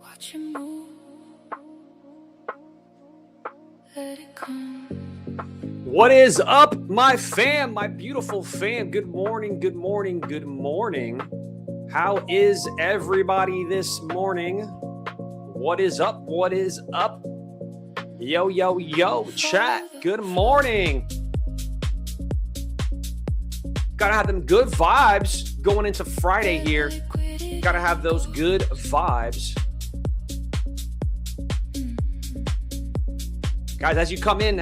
Watch it move, let it come. What is up, my fam, my beautiful fam? Good morning, good morning, good morning. How is everybody this morning? What is up? What is up? Yo, yo, yo, chat. Good morning. Gotta have them good vibes going into Friday here. Gotta have those good vibes. Guys, as you come in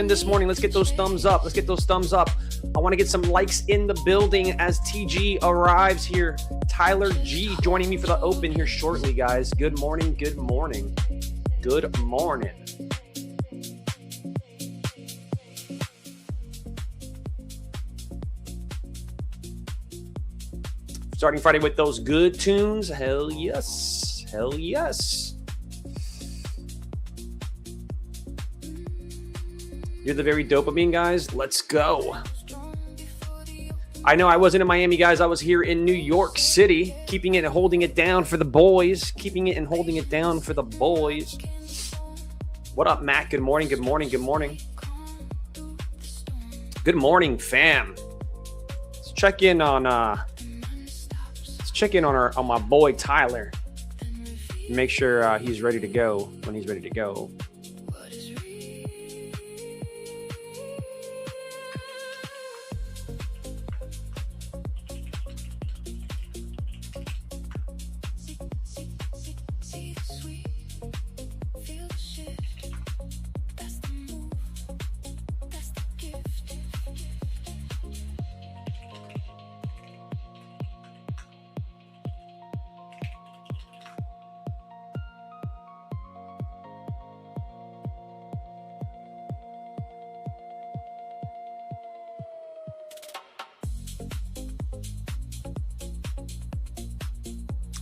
this morning, let's get those thumbs up. Let's get those thumbs up. I want to get some likes in the building as TG arrives here. Tyler G joining me for the open here shortly, guys. Good morning, good morning. Good morning. Starting Friday with those good tunes. Hell yes. Hell yes. You're the very dopamine guys. Let's go. I know I wasn't in Miami, guys. I was here in New York City, keeping it and holding it down for the boys. Keeping it and holding it down for the boys. What up, Matt? Good morning. Good morning. Good morning. Good morning, fam. Let's check in on my boy Tyler. Make sure he's ready to go when he's ready to go.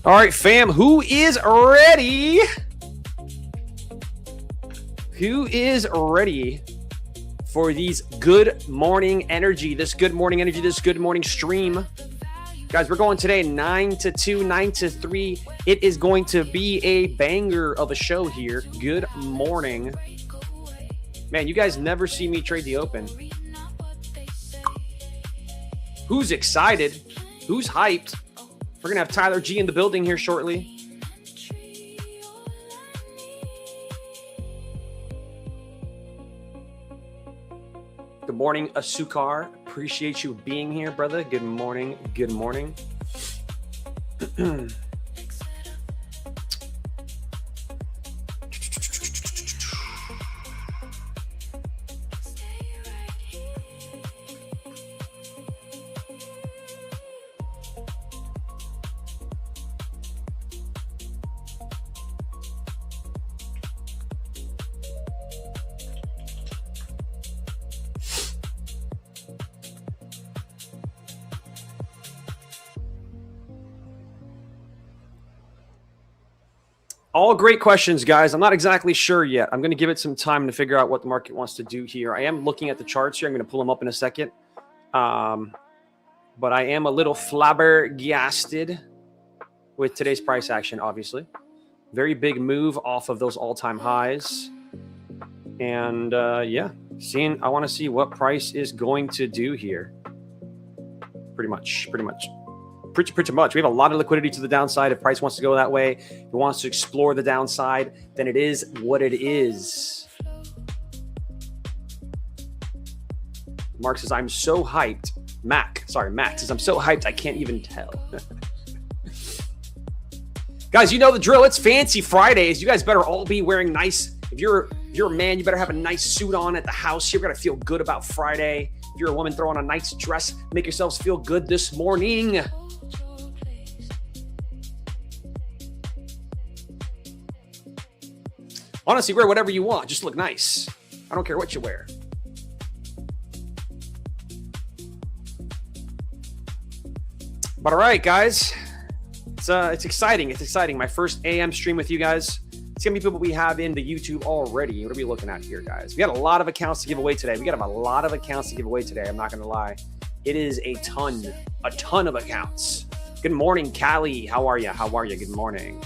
All right, fam, who is ready? Who is ready for these good morning energy, this good morning stream? Guys, we're going today 9 to 2, 9 to 3. It is going to be a banger of a show here. Good morning. Man, you guys never see me trade the open. Who's excited? Who's hyped? We're going to have Tyler G in the building here shortly. Good morning, Asukar. Appreciate you being here, brother. Good morning. Good morning. 'All great questions, guys. I'm not exactly sure yet. I'm going to give it some time to figure out what the market wants to do here. I am looking at the charts here. I'm going to pull them up in a second. But I am a little flabbergasted with today's price action, obviously. Very big move off of those all-time highs. And yeah, I want to see what price is going to do here. Pretty much. We have a lot of liquidity to the downside. If price wants to go that way, if it wants to explore the downside, then it is what it is. Mark says, I'm so hyped. Max says, I'm so hyped, I can't even tell. Guys, you know the drill. It's Fancy Fridays. You guys better all be wearing nice. If you're a man, you better have a nice suit on at the house. You're going to feel good about Friday. If you're a woman, throw on a nice dress. Make yourselves feel good this morning. Honestly, wear whatever you want. Just look nice. I don't care what you wear. But all right, guys. It's exciting. It's exciting. My first AM stream with you guys. See how many people we have in the YouTube already. What are we looking at here, guys? We got a lot of accounts to give away today. I'm not going to lie. It is a ton of accounts. Good morning, Callie. How are you? Good morning.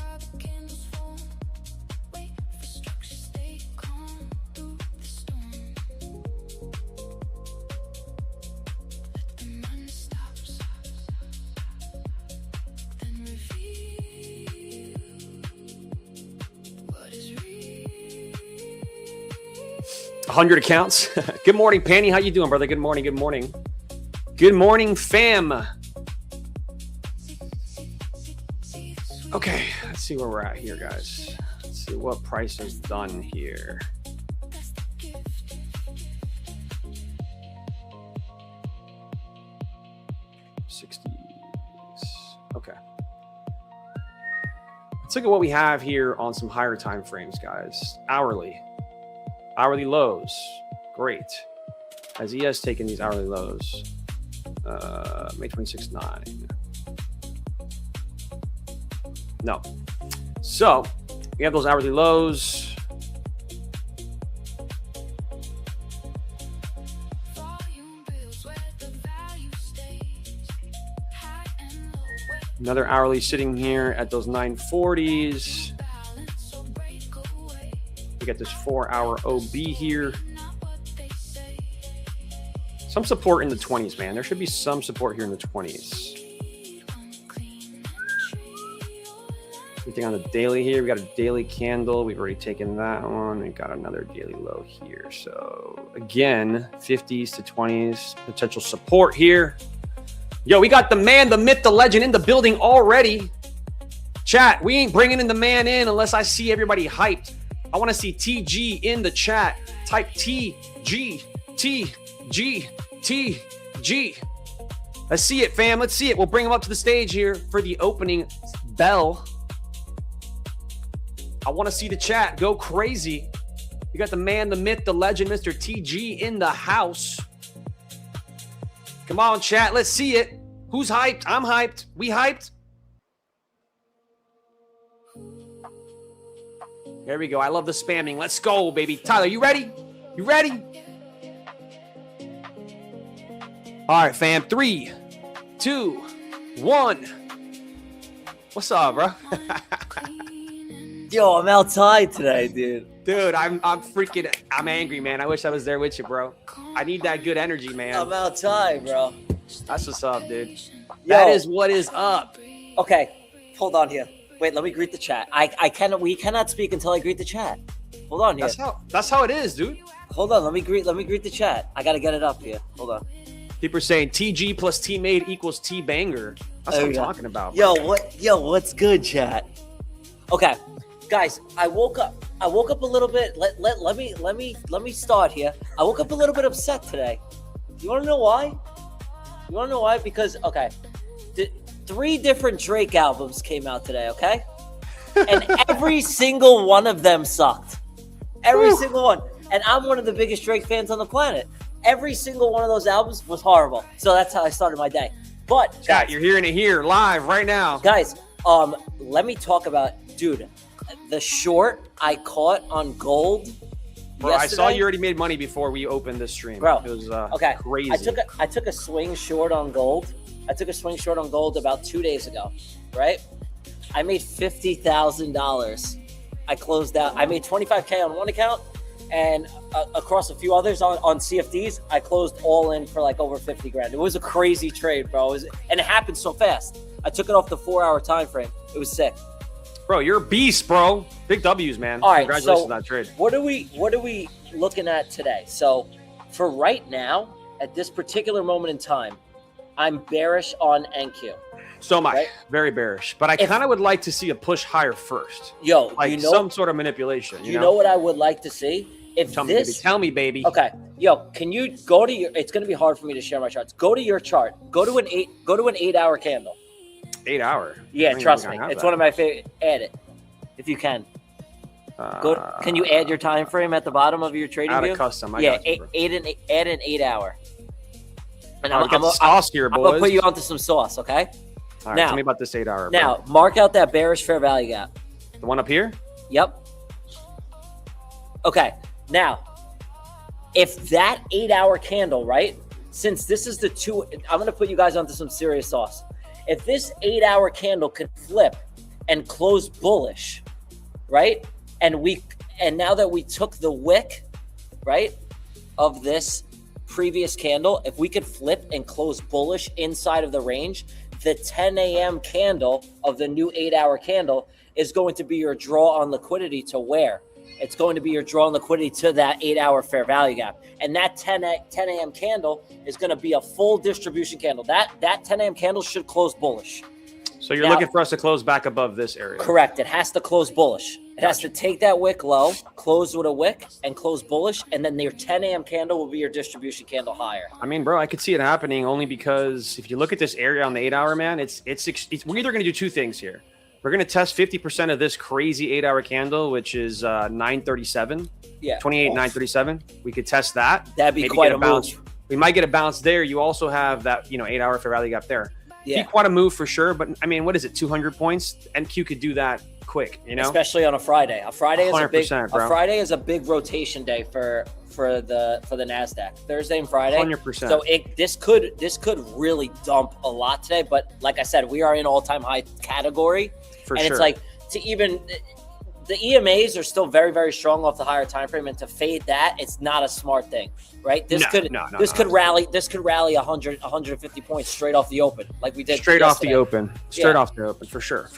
$100 accounts. Good morning, Panny. How you doing, brother? Good morning. Good morning, fam. Okay, let's see where we're at here, guys. Let's see what price is done here. Okay. Let's look at what we have here on some higher time frames, guys. Hourly lows. Great. Has ES taken these hourly lows? May 26, 9. No. So we have those hourly lows. Another hourly sitting here at those 940s. We got this 4-hour OB here. Some support in the 20s, man. There should be some support here in the 20s. Anything on the daily here? We got a daily candle. We've already taken that one. We got another daily low here. So again, 50s to 20s, potential support here. Yo, we got the man, the myth, the legend in the building already. Chat, we ain't bringing in the man in unless I see everybody hyped. I want to see TG in the chat. Type TG, TG, TG. Let's see it, fam. Let's see it. We'll bring him up to the stage here for the opening bell. I want to see the chat go crazy. You got the man, the myth, the legend, Mr. TG in the house. Come on, chat. Let's see it. Who's hyped? I'm hyped. We hyped? Here we go. I love the spamming. Let's go, baby. Tyler, you ready? You ready? All right, fam. 3, 2, 1. What's up, bro? Yo, I'm outside today, dude. Dude, I'm angry, man. I wish I was there with you, bro. I need that good energy, man. I'm outside, bro. That's what's up, dude. Yo. That is what is up. Okay, hold on here. Wait, let me greet the chat. We cannot speak until I greet the chat. Hold on here. That's how it is, dude. Hold on, let me greet the chat. I gotta get it up here. Hold on. People are saying TG plus Tmade equals T-Banger. That's what I'm talking about. Yo, what's good, chat? Okay, guys, I woke up a little bit. Let me start here. I woke up a little bit upset today. You wanna know why? Because okay, 3 different Drake albums came out today, okay? And every single one of them sucked. Every single one. And I'm one of the biggest Drake fans on the planet. Every single one of those albums was horrible. So that's how I started my day. But chat, you're hearing it here live right now. Guys, let me talk about, dude, the short I caught on gold. Bro, yesterday. I saw you already made money before we opened this stream. Bro, it was crazy. I took a swing short on gold. About 2 days ago, right? I made $50,000. I closed out. I made 25K on one account, and across a few others on CFDs, I closed all in for like over 50 grand. It was a crazy trade, bro. And it happened so fast. I took it off the 4-hour time frame. It was sick. Bro, you're a beast, bro. Big W's, man. All right, congratulations on that trade. What are we looking at today? So for right now, at this particular moment in time, I'm bearish on NQ. So am I. Right? Very bearish. But I kind of would like to see a push higher first. Yo, like some sort of manipulation. You know what I would like to see? Tell me, baby. Okay. Yo, can you go to your? It's going to be hard for me to share my charts. Go to your chart. Go to an 8-hour candle. 8 hour. Yeah, trust me. It's one of my favorite. Add it if you can. Can you add your time frame at the bottom of your trading view? Add a custom. Add an 8-hour. And I'm gonna put you onto some sauce, okay? All right, tell me about this 8-hour. Now, mark out that bearish fair value gap. The one up here? Yep. Okay. Now, if that 8-hour candle, right? Since this is I'm going to put you guys onto some serious sauce. If this 8-hour candle could flip and close bullish, right? And now that we took the wick, right, of this previous candle, if we could flip and close bullish inside of the range, the 10 a.m. candle of the new 8-hour candle is going to be your draw on liquidity to where? It's going to be your draw on liquidity to that 8-hour fair value gap. And that 10 a.m. candle is going to be a full distribution candle. That 10 a.m. candle should close bullish. So you're looking for us to close back above this area? Correct. It has to close bullish. It has to take that wick low, close with a wick, and close bullish, and then your 10 a.m. candle will be your distribution candle higher. I mean, bro, I could see it happening only because if you look at this area on the 8-hour, man, we're either going to do 2 things here. We're going to test 50% of this crazy 8-hour candle, which is 937. Yeah. 937. We could test that. That'd be quite a bounce. move. We might get a bounce there. You also have that, 8-hour fair value gap there. Yeah. Quite a move for sure. But I mean, what is it? 200 points? NQ could do that quick, Especially on a Friday. A Friday is bro. a big rotation day for the Nasdaq. Thursday and Friday. 100%. So this could really dump a lot today. But like I said, we are in all-time high category. It's like the EMAs are still very, very strong off the higher time frame, and to fade that, it's not a smart thing, right? This could rally 100, 150 points straight off the open, like we did straight off the open, for sure.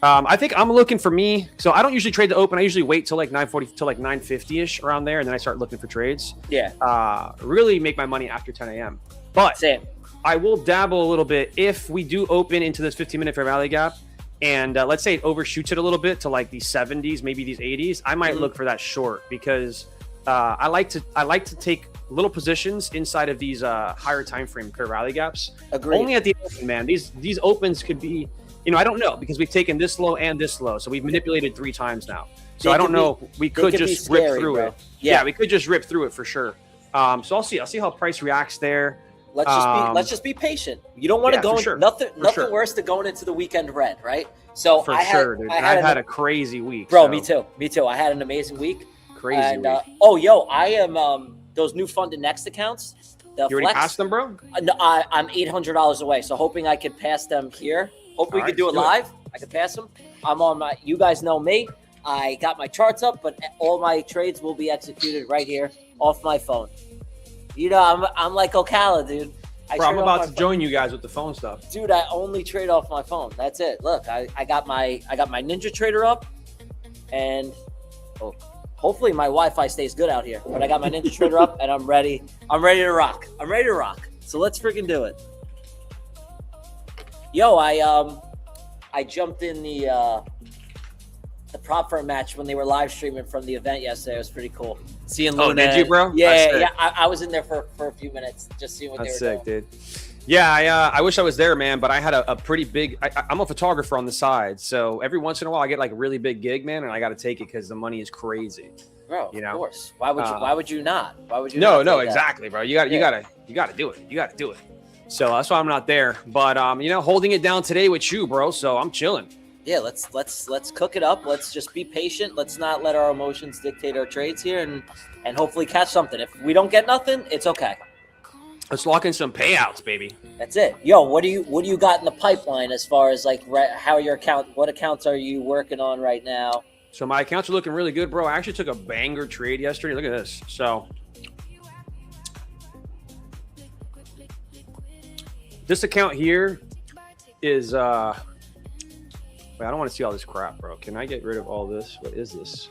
I think I'm looking for me. So I don't usually trade the open. I usually wait till like 9:40 till like 9:50 ish around there, and then I start looking for trades. Yeah. Really make my money after 10 a.m. But same. I will dabble a little bit if we do open into this 15-minute fair value gap. And let's say it overshoots it a little bit to like these 70s, maybe these 80s. I might look for that short because I like to take little positions inside of these higher time frame fair value gaps. Agreed. Only at the open, man. These opens could be, I don't know, because we've taken this low and this low, so we've manipulated 3 times now. So I don't know. We could just rip through it. Yeah, we could just rip through it for sure. So I'll see how price reacts there. Let's just be patient. You don't want to go nothing worse than going into the weekend red, right? So dude. I've had a crazy week, bro. So. Me too. I had an amazing week. Crazy week. I am those new funded next accounts. You already passed them, bro? No, I'm $800 away. So hoping I could pass them here. Hoping we could do it live. I could pass them. I'm on my. You guys know me. I got my charts up, but all my trades will be executed right here off my phone. You know, I'm like Ocala, dude. Bro, I'm about to join you guys with the phone stuff. Dude, I only trade off my phone. That's it. Look, I got my Ninja Trader up, and hopefully my Wi-Fi stays good out here. But I got my Ninja Trader up, and I'm ready. I'm ready to rock. So let's freaking do it. Yo, I jumped in the prop firm match when they were live streaming from the event yesterday. It was pretty cool. Seeing Luna. Oh, did you, bro? Yeah. I was in there for a few minutes just seeing what they were doing. That's sick, dude. Yeah, I wish I was there, man, but I had a pretty big I'm a photographer on the side, so every once in a while I get like a really big gig, man, and I got to take it because the money is crazy. Bro, of course. Why would you not? Why would you No, not exactly, bro. You got to do it. You got to do it. So that's why I'm not there. But holding it down today with you, bro. So I'm chilling. Yeah, let's cook it up. Let's just be patient. Let's not let our emotions dictate our trades here, and hopefully catch something. If we don't get nothing, it's okay. Let's lock in some payouts, baby. That's it. Yo, what do you got in the pipeline as far as like what accounts are you working on right now? So my accounts are looking really good, bro. I actually took a banger trade yesterday. Look at this. So this account here is Wait, I don't want to see all this crap, bro. Can I get rid of all this? What is this?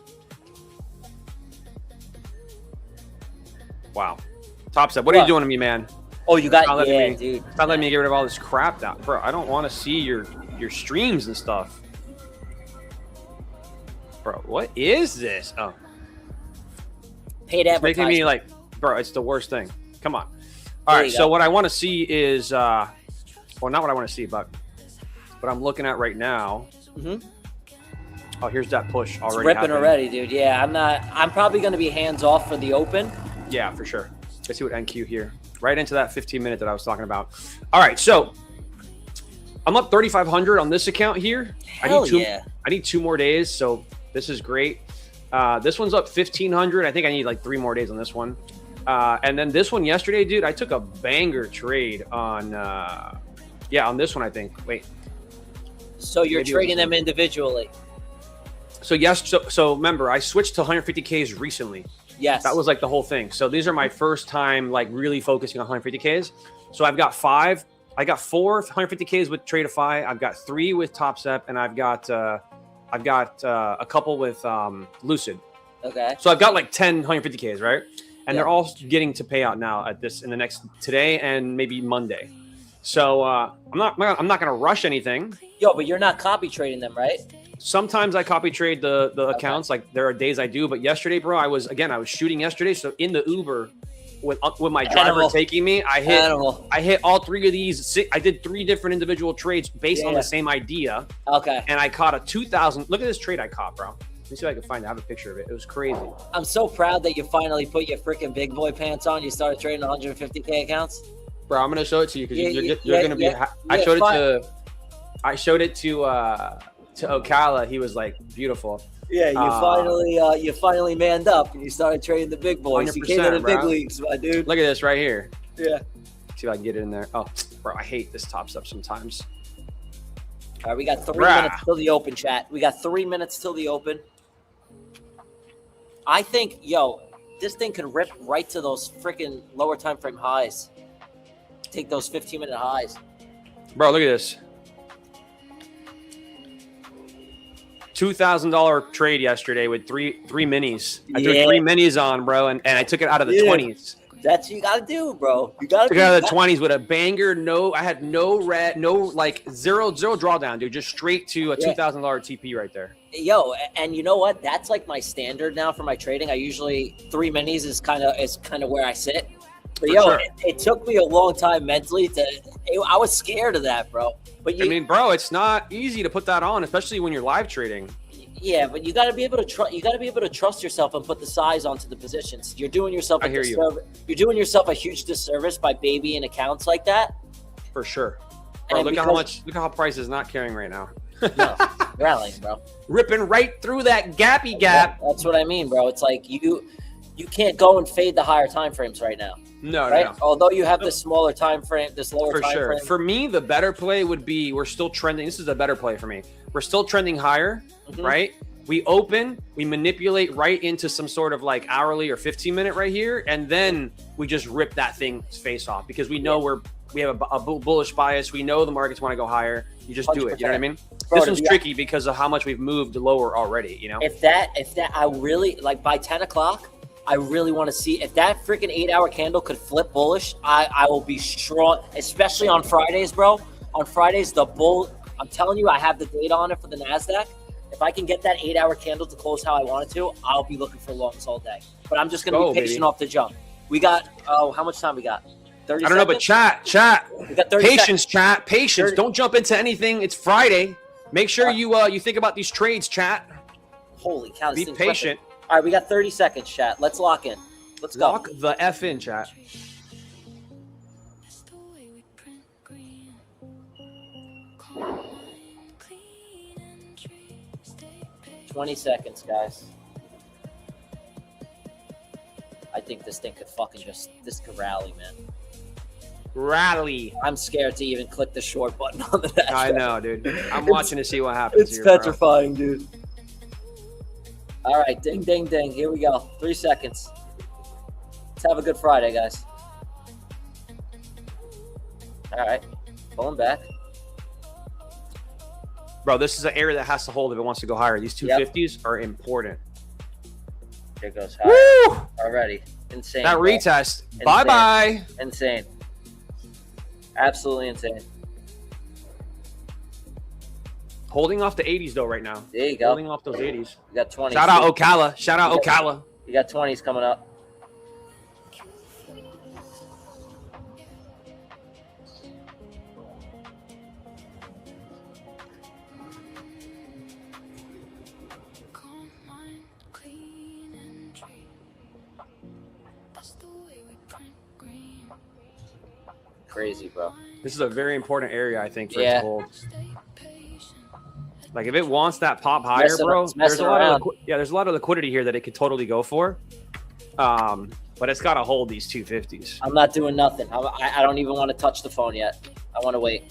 Wow. Top step. What are you doing to me, man? Oh, you got dude. It's not letting me get rid of all this crap now, bro. I don't want to see your streams and stuff. Bro, what is this? Oh. Paid advertising. Making me like, bro, it's the worst thing. Come on. All right, so what I want to see is, well, not what I want to see, but what I'm looking at right now. Mm-hmm. Oh, here's that push already. It's ripping already, dude. Yeah, I'm probably going to be hands off for the open. Yeah, for sure. Let's see what NQ here. Right into that 15-minute that I was talking about. All right, so I'm up 3,500 on this account here. Hell yeah. I need 2 more days, so this is great. This one's up 1,500. I think I need like 3 more days on this one. And then this one yesterday, dude, I took a banger trade on, on this one, I think. Wait. So you're trading them individually? So yes, so remember, I switched to 150Ks recently. Yes. That was like the whole thing. So these are my first time like really focusing on 150Ks. So I've got 5. I got 4 150Ks with Tradeify. I've got 3 with TopStep, and I've got a couple with Lucid. Okay. So I've got like 10 150Ks, right? And they're all getting to pay out now in the next today and maybe Monday. So I'm not gonna rush anything. Yo, but you're not copy trading them, right? Sometimes I copy trade the accounts. Like there are days I do, but yesterday, bro, I was shooting yesterday. So in the Uber with my driver taking me, I hit all 3 of these. I did 3 different individual trades based on the same idea. Okay. And I caught a 2,000. Look at this trade I caught, bro. Let me see if I can find it. I have a picture of it. It was crazy. I'm so proud that you finally put your freaking big boy pants on. You started trading 150K accounts. Bro, I'm gonna show it to you because you're gonna be. I showed it to Ocala. He was like, beautiful. Yeah, you finally manned up and you started trading the big boys. You came to the big leagues, my dude. Look at this right here. Yeah. See if I can get it in there. Oh, bro, I hate this top stuff sometimes. All right, we got 3 minutes till the open, chat. We got 3 minutes till the open. I think, this thing could rip right to those freaking lower time frame highs. Take those 15-minute highs. Bro, look at this. $2,000 trade yesterday with three minis. I threw 3 minis on, bro, and I took it out of the 20s. That's what you gotta do, bro. You gotta took it out of the 20s with a banger. I had no red, no like zero drawdown, dude. Just straight to a $2,000 TP right there. Yo, and you know what? That's like my standard now for my trading. I usually 3 minis is kind of where I sit. But it took me a long time mentally I was scared of that, bro. But bro, it's not easy to put that on, especially when you're live trading. Yeah, but you got to be able to trust. You got to be able to trust yourself and put the size onto the positions. You're doing yourself a disservice. You're doing yourself a huge disservice by babying accounts like that. For sure. Bro, look at how price is not carrying right now. No, rallying, bro. Ripping right through that gappy gap. That's what I mean, bro. It's like you can't go and fade the higher time frames right now. No, right? no. Although you have this smaller time frame, this lower time frame. For me, the better play would be we're still trending. This is a better play for me. We're still trending higher, right? We open, we manipulate right into some sort of like hourly or 15-minute right here, and then we just rip that thing's face off because we know we have a bullish bias. We know the markets want to go higher. You just do it. You know what I mean? Bro, this one's tricky because of how much we've moved lower already. You know, if that I really like by 10 o'clock. I really want to see if that freaking 8-hour candle could flip bullish. I will be strong, especially on Fridays, bro. On Fridays, the bull. I'm telling you, I have the data on it for the Nasdaq. If I can get that 8-hour candle to close how I want it to, I'll be looking for longs all day. But I'm just gonna be patient off the jump. We got how much time we got? 30 I don't know, but chat. We got 30 patience, chat. Patience. 30. Don't jump into anything. It's Friday. Make sure you think about these trades, chat. Holy cow! Be patient. All right, we got 30 seconds, chat. Let's lock in. Let's go. Lock the F in, chat. 20 seconds, guys. I think this thing could fucking this could rally, man. Rally. I'm scared to even click the short button on the Nasdaq. I know, dude. I'm watching to see what happens. It's petrifying, dude. All right, ding, ding, ding. Here we go. 3 seconds. Let's have a good Friday, guys. All right, pulling back. Bro, this is an area that has to hold if it wants to go higher. These 250s are important. Here goes higher. Woo! Already. Insane. That retest. Bye-bye. Insane. Absolutely insane. Holding off the 80s, though, right now. There you go. Holding off those 80s. You got 20s. Shout out Ocala. Shout out Ocala. You got 20s coming up. Crazy, bro. This is a very important area, I think, for it to hold. Like, if it wants that pop higher, bro, there's a lot of liquidity here that it could totally go for. But it's got to hold these 250s. I'm not doing nothing. I don't even want to touch the phone yet. I want to wait.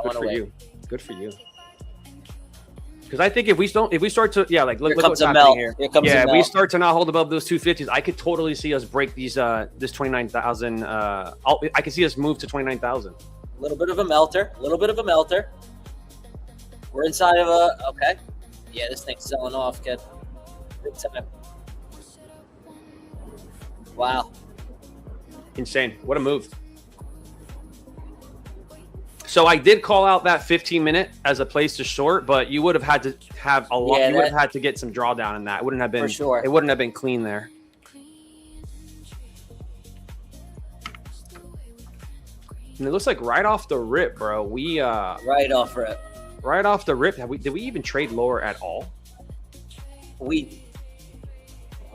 Good for you. Good for you. Because I think if we start to look what's happening here. If we start to not hold above those 250s, I could totally see us break these this 29,000. I can see us move to 29,000. A little bit of a melter. We're inside of okay. Yeah, this thing's selling off, kid. Big time. Wow. Insane. What a move. So I did call out that 15-minute as a place to short, but you would have had to have a lot. You would have had to get some drawdown in that. It wouldn't have been. For sure. It wouldn't have been clean there. And it looks like right off the rip, bro. Right off rip. Right off the rip. Did we even trade lower at all? Hold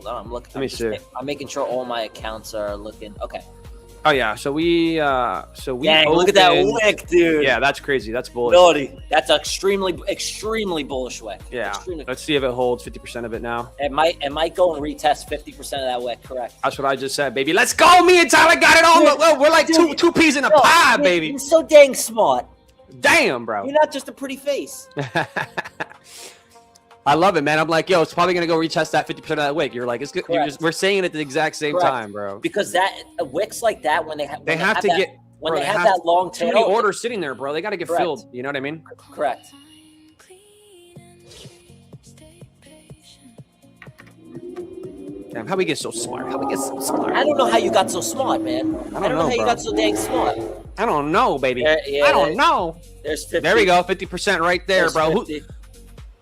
on, I'm looking. Let me see. I'm making sure all my accounts are looking okay. Oh yeah, so we Dang, look at that wick, dude. Yeah, that's crazy. That's bullish. Naughty. That's extremely bullish wick. Yeah. Let's see if it holds 50% of it now. It might go and retest 50% of that wick. Correct. That's what I just said, baby. Let's go. Me and Tyler got it on. We're like two peas in a pie, baby. You're so dang smart. Damn, bro. You're not just a pretty face. I love it, man. I'm like, yo, it's probably gonna go retest that 50% of that wick. You're like, it's good. We're saying it at the exact same time, bro. Because that wicks like that when they have that long tail. Too many orders sitting there, bro. They got to get filled. You know what I mean? Correct. Damn, how we get so smart? I don't know how you got so smart, man. I don't know how you got so dang smart. I don't know, baby. I don't know. There's 50. There we go, 50% right there, bro.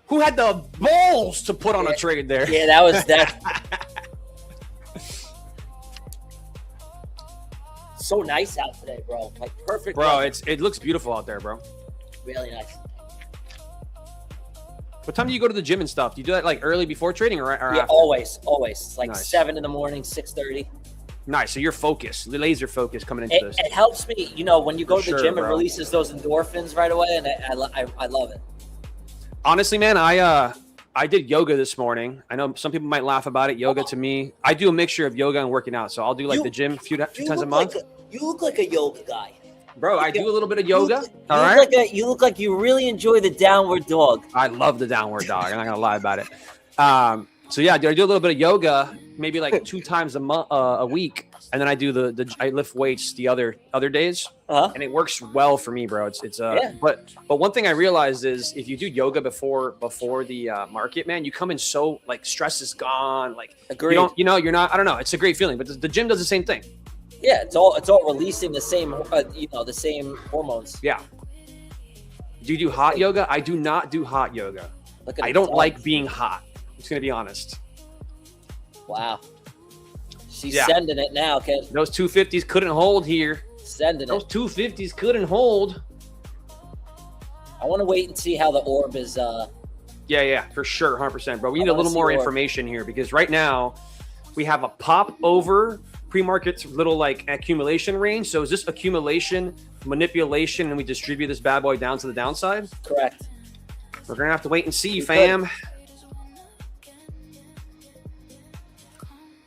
Who had the balls to put on a trade there? Yeah, that was that. So nice out today, bro. Like perfect. Bro, it looks beautiful out there, bro. Really nice. What time do you go to the gym and stuff? Do you do that like early before training or Yeah, after? always. It's like Nice. 7 in the morning, 6:30. Nice. So you're focused, laser focused coming into this. It helps me, when you go For to the sure, gym, bro. it releases those endorphins right away, and I love it. Honestly, man, I did yoga this morning. I know some people might laugh about it. Yoga to me, I do a mixture of yoga and working out. So I'll do like the gym a few times a month. You look like a yoga guy. Bro, I do a little bit of yoga. You look like you really enjoy the downward dog. I love the downward dog. I'm not gonna lie about it. So yeah, I do a little bit of yoga, maybe like 2 times a week, and then I do I lift weights the other days, and it works well for me, bro. But one thing I realized is if you do yoga before the market, man, you come in so like stress is gone, like Agreed. you're not. I don't know. It's a great feeling, but the gym does the same thing. Yeah, it's all releasing the same the same hormones. Yeah. Do you do hot yoga? I do not do hot yoga. Look at I don't like being hot. I'm just gonna be honest. Wow. She's sending it now, kid. Those 250s couldn't hold here. Sending Those it. 250s couldn't hold. I want to wait and see how the orb is. Yeah, for sure, 100%, bro. We need a wanna little see more orb. information here because right now we have a pop over pre-market's little like accumulation range. So is this accumulation, manipulation, and we distribute this bad boy down to the downside? Correct. We're gonna have to wait and see, We fam.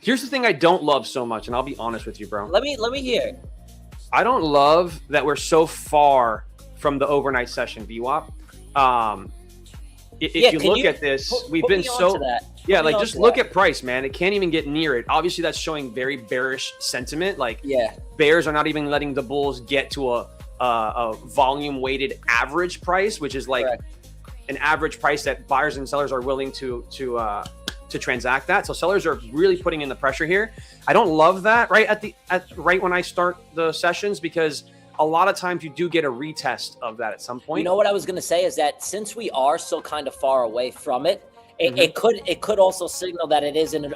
Here's the thing I don't love so much, and I'll be honest with you, bro. Let me hear. I don't love that we're so far from the overnight session VWAP. If you look at this, we've been so just look at price, man. It can't even get near it. Obviously, that's showing very bearish sentiment. Like bears are not even letting the bulls get to a volume weighted average price, which is like an average price that buyers and sellers are willing to transact that. So sellers are really putting in the pressure here. I don't love that right when I start the sessions because a lot of times you do get a retest of that at some point. You know what I was going to say is that since we are so kind of far away from it, it could also signal that it is an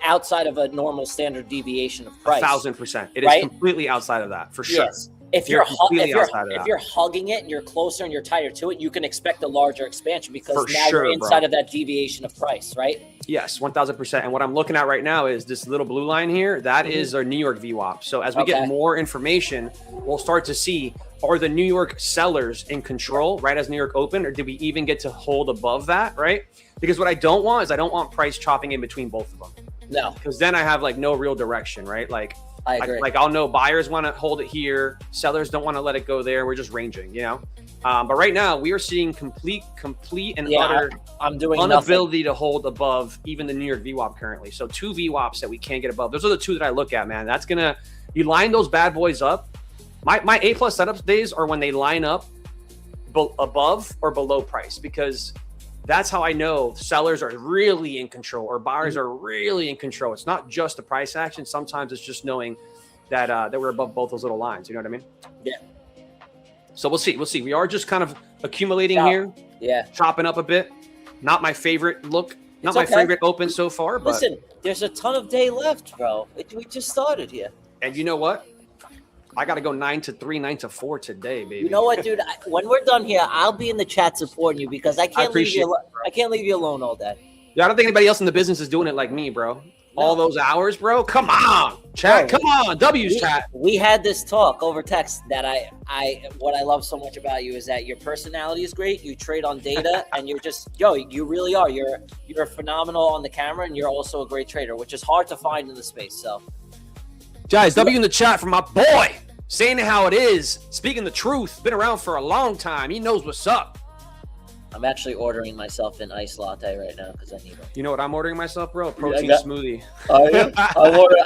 outside of a normal standard deviation of price. 1,000%. It is completely outside of that for sure. Yes. If you're hugging it and you're closer and you're tighter to it, you can expect a larger expansion because now you're inside of that deviation of price, right? Yes, 1,000%. And what I'm looking at right now is this little blue line here. That is our New York VWAP. So as we get more information, we'll start to see, are the New York sellers in control right as New York opened, or did we even get to hold above that, right? Because what I don't want is I don't want price chopping in between both of them. No. Because then I have like no real direction, right? Like, I agree. I'll know buyers want to hold it here. Sellers don't want to let it go there. We're just ranging, But right now we are seeing complete and utter inability to hold above even the New York VWAP currently. So 2 VWAPs that we can't get above. Those are the 2 that I look at, man. That's you line those bad boys up. My A+ setups days are when they line up above or below price because that's how I know sellers are really in control or buyers are really in control. It's not just the price action. Sometimes it's just knowing that we're above both those little lines. You know what I mean? Yeah. So we'll see. We are just kind of accumulating here. Yeah. Chopping up a bit. Not my favorite look. Not my favorite open so far. But listen, there's a ton of day left, bro. We just started here. And you know what? I got to go 9 to 3, 9 to 4 today, baby. You know what, dude? When we're done here, I'll be in the chat supporting you because I can't leave you alone all day. Yeah, I don't think anybody else in the business is doing it like me, bro. No. All those hours, bro. Come on, chat. Come on, W's chat. We had this talk over text that what I love so much about you is that your personality is great. You trade on data, and you're just you really are. You're phenomenal on the camera, and you're also a great trader, which is hard to find in the space. So, guys, W in the chat from my boy. Saying it how it is, speaking the truth, been around for a long time. He knows what's up. I'm actually ordering myself an iced latte right now because I need it. You know what I'm ordering myself, bro? A protein smoothie. Oh, yeah?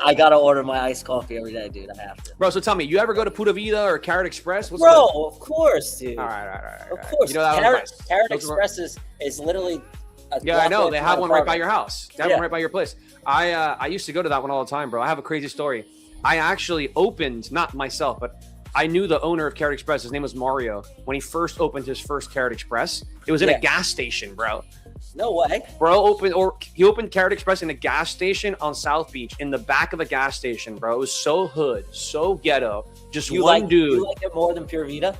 I got to order my iced coffee every day, dude. I have to. Bro, so tell me, you ever go to Pura Vida or Carrot Express? Bro, of course, dude. All right. Of course. You know, Carrot Express is literally I know. They have one right by your house. They have one right by your place. I used to go to that one all the time, bro. I have a crazy story. I actually opened, not myself, but I knew the owner of Carrot Express. His name was Mario. When he first opened his first Carrot Express, it was in a gas station, bro. No way. He opened Carrot Express in a gas station on South Beach, in the back of a gas station, bro. It was so hood, so ghetto. Just one dude. You like it more than Pure Vita?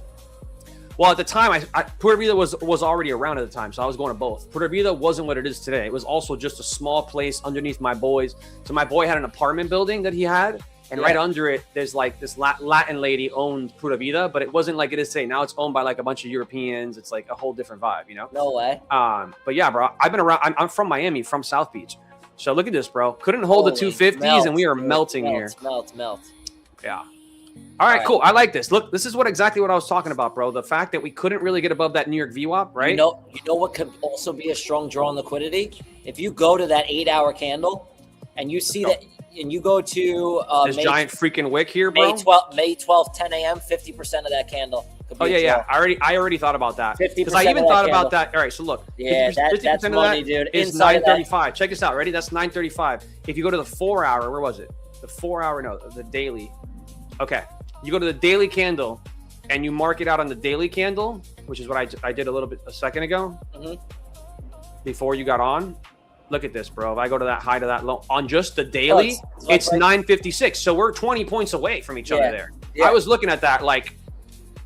Well, at the time, Puerto Vida was already around at the time, so I was going to both. Puerto Vida wasn't what it is today. It was also just a small place underneath my boys. So my boy had an apartment building that he had, and right under it, there's like this Latin lady owned Puerto Vida, but it wasn't like it is today. Now it's owned by like a bunch of Europeans. It's like a whole different vibe, you know? No way. But yeah, bro, I've been around. I'm from Miami, from South Beach. So look at this, bro. Couldn't hold the 250s, and we are melting here. Melt. Yeah. All right, cool. I like this. Look, this is exactly what I was talking about, bro. The fact that we couldn't really get above that New York VWAP, right? You know what could also be a strong draw on liquidity? If you go to that 8-hour candle and you see that, and you go to this giant freaking wick here, bro. May 12th, 10 a.m., 50% of that candle. Oh yeah. I already thought about that. Because I even thought about that. All right, so look. Yeah, 50% that's money, dude. Is 935. Check this out. Ready? That's 935. If you go to the 4-hour, where was it? The 4-hour, no, the daily. Okay. You go to the daily candle and you mark it out on the daily candle, which is what I did a second ago before you got on. Look at this, bro. If I go to that high to that low on just the daily, it's 956. So we're 20 points away from each other there. Yeah. I was looking at that like,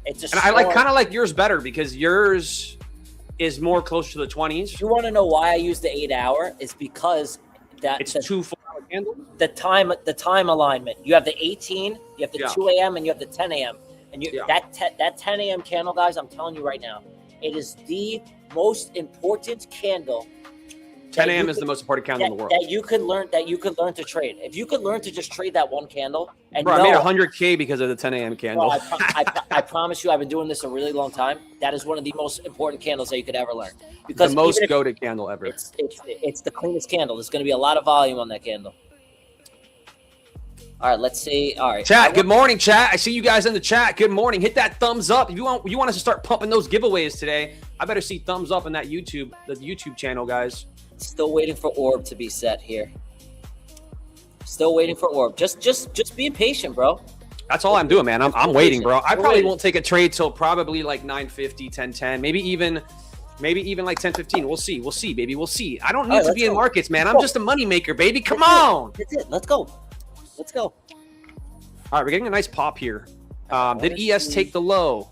and I kind of like yours better because yours is more close to the 20s. You want to know why I use the 8-hour? It's because it's 2 4-hour candles. The time alignment. You have the 18, you have the 2 a.m. and you have the 10 a.m. And that 10 a.m. candle, guys, I'm telling you right now, it is the most important candle. 10 a.m. is the most important candle in the world. That you could learn to trade. If you could learn to just trade that one candle, and bro, I made $100K because of the 10 a.m. candle. Bro, I promise you, I've been doing this a really long time. That is one of the most important candles that you could ever learn. Because the most goated candle ever. It's the cleanest candle. There's going to be a lot of volume on that candle. All right, let's see. All right, chat. Good morning, chat. I see you guys in the chat. Good morning. Hit that thumbs up if you want us to start pumping those giveaways today. I better see thumbs up in that the YouTube channel, guys. Still waiting for orb to be set here. Still waiting for orb. Just be patient, bro. That's all I'm doing, man. I'm waiting, bro. I probably won't take a trade till probably like 950, 1010, maybe even like 1015. We'll see, baby. We'll see. I don't need to be in markets, man. I'm just a money maker, baby. Come on. That's it. Let's go. All right, we're getting a nice pop here. Did ES take the low?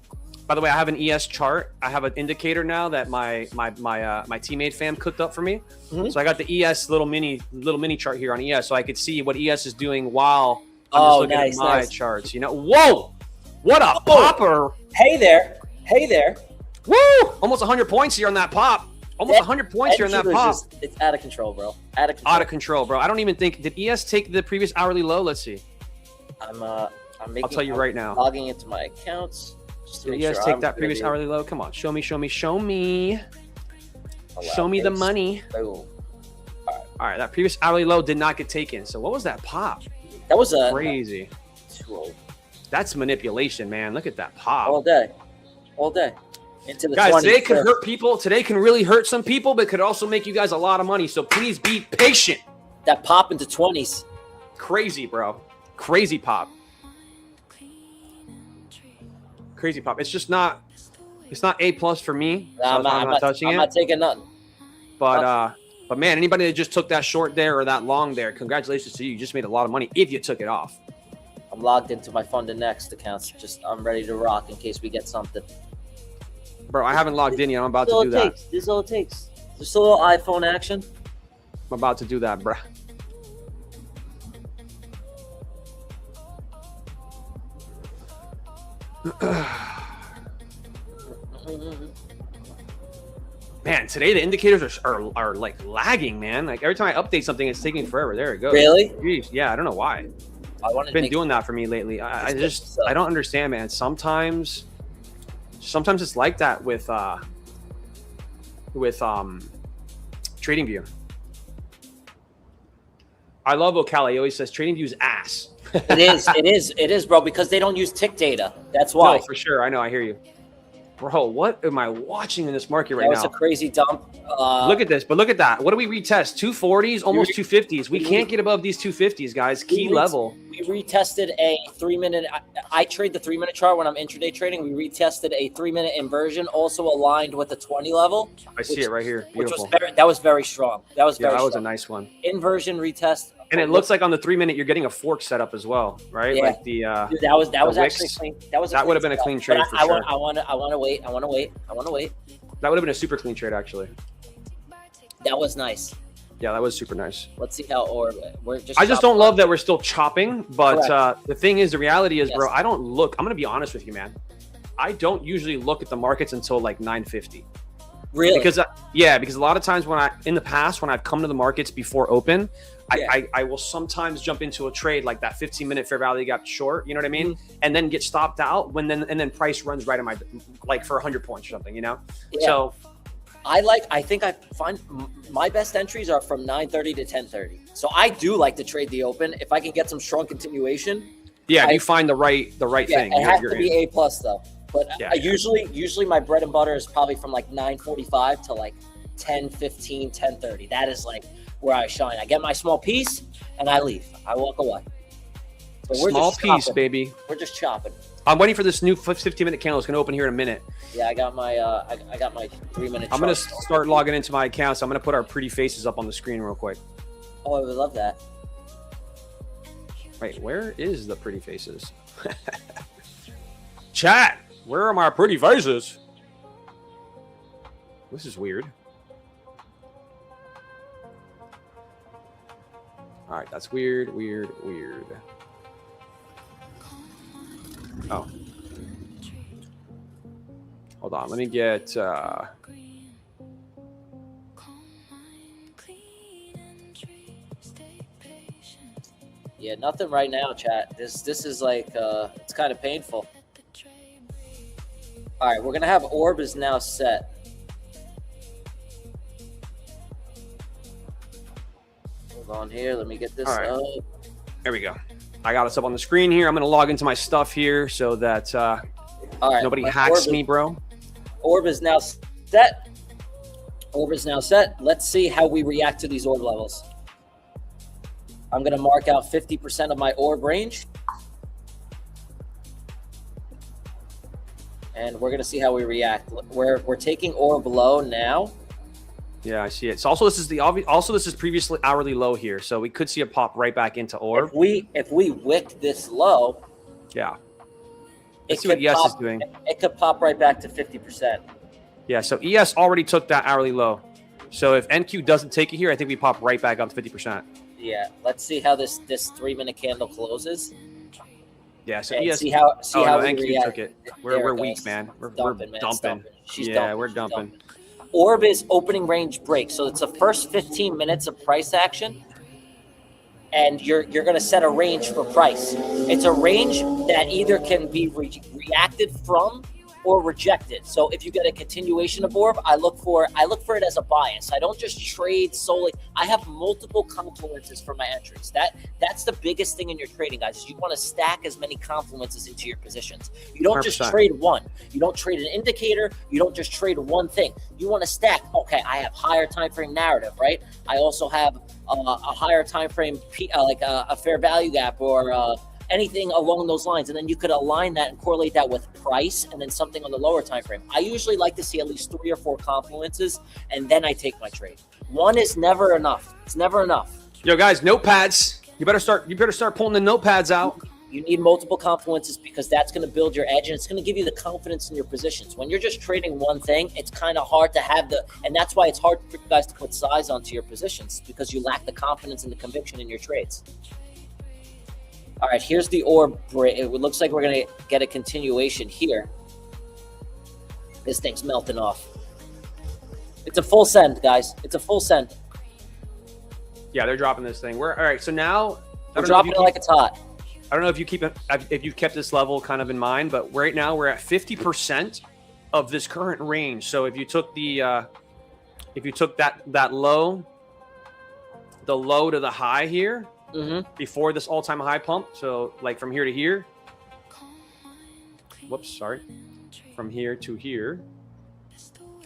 By the way, I have an ES chart. I have an indicator now that my Tmade fam cooked up for me. So I got the ES little mini chart here on ES, so I could see what ES is doing while I'm just looking at my charts. You know, whoa, what a popper! Hey there. Woo! Almost 100 points here on that pop. Almost 100 points here on that pop. It's out of control, bro. Out of control, bro. I don't even think did ES take the previous hourly low. Let's see. I'll tell you right now. Logging into my accounts. Did ES take that previous hourly low? Come on, show me. Show me the money. All right, that previous hourly low did not get taken. So what was that pop? That was crazy. That's manipulation, man. Look at that pop. All day. Into the guys, 20s. Today can hurt people. Today can really hurt some people, but could also make you guys a lot of money. So please be patient. That pop into 20s. Crazy, bro. Crazy pop. It's just not. It's not A+ for me. So I'm not touching it. I'm not taking nothing. But man, anybody that just took that short there or that long there, congratulations to you. You just made a lot of money if you took it off. I'm logged into my Fund and Next accounts. I'm ready to rock in case we get something. Bro, I haven't logged in yet. I'm about to do that. This is all it takes. Just a little iPhone action. I'm about to do that, bro. Man, today the indicators are like lagging, man. Like every time I update something, it's taking forever. There it goes. Really? Jeez. Yeah, I don't know why. It's been doing that for me lately. I don't understand, man. Sometimes it's like that with TradingView. I love Ocala. He always says TradingView's ass. It is, bro, because they don't use tick data. That's why. No, for sure. I know. I hear you. Bro, what am I watching in this market right now? That was a crazy dump. Look at this, but look at that. What do we retest? 240s, almost 250s. We can't get above these 250s, guys. Key level. We retested a 3-minute. I trade the 3-minute chart when I'm intraday trading. We retested a 3-minute inversion, also aligned with the 20 level. I see it right here. Beautiful. That was very strong. That was a nice one. Inversion retest And it looks like on the 3-minute you're getting a fork setup as well, right? Yeah. Like the Dude, that was the actually wicks. clean. That would have been a clean trade for sure. I want to wait. That would have been a super clean trade actually. That was nice. Yeah, that was super nice. Let's see how I just don't love that we're still chopping, but the thing is, the reality is, bro, Yes. I'm gonna be honest with you, man. I don't usually look at the markets until like 9:50. Really? Because because a lot of times when I've come to the markets before open, I will sometimes jump into a trade like that 15-minute fair value gap short, you know what I mean? Mm-hmm. And then get stopped out and then price runs right in my, like for 100 points or something, you know? Yeah. So I think I find my best entries are from 9:30 to 10:30. So I do like to trade the open if I can get some strong continuation. yeah, you find the right thing. It has to be A+ though. But Yeah, usually my bread and butter is probably from like 9:45 to like 10:15, 10:30. That is like where I shine. I get my small piece and I leave. I walk away. But Small piece, baby. We're just chopping. I'm waiting for this new 15-minute candle. It's going to open here in a minute. Yeah, I got my I got my 3-minute. I'm going to start logging into my account. So I'm going to put our pretty faces up on the screen real quick. Oh, I would love that. Wait, where is the pretty faces? Chat, where are my pretty faces? This is weird. All right, that's weird. Oh. Hold on, let me get... Yeah, nothing right now, chat. This is like it's kind of painful. All right, we're gonna have orb is now set. Hold on here. Let me get this right. up. There we go. I got us up on the screen here. I'm going to log into my stuff here so that All right, nobody my hacks me, bro. Orb is now set. Orb is now set. Let's see how we react to these orb levels. I'm going to mark out 50% of my orb range. And we're going to see how we react. We're taking orb low now. Yeah, I see it. So also this is previously hourly low here, so we could see a pop right back into orb. If we wick this low, yeah. Let's see what ES is doing. It could pop right back to 50%. Yeah, so ES already took that hourly low. So if NQ doesn't take it here, I think we pop right back up to 50%. Yeah, let's see how this 3-minute candle closes. Yeah, so And ES. see how we NQ react. took it. There We're it weak, goes. man. We're Dumping, man. It's dumping. dumping. She's We're dumping. dumping. Orb is opening range break. So it's the first 15 minutes of price action. And you're going to set a range for price. It's a range that either can be reacted from or rejected. So if you get a continuation of orb, I look for it as a bias. I don't just trade solely. I have multiple confluences for my entries. That's the biggest thing in your trading, guys. Is you want to stack as many confluences into your positions. You don't 100%. just trade one. You don't trade an indicator. You don't just trade one thing. You want to stack. Okay, I have higher time frame narrative, right? I also have a higher time frame, like a fair value gap or anything along those lines, and then you could align that and correlate that with price and then something on the lower time frame. I usually like to see at least 3 or 4 confluences, and then I take my trade. One is never enough. It's never enough. Yo, guys, notepads. You better start pulling the notepads out. You need multiple confluences because that's going to build your edge and it's going to give you the confidence in your positions. When you're just trading one thing, it's kind of hard to have and that's why it's hard for you guys to put size onto your positions because you lack the confidence and the conviction in your trades. All right, here's the orb break. It looks like we're going to get a continuation here. This thing's melting off. It's a full send, guys. It's a full send. Yeah, they're dropping this thing. All right. So now We're dropping it like it's hot. I don't know if you kept this level kind of in mind, but right now we're at 50% of this current range. So if you took that low, the low to the high here, before this all-time high pump, so like from here to here, from here to here,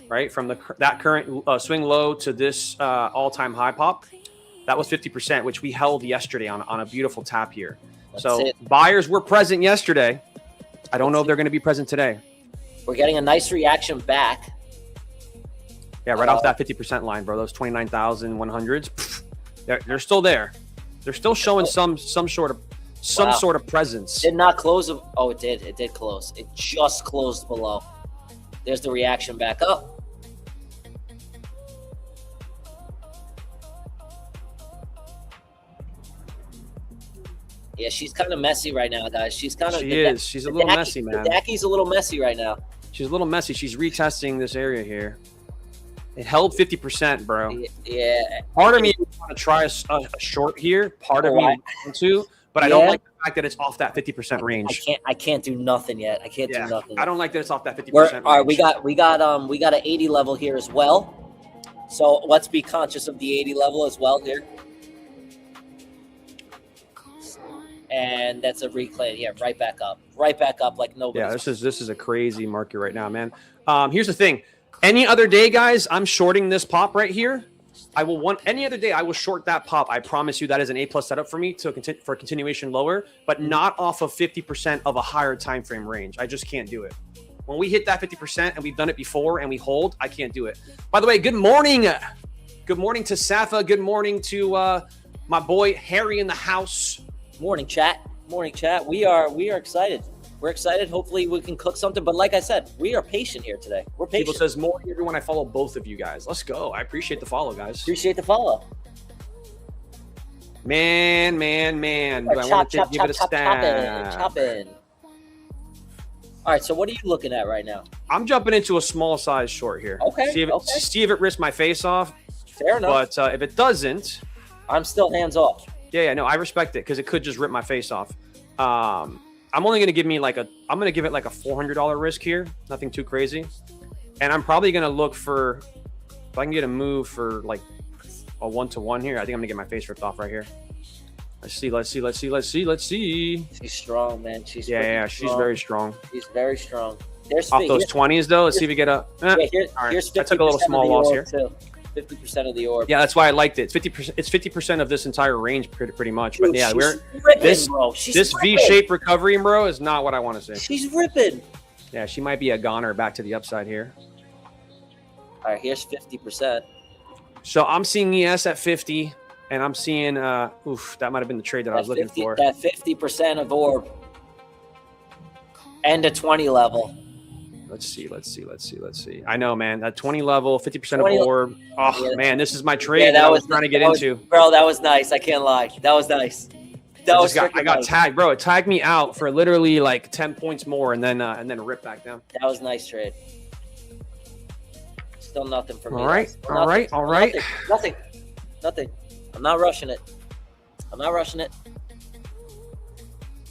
right, from that current swing low to this all-time high pop, that was 50%, which we held yesterday on a beautiful tap here. So buyers were present yesterday. I don't know if they're going to be present today. We're getting a nice reaction back. Yeah, right off that 50% line, bro. Those 29,100s, they're still there. They're still showing some sort of presence. Did not close. Oh, it did. It did close. It just closed below. There's the reaction back up. Yeah, she's kind of messy right now, guys. She's kind of. She's a little messy, man. The Daki's a little messy right now. She's a little messy. She's retesting this area here. It held 50%, bro. Yeah. Part of me want to try a short here. Part of me wants to, but I don't like the fact that it's off that 50% range. I can't do nothing yet. I can't do nothing. I don't like that it's off that 50% range. All right, we got an 80 level here as well. So let's be conscious of the 80 level as well here. And that's a reclaim. Yeah, right back up like nobody. Yeah, this is a crazy market right now, man. Here's the thing. Any other day, guys, I'm shorting this pop right here. Any other day, I will short that pop. I promise you that is an A+ setup for me for continuation lower, but not off of 50% of a higher time frame range. I just can't do it. When we hit that 50% and we've done it before and we hold, I can't do it. By the way, good morning. Good morning to Safa. Good morning to my boy Harry in the house. Morning, chat. Morning, chat. We are excited. We're excited. Hopefully we can cook something. But like I said, we are patient here today. We're patient. People says morning, everyone. I follow both of you guys. Let's go. I appreciate the follow, guys. Appreciate the follow. Man. Do I want to give it a stab? Chop in. All right. So what are you looking at right now? I'm jumping into a small size short here. Okay. See if it risks my face off. Fair enough. But if it doesn't, I'm still hands off. Yeah, no, I respect it because it could just rip my face off. I'm only going to give me I'm going to give it like a $400 risk here. Nothing too crazy. And I'm probably going to look for, if I can get a move for like a 1-to-1 here, I think I'm going to get my face ripped off right here. Let's see. She's strong, man. She's strong. She's very strong. She's very strong. There's off those 20s though. Let's see if we get a. Here's 50% I took a little small loss here. Too. 50% of the orb. Yeah, that's why I liked it. It's 50%. It's 50% of this entire range, pretty much. Dude, but yeah, this V-shaped recovery, bro, is not what I want to see. She's ripping. Yeah, she might be a goner back to the upside here. All right, here's 50%. So I'm seeing ES at 50, and I'm seeing that might have been the trade that I was looking for. That 50% of orb and a 20 level. Let's see. I know, man. That 20 level, 50% of orb. Oh, yeah. Man, this is my trade that I was trying to get into. Bro, that was nice. I can't lie. That was nice. I got tagged, bro. It tagged me out for literally like 10 points more and then ripped back down. That was a nice trade. Still nothing for me. All right. Nothing. I'm not rushing it.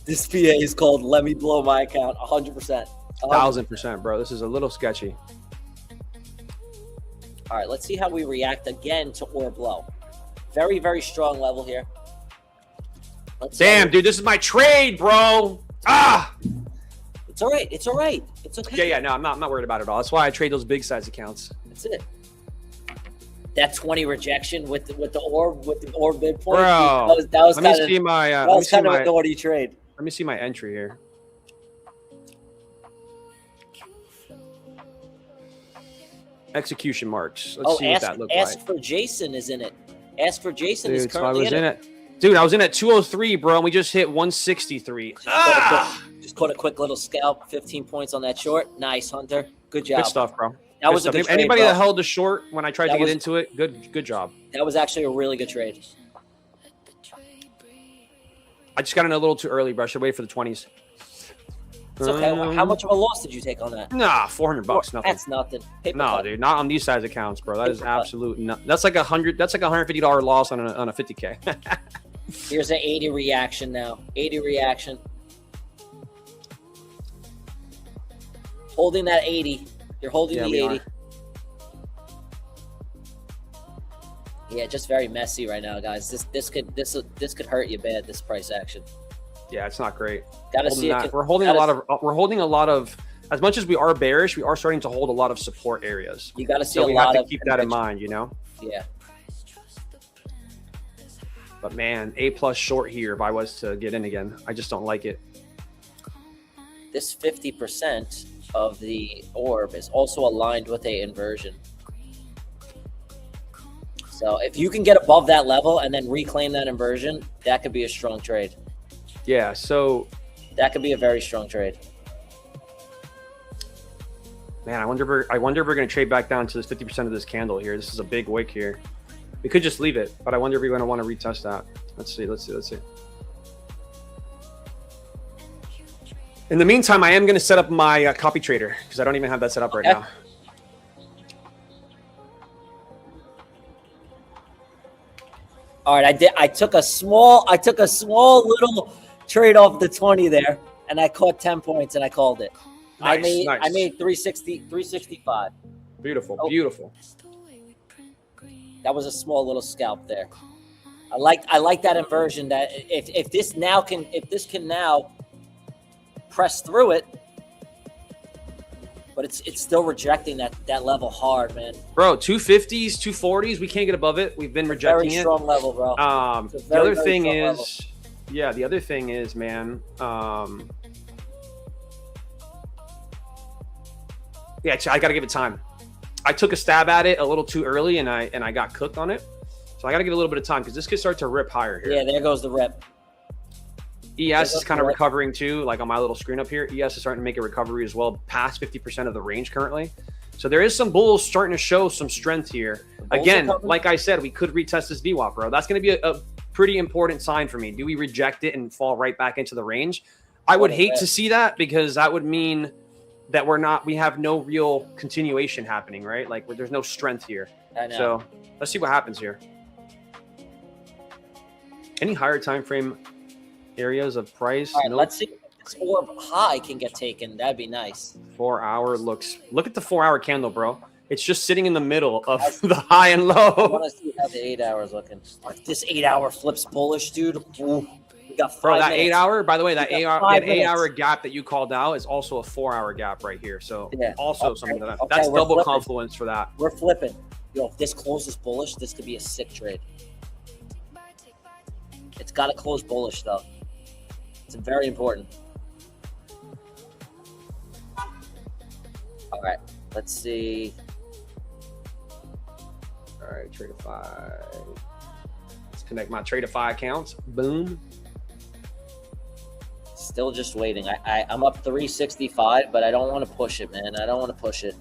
This PA is called Let Me Blow My Account 100%. 1,000%, bro. This is a little sketchy. All right, let's see how we react again to orb low. Very, very strong level here. Damn, dude, this is my trade, bro. It's all right. It's okay. Yeah. No, I'm not worried about it at all. That's why I trade those big size accounts. That's it. That 20 rejection with the orb midpoint. Bro, that was kind of a naughty trade. Let me see my entry here. Execution marks. Let's see what that looks like. Ask for Jason is in it. Ask for Jason is currently in it. Dude, I was in at 203, bro, and we just hit 163. Just caught a quick little scalp. 15 points on that short. Nice, Hunter. Good job. Good stuff, bro. That was a good trade, anybody bro. that held the short when I tried to get into it, good job. That was actually a really good trade. I just got in a little too early, bro. I should wait for the 20s. It's okay. How much of a loss did you take on that? Nah, $400. Nothing. That's nothing. No, dude, not on these size accounts, bro. That is absolute. That's like $150 loss on a 50K. Here's an 80 reaction now. 80 reaction. Holding that 80. You're holding the 80. Yeah, just very messy right now, guys. This could hurt you bad. This price action. Yeah, it's not great. We're holding a lot of. As much as we are bearish, we are starting to hold a lot of support areas. You got to see so a we lot have to keep that in mind, you know. Yeah. But man, A+ short here. If I was to get in again, I just don't like it. This 50% of the orb is also aligned with a inversion. So if you can get above that level and then reclaim that inversion, that could be a strong trade. Yeah, so that could be a very strong trade. Man, I wonder if we're going to trade back down to this 50% of this candle here. This is a big wick here. We could just leave it, but I wonder if we're going to want to retest that. Let's see. In the meantime, I am going to set up my copy trader because I don't even have that set up right now. All right, I took a small little trade off the 20 there, and I caught 10 points and I called it. Nice, I made 365. Beautiful, Oh. beautiful. That was a small little scalp there. I like that inversion. That if this can now press through it, but it's still rejecting that level hard, man. Bro, 250s, 240s, we can't get above it. We've been rejecting Very strong level, bro. The other thing is, man. Yeah, I got to give it time. I took a stab at it a little too early, and I got cooked on it. So I got to give it a little bit of time because this could start to rip higher here. Yeah, there goes the rip. ES is kind of recovering too, like on my little screen up here. ES is starting to make a recovery as well, past 50% of the range currently. So there is some bulls starting to show some strength here. Again, like I said, we could retest this VWAP, bro. That's going to be a pretty important sign for me. Do we reject it and fall right back into the range? I would hate to see that because that would mean that we have no real continuation happening, right? Like there's no strength here. I know. So let's see what happens here. Any higher time frame areas of price? All right, Nope. let's see if this orb high can get taken. That'd be nice. 4 hour look at the 4 hour candle, bro. It's just sitting in the middle of the high and I low. want to see how the 8 hours looking. If this 8 hour flips bullish, dude. Ooh, we got 5 Bro, that minutes. 8 hour, by the way, that We eight got hour, 5 that 8 hour minutes. gap that you called out is also a 4 hour gap right here. So Yeah. also Okay. something that Okay, that's we're double flipping. confluence for that. We're flipping. Yo, if this closes bullish, this could be a sick trade. It's got to close bullish, though. It's very important. All right, let's see. All right, Tradeify. Let's connect my Tradeify accounts. Boom. Still just waiting. I'm up 365, but I don't want to push it, man. I don't want to push it.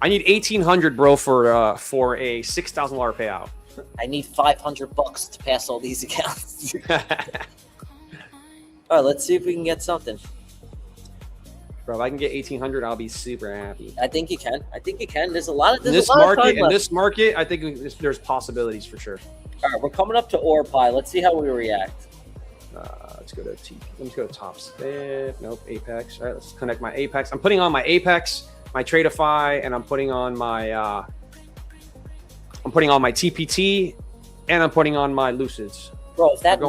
I need 1,800, bro, for a $6,000 payout. I need $500 to pass all these accounts. All right, let's see if we can get something. Bro, if I can get 1,800, I'll be super happy. I think you can. There's a lot of In this market, I think there's possibilities for sure. All right, we're coming up to orb high. Let's see how we react. Let's go to top step. Nope, Apex. All right, let's connect my Apex. I'm putting on my Apex, my Tradeify, and I'm putting on my TPT, and I'm putting on my Lucids. Bro, if that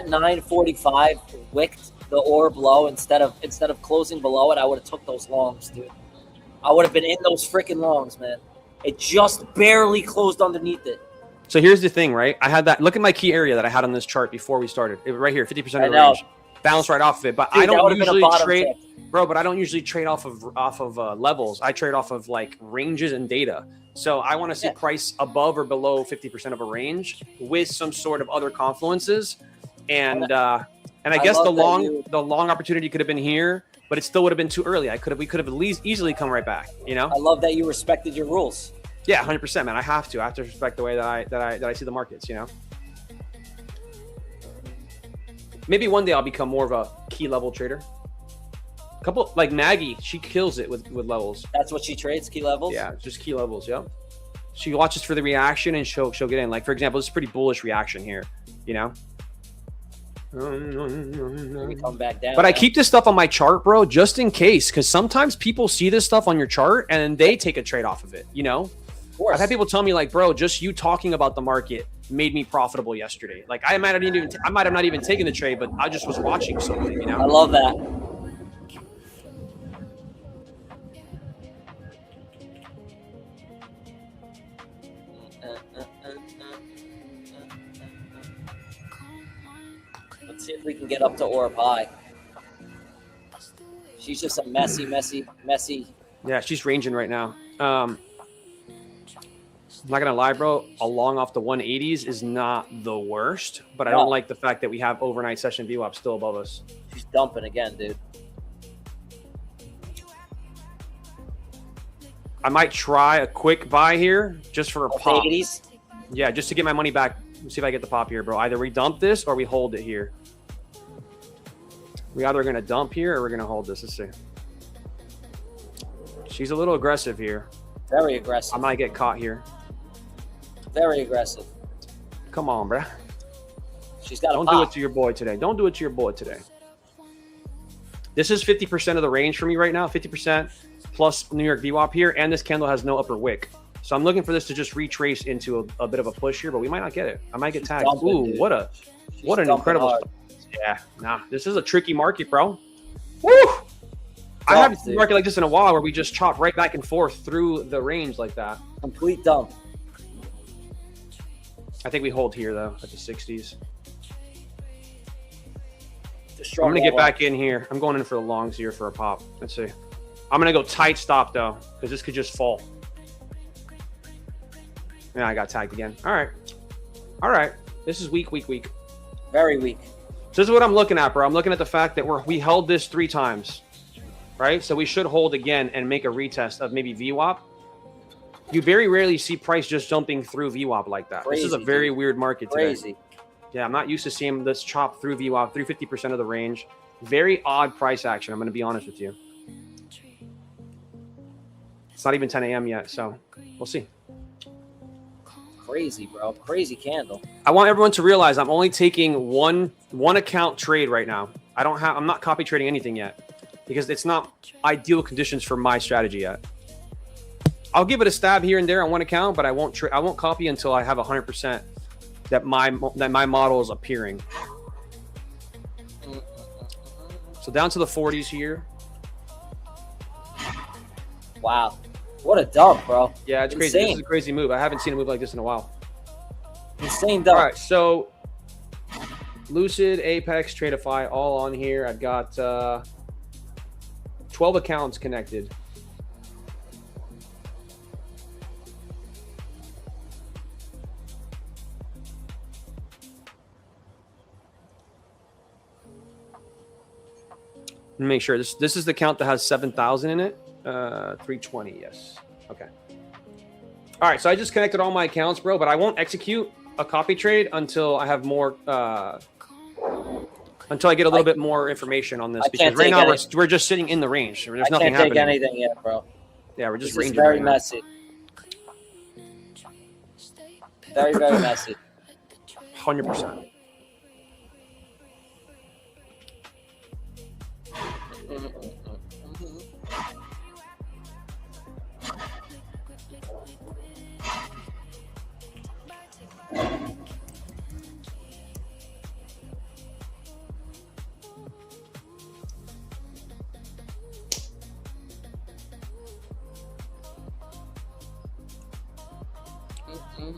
945 wicked the orb low instead of closing below it, I would have took those longs, dude. I would have been in those freaking longs, man. It just barely closed underneath it. So here's the thing, right? I had that. Look at my key area that I had on this chart before we started. It was right here, 50% of the range. Bounced right off of it, but Dude, I don't usually trade, bro. But I don't usually trade off of levels. I trade off of like ranges and data. So I want to see price above or below 50% of a range with some sort of other confluences, and I guess the long opportunity could have been here, but it still would have been too early. We could have at least easily come right back. You know. I love that you respected your rules. Yeah, 100%, man. I have to respect the way that I see the markets. You know. Maybe one day I'll become more of a key level trader. A couple like Maggie, she kills it with levels. That's what she trades, key levels? Yeah, just key levels, yeah. She watches for the reaction and she'll get in. Like for example, this is a pretty bullish reaction here, you know. We come back down. But I keep this stuff on my chart, bro, just in case, because sometimes people see this stuff on your chart and they take a trade off of it, you know. I've had people tell me like, bro, just you talking about the market made me profitable yesterday. Like I might have not even taken the trade, but I just was watching something, you know. I love that. Let's see if we can get up to orb high. She's just a messy. Yeah, she's ranging right now. I'm not gonna lie, bro. Along off the 180s is not the worst, but I don't like the fact that we have overnight session VWAP still above us. She's dumping again, dude. I might try a quick buy here just for a pop. 80s? Yeah, just to get my money back. Let's see if I get the pop here, bro. Either we dump this or we hold it here. We either gonna dump here or we're gonna hold this. Let's see. She's a little aggressive here. Very aggressive. I might get caught here. Very aggressive. Come on, bro. She's got. Don't do it to your boy today. Don't do it to your boy today. This is 50% of the range for me right now. 50% plus New York VWAP here, and this candle has no upper wick. So I'm looking for this to just retrace into a bit of a push here, but we might not get it. I might get tagged. Dumping, ooh, dude. what an incredible. Hard. Yeah, nah, this is a tricky market, bro. Woo! I haven't seen a market like this in a while where we just chop right back and forth through the range like that. Complete dump. I think we hold here though at the 60s. I'm gonna get back in here. I'm going in for the longs here for a pop. Let's see. I'm gonna go tight stop though, because this could just fall. Yeah, I got tagged again. All right. All right. This is weak. Very weak. So this is what I'm looking at, bro. I'm looking at the fact that we held this 3 times, right? So we should hold again and make a retest of maybe VWAP. You very rarely see price just jumping through VWAP like that. Crazy, this is a very weird market today. Crazy. Yeah, I'm not used to seeing this chop through VWAP, through 50% of the range. Very odd price action. I'm going to be honest with you. It's not even 10 a.m. yet, so we'll see. Crazy, bro. Crazy candle. I want everyone to realize I'm only taking one account trade right now. I'm not copy trading anything yet because it's not ideal conditions for my strategy yet. I'll give it a stab here and there on one account, but I won't copy until I have 100% that my model is appearing. So down to the 40s here. Wow. What a dump, bro. Yeah, it's crazy. This is a crazy move. I haven't seen a move like this in a while. Insane dump. All right, so Lucid, Apex, Tradeify, all on here. I've got 12 accounts connected. Make sure this is the account that has 7,000 in it. 320, yes. Okay. All right, so I just connected all my accounts, bro, but I won't execute a copy trade until I have more until I get a little bit more information on this, because right now we're just sitting in the range. There's nothing happening. I can't take anything yet, bro. Yeah, we're just ranging. It's very messy. Very, very messy. 100%.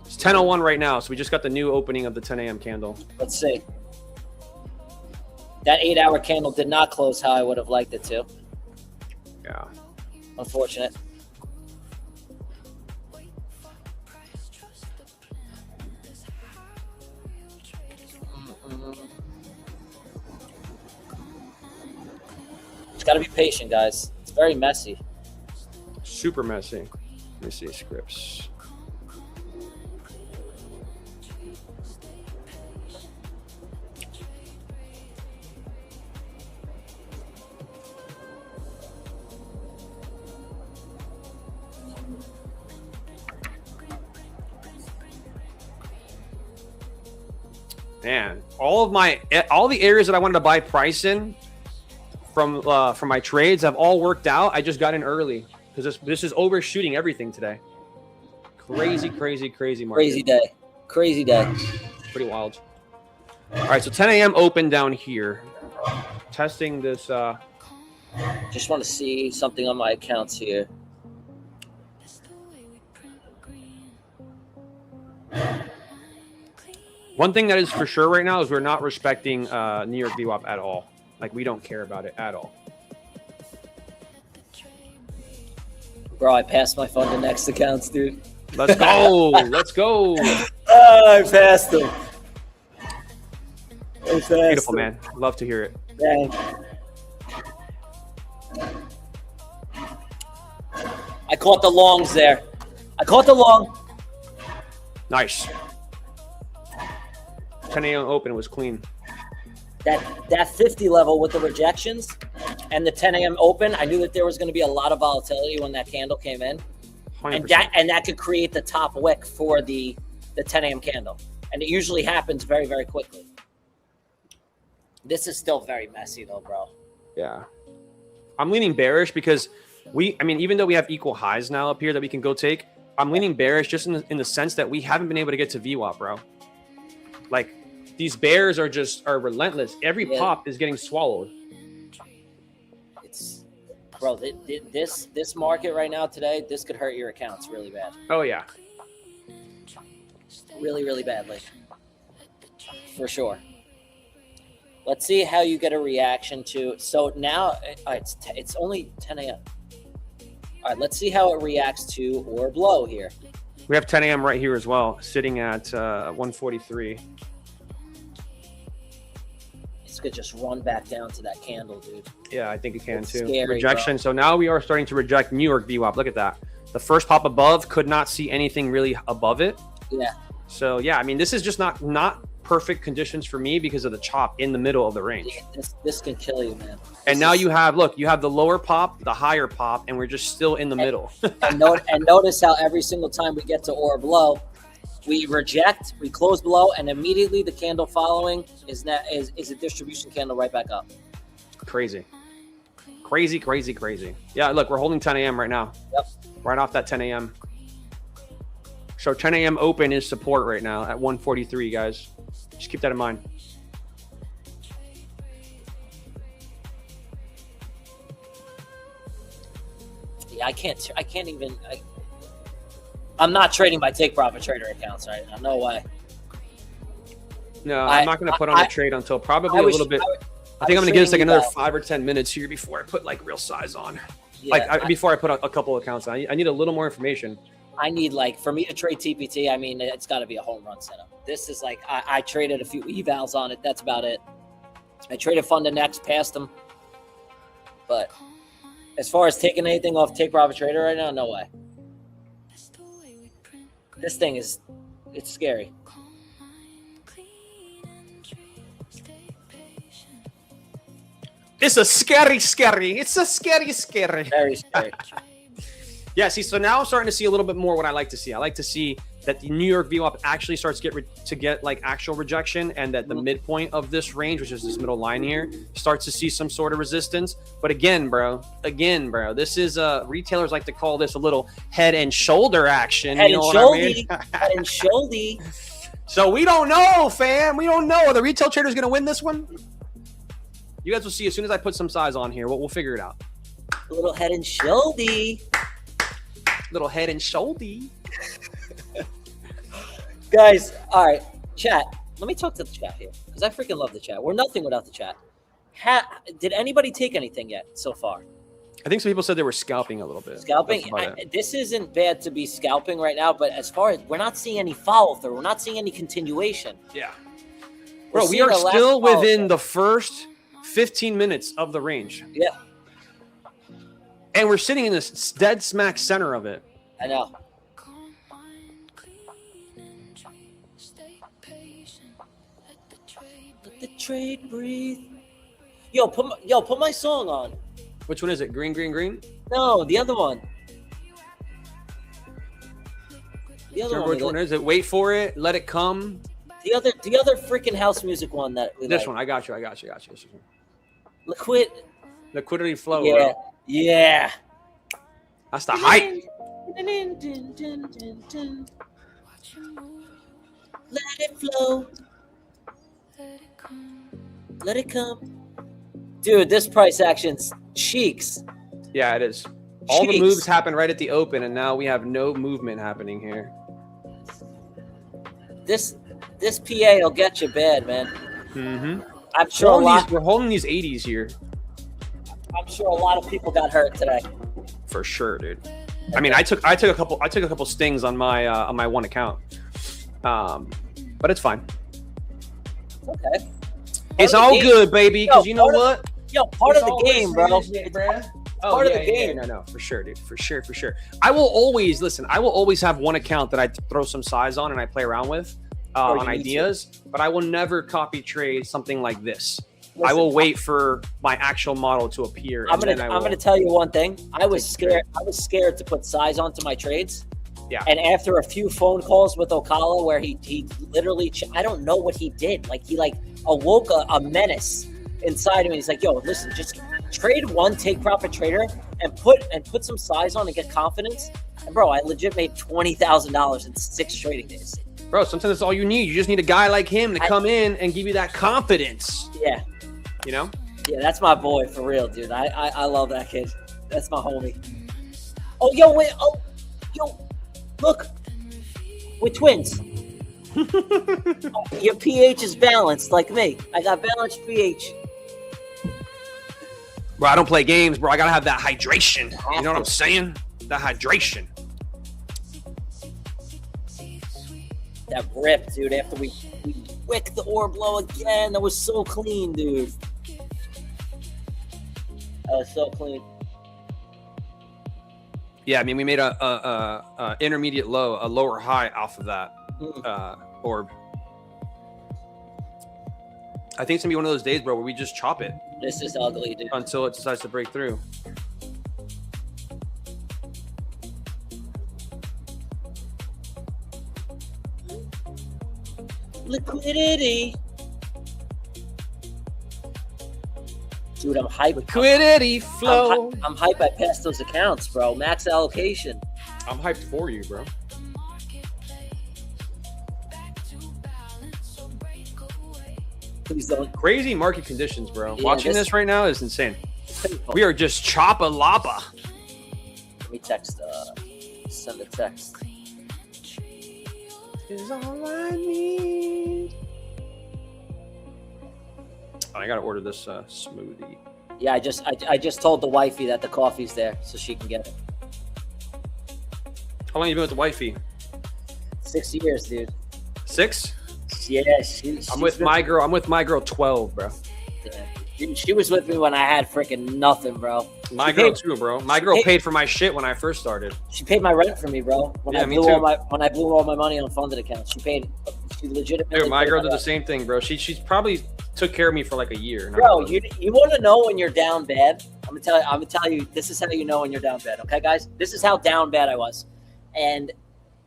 It's 10:01 right now, so we just got the new opening of the 10 a.m. candle. Let's see. That 8-hour candle did not close how I would have liked it to. Yeah. Unfortunate. Just got to be patient, guys. It's very messy. Super messy. Let me see scripts. Man, all the areas that I wanted to buy price in from my trades have all worked out. I just got in early because this is overshooting everything today. Crazy market. Crazy day. Pretty wild. All right, so 10 a.m. open down here. Testing this. Just want to see something on my accounts here. One thing that is for sure right now is we're not respecting New York VWAP at all. Like, we don't care about it at all. Bro, I passed my fund to next accounts, dude. Let's go. Let's go. I passed him. Beautiful, man. Love to hear it. Dang. I caught the longs there. I caught the long. Nice. 10 a.m. open was clean. That 50 level with the rejections and the 10 a.m. open, I knew that there was going to be a lot of volatility when that candle came in. 100%. And that could create the top wick for the 10 a.m. candle. And it usually happens very, very quickly. This is still very messy though, bro. Yeah. I'm leaning bearish because even though we have equal highs now up here that we can go take, I'm leaning bearish just in the sense that we haven't been able to get to VWAP, bro. Like, these bears are relentless. Every pop is getting swallowed. It's, bro, this market right now today, this could hurt your accounts really bad. Oh, yeah. Really, really badly. For sure. Let's see how you get a reaction to. So now it's only 10 a.m. All right, let's see how it reacts to orb low here. We have 10 a.m. right here as well, sitting at 143. This could just run back down to that candle, dude. Yeah, I think it can It's too. scary, Rejection. bro. So now we are starting to reject New York VWAP. Look at that. The first pop above could not see anything really above it. Yeah. So yeah, I mean, this is just not perfect conditions for me because of the chop in the middle of the range. This can kill you, man. And now you have the lower pop, the higher pop, and we're just still in the middle. and notice how every single time we get to orb low, we reject, we close below, and immediately the candle following is a distribution candle right back up. Crazy. Yeah, look, we're holding 10 a.m. right now. Yep. Right off that 10 a.m. So 10 a.m. open is support right now at 143, guys. Just keep that in mind. Yeah, I can't even. I'm not trading my take profit trader accounts right now. No way. No, I'm not going to put on a trade until probably a little bit. I think I'm going to give this like another 5 or 10 minutes here before I put like real size on. Yeah, before I put a couple accounts on. I need a little more information. I need, like, for me to trade TPT, I mean, it's got to be a home run setup. This is like, I traded a few evals on it. That's about it. I traded Fund to Next, passed them. But as far as taking anything off Take Profit Trader right now, no way. This thing is, it's scary. It's a scary. It's a scary. Very scary. Yeah, see, so now I'm starting to see a little bit more what I like to see. I like to see that the New York VWAP actually starts to get like actual rejection, and that the midpoint of this range, which is this middle line here, starts to see some sort of resistance. But again, bro, this is retailers like to call this a little head and shoulder action. Head and shoulder. Head and shoulder. So we don't know, fam. We don't know. Are the retail traders going to win this one? You guys will see as soon as I put some size on here. We'll figure it out. A little head and shoulder. Little head and shoulder. Guys, all right, chat. Let me talk to the chat here because I freaking love the chat. We're nothing without the chat. Did anybody take anything yet so far? I think some people said they were scalping a little bit. Scalping? This isn't bad to be scalping right now, but as far as we're not seeing any follow through, we're not seeing any continuation. Yeah. Bro, we are still within the first 15 minutes of the range. Yeah. And we're sitting in this dead smack center of it. I know. Let the trade breathe. Yo, put my song on. Which one is it? Green, green, green? No, the other one. The other Remember which one is it? Wait for it. Let it come. The other freaking house music one that we This like. one. I got you. Liquidity flow. Yeah. Bro. Yeah. That's the hype. Let it flow. Let it come. Dude, this price action's cheeks. Yeah, it is. All the moves happen right at the open, and now we have no movement happening here. This PA will get you bad, man. Mm-hmm. I'm sure we're holding these 80s here. I'm sure a lot of people got hurt today. For sure, dude. I mean, I took a couple stings on my one account, but it's fine. Okay. It's all good, baby. Because you know what? Part of the game, bro. Part of the game. No, for sure, dude. For sure. I will always have one account that I throw some size on and I play around with on ideas, but I will never copy trade something like this. Listen, I will wait for my actual model to appear. I'm gonna tell you one thing. I was scared to put size onto my trades. Yeah. And after a few phone calls with Ocala, where he literally, I don't know what he did. Like he awoke a menace inside of me. He's like, "Yo, listen, just trade one, take profit trader, and put some size on and get confidence." And bro, I legit made $20,000 in 6 trading days. Bro, sometimes that's all you need. You just need a guy like him to come in and give you that confidence. Yeah. You know? Yeah, that's my boy for real, dude. I love that kid. That's my homie. Oh, yo, wait. Oh, yo, look. We're twins. Your pH is balanced like me. I got balanced pH. Bro, I don't play games, bro. I gotta have that hydration. You know what I'm saying? That hydration. That rip, dude. After we wicked the ore blow again, that was so clean, dude. That was so clean. Yeah, I mean, we made a intermediate low, a lower high off of that orb. I think it's gonna be one of those days, bro, where we just chop it. This is ugly, dude. Until it decides to break through. Liquidity. Dude, I'm hype. Liquidity flow. I'm hype. I passed those accounts, bro. Max allocation. I'm hyped for you, bro. Please don't. Crazy market conditions, bro. Yeah, Watching this right now is insane. We are just choppa-lapa. Let me text. Send a text. Is all I need. I gotta order this smoothie. Yeah, I just told the wifey that the coffee's there, so she can get it. How long you been with the wifey? 6 years, dude. 6? Yeah, I'm with my girl. I'm with my girl 12, bro. Yeah. She was with me when I had freaking nothing, bro. My girl too, bro. My girl paid for my shit when I first started. She paid my rent for me, bro. When I blew all my money on funded accounts, she legitimately. Dude, my girl did the same thing, bro. She's probably took care of me for like a year. Bro, you want to know when you're down bad? I'm gonna tell you. This is how you know when you're down bad. Okay, guys, this is how down bad I was, and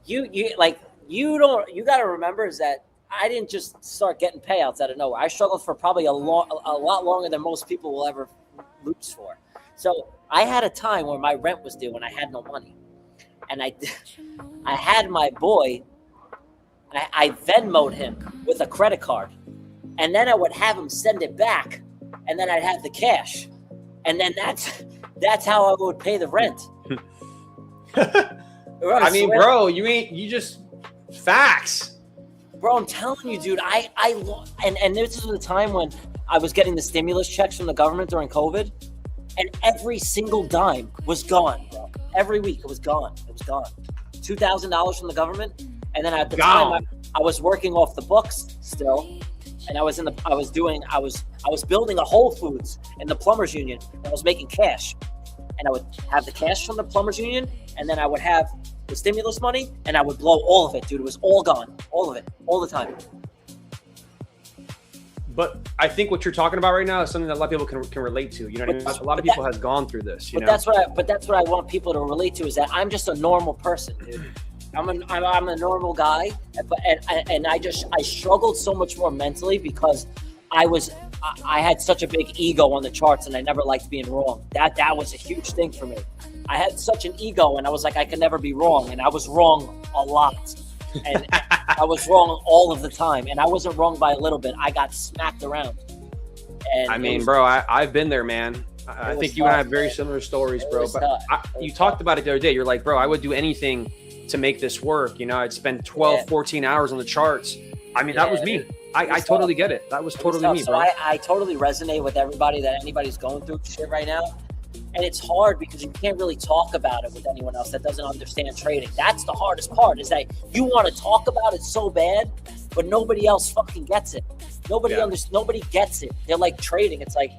you got to remember is that I didn't just start getting payouts out of nowhere. I struggled for probably a lot longer than most people will ever lose for. So I had a time where my rent was due and I had no money, and I had my boy. I Venmo'd him with a credit card, and then I would have him send it back, and then I'd have the cash, and then that's how I would pay the rent. I mean, bro, you just facts. Bro, I'm telling you, dude, and this is the time when I was getting the stimulus checks from the government during COVID, and every single dime was gone, bro. Every week it was gone. It was gone. $2,000 from the government, and then at the time I was working off the books still, and I was building a Whole Foods in the plumbers union, and I was making cash, and I would have the cash from the plumbers union, and then I would have the stimulus money, and I would blow all of it, dude. It was all gone, all of it, all the time. But I think what you're talking about right now is something that a lot of people can relate to. You know what I mean? A lot of people has gone through this. That's what I want people to relate to is that I'm just a normal person, dude. I'm a normal guy, and I struggled so much more mentally because I had such a big ego on the charts, and I never liked being wrong. That was a huge thing for me. I had such an ego, and I was like, I could never be wrong, and I was wrong a lot, and I was wrong all of the time, and I wasn't wrong by a little bit. I got smacked around. And I mean, bro, I've been there, man. I think you and I have very similar stories, bro. But you talked about it the other day. You're like, bro, I would do anything to make this work. You know, I'd spend 12, 14 hours on the charts. I mean, that was me. I totally get it. That was totally me, bro. So I totally resonate with everybody that anybody's going through shit right now. And it's hard because you can't really talk about it with anyone else that doesn't understand trading. That's the hardest part, is that you want to talk about it so bad, but nobody else fucking gets it. Nobody gets it. They're like trading. It's like,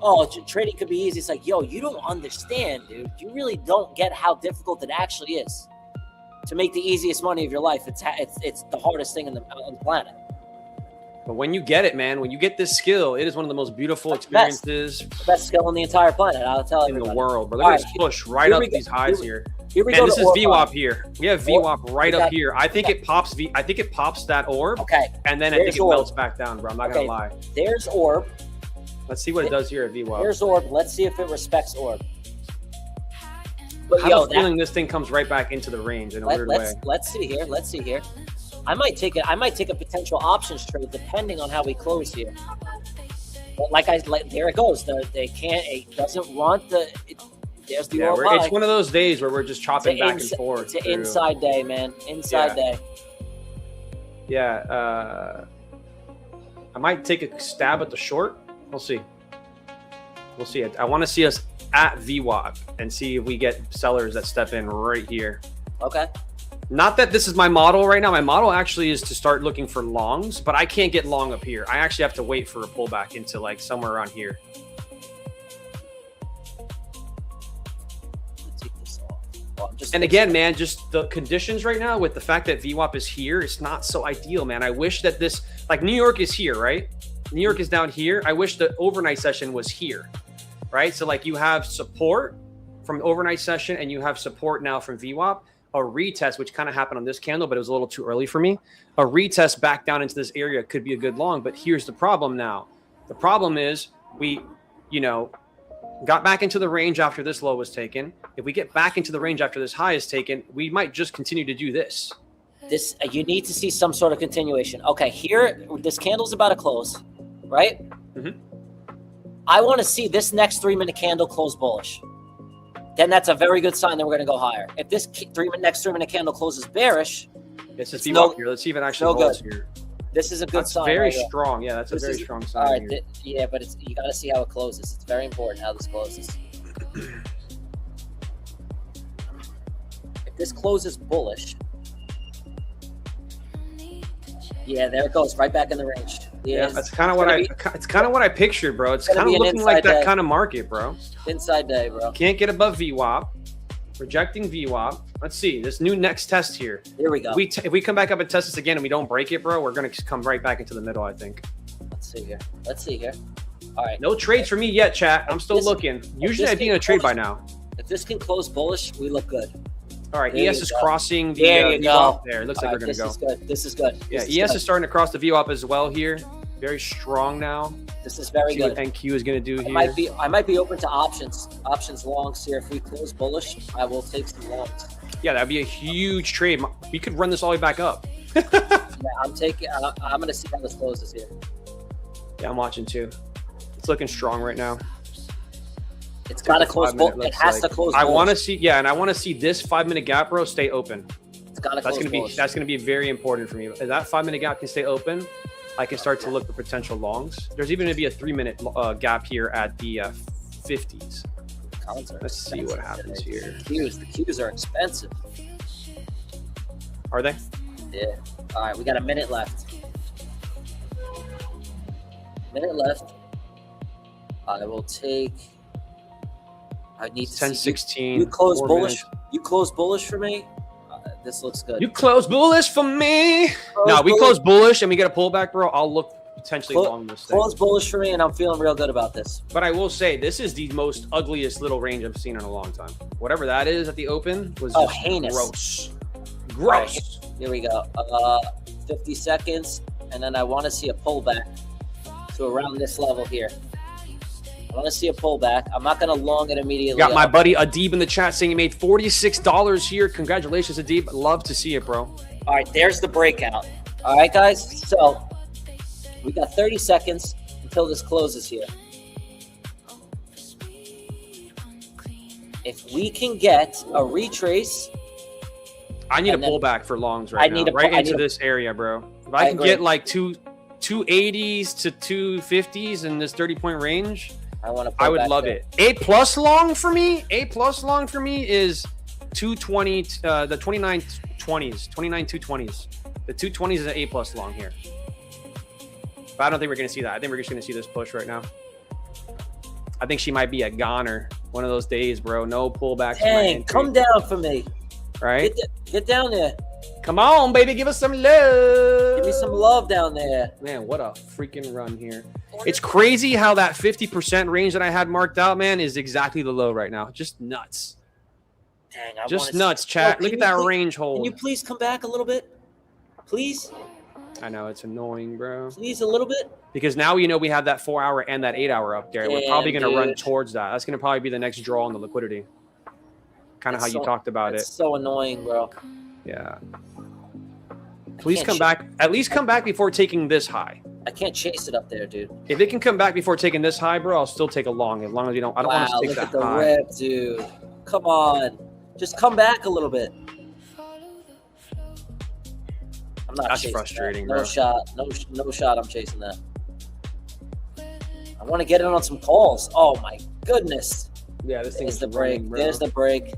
oh, trading could be easy. It's like, yo, you don't understand, dude. You really don't get how difficult it actually is to make the easiest money of your life. It's the hardest thing on the planet. But when you get it, man, when you get this skill, it is one of the most beautiful experiences. The best skill on the entire planet, I'll tell you. In the world. But look at this push right up these highs here. Here we go. This is VWAP here. We have VWAP right up here. I think it pops I think it pops that orb. Okay. And then I think it melts back down, bro. I'm not gonna lie. There's orb. Let's see what it does here at VWAP. There's orb. Let's see if it respects orb. But I have a feeling this thing comes right back into the range in a weird way. Let's see here. Let's see here. I might take a potential options trade depending on how we close here. But there it goes. It doesn't want the. There's the orb. It's one of those days where we're just chopping back and forth. It's an inside day, man. Inside day. Yeah. I might take a stab at the short. We'll see. We'll see it. I want to see us at VWAP and see if we get sellers that step in right here. Okay. Not that this is my model right now. My model actually is to start looking for longs, but I can't get long up here. I actually have to wait for a pullback into like somewhere around here. Take this off. Well, and again, man, just the conditions right now with the fact that VWAP is here, it's not so ideal, man. I wish that this, like New York is here, right? New York is down here. I wish the overnight session was here, right? So like you have support from overnight session and you have support now from VWAP. A retest, which kind of happened on this candle, but it was a little too early for me. A retest back down into this area could be a good long, but here's the problem now. The problem is we, got back into the range after this low was taken. If we get back into the range after this high is taken, we might just continue to do this. You need to see some sort of continuation. Okay, here, this candle's about to close, right? Mm-hmm. I want to see this next 3-minute candle close bullish. Then that's a very good sign that we're going to go higher. If this next 3-minute candle closes bearish, this is VWAP here. Let's see if it actually holds here. This is a good sign. Very strong. Yeah, that's a very strong sign. All right, yeah, but you got to see how it closes. It's very important how this closes. If this closes bullish, yeah, there it goes, right back in the range. Yeah, that's kind of what I pictured, bro. It's kind of looking like that kind of market, bro. Inside day, bro. Can't get above VWAP. Rejecting VWAP. Let's see this new next test here. Here we go. If we come back up and test this again and we don't break it, bro, we're gonna come right back into the middle, I think. Let's see here. All right. No trades for me yet, chat. I'm still looking. Usually I'd be in a trade by now. If this can close bullish, we look good. All right, ES is crossing the VWAP there. It looks like we're going to go. This is good. Yeah, ES is starting to cross the VWAP as well here. Very strong now. This is very good. What NQ is going to do here. I might be open to options longs here. If we close bullish, I will take some longs. Yeah, that'd be a huge trade. We could run this all the way back up. Yeah, I'm going to see how this closes here. Yeah, I'm watching too. It's looking strong right now. It's got to close. It has to close. I want to see, and I want to see this 5-minute gap, bro, stay open. It's got to close. That's gonna be very important for me. If that 5-minute gap can stay open, I can start to look for potential longs. There's even gonna be a 3-minute gap here at the 50s. Let's see what happens here. The Qs are expensive. Are they? Yeah. All right, we got a minute left. I will take. I need to 10-16. You close bullish. Minutes. You close bullish for me. This looks good. You close bullish for me. We close bullish and we get a pullback, bro. I'll look potentially long this thing. Close bullish for me, and I'm feeling real good about this. But I will say this is the most ugliest little range I've seen in a long time. Whatever that is at the open was just heinous. Gross. Right, here we go. 50 seconds, and then I want to see a pullback to around this level here. I want to see a pullback. I'm not going to long it immediately. Got my buddy Adib in the chat saying he made $46 here. Congratulations, Adib. Love to see it, bro. All right, there's the breakout. All right, guys. So we got 30 seconds until this closes here. If we can get a retrace. I need a pullback for longs right now. Right into this area, bro. If I can get like 280s to 250s in this 30-point range, I would love it. A plus long for me is 220. The 29.20s, 220s. The 220s is an A plus long here. But I don't think we're going to see that. I think we're just going to see this push right now. I think she might be a goner one of those days, bro. No pullbacks. Dang, come down for me. Right? Get down there. Come on, baby. Give us some love. Give me some love down there. Man, what a freaking run here. It's crazy how that 50% range that I had marked out, man, is exactly the low right now. Just nuts. Dang, just nuts, chat. Look at that range hold. Can you please come back a little bit? Please? I know, it's annoying, bro. Please, a little bit? Because now we know we have that 4 hour and that 8 hour up there. We're probably going to run towards that. That's going to probably be the next draw on the liquidity. Kind of how you talked about it. It's so annoying, bro. Yeah. Please come back. At least come back before taking this high. I can't chase it up there, dude. If it can come back before taking this high, bro, I'll still take a long. As long as you don't. I don't want to take that high. Look at the rip, dude. Come on. Just come back a little bit. I'm not. That's frustrating, bro. No shot. No shot. I'm chasing that. I want to get in on some calls. Oh my goodness. Yeah, this thing's the break. Running, There's the break.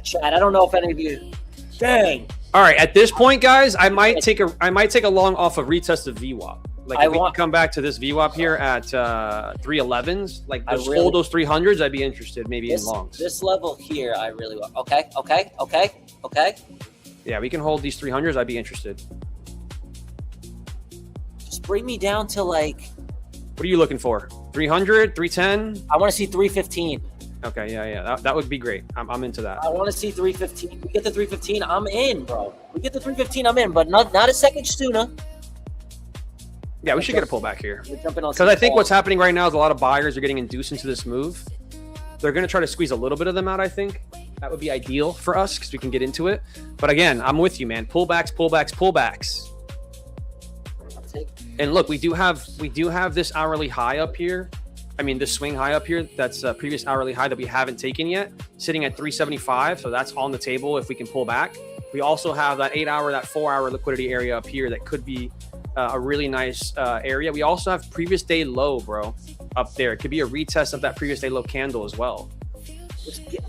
Chad, I don't know if any of you. Dang. All right, at this point, guys, I might take a long off a retest of VWAP. Like if we can come back to this VWAP here at 311s, like just hold those 300s, I'd be interested maybe in longs. This level here, I really want. Okay. Yeah, we can hold these 300s. I'd be interested. Just bring me down to like. What are you looking for? 300, 310? I want to see 315. Okay, yeah. That would be great. I'm into that. I want to see 315. We get the 315, I'm in, bro. We get the 315, I'm in, but not a second sooner. Yeah, we should get a pullback here. Because I think what's happening right now is a lot of buyers are getting induced into this move. They're going to try to squeeze a little bit of them out, I think. That would be ideal for us because we can get into it. But again, I'm with you, man. Pullbacks. And look, we do have this hourly high up here. I mean, this swing high up here, that's a previous hourly high that we haven't taken yet, sitting at 375. So that's on the table if we can pull back. We also have that 8 hour, that 4 hour liquidity area up here that could be a really nice area. We also have previous day low, bro, up there. It could be a retest of that previous day low candle as well. Just get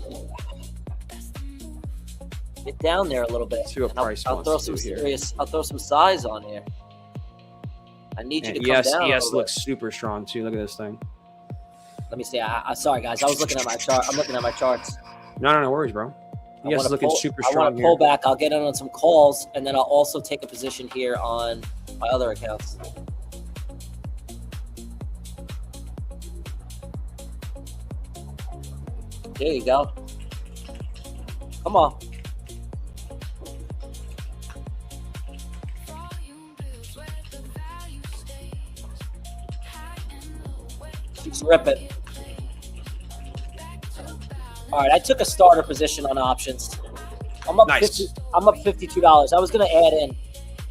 down there a little bit. See what price I'll throw some serious. I'll throw some size on here. I need you to come down. ES looks super strong too. Look at this thing. Let me see. Sorry, guys. I was looking at my chart. I'm looking at my charts. No worries, bro. ES is looking super strong. I want to pull back. I'll get in on some calls, and then I'll also take a position here on my other accounts. There you go. Come on. She's ripping. All right, I took a starter position on options. I'm up nice. I'm up $52. I was gonna add in.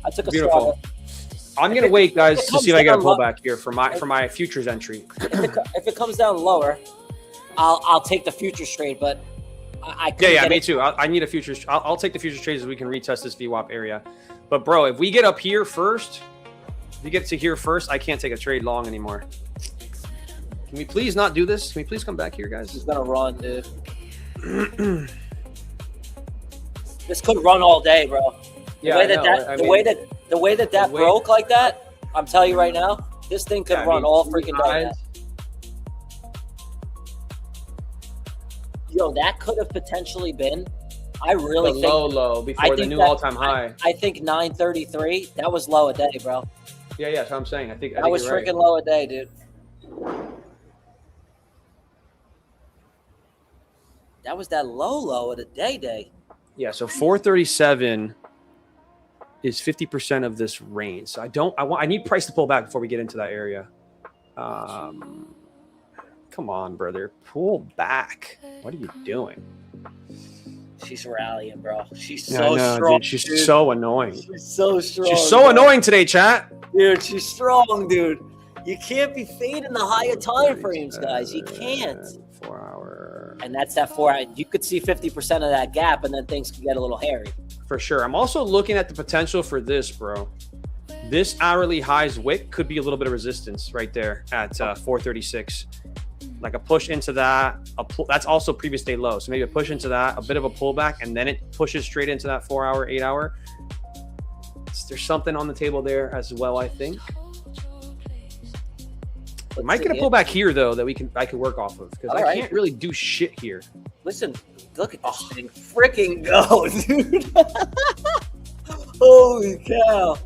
I took a starter. I'm gonna wait, guys, to see if I get a pullback here for my futures entry. If it comes down lower, I'll take the futures trade. But I me too. I need a futures. I'll take the futures trades as we can retest this VWAP area. But bro, if we get up here first, if we get to here first, I can't take a trade long anymore. Can we please not do this? Can we please come back here, guys? He's gonna run, dude. This could run all day, bro. The way that broke like that, I'm telling you right now, this thing could run all freaking day. Yo, that could have potentially been. I really think low before the new all-time high. I think 933. That was low a day, bro. Yeah. That's what I'm saying. I think that was freaking low a day, dude. That was that low of the day. Yeah, so 437 is 50% of this range. So I need price to pull back before we get into that area. Come on, brother. Pull back. What are you doing? She's rallying, bro. She's so strong. Dude, she's so annoying. She's so strong. She's so annoying today, chat. Dude, she's strong, dude. You can't be fading the higher time frames, guys. You can't. 4 hour. And that's that 4 hour. You could see 50% of that gap, and then things could get a little hairy. For sure. I'm also looking at the potential for this, bro. This hourly highs wick could be a little bit of resistance right there at 436. Like a push into that. That's also previous day low. So maybe a push into that, a bit of a pullback, and then it pushes straight into that 4 hour, 8 hour. There's something on the table there as well, I think. We might get a pullback here though that I could work off of because I can't really do shit here. Listen, look at this thing freaking go, dude. Holy cow.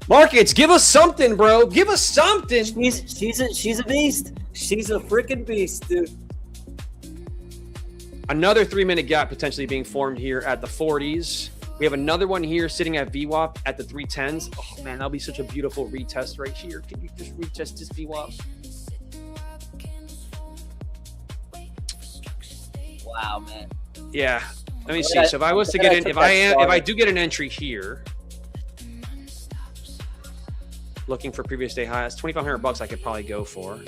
Markets, give us something, bro. Give us something. She's a beast. She's a freaking beast, dude. Another 3-minute gap potentially being formed here at the 40s. We have another one here sitting at VWAP at the 310s. Oh man, that'll be such a beautiful retest right here. Can you just retest this VWAP? Wow, man. Yeah. Let me see. So if I was to get in, if I do get an entry here, looking for previous day highs, $2,500 I could probably go for.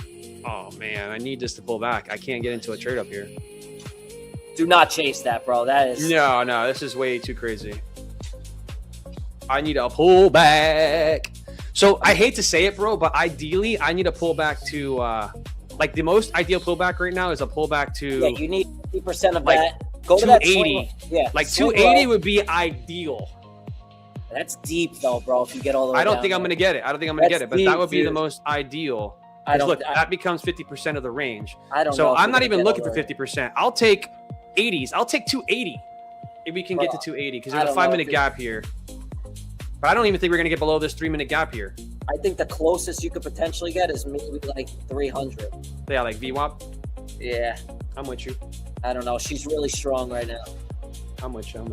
Oh man, I need this to pull back. I can't get into a trade up here. Do not chase that, bro. That is no. This is way too crazy. I need a pullback. So I hate to say it, bro, but ideally I need a pullback to like the most ideal pullback right now is a pullback to. Yeah, you need 50% of like that. Go to that 280. Yeah, like 280 would be ideal. That's deep though, bro. If you get all the way I don't down think I'm there. gonna get it. I don't think I'm gonna get it, but deep, that would be the dude. most ideal. Look, that becomes 50% of the range. I don't know. So if I'm you're not gonna even get looking all for the way. 50%. I'll take 80s. I'll take 280 if we can get to 280 because there's a 5-minute gap here. But I don't even think we're gonna get below this 3-minute gap here. I think the closest you could potentially get is maybe like 300. Yeah, like VWAP. Yeah. I'm with you. I don't know. She's really strong right now. I'm with you.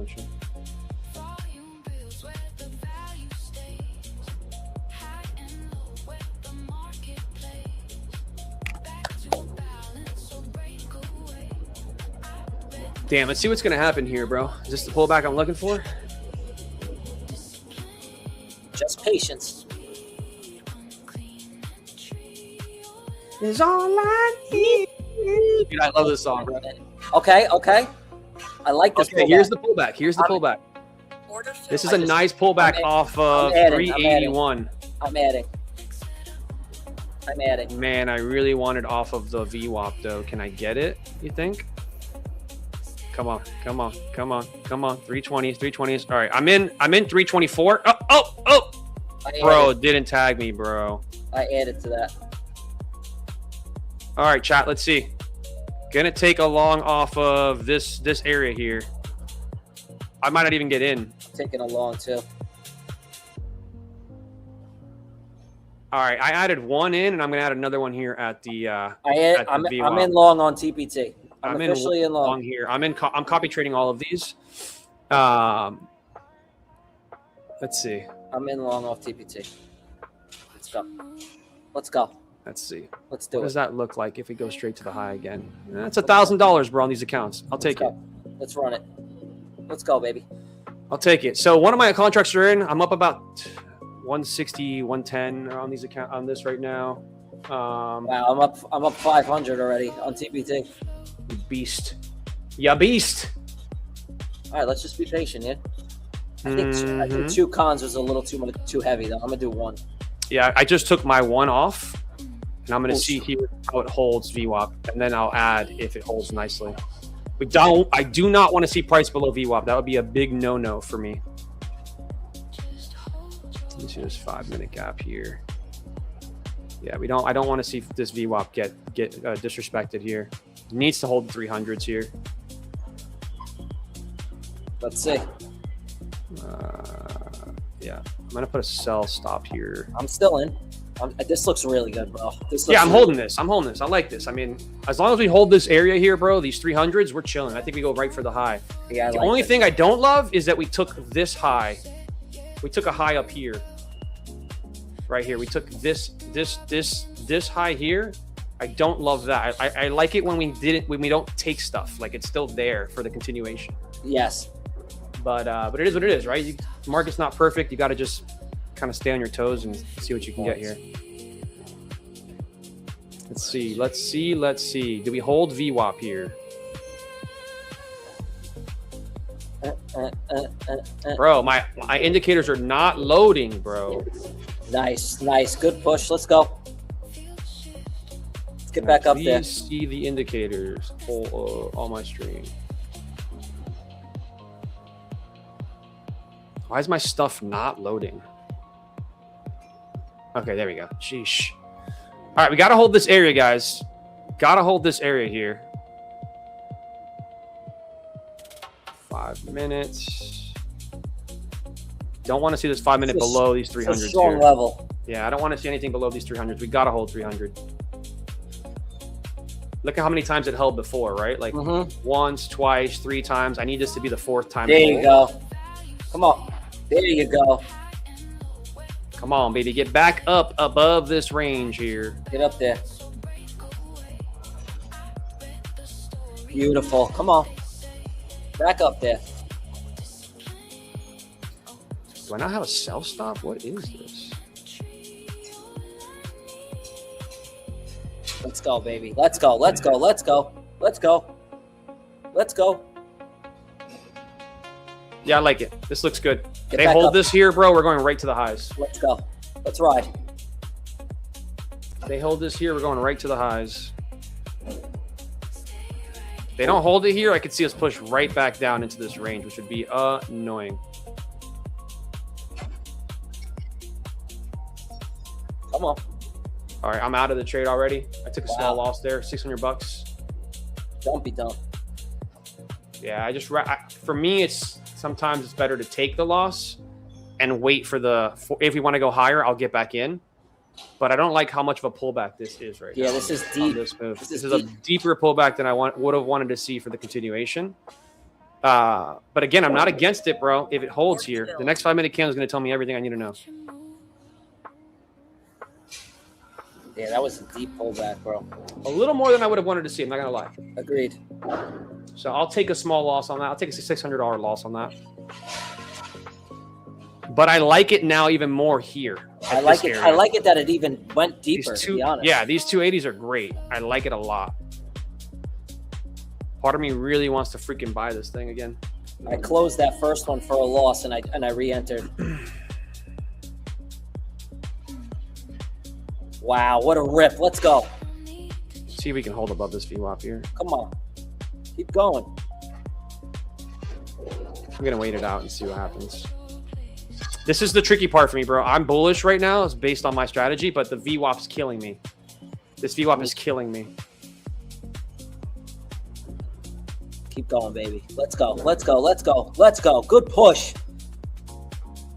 Damn, let's see what's gonna happen here, bro. Is this the pullback I'm looking for? Just patience. Is all I need. Dude, I love this song, bro. Okay. I like this. Okay, here's the pullback. This is a nice pullback off of 381. I'm adding. Man, I really wanted off of the VWAP though. Can I get it? You think? Come on. 320s. All right, I'm in 324. Oh. Bro, didn't tag me, bro. I added to that. All right, chat, let's see. Gonna take a long off of this area here. I might not even get in. Taking a long too. All right, I added one in, and I'm gonna add another one here at the. I'm in long on TPT. I'm officially in long here. I'm copy trading all of these. Let's see. I'm in long off TPT. Let's go. Let's see. Let's do it. What does that look like if we go straight to the high again? That's $1,000, bro, on these accounts. I'll take it. Let's run it. Let's go, baby. I'll take it. So one of my contracts are in. I'm up about 160, 110 on these on this right now. Wow, I'm up 500 already on TPT. Beast. Yeah, beast. All right, let's just be patient, yeah. I think 2 cons was a little too heavy though. I'm gonna do 1. Yeah, I just took my 1 off, and I'm gonna see here how it holds VWAP, and then I'll add if it holds nicely. I do not want to see price below VWAP. That would be a big no-no for me. Let me see this 5-minute gap here. Yeah, I don't want to see this VWAP get disrespected here. It needs to hold the 300s here. Let's see. Yeah, I'm gonna put a sell stop here. I'm still in. This looks really good, bro. I'm holding this. I like this. I mean, as long as we hold this area here, bro, these 300s, we're chilling. I think we go right for the high. Yeah. The only thing I don't love is that we took this high. We took a high up here. Right here. We took this high here. I don't love that. I like it when we don't take stuff. Like it's still there for the continuation. Yes. But it is what it is, right? The market's not perfect. You got to just kind of stay on your toes and see what you can get here. Let's see. Do we hold VWAP here? Bro, my indicators are not loading, bro. Nice. Good push. Let's go. Let's get back up there. Please see the indicators on my stream. Why is my stuff not loading? Okay, there we go. Sheesh. All right, we got to hold this area, guys. Got to hold this area here. 5 minutes. Don't want to see this 5 minute below these 300s. Strong here. level. Yeah, I don't want to see anything below these 300s. We got to hold 300. Look at how many times it held before, right? Like once, twice, 3 times. I need this to be the 4th time. There you go. Come on. There you go. Come on, baby. Get back up above this range here. Get up there. Beautiful. Come on. Back up there. Do I not have a self stop? What is this? Let's go, baby. Let's go. Let's go. Let's go. Let's go. Let's go. Yeah, I like it. This looks good. Get They back hold up. this here, bro. We're going right to the highs. Let's go. Let's ride. They hold this here. We're going right to the highs. They don't hold it here. I could see us push right back down into this range, which would be annoying. Come on. All right, I'm out of the trade already. I took a small loss there, $600. Don't be dumb. Yeah, for me, it's sometimes it's better to take the loss and wait for if we want to go higher, I'll get back in. But I don't like how much of a pullback this is right now. Yeah, this is deep. This move. This is a deeper pullback than I would have wanted to see for the continuation. But again, I'm not against it, bro. If it holds here, the next 5 minute candle is going to tell me everything I need to know. Yeah, that was a deep pullback, bro. A little more than I would have wanted to see. I'm not going to lie. Agreed. So I'll take a small loss on that. I'll take a $600 loss on that. But I like it now even more here. I like it. I like it that it even went deeper, to be honest. Yeah, these 280s are great. I like it a lot. Part of me really wants to freaking buy this thing again. I closed that first one for a loss, and I re-entered. Wow, what a rip. Let's go. See if we can hold above this VWAP here. Come on. Keep going. I'm going to wait it out and see what happens. This is the tricky part for me, bro. I'm bullish right now. It's based on my strategy, but the VWAP's killing me. This VWAP is killing me. Keep going, baby. Let's go. Let's go. Let's go. Let's go. Good push.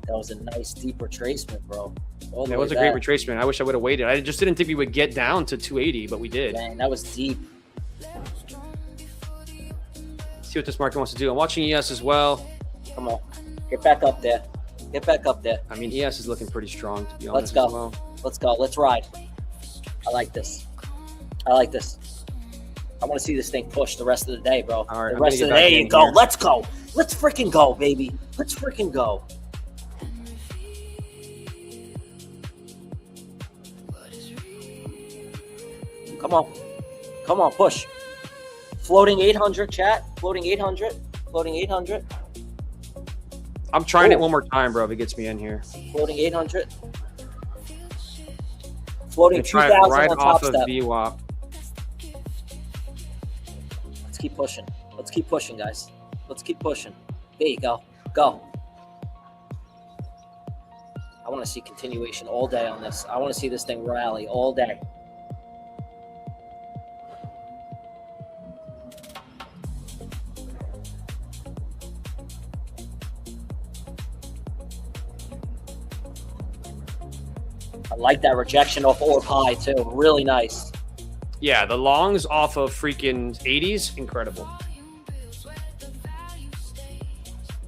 That was a nice deep retracement, bro. It was a great retracement. I wish I would have waited. I just didn't think we would get down to 280, but we did. Man, that was deep. See what this market wants to do. I'm watching ES as well. Come on. Get back up there. Get back up there. I mean, ES is looking pretty strong, to be honest. Let's go. As well. Let's go. Let's ride. I like this. I like this. I want to see this thing push the rest of the day, bro. All right, the rest of the day, you go. Let's go. Let's freaking go, baby. Let's freaking go. Come on. Come on, push. Floating 800, chat. Floating 800. Floating 800. I'm trying it one more time, bro, if it gets me in here. Floating 800. Floating 2,000 right on top off of step. VWAP. Let's keep pushing. Let's keep pushing, guys. Let's keep pushing. There you go. Go. I want to see continuation all day on this. I want to see this thing rally all day. I like that rejection off orb high too. Really nice. Yeah, the longs off of freaking 80s, incredible.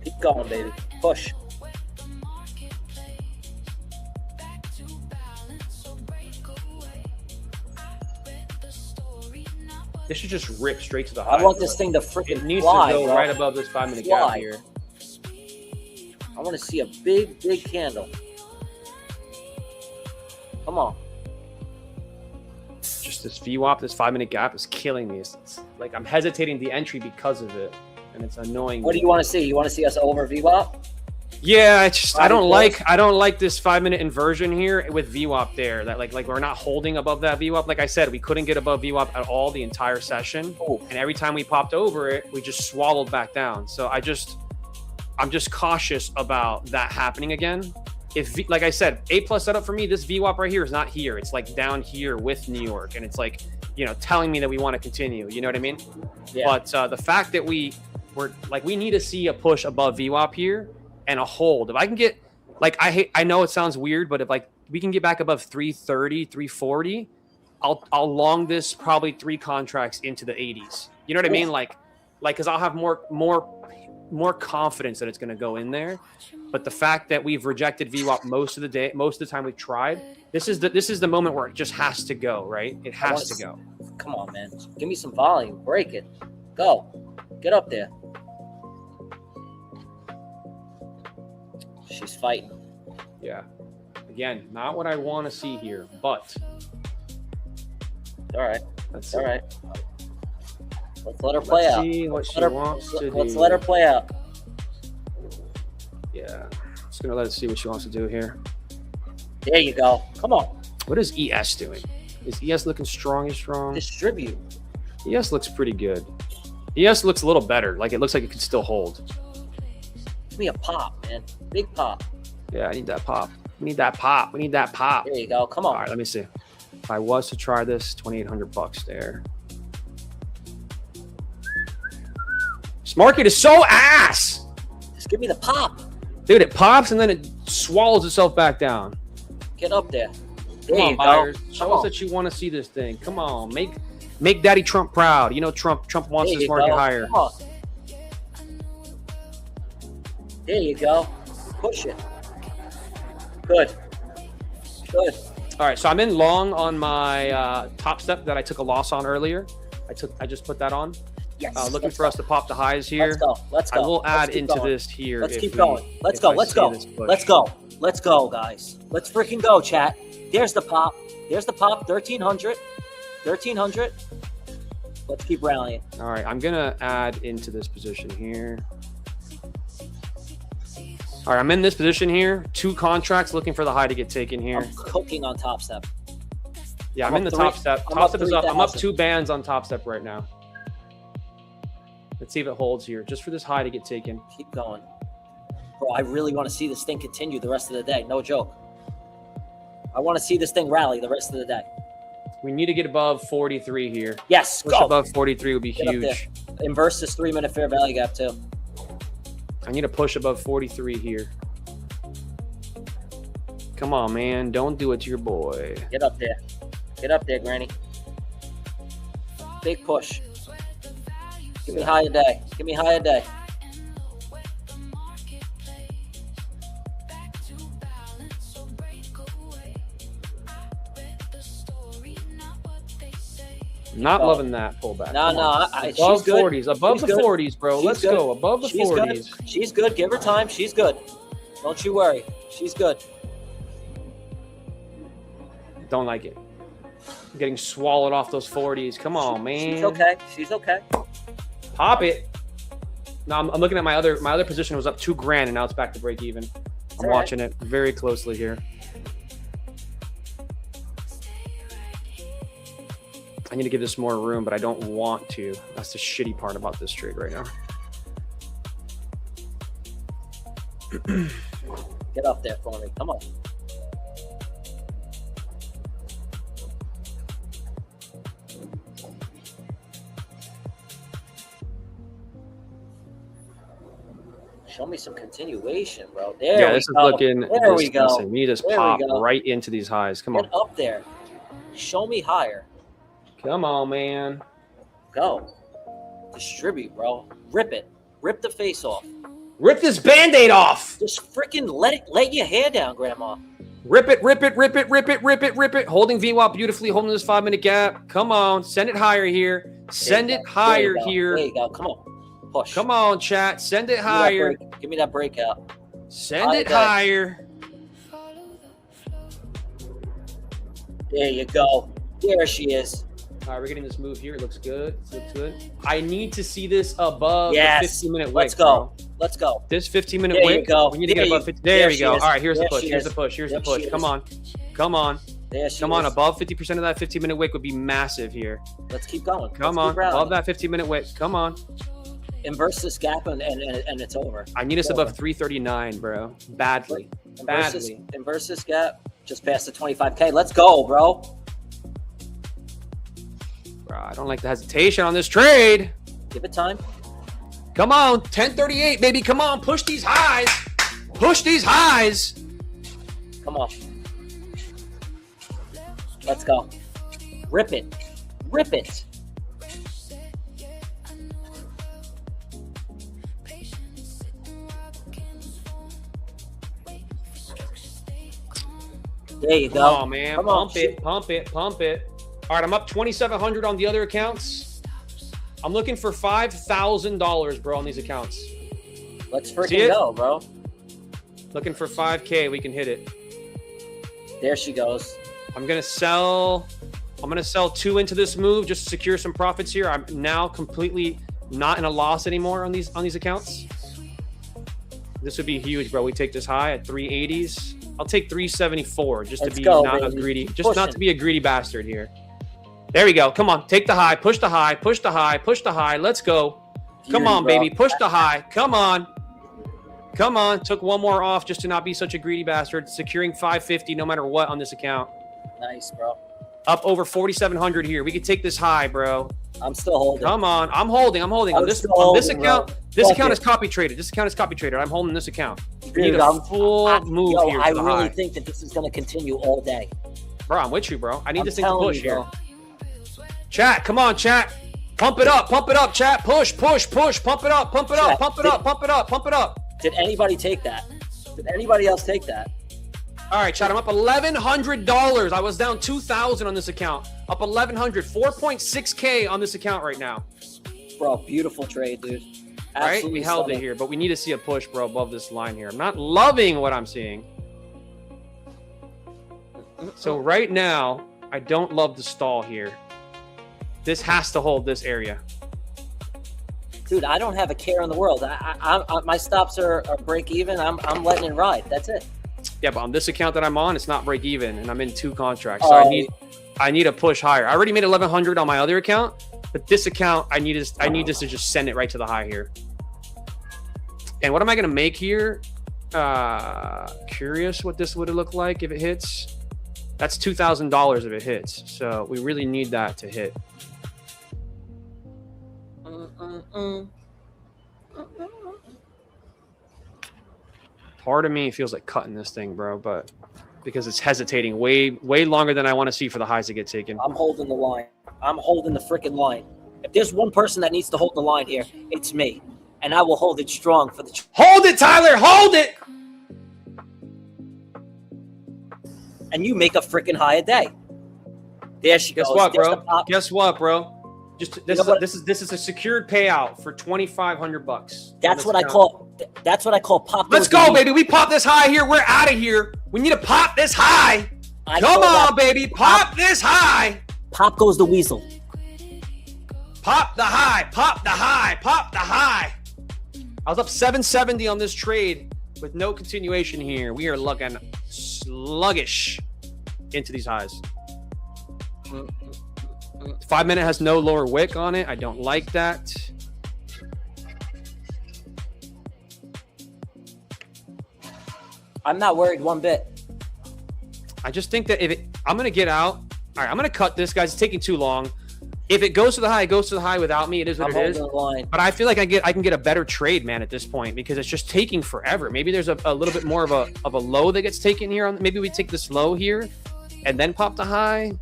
Keep going, baby. Push. This should just rip straight to the high. I want this thing to freaking It needs fly, to go bro. right above this 5 minute gap Fly. here. I want to see a big, big candle. Come on. Just this VWAP, this 5 minute gap is killing me. It's like I'm hesitating the entry because of it. and it's annoying. What do you want to see? You want to see us over VWAP? Yeah, it's just I don't like this 5-minute inversion here with VWAP there. That like we're not holding above that VWAP. Like I said, we couldn't get above VWAP at all the entire session. And every time we popped over it, we just swallowed back down. So I'm just cautious about that happening again. Like I said, A+ setup for me, this VWAP right here is not here. It's like down here with New York, and it's like, you know, telling me that we want to continue. You know what I mean? Yeah. But the fact that we need to see a push above VWAP here. And a hold. If I can get, like, I know it sounds weird, but if like we can get back above 330, 340, I'll long this probably 3 contracts into the 80s. You know what I mean? Like, because I'll have more confidence that it's going to go in there. But the fact that we've rejected VWAP most of the time we've tried, this is the moment where it just has to go, right? It has to go. Come on, man. Give me some volume. Break it. Go. Get up there. She's fighting. Yeah. Again, not what I want to see here, but all right. Let's all right. Let's let her play out. See what she wants to do. Let's let her play out. Yeah. Just gonna let her see what she wants to do here. There you go. Come on. What is ES doing? Is ES looking strong? Distribute. ES looks pretty good. ES looks a little better. Like it looks like it can still hold. Give me a pop, man. Big pop. Yeah, I need that pop. We need that pop. There you go. Come on. All right, let me see. If I was to try this, $2,800 there. This market is so ass. Just give me the pop. Dude, it pops and then it swallows itself back down. Get up there. Come on, buyers. Show us that you want to see this thing. Come on, make Daddy Trump proud. You know Trump wants this market higher. Come on. There you go. Push it. Good. All right, so I'm in long on my top step that I took a loss on earlier. I just put that on. Yes. Looking for us to pop the highs here. Let's go. I will add into this here. Let's keep going. Let's go, guys. Let's freaking go, chat. There's the pop. 1,300. Let's keep rallying. All right, I'm gonna add into this position here. All right, I'm in this position here. 2 contracts looking for the high to get taken here. I'm cooking on top step. Yeah, I'm in the top step. Top step is up. I'm up 2 bands on top step right now. Let's see if it holds here, just for this high to get taken. Keep going. Bro, I really want to see this thing continue the rest of the day. No joke. I want to see this thing rally the rest of the day. We need to get above 43 here. Yes, push above 43 would be huge. Inverse this 3-minute fair value gap too. I need to push above 43 here. Come on, man. Don't do it to your boy. Get up there. Get up there, Granny. Big push. Give me high a day. Give me high a day. Not loving that pullback. No. Above 40s. Above the 40s, bro. Let's go. Above the 40s. She's good. Give her time. She's good. Don't you worry. She's good. Don't like it. I'm getting swallowed off those 40s. Come on, man. She's okay. Pop it. No, I'm looking at my other position was up $2,000 and now it's back to break even. I'm watching it very closely here. I need to give this more room, but I don't want to. That's the shitty part about this trade right now. Get up there for me. Come on. Show me some continuation, bro. This is looking. There we go. Listen, we just pop right into these highs. Come on. Get up there. Show me higher. Come on, man. Go. Distribute, bro. Rip it. Rip the face off. Rip this Band-Aid off. Just freaking let your hair down, Grandma. Rip it. Holding VWAP beautifully, holding this 5-minute gap. Come on. Send it higher here. Send it higher here. There you go. Come on. Push. Come on, chat. Send it higher. Give me that breakout. Send it higher. There you go. There she is. All right, we're getting this move here. It looks good. It looks good. I need to see this above the 15-minute wick. Let's go. Bro. Let's go. This 15-minute There wick. you go. We need to get above 50. There we go. All right, here's the push. Here's the push. Here's the push. Come on. Come on. Come on. Above 50% of that 15-minute wick would be massive here. Let's keep going. Come on. Above that 15-minute wick. Come on. Inverse this gap and it's over. I need us above 339, bro. Badly. Inverse this gap. Just past the 25K. Let's go, bro. Bro, I don't like the hesitation on this trade. Give it time. Come on. 1038, baby. Come on. Push these highs. Push these highs. Come on. Let's go. Rip it. Rip it. There you go. Oh, man. Pump it. All right, I'm up 2,700 on the other accounts. I'm looking for $5,000, bro, on these accounts. Let's freaking go, bro. Looking for 5K. We can hit it. There she goes. I'm gonna sell 2 into this move just to secure some profits here. I'm now completely not in a loss anymore on these accounts. This would be huge, bro. We take this high at 380s. I'll take 374 just to be not a greedy, just not to be a greedy bastard here. There we go. Come on, take the high, push the high, push the high, push the high. Let's go. Come on, baby, push the high. Come on. Come on. Took one more off just to not be such a greedy bastard. Securing 550 no matter what on this account. Nice, bro. Up over 4,700 here. We could take this high, bro. I'm still holding. Come on. I'm holding. On this account, bro. This account is copy traded. This account is copy traded. I'm holding this account. We need a full move here. I really think that this is going to continue all day. Bro, I'm with you, bro. I need this thing to push here. Chat, come on, chat. Pump it up, chat. Push. Pump it up, pump it up. Did anybody take that? Did anybody else take that? All right, chat, I'm up $1,100. I was down 2,000 on this account. Up 1,100, 4.6K on this account right now. Bro, beautiful trade, dude. Right? We held it here, but we need to see a push, bro, above this line here. I'm not loving what I'm seeing. So right now, I don't love the stall here. This has to hold this area. Dude, I don't have a care in the world. My stops are break even. I'm letting it ride. That's it. Yeah, but on this account that I'm on, it's not break even, and I'm in 2 contracts. So I need a push higher. I already made 1,100 on my other account, but this account, I need this to just send it right to the high here. And what am I going to make here? Curious what this would look like if it hits. That's $2,000 if it hits. So we really need that to hit. Part of me feels like cutting this thing, bro, but because it's hesitating way longer than I want to see for the highs to get taken. I'm holding the line. I'm holding the freaking line. If there's one person that needs to hold the line here, it's me. And I will hold it strong for the... Hold it, Tyler! Hold it! And you make a freaking high a day. There she goes. Guess what, bro? Guess what, bro? Just this is a secured payout for $2,500. That's what I call pop. Let's go, baby. We pop this high here. We're out of here. We need to pop this high. Come on, baby. Pop this high. Pop goes the weasel. Pop the high. Pop the high. Pop the high. I was up 770 on this trade with no continuation here. We are looking sluggish into these highs. 5 minute has no lower wick on it. I don't like that. I'm not worried one bit. I just think that I'm going to get out. All right, I'm going to cut this, guys. It's taking too long. If it goes to the high, it goes to the high without me. It is what it is. But I feel like I can get a better trade, man, at this point because it's just taking forever. Maybe there's a little bit more of a low that gets taken here. Maybe we take this low here and then pop the high.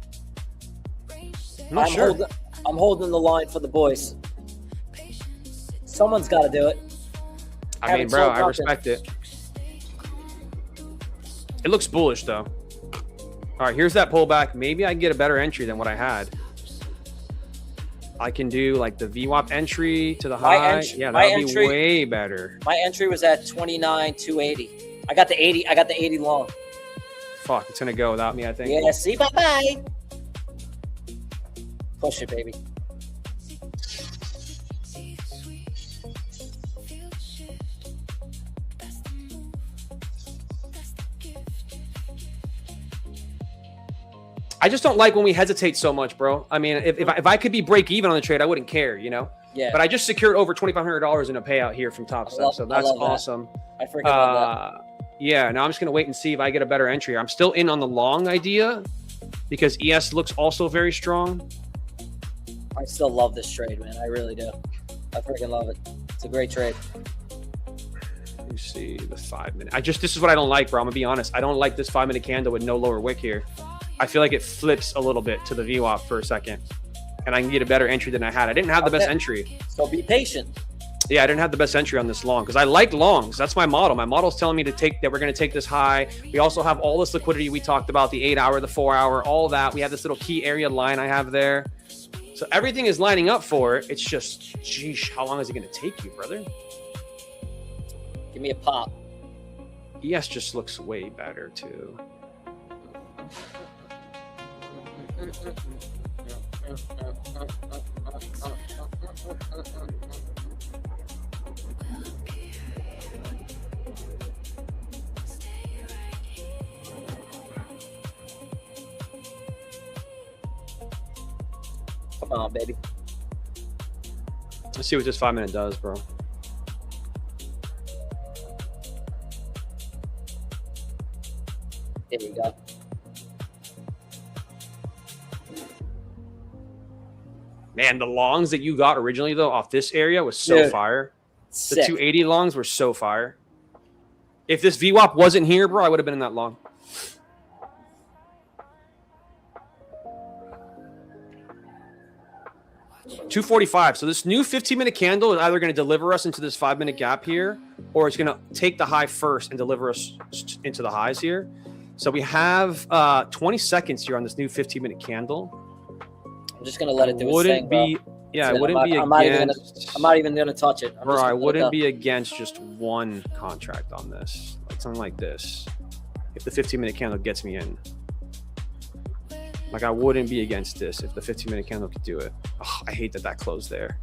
I'm not sure. I'm holding the line for the boys. Someone's got to do it. I mean, bro, I respect it. It looks bullish, though. All right, here's that pullback. Maybe I can get a better entry than what I had. I can do like the VWAP entry to the high. Yeah, that would be way better. My entry was at 29,280. I got the 80. I got the 80 long. Fuck, it's gonna go without me, I think. Yeah, see, bye-bye. Push it, baby. I just don't like when we hesitate so much, bro. I mean, if I could be break even on the trade, I wouldn't care, you know? Yeah. But I just secured over $2,500 in a payout here from Top Step, so that's awesome. I freaking love that. Yeah, now I'm just going to wait and see if I get a better entry. I'm still in on the long idea because ES looks also very strong. I still love this trade, man. I really do. I freaking love it. It's a great trade. Let me see the 5 minute. This is what I don't like, bro. I'm going to be honest. I don't like this 5 minute candle with no lower wick here. I feel like it flips a little bit to the VWAP for a second, and I can get a better entry than I had. I didn't have the best entry. So be patient. Yeah, I didn't have the best entry on this long because I like longs. That's my model. My model's telling me that we're going to take this high. We also have all this liquidity we talked about, the 8 hour, the 4 hour, all that. We have this little key area line I have there. So everything is lining up for it. It's just, geesh, how long is it going to take you, brother? Give me a pop. ES just looks way better too. Come on, baby. Let's see what this 5 minute does, bro. There we go. Man, the longs that you got originally, though, off this area was so fire. Sick. The 280 longs were so fire. If this VWAP wasn't here, bro, I would have been in that long. $245. So this new 15-minute candle is either going to deliver us into this 5 minute gap here, or it's going to take the high first and deliver us into the highs here. So we have 20 seconds here on this new 15-minute candle. I'm just gonna let it do its thing, bro. Yeah, it wouldn't be I'm not even gonna touch it. Bro, I wouldn't be against just one contract on this, like something like this. If the 15-minute candle gets me in, like I wouldn't be against this if the 15-minute candle could do it. Oh, I hate that closed there.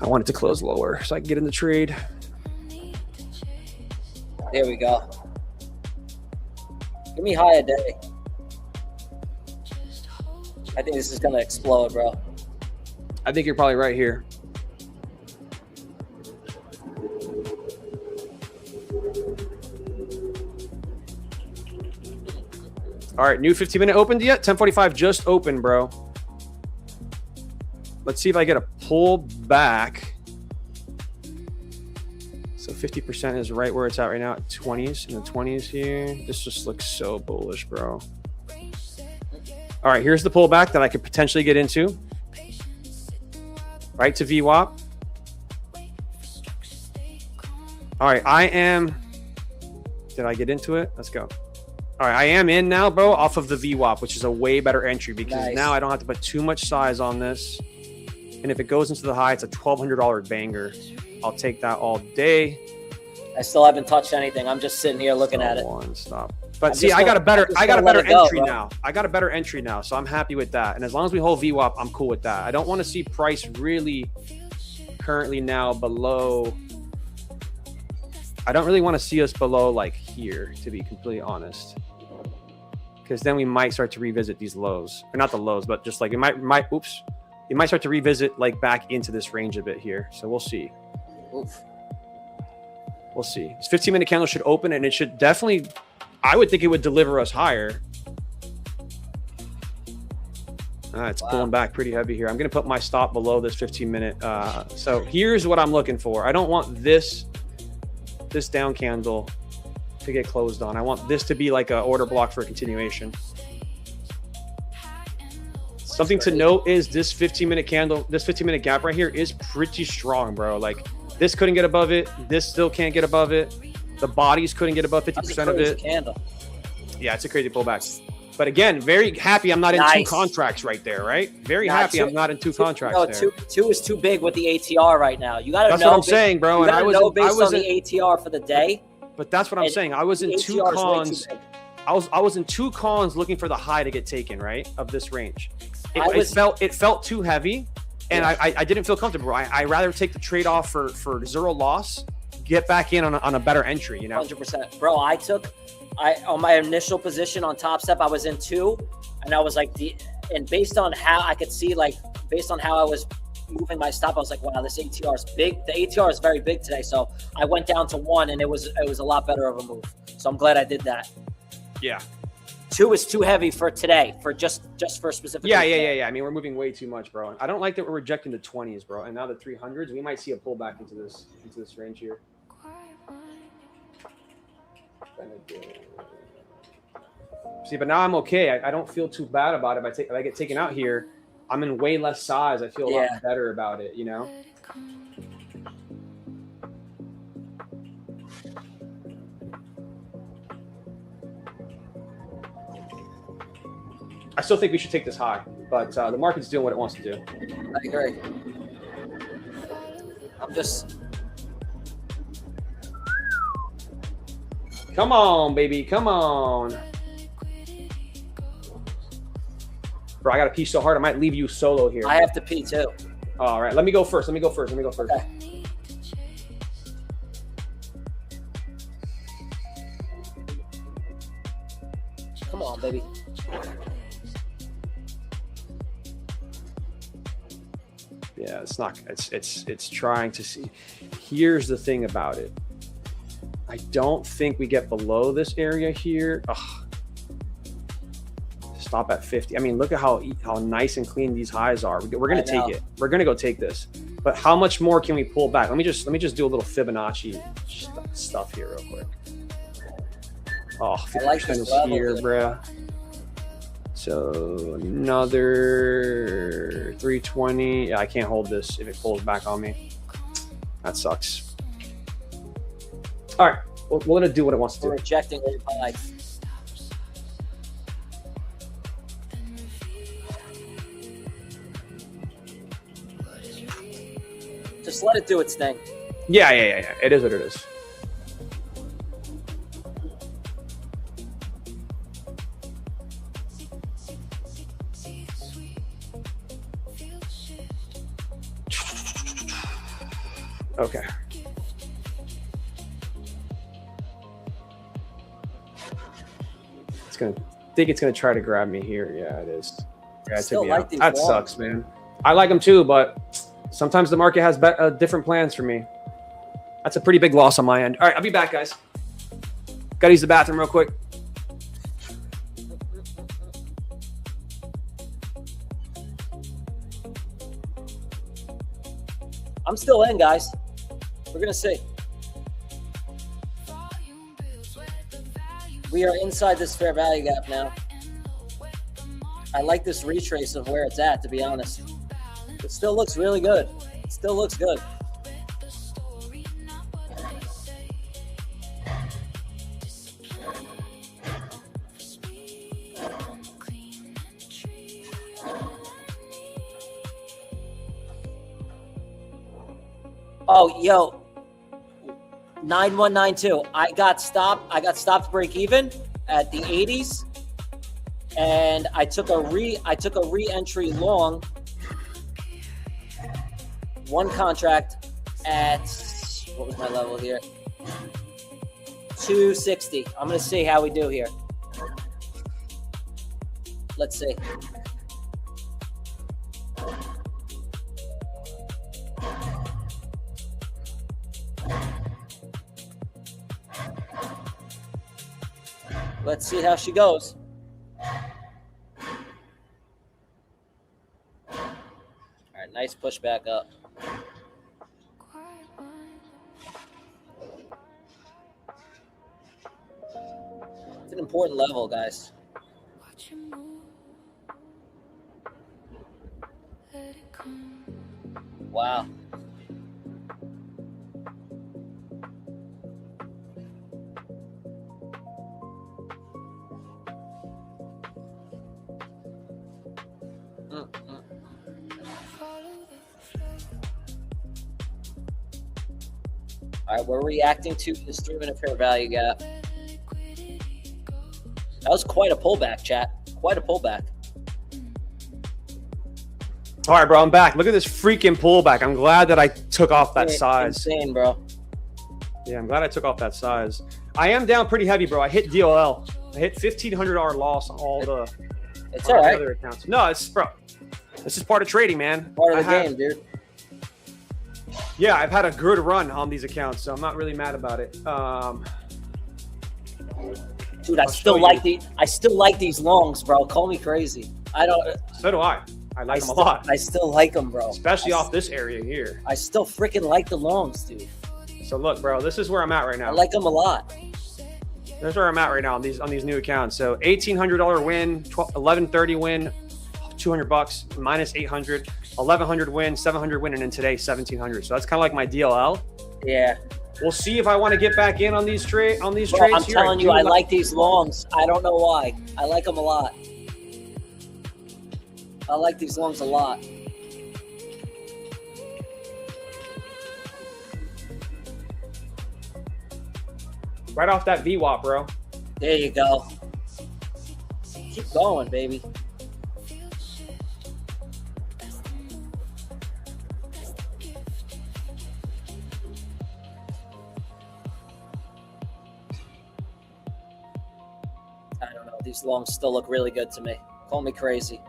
I want it to close lower so I can get in the trade. There we go. Give me high a day. I think this is gonna explode, bro. I think you're probably right here. All right, new 15-minute opened yet? 10:45 just opened, bro. Let's see if I get a pull back. So 50% is right where it's at right now, at 20s, in the 20s here. This just looks so bullish, bro. All right, here's the pullback that I could potentially get into. Right to VWAP. All right, did I get into it? Let's go. All right, I am in now, bro, off of the VWAP, which is a way better entry because now I don't have to put too much size on this. And if it goes into the high, it's a $1,200 banger. I'll take that all day. I still haven't touched anything. I'm just sitting here looking at it. Stop. But see, I got a better entry now. I got a better entry now, so I'm happy with that. And as long as we hold VWAP, I'm cool with that. I don't want to see price really currently now below. I don't really want to see us below like here, to be completely honest. Because then we might start to revisit these lows. Or not the lows, but just like it might start to revisit like back into this range a bit here. So we'll see. Oof. We'll see. This 15-minute candle should open and it should definitely, I would think it would deliver us higher. It's pulling back pretty heavy here. I'm going to put my stop below this 15-minute. So here's what I'm looking for. I don't want this down candle to get closed on. I want this to be like an order block for a continuation. Something to note is this 15-minute candle, this 15-minute gap right here is pretty strong, bro. Like this couldn't get above it. This still can't get above it. The bodies couldn't get above 50% of it. Candle. Yeah, it's a crazy pullback. But again, very happy I'm not in two contracts right there, right? Very happy I'm not in two contracts there. Two is too big with the ATR right now. You got to know. That's what I'm saying, bro. And I was on the ATR for the day. But that's what I'm saying. I was in two cons. I was in two cons looking for the high to get taken, right, of this range. it felt too heavy, and I didn't feel comfortable. I rather take the trade off for zero loss, get back in on a better entry. 100%, bro. On my initial position on Top Step, I was in 2, and I was like and based on how I could see, like based on how I was moving my stop, I was like, wow, this ATR is big. The ATR is very big today, so I went down to 1, and it was a lot better of a move. So I'm glad I did that. Yeah. 2 is too heavy for today, for just for specific. Yeah. I mean, we're moving way too much, bro. I don't like that we're rejecting the 20s, bro. And now the 300s, we might see a pullback into this range here. See, but now I'm okay. I don't feel too bad about it. If I get taken out here, I'm in way less size. I feel a lot better about it, I still think we should take this high, but the market's doing what it wants to do. I agree. I'm just... Come on, baby. Come on. Bro, I got to pee so hard, I might leave you solo here. I have to pee too. All right, let me go first. Okay. Come on, baby. Yeah, it's not. It's trying to see. Here's the thing about it. I don't think we get below this area here. Ugh. Stop at 50. I mean, look at how nice and clean these highs are. We're gonna take it. We're gonna go take this. But how much more can we pull back? Let me just do a little Fibonacci stuff here real quick. Oh, 50% is here, bruh. So another 320. Yeah, I can't hold this if it pulls back on me. That sucks. All right, we're gonna do what it wants to do. We're rejecting all my life. Just let it do its thing. Yeah. It is what it is. Okay. I think it's gonna try to grab me here. Yeah, it is. Yeah, it took me out. That sucks, man. I like them too, but sometimes the market has different plans for me. That's a pretty big loss on my end. All right, I'll be back, guys. Gotta use the bathroom real quick. I'm still in, guys. We're gonna see. We are inside this fair value gap now. I like this retrace of where it's at, to be honest. It still looks really good. It still looks good. Oh, yo, 9192. I got stopped break even at the 80s, and I took a re-entry long, one contract at, what was my level here? 260. I'm gonna see how we do here. Let's see. Let's see how she goes. All right, nice push back up. It's an important level, guys. Wow. All right, we're reacting to this 3-minute fair value gap. That was quite a pullback, chat. Quite a pullback. All right, bro, I'm back. Look at this freaking pullback. I'm glad that I took off that size. Insane, bro. Yeah, I'm glad I took off that size. I am down pretty heavy, bro. I hit DOL. I hit $1,500 loss on all the It's all right. other accounts. No, it's bro. This is part of trading, man. Part of the game, dude. Yeah, I've had a good run on these accounts, so I'm not really mad about it. Dude, I still like these longs, bro. Call me crazy. I don't. So do I. I like them a lot. I still like them, bro. Especially off this area here. I still freaking like the longs, dude. So look, bro, this is where I'm at right now. I like them a lot. There's where I'm at right now on these new accounts. So $1,800 win, $1,130 win, $200 minus 800, 1,100 win, 700 win, and then today 1,700. So that's kind of like my DLL. Yeah. We'll see if I want to get back in on these trades. I'm here. telling you, I like these longs. I don't know why. I like them a lot. I like these longs a lot. Right off that VWAP, bro. There you go. Keep going, baby. I don't know. These longs still look really good to me. Call me crazy.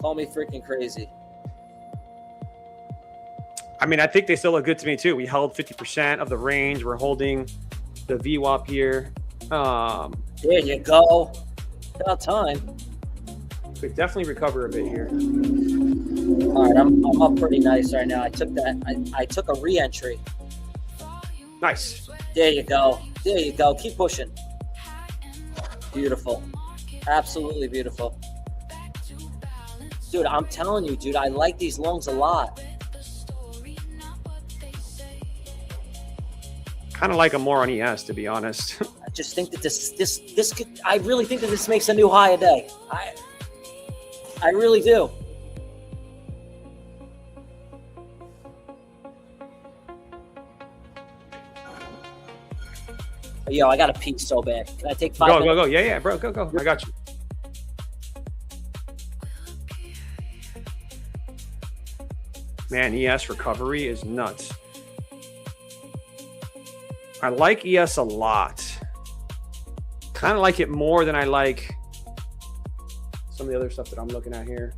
Call me freaking crazy. I mean, I think they still look good to me too. We held 50% of the range. We're holding the VWAP here. There you go. About time. We definitely recover a bit here. All right, I'm up pretty nice right now. I took that. I took a re-entry. Nice. There you go. There you go. Keep pushing. Beautiful. Absolutely beautiful. Dude, I'm telling you, dude, I like these longs a lot. Kind of like them more on ES, to be honest. I just think that this could, I really think that this makes a new high a day. I really do. Yo, I got to pee so bad. Can I take 5 minutes? Go. Yeah, bro. Go. I got you. Man, ES recovery is nuts. I like ES a lot. Kind of like it more than I like some of the other stuff that I'm looking at here.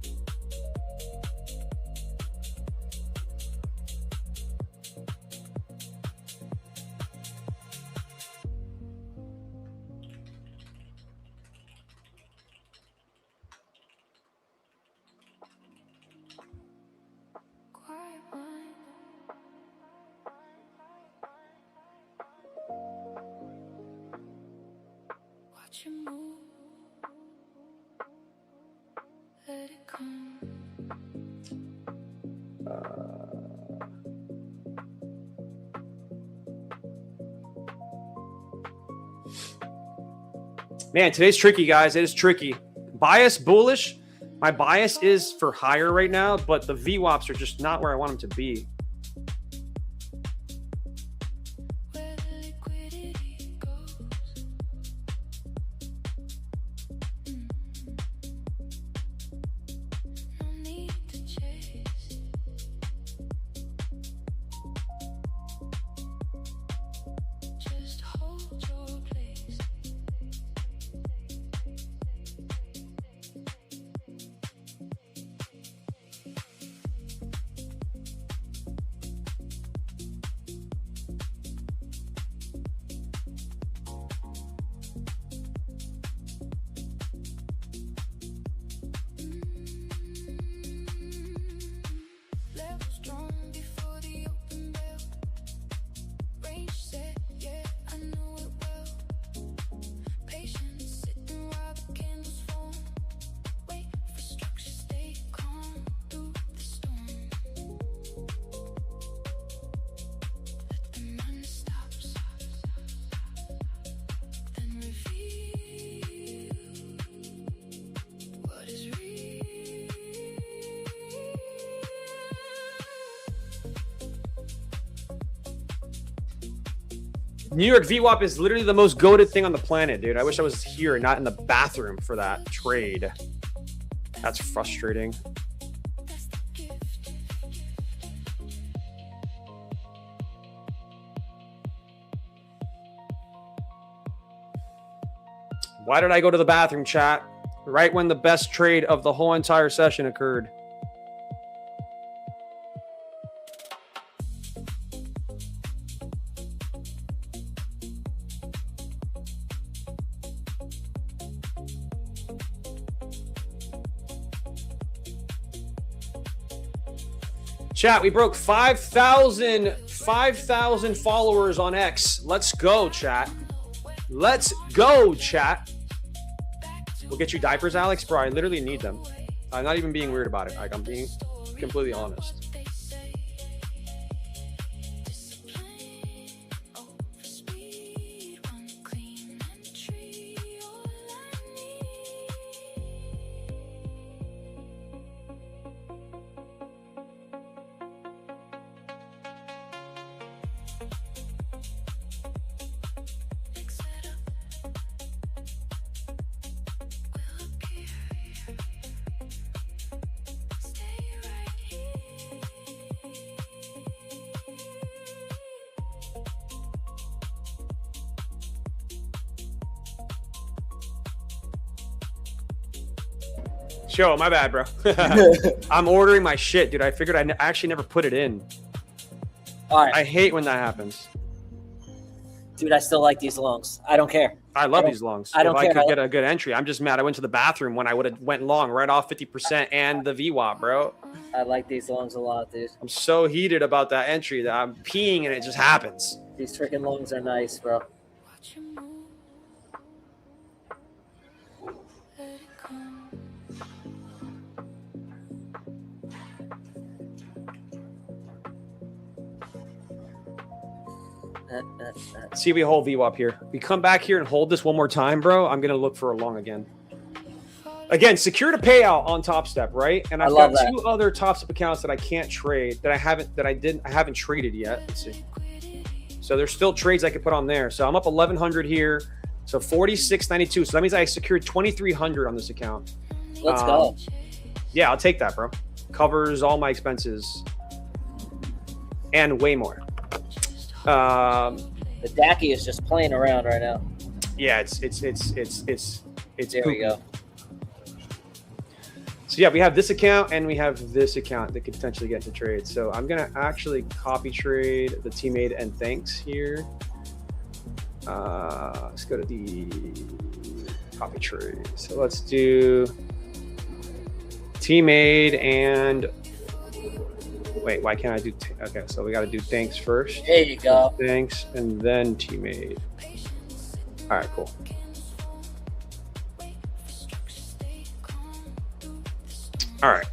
Watch you move, let it come. Man, today's tricky, guys. It is tricky. Bias bullish. My bias is for higher right now, but the VWAPs are just not where I want them to be. Where the liquidity goes. No need to chase. Just hold your place. Level strong before the open bell. Range set, yeah, I know it well. Patience sitting while the candles form. Wait for structure, stay calm through the storm. Let the mind stop, then reveal what is real. New York VWAP is literally the most goated thing on the planet, dude. I wish I was here, not in the bathroom for that trade. That's frustrating. That's the gift. Why did I go to the bathroom, chat? Right when the best trade of the whole entire session occurred. Chat, we broke 5,000 followers on X. Let's go, chat. Let's go, chat. We'll get you diapers, Alex. Bro, I literally need them. I'm not even being weird about it. Like, I'm being completely honest. Show, my bad, bro. I'm ordering my shit, dude. I figured I actually never put it in. All right. I hate when that happens. Dude, I still like these longs. I don't care. I love these longs. I don't care. If I could get a good entry. I'm just mad I went to the bathroom when I would have went long right off 50% and the VWAP, bro. I like these longs a lot, dude. I'm so heated about that entry that I'm peeing and it just happens. These freaking longs are nice, bro. See if we hold VWAP here. We come back here and hold this one more time, bro. I'm gonna look for a long again. Again, secure to payout on Top Step, right? And I've got two other Top Step accounts that I can't trade that I haven't traded yet. Let's see. So there's still trades I could put on there. So I'm up 1,100 here. So 46.92. So that means I secured 2,300 on this account. Let's go. Yeah, I'll take that, bro. Covers all my expenses and way more. The Dacky is just playing around right now. Yeah, it's there we go. So yeah, we have this account and we have this account that could potentially get into trade. So I'm gonna actually copy trade the Tmade and thanks here. Let's go to the copy trade. So let's do Tmade and wait, why can't I do? Okay, so we got to do thanks first. There you go. Thanks and then Tmade. All right, cool. All right.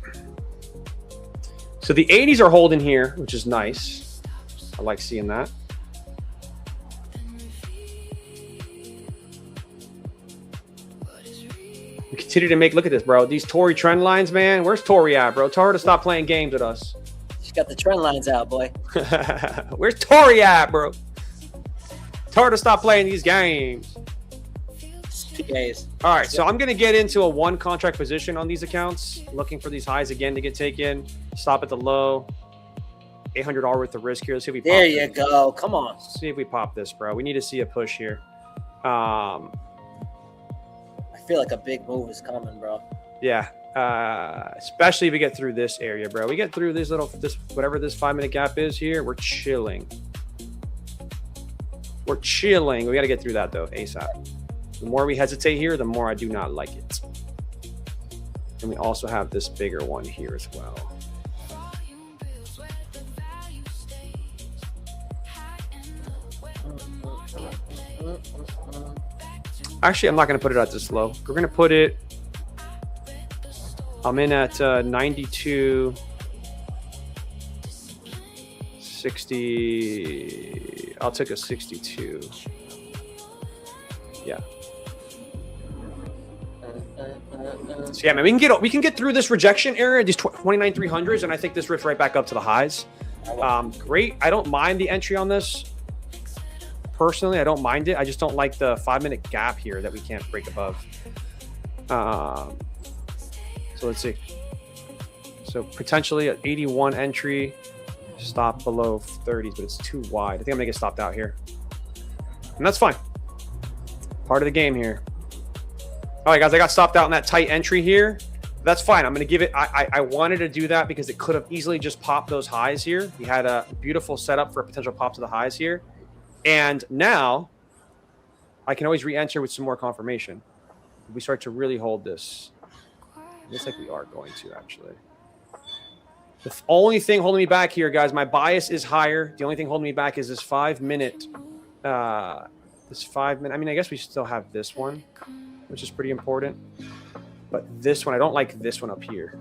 So the 80s are holding here, which is nice. I like seeing that. We continue to make, look at this, bro. These Tory trend lines, man. Where's Tory at, bro? Tell her to stop playing games with us. She's got the trend lines out, boy. Where's Tory at, bro? Tell her to stop playing these games. PAs. All right, so I'm going to get into a one contract position on these accounts, looking for these highs again to get taken. Stop at the low. $800 worth of risk here. Let's see if we pop There you go. Come on. Let's see if we pop this, bro. We need to see a push here. I feel like a big move is coming, bro. Yeah. Especially if we get through this area, bro. We get through this whatever this 5-minute gap is here. We're chilling. We're chilling. We got to get through that though, ASAP. The more we hesitate here, the more I do not like it. And we also have this bigger one here as well. Actually, I'm not going to put it at this low. We're going to put it, I'm in at 92, 60. I'll take a 62. Yeah. So yeah, man, we can get through this rejection area, these 29,300s, and I think this rips right back up to the highs. Great. I don't mind the entry on this. Personally, I don't mind it. I just don't like the 5-minute gap here that we can't break above. So let's see. So potentially at 81 entry, stop below 30s, but it's too wide. I think I'm gonna get stopped out here, and that's fine. Part of the game here. All right, guys, I got stopped out in that tight entry here. That's fine. I'm going to give it. I wanted to do that because it could have easily just popped those highs here. We had a beautiful setup for a potential pop to the highs here. And now I can always re-enter with some more confirmation. If we start to really hold this. It looks like we are going to, actually. The only thing holding me back here, guys, my bias is higher. The only thing holding me back is this 5 minute. This 5 minute. I mean, I guess we still have this one, which is pretty important. But this one, I don't like this one up here.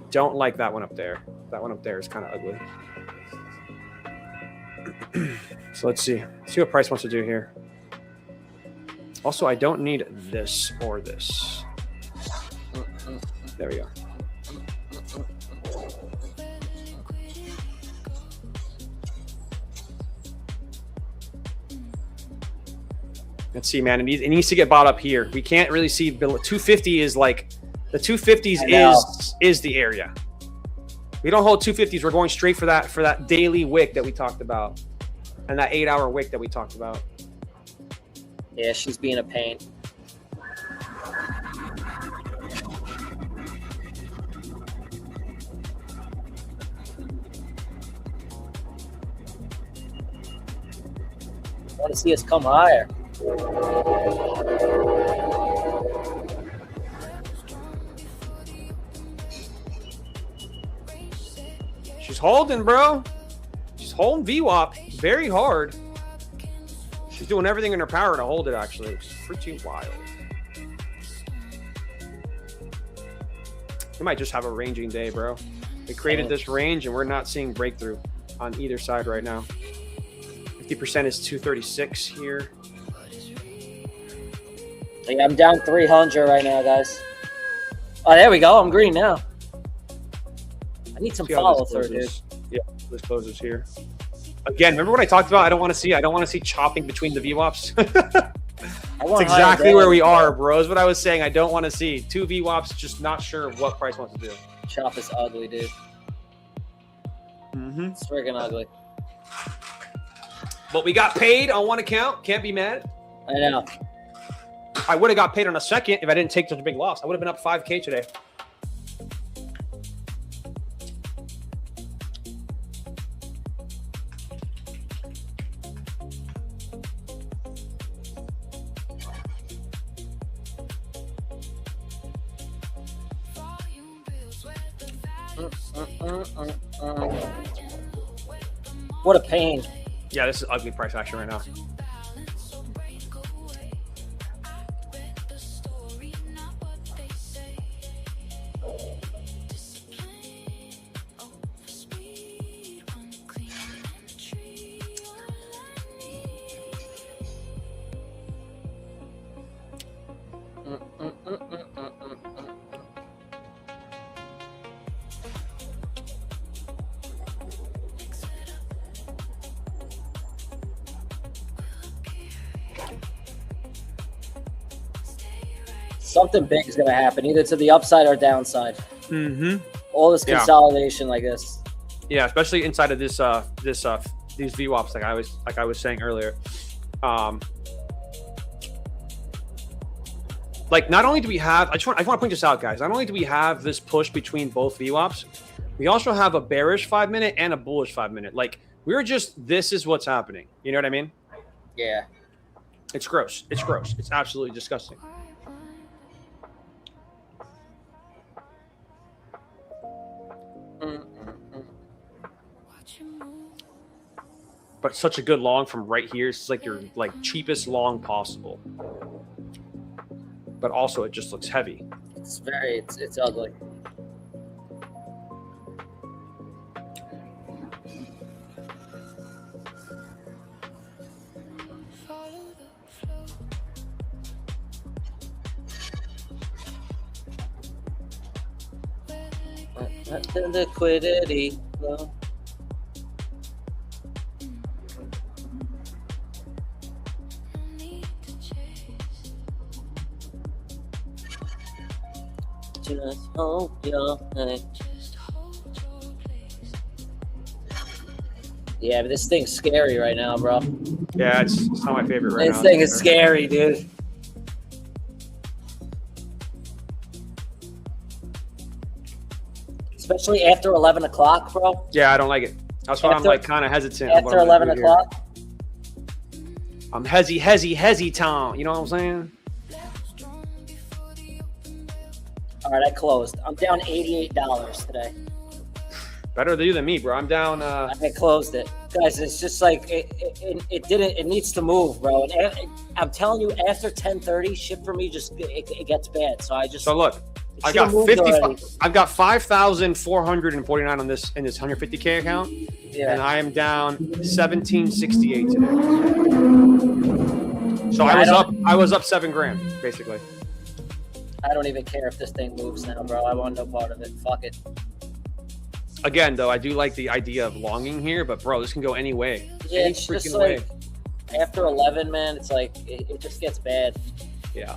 Don't like that one up there. That one up there is kind of ugly. So let's see. Let's see what price wants to do here. Also, I don't need this or this. There we go. Let's see, man. It needs to get bought up here. We can't really see below 250 is like the 250s is the area. We don't hold 250s. We're going straight for that daily wick that we talked about, and that 8-hour wick that we talked about. Yeah, she's being a pain. I want to see us come higher. She's holding, bro. She's holding VWAP very hard. She's doing everything in her power to hold it, actually. It's pretty wild. We might just have a ranging day, bro. We created this range, and we're not seeing breakthrough on either side right now. 50% is 236 here. Yeah, I'm down 300 right now, guys. Oh, there we go. I'm green now. I need some follow through, dude. Yeah, this closes here. Again, remember what I talked about? I don't want to see chopping between the VWAPs. That's exactly where we are, bro. Is what I was saying. I don't want to see 2 VWAPs, just not sure what price wants to do. Chop is ugly, dude. It's freaking ugly. But we got paid on one account. Can't be mad. I know. I would have got paid on a second if I didn't take such a big loss. I would have been up 5K today. What a pain. Yeah, this is ugly price action right now. Something big is going to happen, either to the upside or downside. All this consolidation like this. Yeah, especially inside of this these VWAPs, like I was saying earlier. Like, not only do we have, I want to point this out, guys. Not only do we have this push between both VWAPs, we also have a bearish 5 minute and a bullish 5 minute. Like, we're just, this is what's happening. You know what I mean? Yeah. It's gross. It's gross. It's absolutely disgusting. But such a good long from right here. It's like your cheapest long possible. But also it just looks heavy. It's ugly. The liquidity flow. Just hold your hand. Yeah, but this thing's scary right now, bro. Yeah, it's not my favorite right now. This thing is scary, dude. especially after 11 o'clock, bro. Yeah, I don't like it. That's why I'm like kind of hesitant. After 11 o'clock. I'm hesitant. You know what I'm saying? All right, I closed. I'm down $88 today. Better you than me, bro. I'm down. I closed it, guys. It's just like it didn't. It needs to move, bro. And I'm telling you, after 10:30, shit for me just it gets bad. So I just. So look, I got 55. I've got 5,449 on this in this 150K account, and I am down 1,768 today. So yeah, I was up $7,000 basically. I don't even care if this thing moves now, bro. I want no part of it. Fuck it. Again, though, I do like the idea of longing here, but bro, this can go any way. Yeah, any it's just like after 11, man. It's like it just gets bad. Yeah.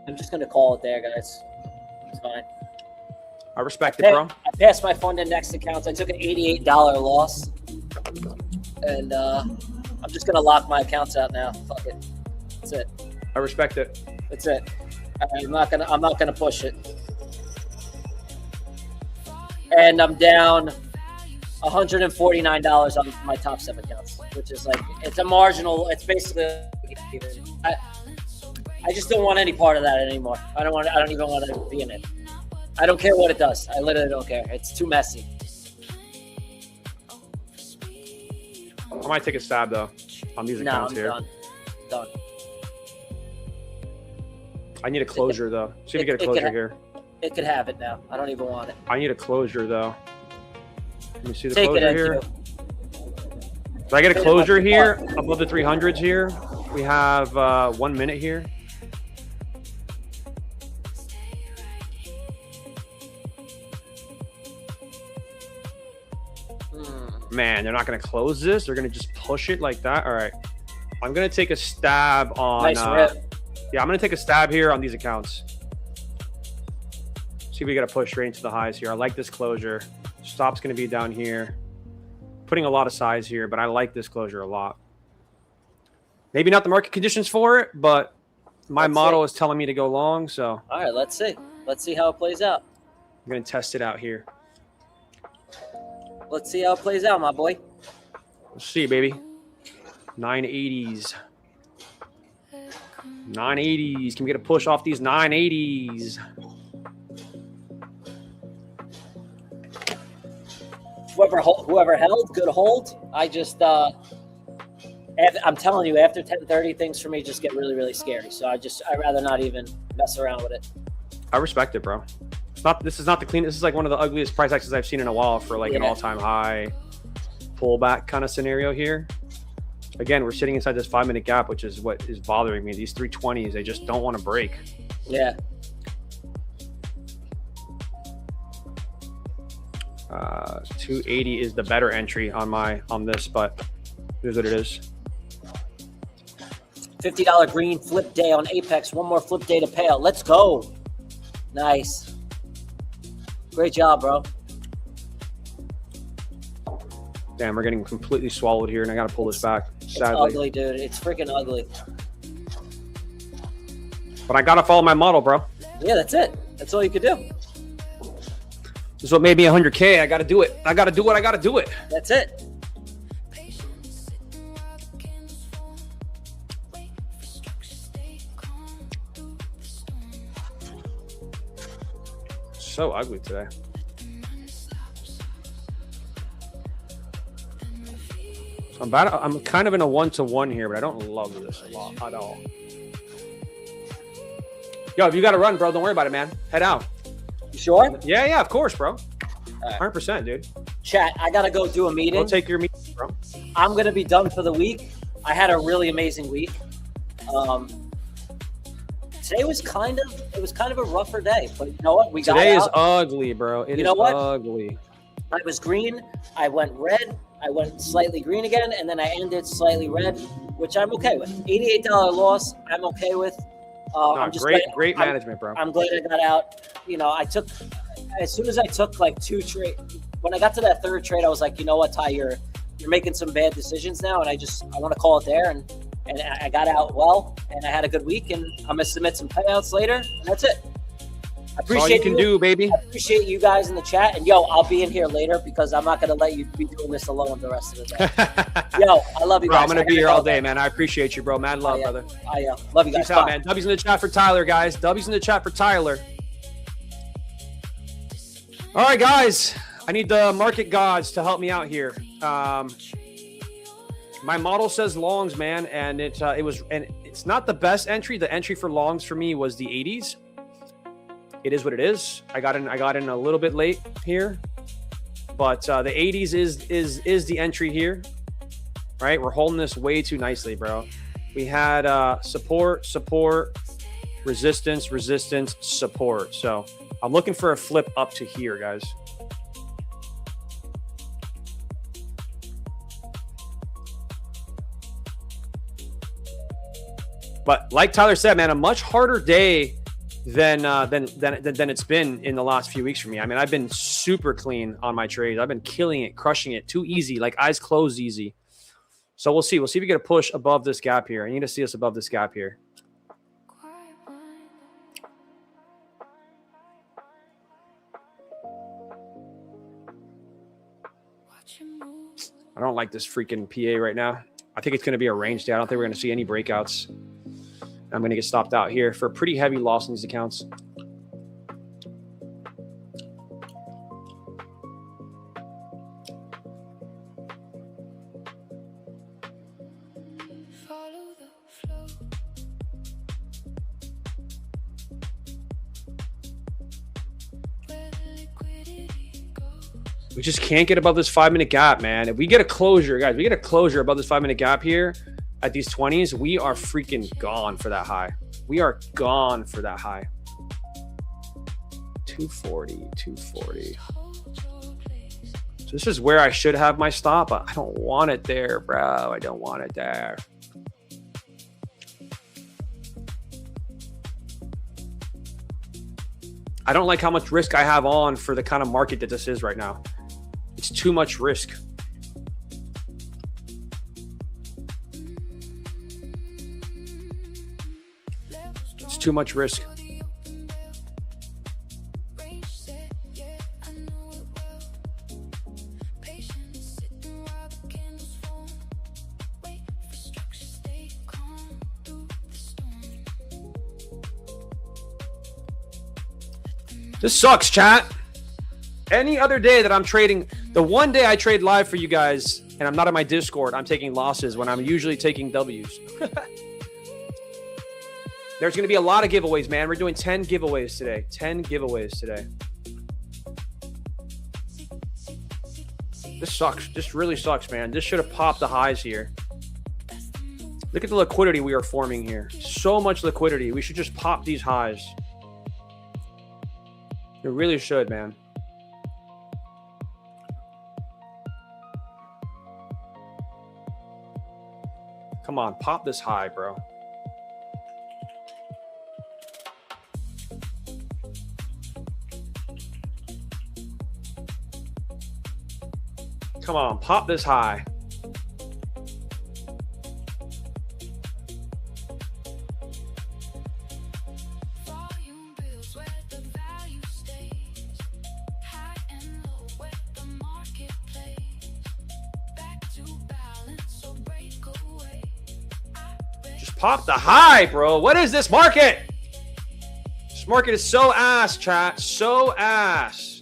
I'm just gonna call it there, guys. It's fine. I respect it, bro. I passed my fund index accounts. I took an $88 loss, and I'm just gonna lock my accounts out now. Fuck it. That's it. I respect it. That's it. I'm not gonna push it. And I'm down $149 on my top 7 accounts, which is like it's a marginal. It's basically I just don't want any part of that anymore. I don't even want to be in it. I don't care what it does. I literally don't care. It's too messy. I might take a stab though on these accounts here. Done. I need a closure though. See if we get a closure here. It could have it now. I don't even want it. I need a closure though. Let me see the Take closure here. Do I get a closure here above the 300s here? We have 1 minute here. Man, they're not going to close this. They're going to just push it like that. All right. I'm going to take a stab on... Nice rip. Yeah, I'm going to take a stab here on these accounts. See if we get a push straight into the highs here. I like this closure. Stop's going to be down here. Putting a lot of size here, but I like this closure a lot. Maybe not the market conditions for it, but my model is telling me to go long, so... All right, let's see. Let's see how it plays out. I'm going to test it out here. Let's see how it plays out, my boy. Let's see, baby. 980s. 980s. Can we get a push off these 980s? Whoever held, good hold. I just, I'm telling you, after 10:30, things for me just get really, really scary. So I'd rather not even mess around with it. I respect it, bro. This is not the cleanest. This is like one of the ugliest price actions I've seen in a while for like an all-time high pullback kind of scenario here. Again, we're sitting inside this 5-minute gap, which is what is bothering me. These 320s, they just don't want to break. Yeah. 280 is the better entry on this, but here's what it is. $50 green flip day on Apex. One more flip day to pay out. Let's go. Nice. Great job, bro. Damn, we're getting completely swallowed here, and I got to pull this back. It's ugly, dude. It's freaking ugly. But I got to follow my model, bro. Yeah, that's it. That's all you could do. This is what made me 100K. I got to do it. I got to do what I got to do it. That's it. So ugly today. So I'm kind of in a 1-to-1 here, but I don't love this a lot at all. Yo, if you got to run, bro, don't worry about it, man. Head out. You sure? Yeah, of course, bro. Right. 100%, dude. Chat, I got to go do a meeting. Go take your meeting, bro. I'm going to be done for the week. I had a really amazing week. Today was kind of a rougher day, but you know what? Today is ugly, bro. It is ugly. I was green. I went red. I went slightly green again, and then I ended slightly red, which I'm okay with. $88 loss, I'm okay with. I'm just great management, bro. I'm glad I got out. You know, as soon as I took like 2 trades, when I got to that 3rd trade, I was like, you know what, Ty, you're You're making some bad decisions now, and I want to call it there. And I got out well, and I had a good week, and I'm gonna submit some payouts later, and that's it. I appreciate all you can do, baby. I appreciate you guys in the chat, and yo, I'll be in here later because I'm not gonna let you be doing this alone the rest of the day. Yo, I love you guys. Bro, I'm gonna be here all day, man. I appreciate you, bro. Mad love, brother. I love you guys. Peace out, man. W's in the chat for Tyler, guys. W's in the chat for Tyler. All right, guys. I need the market gods to help me out here. My model says longs, man, and it's not the best entry. The entry for longs for me was the 80s. It is what it is. I got in a little bit late here, but the 80s is the entry here. Right, we're holding this way too nicely, bro. We had support, resistance, support. So I'm looking for a flip up to here, guys. But like Tyler said, man, a much harder day than it's been in the last few weeks for me. I mean, I've been super clean on my trades. I've been killing it, crushing it, too easy, like eyes closed easy. So we'll see. We'll see if we get a push above this gap here. I need to see us above this gap here. I don't like this freaking PA right now. I think it's going to be a range day. I don't think we're going to see any breakouts. I'm going to get stopped out here for a pretty heavy loss in these accounts. We just can't get above this 5-minute gap, man. If we get a closure, guys, we get a closure above this 5-minute gap here at these 20s, we are freaking gone for that high. We are gone for that high. 240. So this is where I should have my stop, but I don't want it there, bro. I don't want it there. I don't like how much risk I have on for the kind of market that this is right now. It's too much risk. It's too much risk. This sucks, chat. Any other day that I'm trading, the one day I trade live for you guys and I'm not on my Discord, I'm taking losses when I'm usually taking W's. There's going to be a lot of giveaways, man. We're doing 10 giveaways today. 10 giveaways today. This sucks. This really sucks, man. This should have popped the highs here. Look at the liquidity we are forming here. So much liquidity. We should just pop these highs. It really should, man. Come on, pop this high, bro. Come on, pop this high. Pop the high, bro. What is this market? This market is so ass, chat. So ass.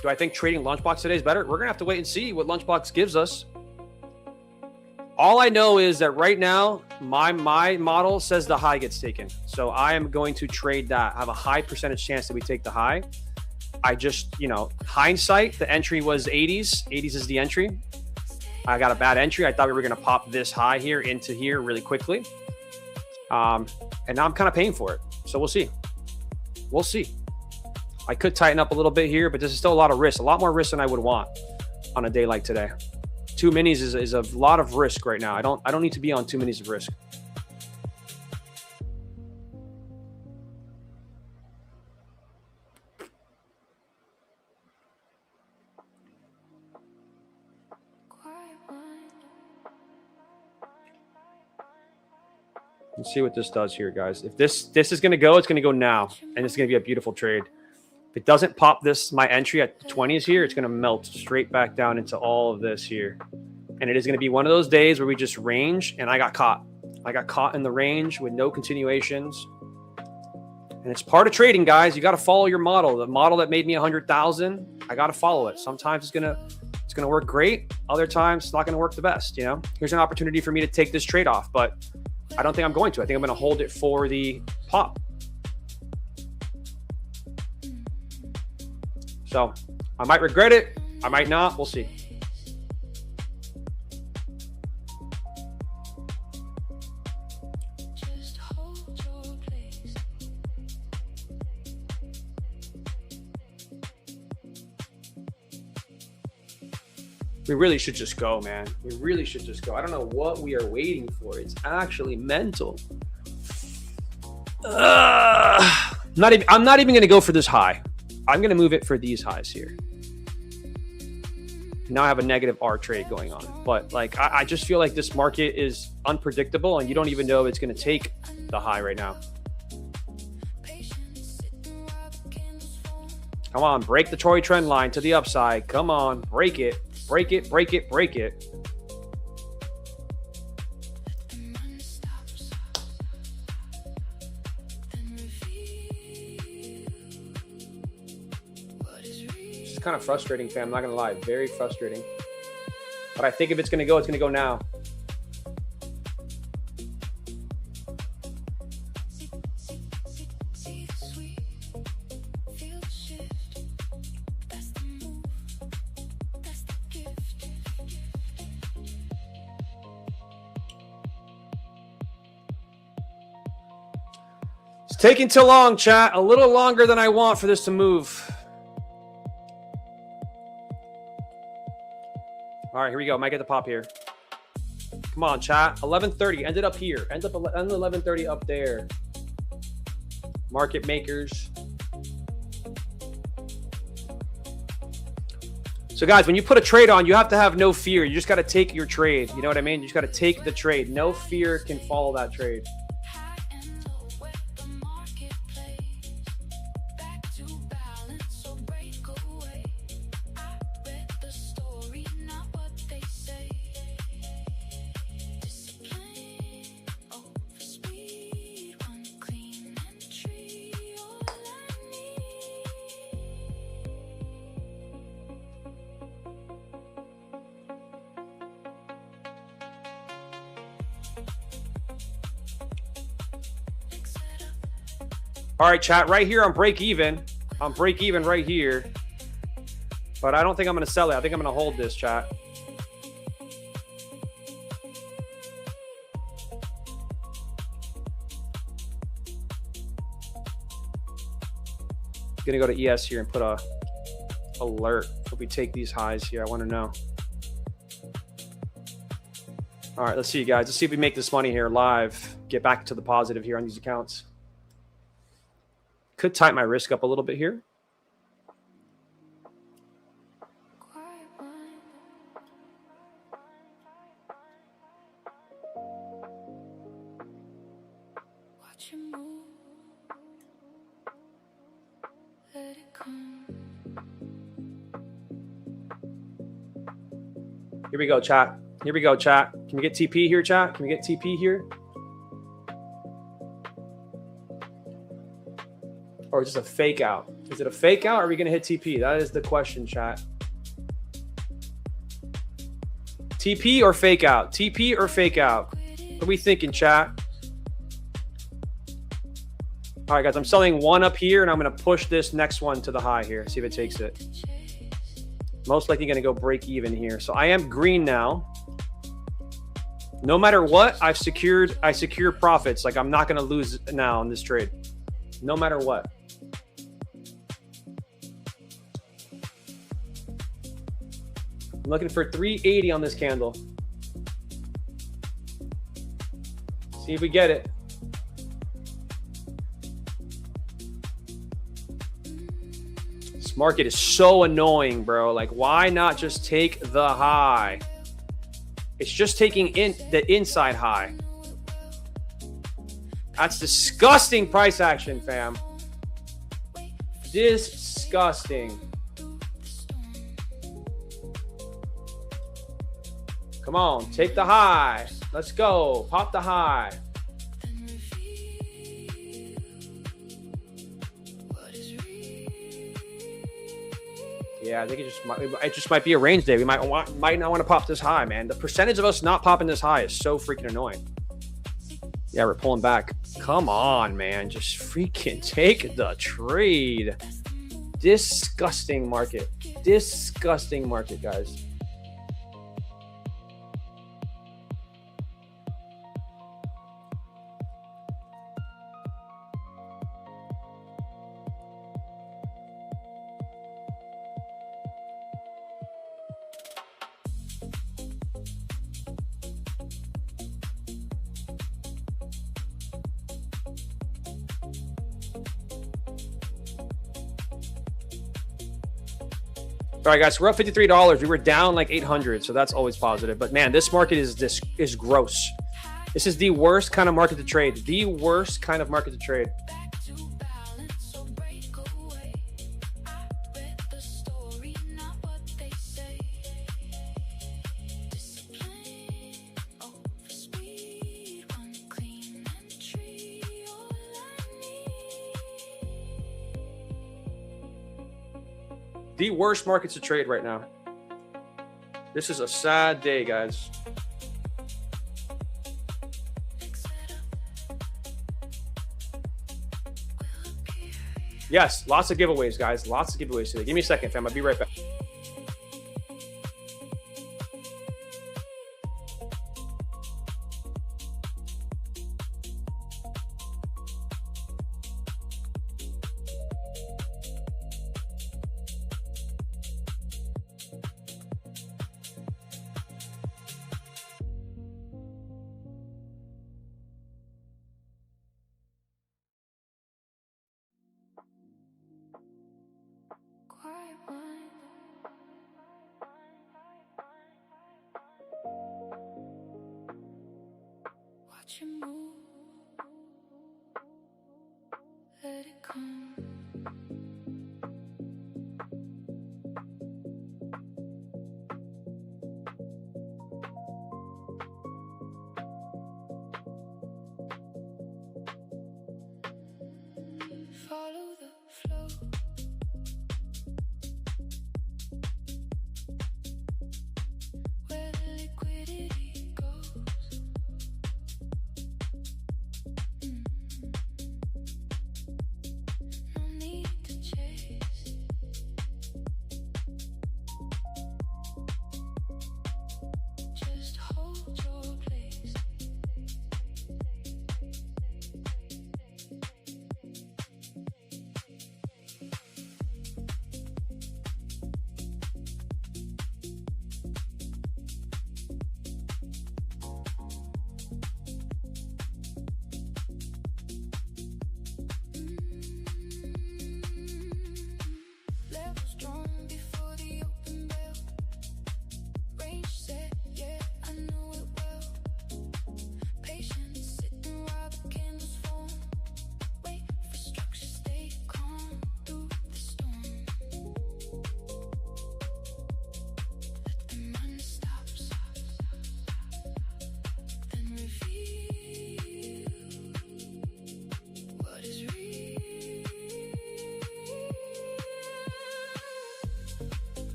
Do I think trading Lunchbox today is better? We're going to have to wait and see what Lunchbox gives us. All I know is that right now, my model says the high gets taken. So I am going to trade that. I have a high percentage chance that we take the high. I just, hindsight, the entry was 80s. 80s is the entry. I got a bad entry. I thought we were going to pop this high here into here really quickly. And now I'm kind of paying for it. So we'll see. We'll see. I could tighten up a little bit here, but this is still a lot of risk. A lot more risk than I would want on a day like today. 2 minis is a lot of risk right now. I don't need to be on 2 minis of risk. Let's see what this does here, guys. If this is going to go, it's going to go now. And it's going to be a beautiful trade. If it doesn't pop this, my entry at the 20s here, it's going to melt straight back down into all of this here. And it is going to be one of those days where we just range, and I got caught. I got caught in the range with no continuations. And it's part of trading, guys. You got to follow your model. The model that made me 100,000, I got to follow it. Sometimes it's going to work great. Other times it's not going to work the best, you know? Here's an opportunity for me to take this trade off, but I don't think I'm going to. I think I'm going to hold it for the pop. So I might regret it. I might not. We'll see. We really should just go, man. We really should just go. I don't know what we are waiting for. It's actually mental. I'm not even going to go for this high. I'm going to move it for these highs here. Now I have a negative R trade going on. But like, I just feel like this market is unpredictable, and you don't even know if it's going to take the high right now. Come on, break the Troy trend line to the upside. Come on, break it. Break it, break it, break it. This is kind of frustrating, fam. I'm not going to lie. Very frustrating. But I think if it's going to go, it's going to go now. Taking too long, chat. A little longer than I want for this to move. All right, here we go. Might get the pop here. Come on, chat. 11:30. Ended up here. Ended 11:30 up there. Market makers. So, guys, when you put a trade on, you have to have no fear. You just got to take your trade. You know what I mean? You just got to take the trade. No fear can follow that trade. All right, chat, right here on break even. I'm break even right here. But I don't think I'm going to sell it. I think I'm going to hold this, chat. Going to go to ES here and put a alert. If we take these highs here, I want to know. All right, let's see, guys. Let's see if we make this money here live. Get back to the positive here on these accounts. Could tighten my risk up a little bit here. Here we go, chat. Here we go, chat. Can we get TP here, chat? Can we get TP here? Or is this a fake out? Is it a fake out? Or are we going to hit TP? That is the question, chat. TP or fake out? TP or fake out? What are we thinking, chat? All right, guys, I'm selling one up here, and I'm going to push this next one to the high here. See if it takes it. Most likely going to go break even here. So I am green now. No matter what, I secure profits. Like, I'm not going to lose now on this trade. No matter what. I'm looking for 380 on this candle. See if we get it. This market is so annoying, bro. Like, why not just take the high? It's just taking in the inside high. That's disgusting price action, fam. Disgusting. Come on, take the high. Let's go. Pop the high. Yeah, I think it just might be a range day. We might not want to pop this high, man. The percentage of us not popping this high is so freaking annoying. Yeah, we're pulling back. Come on, man. Just freaking take the trade. Disgusting market. Disgusting market, guys. All right, guys, we're up $53. We were down like 800, so that's always positive. But man, this market is gross. This is the worst kind of market to trade. The worst kind of market to trade. The worst markets to trade right now. This is a sad day, guys. Yes, lots of giveaways, guys. Lots of giveaways today. Give me a second, fam. I'll be right back. Watch you move, let it come. Follow the flow. Where the liquidity goes.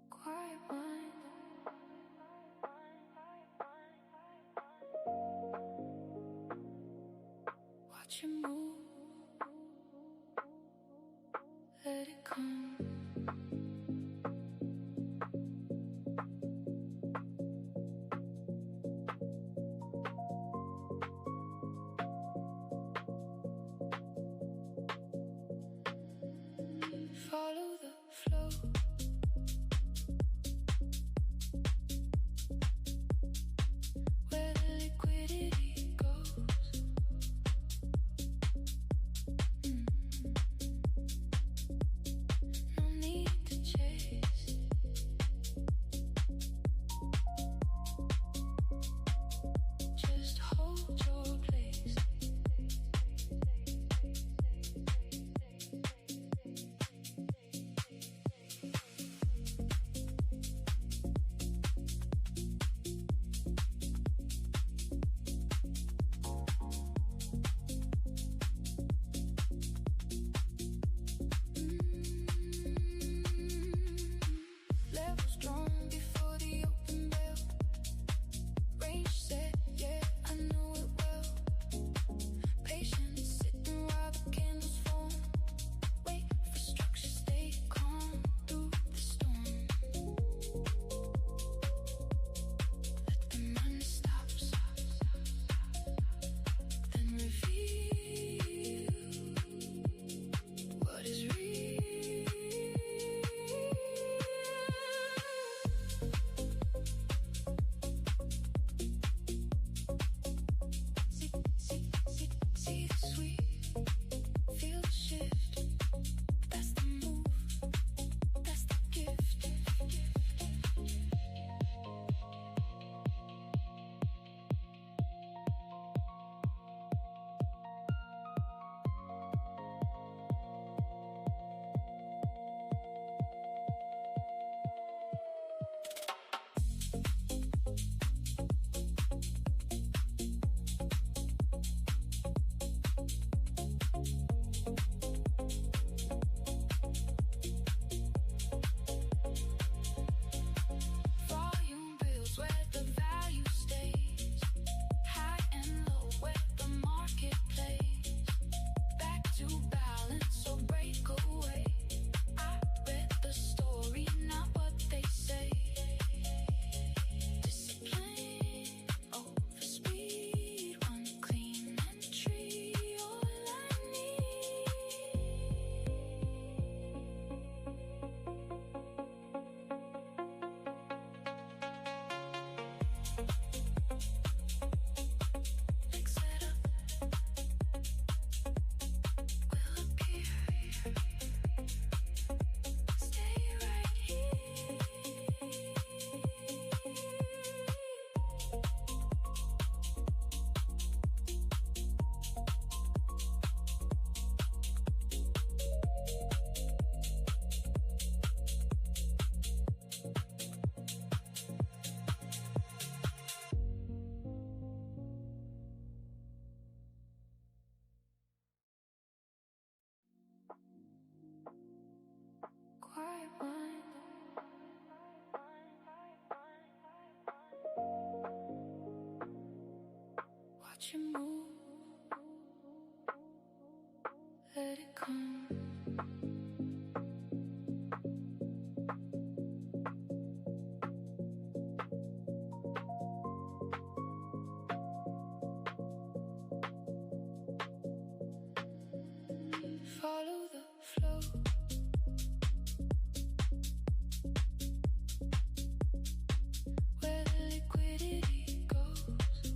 Quiet mind. Watch it move. Let it come. Follow the flow. Where the liquidity goes. No need to chase. Just hold your place. Levels drawn before the open bell. Range set, yeah, I know it well. Patience sitting while the candles form. Wait for structure, stay calm through the storm. Let the mind stop, then reveal what is real. See the sweet, feel the shift. That's the move, that's the gift. Volume builds where the value stays. High and low where the market plays. Back to balance or break away. I read the story, not what they say. Discipline over speed, one clean entry, all I need. Next setup will appear. Stay right here. Quiet mind. Watch it move. Let it come. Follow the flow. Where the liquidity goes.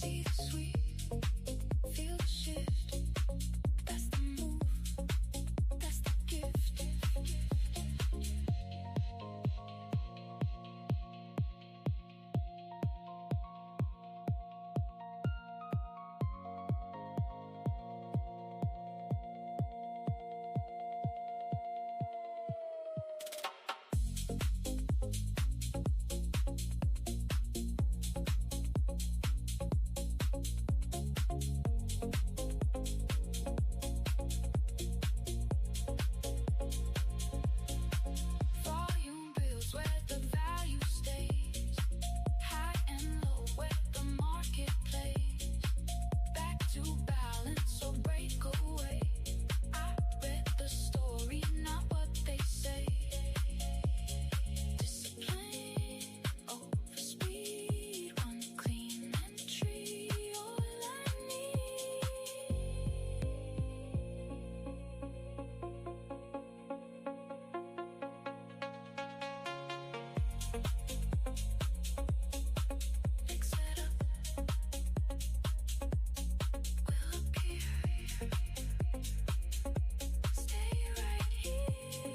See the sweet, feel the shift. That's the move, that's the gift. Volume builds where the value stays. High and low where the market plays. Back to balance or break away. I read the story, not what they say. Discipline over speed, one clean entry, all I need. Mix it up, we'll appear. Stay right here.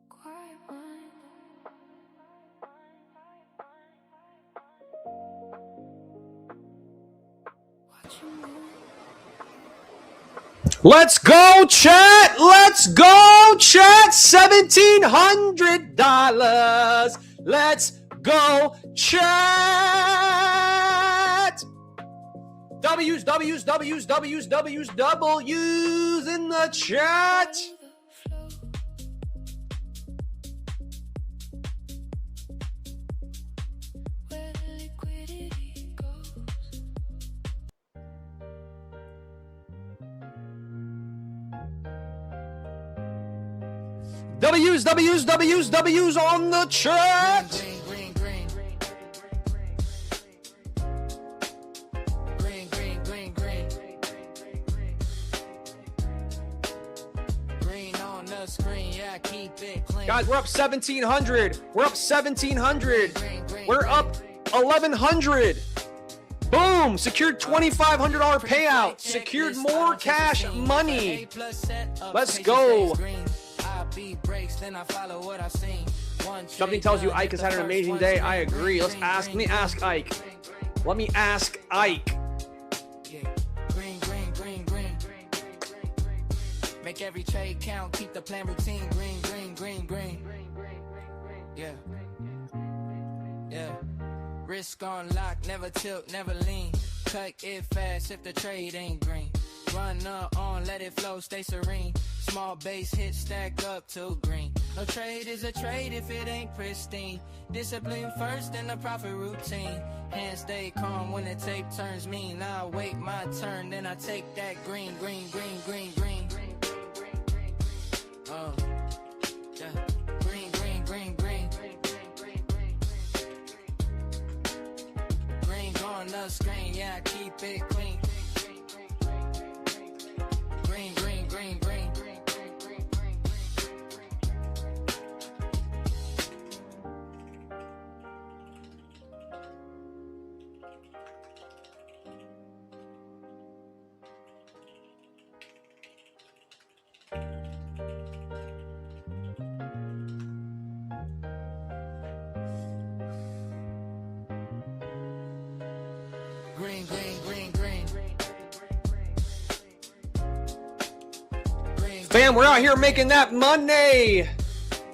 Quiet mind. Watch you move. Let's go, chat. Let's go, chat. $1,700. Let's go, chat. W's, W's, W's, W's, W's, W's in the chat. Where the liquidity goes. W's, W's, W's, W's on the chat. Green, green, green. Green, green, green, green. Green on the screen, yeah, I keep it clean. Guys, we're up 1,700. We're up 1,700. We're up 1,100. Boom! Secured $2,500 payout. Secured more cash money. Let's go. Something tells you Ike has had an amazing day. I agree. Let me ask Ike. Let me ask Ike. Green, green, green, green. Make every trade count, keep the plan routine. Green, green, green, green. Yeah. Yeah. Risk on lock, never tilt, never lean. Cut it fast if the trade ain't green. Run on, let it flow, stay serene. Small base hit, stack up to green. No trade is a trade if it ain't pristine. Discipline first and the profit routine. Hands stay calm when the tape turns mean. I wait my turn, then I take that green, green, green, green, green. Yeah. Green, green, green, green. Green on the screen, yeah, I keep it clean. Green, green, green, green. Green, green, green, green. Green, Fam, we're out here making that money.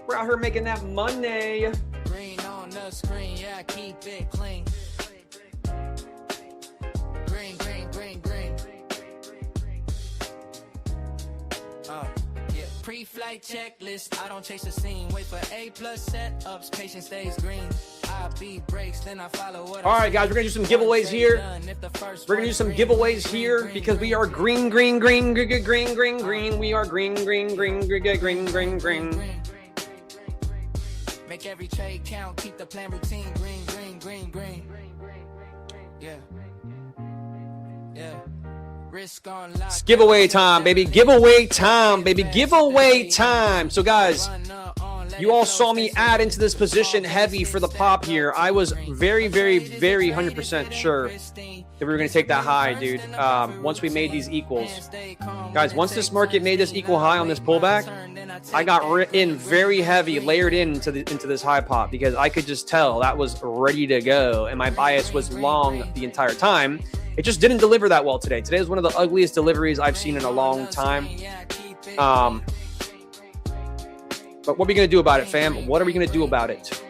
We're out here making that money. green on the screen, yeah, I keep it clean. Green, green, green, green. Yeah. Pre-flight checklist, I don't chase the scene. Wait for A+ setups, patience stays green. I All right, guys, we're going to do some giveaways here. We're going to do some giveaways here because we are green, green, green, green, green, green, green. We are green, green, green, green, green, green, green. Make every trade count, keep the plan routine. Green, green, green, green. Yeah. Yeah. Risk on lock. It's giveaway time, baby. Giveaway time, baby. Giveaway time. So, guys, you all saw me add into this position heavy for the pop here. I was very, very, very 100% sure that we were going to take that high, dude. Once we made these equals. Guys, once this market made this equal high on this pullback, I got in very heavy, layered into this high pop because I could just tell that was ready to go. And my bias was long the entire time. It just didn't deliver that well today. Today was one of the ugliest deliveries I've seen in a long time. But what are we going to do about it, fam? What are we going to do about it?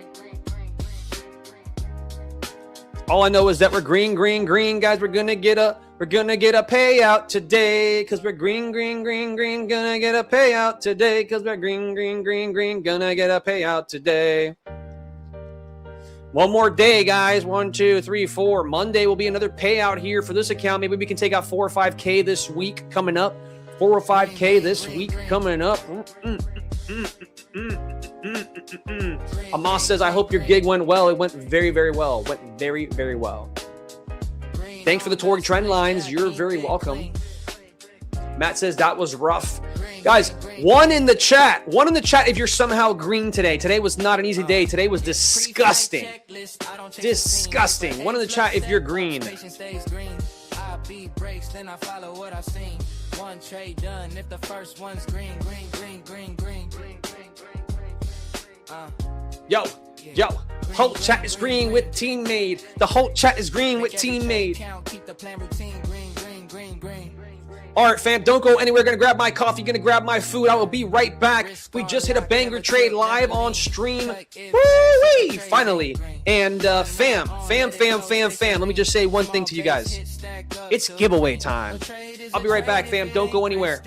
All I know is that we're green, green, green, guys. We're going to get a payout today because we're green, green, green, green. Gonna get a payout today because we're green, green, green, green. Gonna get a payout today. One more day, guys. 1, 2, 3, 4. Monday will be another payout here for this account. Maybe we can take out 4 or 5K this week coming up. 4 or 5K this week coming up. Amos says, I hope your gig went well. It went very, very well. Went very, very well. Thanks for the Tory trend lines. You're very welcome. Matt says that was rough. Guys, one in the chat if you're somehow green today. Today was not an easy day. Today was disgusting. Disgusting. One in the chat if you're green. One trade done if the first one's green, green, green, green, green, green, green, green, green. Yo, whole chat is green with Tmade. The whole chat is green with Tmade. All right, fam, don't go anywhere. Gonna grab my coffee, gonna grab my food. I will be right back. We just hit a banger trade live on stream. Woo-wee! Finally. And fam. Let me just say one thing to you guys. It's giveaway time. I'll be right back, fam. Don't go anywhere.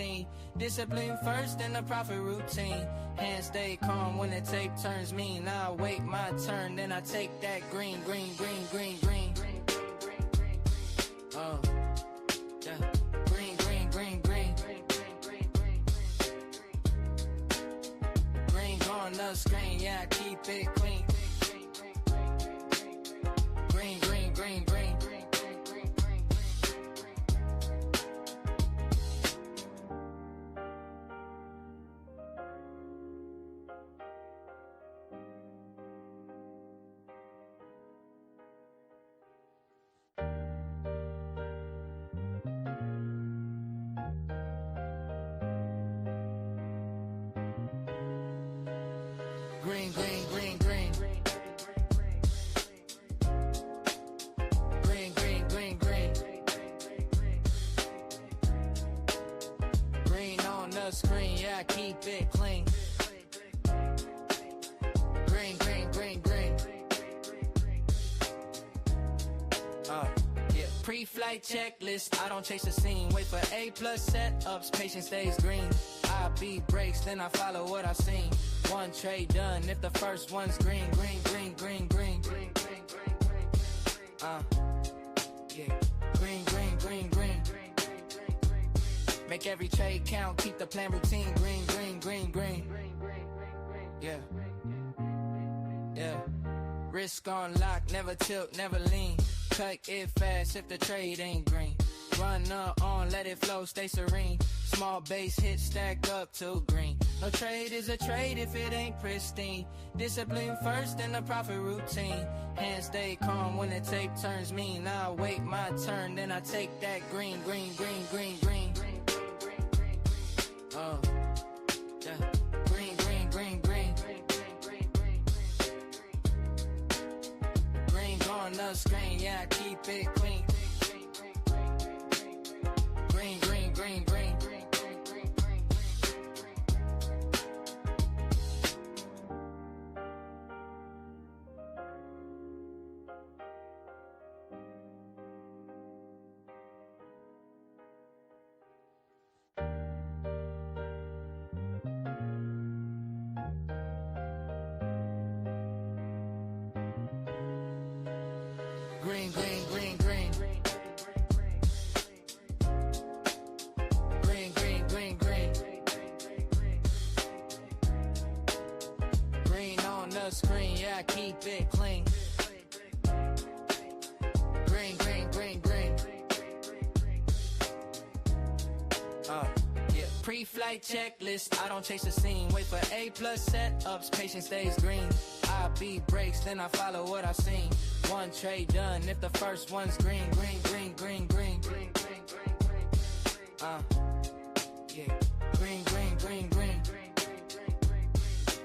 Discipline first and the profit routine. Hands stay calm when the tape turns mean. I wait my turn, then I take that green, green, green, green, green. Yeah. Green, green, green, green. Green on the screen, yeah, I keep it clean. Green, green, green, green. Green, green, green, green. Green, green, green, green. Green on the screen, yeah, I keep it clean. Green, green, green, green. Yeah. Pre-flight checklist, I don't chase the scene. Wait for A+ setups, patience stays green. I beat breaks, then I follow what I've seen. One trade done if the first one's green, green, green, green, green, green, green, green, green. Yeah. Green, green, green, green. Make every trade count, keep the plan routine. Green, green, green, green. Yeah. Yeah. Risk on lock, never tilt, never lean. Cut it fast if the trade ain't green. Run on, let it flow, stay serene. Small base hit, stack up to green. No trade is a trade if it ain't pristine. Discipline first and the profit routine. Hands stay calm when the tape turns mean. I wait my turn, then I take that green, green, green, green, green. Yeah. Green, green, green, green. Green on the screen, yeah, I keep it clean. Green, green, green, green. Yeah, pre-flight checklist. I don't chase the scene. Wait for A+ setups. Patience stays green. I beat breaks, then I follow what I've seen. One trade done. If the first one's green, green, green, green, green, green, green, green, green. Yeah, green, green, green, green.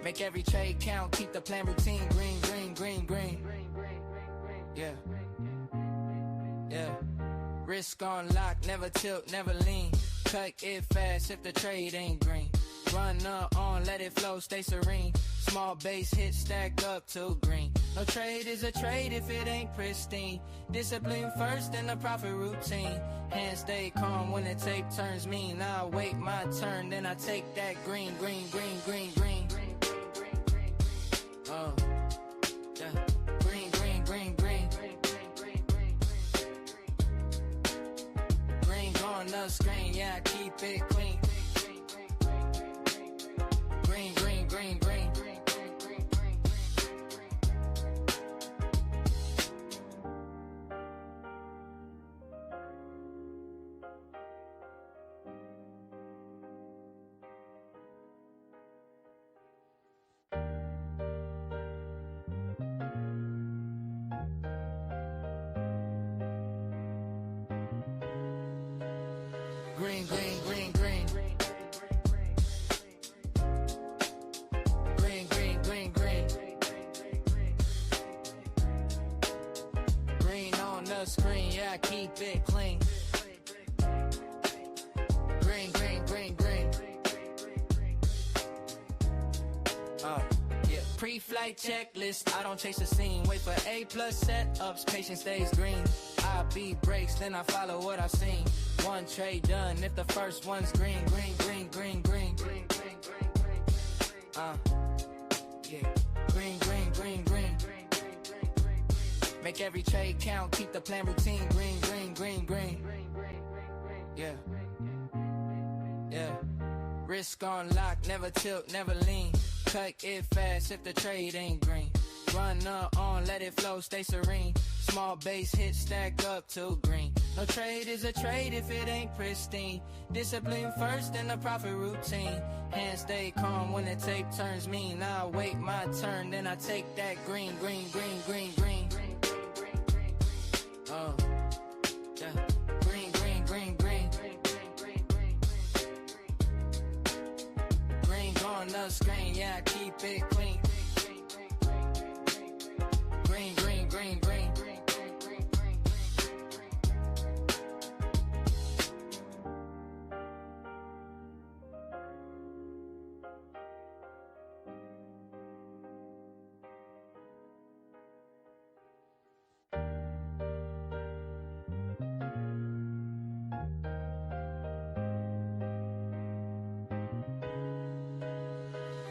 Make every trade count. Keep the plan routine. Green, green, green, green. Yeah, yeah. Risk on lock, never tilt, never lean. Cut it fast if the trade ain't green. Run on, let it flow, stay serene. Small base hit, stack up to green. No trade is a trade if it ain't pristine. Discipline first and the profit routine. Hands stay calm when the tape turns mean. I wait my turn, then I take that green, green, green, green, green. Oh, yeah. Green, green, green, green. Green on the screen, yeah, I keep it clean. Green, green, green, green. Green, green, green, green. Green, green, green, green. Green on the screen, yeah, I keep it clean. Green, green, green, green. Yeah. Pre-flight checklist, I don't chase the scene. Wait for A+ setups, patience stays green. I beat breaks, then I follow what I've seen. One trade done, if the first one's green, green, green, green, green, green, green, green, green. Yeah, green, green, green, green. Make every trade count, keep the plan routine. Green, green, green, green. Yeah, yeah. Risk on lock, never tilt, never lean. Cut it fast if the trade ain't green. Run on, let it flow, stay serene. Small base hit, stack up to green. No trade is a trade if it ain't pristine. Discipline first and the profit routine. Hands stay calm when the tape turns mean. I wait my turn, then I take that green, green, green, green, green. Oh, yeah. Green, green, green, green. Green on the screen, yeah, I keep it clean. Green, green, green, green.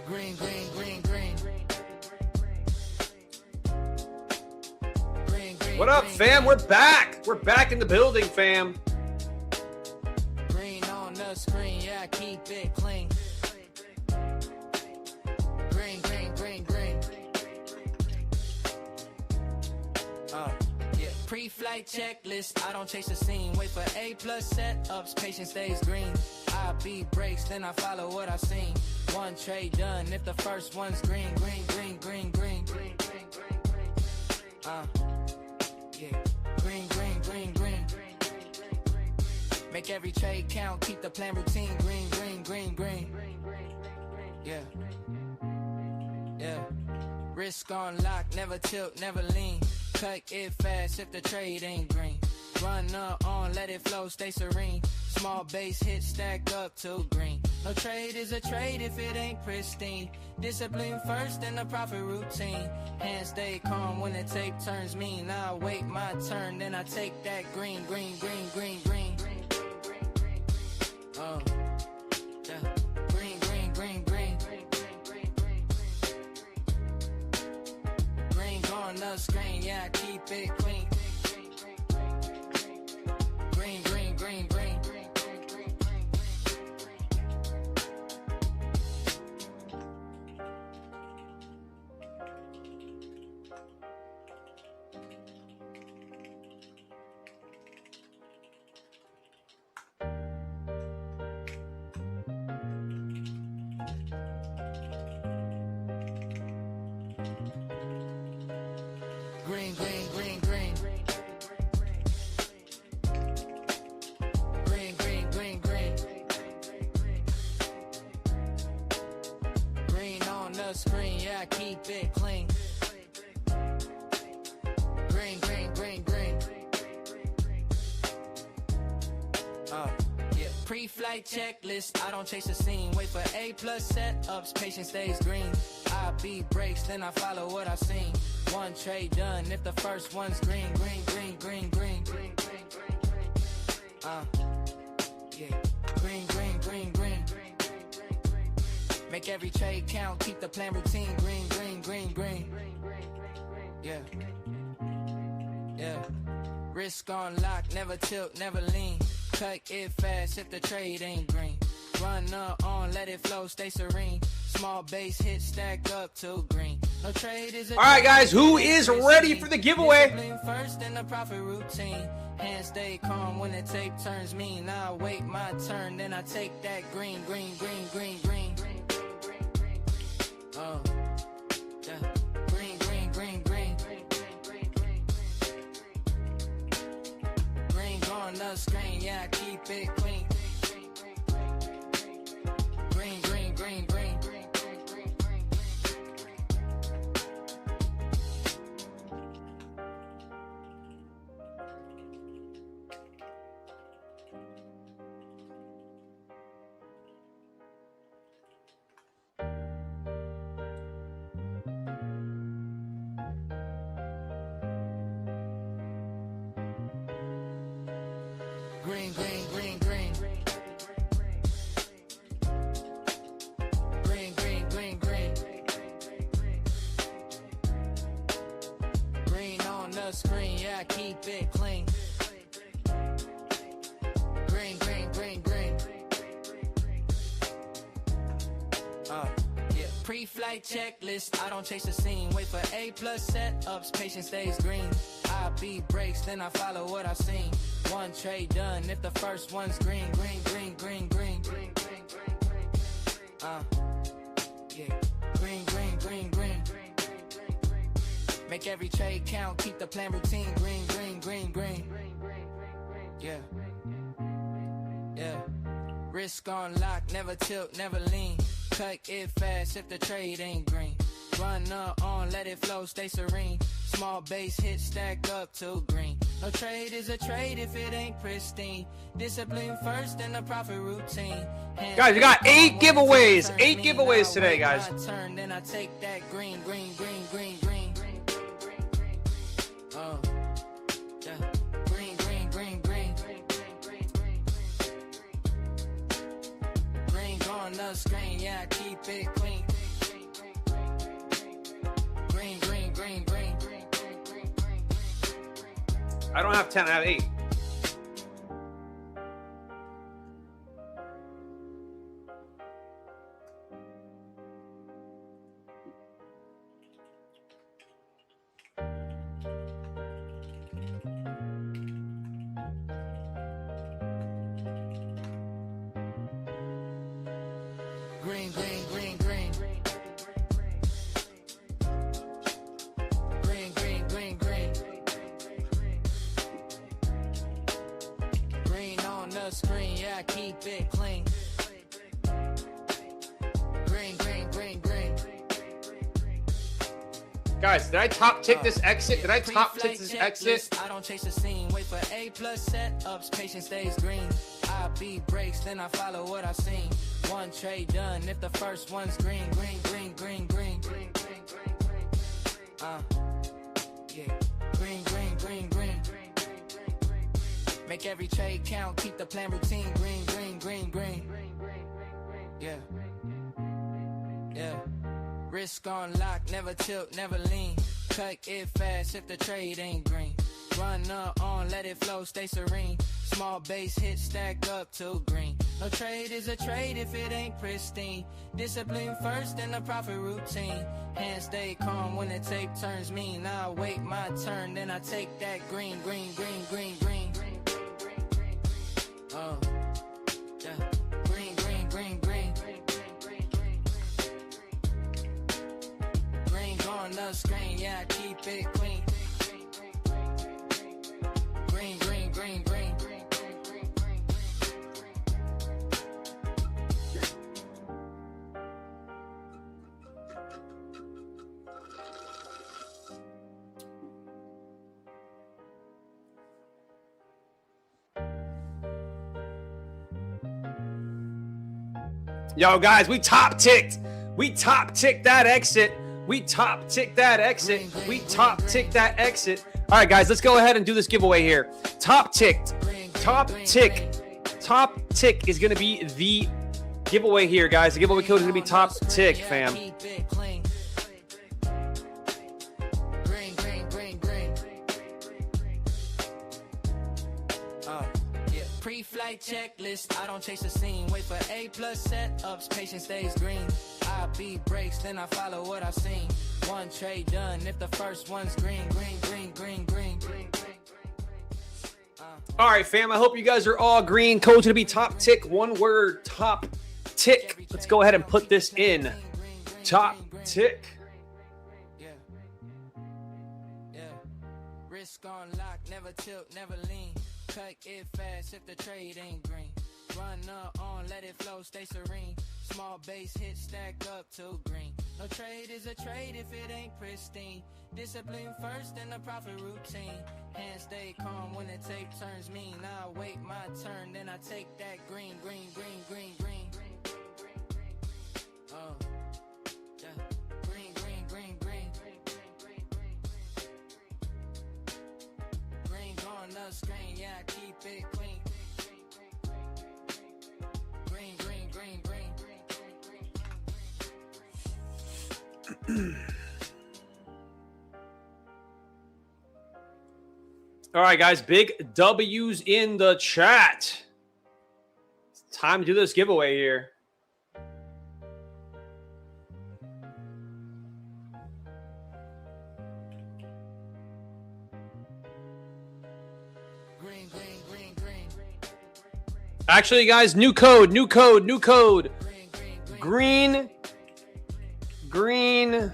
Green, green, green, green. Green, green, What up, green, fam? green. We're back. We're back in the building, fam. Green on the screen, yeah, I keep it clean. Green, green, green, green. Yeah. Pre-flight checklist, I don't chase the scene. Wait for A+ setups, patience stays green. I beat breaks, then I follow what I've seen. One trade done, if the first one's green, green, green, green, green, green, green, green, green. Yeah. Green, green, green, green. Make every trade count, keep the plan routine. Green, green, green, green. Yeah, yeah. Risk on lock, never tilt, never lean. Cut it fast if the trade ain't green. Run on, let it flow, stay serene. Small base hit, stack up to green. No trade is a trade if it ain't pristine. Discipline first and the profit routine. Hands stay calm when the tape turns mean. I wait my turn, then I take that green, green, green, green, green. Oh, yeah. Green, green, green, green. Green on the screen, yeah, I keep it clean. Green, green, green, green. yeah, I keep it clean. Green, green, green, green. Yeah. Pre-flight checklist, I don't chase a scene. Wait for A+ setups, patience stays green. I beat breaks, then I follow what I've seen. One trade done, if the first one's green, green, green, green, green. Yeah. Green, green, green, green. Make every trade count, keep the plan routine. Green, green, green, green. Yeah. Yeah. Risk on lock, never tilt, never lean. Cut it fast if the trade ain't green. Run on, let it flow, stay serene. Small base hit, stack up to green. No trade is a All right, guys, who is ready for the giveaway? Discipline first in the profit routine. Hands stay calm when the tape turns mean. I wait my turn, then I take that green, green, green, green, green. Oh, yeah. Green, green, green, green. Green on the screen, yeah, I keep it clean. Green, green, green, green. Green, green, green, green. Green, green, green, green. Green on the screen, yeah, I keep it clean. Green, green, green, green. Yeah. Pre-flight checklist, I don't chase a scene. Wait for A+ setups, patience stays green. I beat breaks, then I follow what I've seen. One trade done, if the first one's green, green, green, green, green. Yeah. Green, green, green, green. Make every trade count, keep the plan routine. Green, green, green, green. Yeah. Yeah. Risk on lock, never tilt, never lean. Cut it fast if the trade ain't green. Run on, let it flow, stay serene. Small base hit, stack up to green. No trade is a trade if it ain't pristine. Discipline first in the profit routine. Guys, we got 8 giveaways. 8 giveaways today, guys. Turn, then I take that green, green, green, green, green. Oh, yeah. Green, green, green, green. Green on the screen, yeah, I keep it clean. Green, green, green, green. I don't have 10, I have 8. Green, green, green, green. Green, green, green, green. Green on the screen, yeah, I keep it clean. Green, green, green, green. Guys, did I top tick this exit? Did I top tick this exit? I don't chase a scene. Wait for A+ setups, patience stays green. I beat breaks, then I follow what I've seen. One trade done, if the first one's green, green, green, green, green. Yeah. Green, green, green, green. Make every trade count, keep the plan routine. Green, green, green, green. Yeah. Yeah. Risk on lock, never tilt, never lean. Cut it fast if the trade ain't green. Run on, let it flow, stay serene. Small base hit, stack up to green. No trade is a trade if it ain't pristine. Discipline first in the profit routine. Hands stay calm when the tape turns mean. I wait my turn, then I take that green, green, green, green, green. Oh, yeah. Green, green, green, green. Green on the screen, yeah, I keep it clean. Green, green, green, green. Yo, guys, we top ticked. We top ticked that exit. We top ticked that exit. We top ticked that exit. All right, guys, let's go ahead and do this giveaway here. Top ticked. Top tick. Top tick is going to be the giveaway here, guys. The giveaway code is going to be top tick, fam. Pre-flight checklist, I don't chase the scene. Wait for A+ setups, patience stays green. I beat breaks, then I follow what I've seen. One trade done, if the first one's green. All right, fam, I hope you guys are all green. Code's going to be top tick. One word, top tick. Let's go ahead and put this in. Top tick. Yeah. Risk on lock, never tilt, never lean. Cut it fast if the trade ain't green. Run on, let it flow, stay serene. Small base hit, stack up to green. No trade is a trade if it ain't pristine. Discipline first and the profit routine. Hands stay calm when the tape turns mean. I wait my turn, then I take that green. Oh, yeah. Green. Green on the screen, yeah, I keep it clean. Green. All right, guys, big W's in the chat. It's time to do this giveaway here. Green. Actually, guys, new code. Green. 3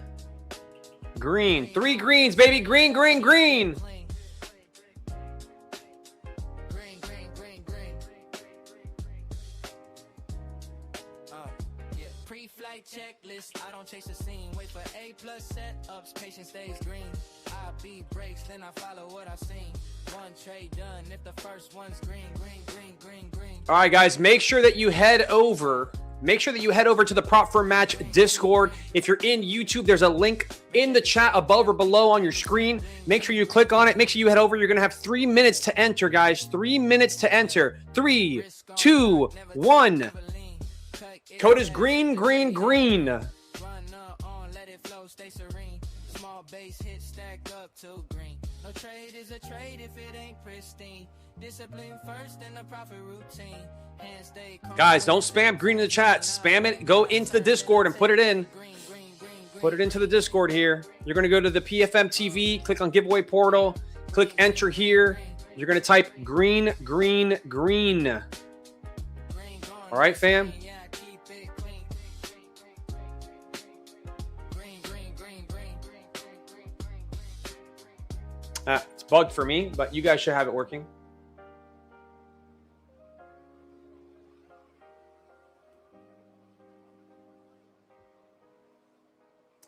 greens, baby. Green. Pre-flight checklist, I don't chase the scene. Wait for A+ setups, patience stays green. I beat breaks, then I follow what I've seen. One trade done, if the first one's green. All right, guys, make sure that you head over to the Prop for Match Discord. If you're in YouTube, there's a link in the chat above or below on your screen. Make sure you click on it. Make sure you head over. You're going to have 3 minutes to enter, guys. 3 minutes to enter. 3, 2, 1. Code is green. Run on, let it flow, stay serene. Small base hit, stack up to green. No trade is a trade if it ain't pristine. Discipline first and the profit routine. Hands stay calm. Guys, don't spam green in the chat. Spam it. Go into the Discord and put it in. Put it into the Discord here. You're going to go to the PFM TV, click on giveaway portal, click enter here. You're going to type green. All right, fam? It's bugged for me, but you guys should have it working.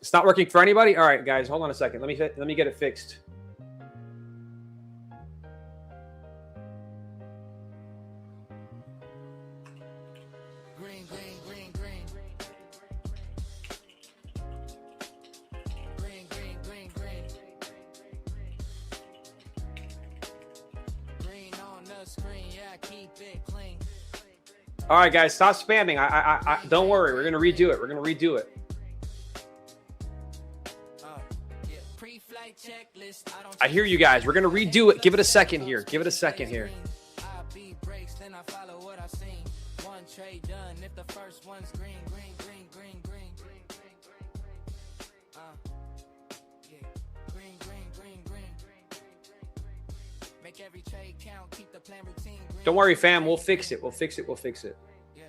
It's not working for anybody? All right, guys, hold on a second. Let me get it fixed. Green. Green on the screen, yeah, keep it clean. All right, guys, stop spamming. I don't worry. We're gonna redo it. I hear you guys. We're gonna redo it. Give it a second here. Make every trade count, keep the plan routine. Don't worry, fam. We'll fix it. Yeah.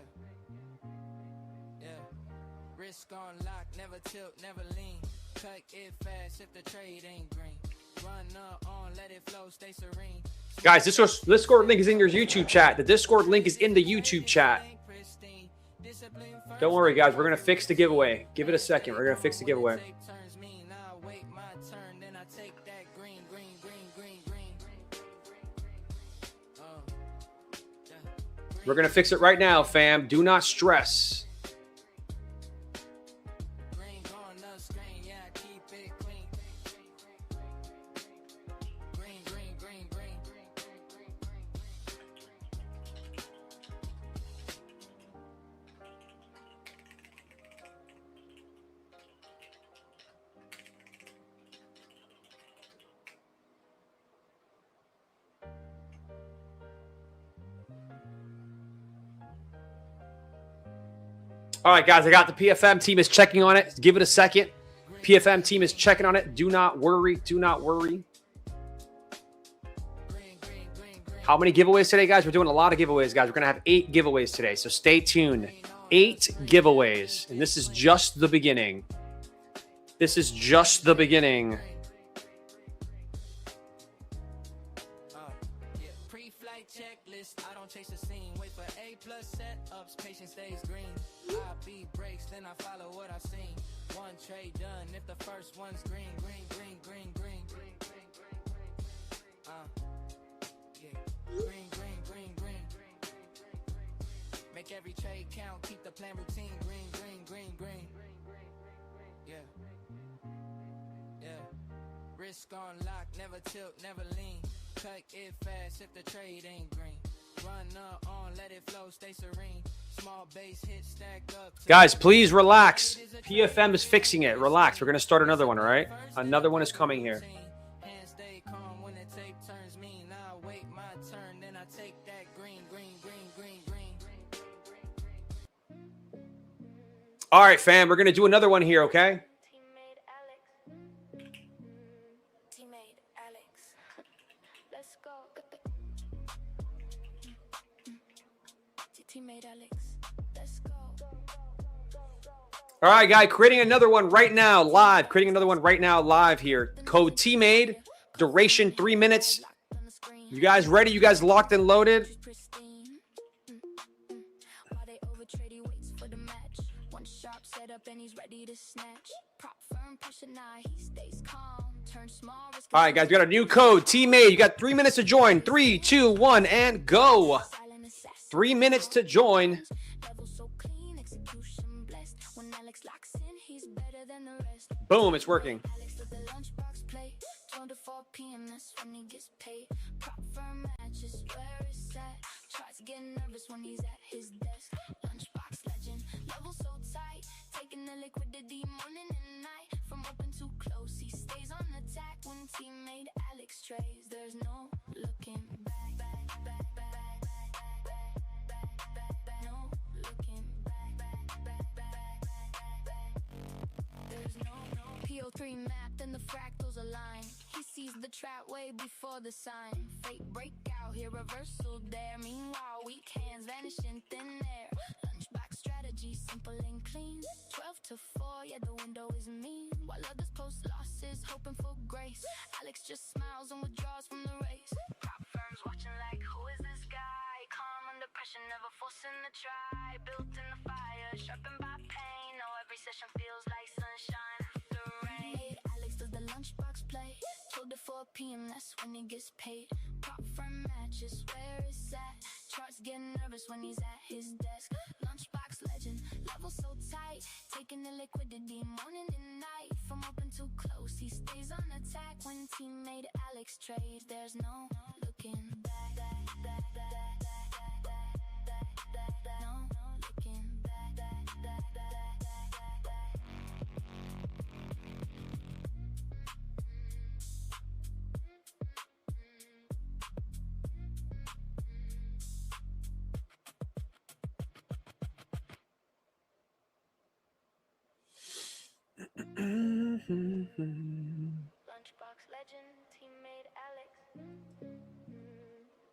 Risk on lock, never tilt, never lean. Cut it fast if the trade ain't green. Run on, let it flow, stay serene. Guys, this Discord link is in your YouTube chat. The Discord link is in the YouTube chat. Don't worry, guys. We're going to fix the giveaway. Give it a second. We're going to fix the giveaway. We're going to fix it right now, fam. Do not stress. All right, guys, I got the PFM team is checking on it. Give it a second. PFM team is checking on it. Do not worry. Do not worry. How many giveaways today, guys? We're doing a lot of giveaways, guys. We're going to have 8 giveaways today, so stay tuned. 8 giveaways, and this is just the beginning. This is just the beginning. Pre-flight checklist. I don't chase the scene. Wait for A+ setups. Patience stays green. I beat breaks, then I follow what I've seen. One trade done. If the first one's green. Green. Make every trade count. Keep the plan routine. Green. Yeah. Risk on lock. Never tilt, never lean. Cut it fast if the trade ain't green. Run on, let it flow, stay serene. Small base hit, stack up. Guys, please relax. PFM is fixing it. Relax. We're going to start another one, all right? Another one is coming here. Hands stay calm when the tape turns mean. I wait my turn, then I take that green. All right, fam. We're going to do another one here, okay? Tmade Alex. Tmade Alex. Let's go. Tmade Alex. Let's go. All right, guy. Creating another one right now, live. Creating another one right now, live here. Code Tmade. Duration 3 minutes. You guys ready? You guys locked and loaded? All right, guys, we got a new code, Tmade. You got 3 minutes to join. 3, 2, 1, and go. 3 minutes to join. Boom, it's working. Getting nervous when he's at his desk. Lunchbox legend, level so tight. Taking the liquidity morning and night. From open to close, he stays on attack. When Tmade Alex trades, there's no looking back. No looking back. There's no PO3 mapped and the fractals align. He sees the trap way before the sign. Fake breakout here, reversal there. Meanwhile, weak hands vanish in thin air. Lunchbox strategy, simple and clean. 12 to 4, yeah, the window is mean. While others post losses, hoping for grace. Alex just smiles and withdraws from the race. Prop firms watching like, who is this guy? Calm under pressure, never forcing the try. Built in the fire, sharpened by pain. No, every session feels like sunshine after rain. Alex does the lunchbox play. 12 to 4 p.m., that's when he gets paid. Prop firm matches where it's at. Charts getting nervous when he's at his desk. Lunchbox legend, level so tight. Taking the liquidity morning and night. From open to close, he stays on attack. When Tmade Alex trades, there's no looking back. No looking back. Lunchbox legend, Tmade Alex.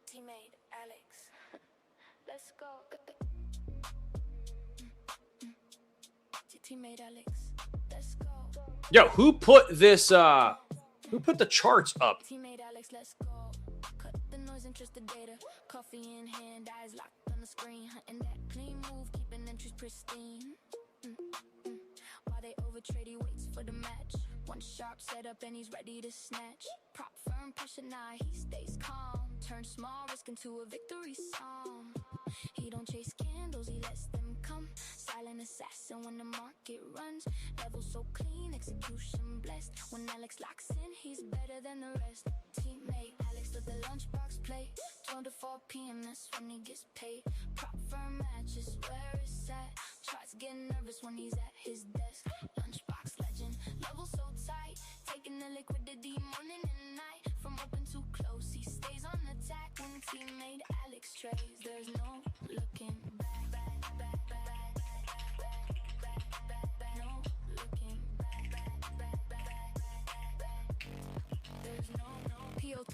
Tmade Alex. Let's go. Tmade Alex. Let's go. Yo, who put this, who put the charts up? Tmade Alex, let's go. Cut the noise, interest the data. Coffee in hand, eyes locked on the screen. Hunting that clean move, keeping entries pristine. While they overtrade, he waits for the match. One sharp setup and he's ready to snatch. Prop firm pressure, nah, he stays calm. Turn small risk into a victory song. He don't chase candles, he lets them come. Silent assassin when the market runs. Level so clean, execution blessed. When Alex locks in, he's better than the rest. Tmade Alex does the lunchbox play. 12 to 4 p.m., that's when he gets paid. Prop firm matches where it's at. Charts getting nervous when he's at his desk. Lunchbox legend, level so tight. Taking the liquidity morning and night. From open to close, he stays on attack. When Tmade Alex trades, there's no looking back.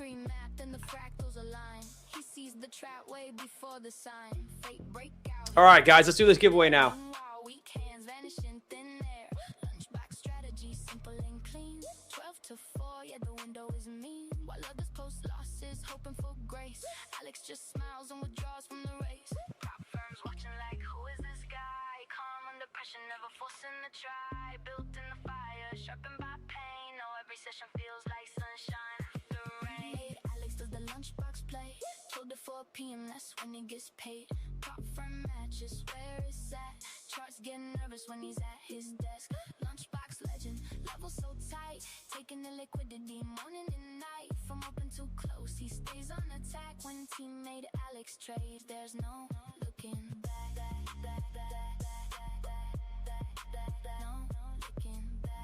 PO3 map, then the fractals align. He sees the trap way before the sign. Fate breakout. All right, guys, let's do this giveaway now. Weak hands vanish in thin air. Lunchbox strategy, simple and clean. 12 to 4, yeah, the window is mean. While others post losses, hoping for grace. Alex just smiles and withdraws from the race. Prop firms watching like, who is this guy? Calm under pressure, never forcing the try. Built in the fire, sharpened by pain. No, every session feels like sunshine after rain. Tmade Alex does the lunchbox play. Told at 4 p.m., that's when he gets paid. Prop firm matches where it's at. Charts getting nervous when he's at his desk. Lunchbox legend, level so tight. Taking the liquidity morning and night. From open to close, he stays on attack. When Tmade Alex trades, there's no looking back. No looking back.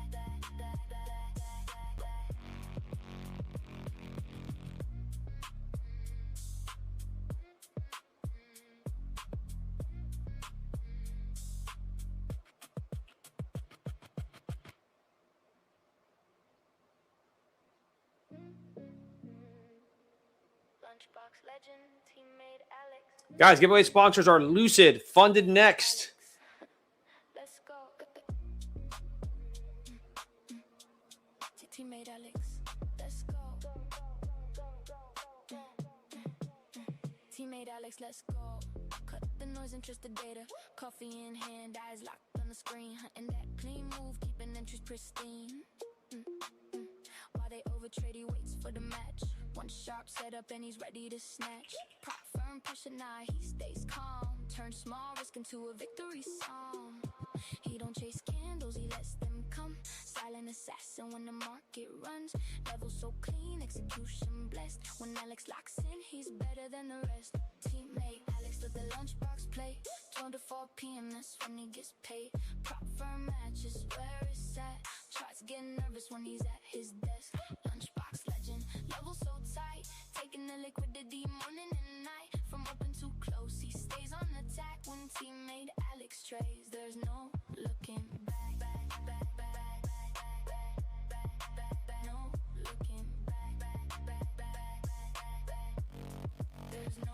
Lunchbox legend, Tmade Alex. Guys, giveaway sponsors are Lucid, Funded Next. Let's go. Tmade Alex. Let's go. Tmade Alex, let's go. Cut the noise, interest the data. Coffee in hand, eyes locked on the screen. Hunting that clean move, keeping entries pristine. While they overtrade, he waits for the match. One sharp setup and he's ready to snatch. Prop firm pressure, nah, he stays calm. Turn small risk into a victory song. He don't chase candles, he lets them come. Silent assassin when the market runs. Level so clean, execution blessed. When Alex locks in, he's better than the rest. Tmade Alex does the lunchbox play. 12 to 4 p.m., that's when he gets paid. Prop firm matches where it's at. Charts getting nervous when he's at his desk. Lunchbox legend, level so tight. Taking the liquidity morning and night. From open to close, he stays on attack. When Tmade Alex trades, there's no looking back. No looking back. There's no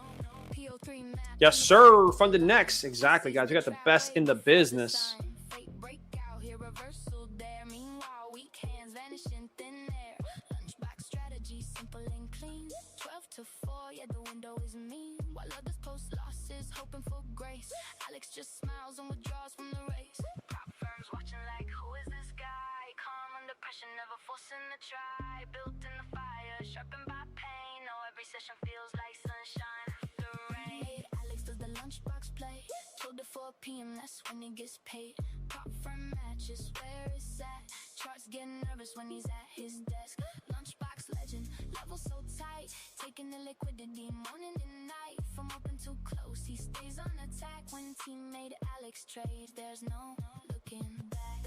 PO3 map. Yes, sir. Funded Next. Exactly, guys. We got the best in the business. Fate breakout here, reversal there. Meanwhile, weak hands vanish in thin air. Lunchbox strategy, simple and clean. 12 to 4, yeah, the window is mean. While others post losses, hoping for grace. Alex just smiles and withdraws from the race. Prop firms watching like, who is this guy? Calm under pressure, never forcing the try. Built in the fire, sharpened by pain. No, every session feels like sunshine after rain. Alex does the lunchbox play. Told at 4 p.m., that's when he gets paid. Prop firm matches where it's at. Charts getting nervous when he's at his desk. Lunchbox legend, level so tight. Taking the liquidity morning and night. From open to close, he stays on attack. When Tmade Alex trades, there's no looking back.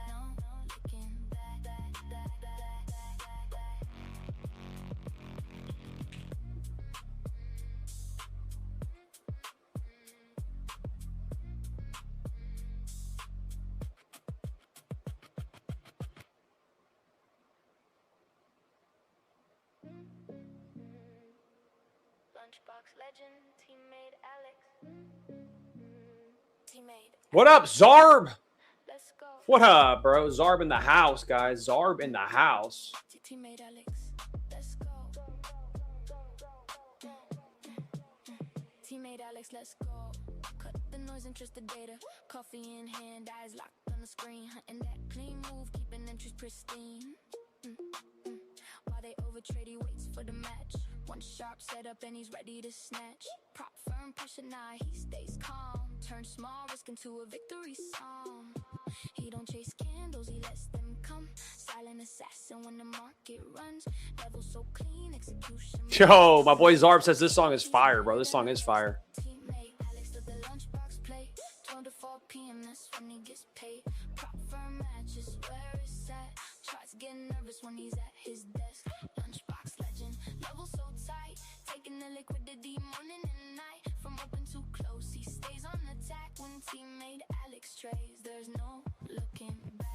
No looking back. Lunchbox legend, Tmade Alex. Tmade. What up, Zarb? Let's go. What up, bro? Zarb in the house, guys. Zarb in the house. Tmade Alex. Let's go. Tmade Alex, let's go. Cut the noise, interest the data. Coffee in hand, eyes locked on the screen. Hunting that clean move, keeping entries pristine. While they overtrade, he waits for the match. One sharp setup and he's ready to snatch. Prop firm pressure, nah, he stays calm. Turn small risk into a victory song. He don't chase candles, he lets them come. Silent assassin when the market runs. Level so clean, execution. Yo, my boy Zarb says this song is fire, bro. This song is fire. Tmade Alex does the lunchbox play. 12 to 4 p.m., that's when he gets paid. Prop firm matches where it's at. Charts getting nervous when he's at his desk. Lunchbox legend, level so tight. Taking the liquidity morning and night. From open to close, he stays on attack. When Tmade Alex trades, there's no looking back.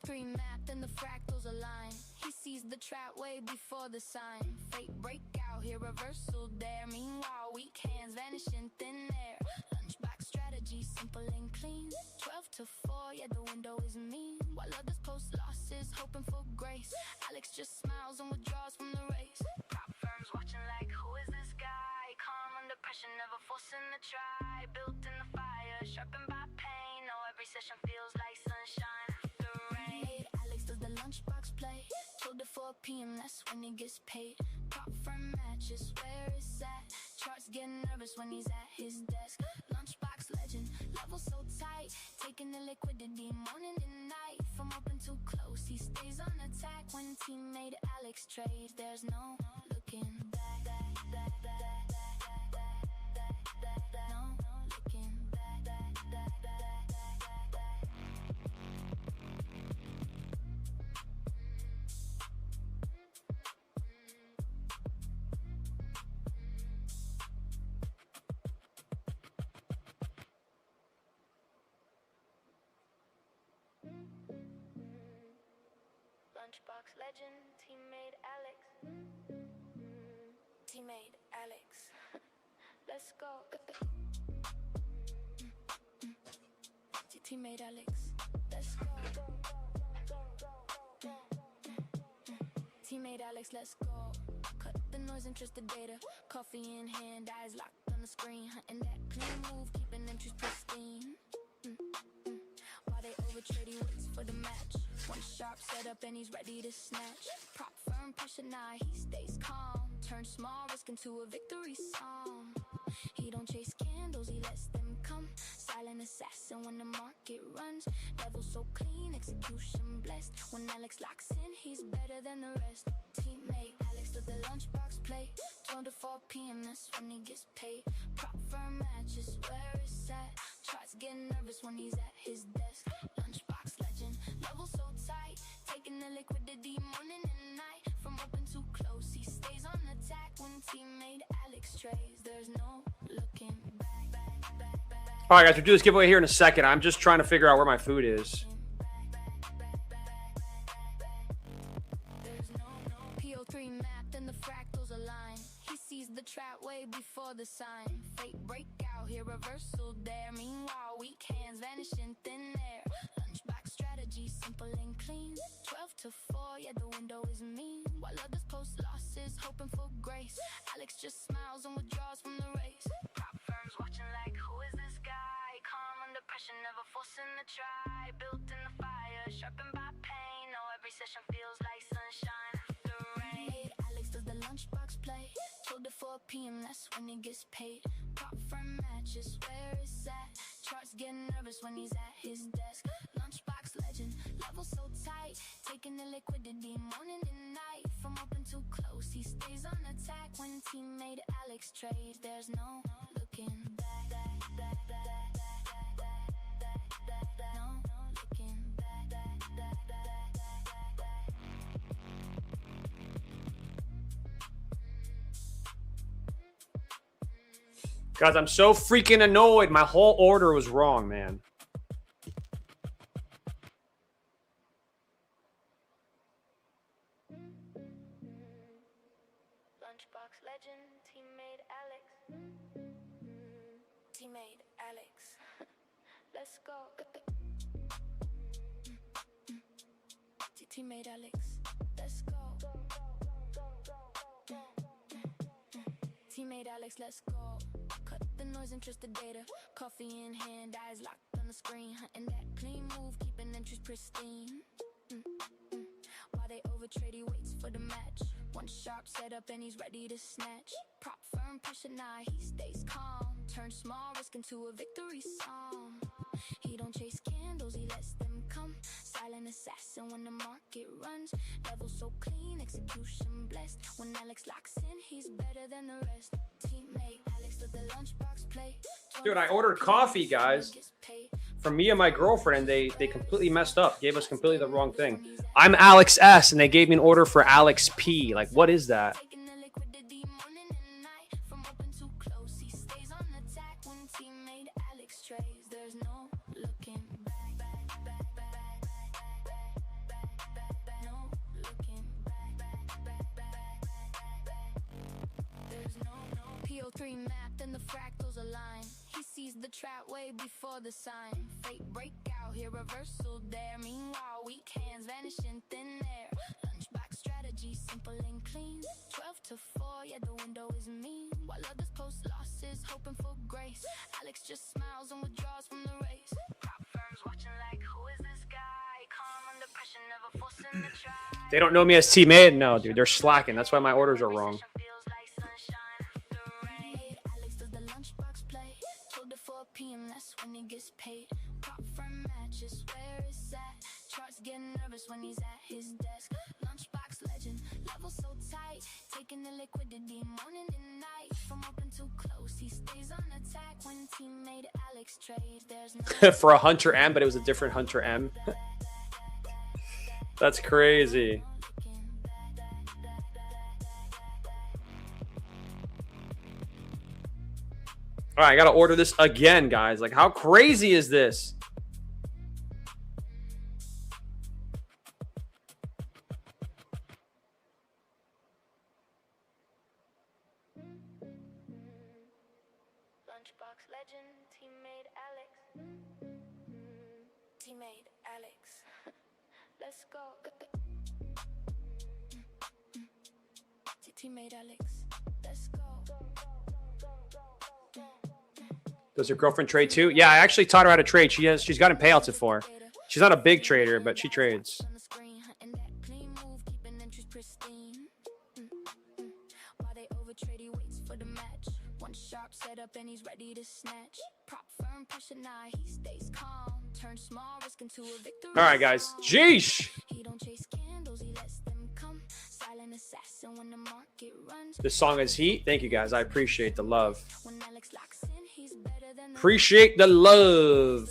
PO3 map, then the fractals align. He sees the trap way before the sign. Fate breakout here, reversal there. Meanwhile, weak hands vanish in thin air. Lunchbox strategy, simple and clean. 12 to 4, yeah, the window is mean. While others post losses, hoping for grace. Alex just smiles and withdraws from the race. Prop firms watching like, who is this guy? Calm under pressure, never forcing the try. Built in the fire, sharpened by pain. No, every session feels like sunshine after rain. Made Alex does the lunchbox play. Till the 4 p.m., that's when he gets paid. Prop firm matches where it's at. Charts getting nervous when he's at his desk. Lunchbox legend, level so tight. Taking the liquidity morning and night. From open to close, he stays on attack. When teammate Alex trades, there's no looking back. No looking back. Lunchbox legend, teammate Alex. Teammate Alex. Let's go. Teammate Alex. Let's go. Teammate Alex, let's go. Cut the noise, interest the data. Coffee in hand, eyes locked on the screen. Hunting that clean move, keeping entries pristine. While they overtrade, he waits for the match. One sharp setup and he's ready to snatch. Prop firm pressure, nah, he stays calm. Turn small risk into a victory song. He don't chase candles, he lets them come. Silent assassin when the market runs. Level so clean, execution blessed. When Alex locks in, he's better than the rest. Teammate Alex does the lunchbox play. 12 to 4 p.m., that's when he gets paid. Prop firm matches where it's at. Charts getting nervous when he's at his desk. Lunchbox legend, level so tight. Taking the liquidity morning and night. From open to close, he stays on attack. When teammate Alex trades, there's no looking back. All right, guys, we'll do this giveaway here in a second. I'm just trying to figure out where my food is. There's no PO3 map, then the fractals align. He sees the trap way before the sign. Fate breakout here, reversal there. Meanwhile, weak hands vanish in thin air. Lunchbox strategy, simple and clean. 12 to 4, yeah, the window is mean. While others post losses, hoping for grace. Alex just smiles and withdraws from the race. Prop firms watching like, who is this guy? Calm under pressure, never forcing the try. Built in the fire, sharpened by pain. No, every session feels like sunshine after rain. Made Alex does the lunchbox play. Till the 4 p.m., that's when he gets paid. Prop firm matches where it's at. Charts getting nervous when he's at his desk. Lunchbox legend, level so tight. Taking the liquidity morning and night. From open to close, he stays on attack. When teammate Alex trades, there's no looking back. No looking back. Guys, I'm so freaking annoyed. My whole order was wrong, man. Lunchbox legend, teammate Alex. Teammate Alex. Let's go. Teammate Alex. Let's go. Teammate Alex, let's go. Cut the noise, interest the data. Coffee in hand, eyes locked on the screen. Hunting that clean move, keeping entries pristine. While they overtrade, he waits for the match. One sharp setup and he's ready to snatch. Prop firm pressure, nah, he stays calm. Turn small risk into a victory song. He don't chase candles, he lets them come. Silent assassin when the market runs. Level so clean, execution blessed. When Alex locks in, he's better than the rest. Teammate Alex does the lunchbox play. Dude, I ordered coffee, guys, from me and my girlfriend, and they completely messed up. Gave us completely the wrong thing. I'm Alex S, and they gave me an order for Alex P. Like, what is that? PO3 map, then the fractals align. He sees the trap way before the sign. Fate breakout here, reversal there. Meanwhile, weak hands vanish in thin air. Lunchbox strategy, simple and clean. 12 to 4, yeah, the window is mean. While others post losses, hoping for grace. Alex just smiles and withdraws from the race. Prop firms watching like, who is this guy? Calm under pressure, never forcing the try. They don't know me as Tmade? No, dude, they're slacking. That's why my orders are wrong. Alex does the lunchbox play. 12 to 4 p.m. That's when he gets paid. Prop firm matches where it's at. Charts getting nervous when he's at his desk. Lunchbox legend, level so tight. Taking the liquidity morning and night. From open to close, he stays on attack. When Tmade Alex trades, there's no For a Hunter M, but it was a different Hunter M. That's crazy. All right, I got to order this again, guys. Like, how crazy is this? Lunchbox legend, Tmade Alex. Tmade Alex. Let's go. Tmade Alex. Let's go. Does your girlfriend trade too? Yeah, I actually taught her how to trade. She's gotten payouts before. She's not a big trader, but she trades. Up and he's ready to snatch. Prop firm pressure now, he stays calm. Turn small risk into a victory. All right, guys. Jeesh. He don't chase candles, he lets them come. Silent assassin when the market runs. This song is heat. Thank you, guys. I appreciate the love. When Alex locks in, he's better than the Appreciate the love.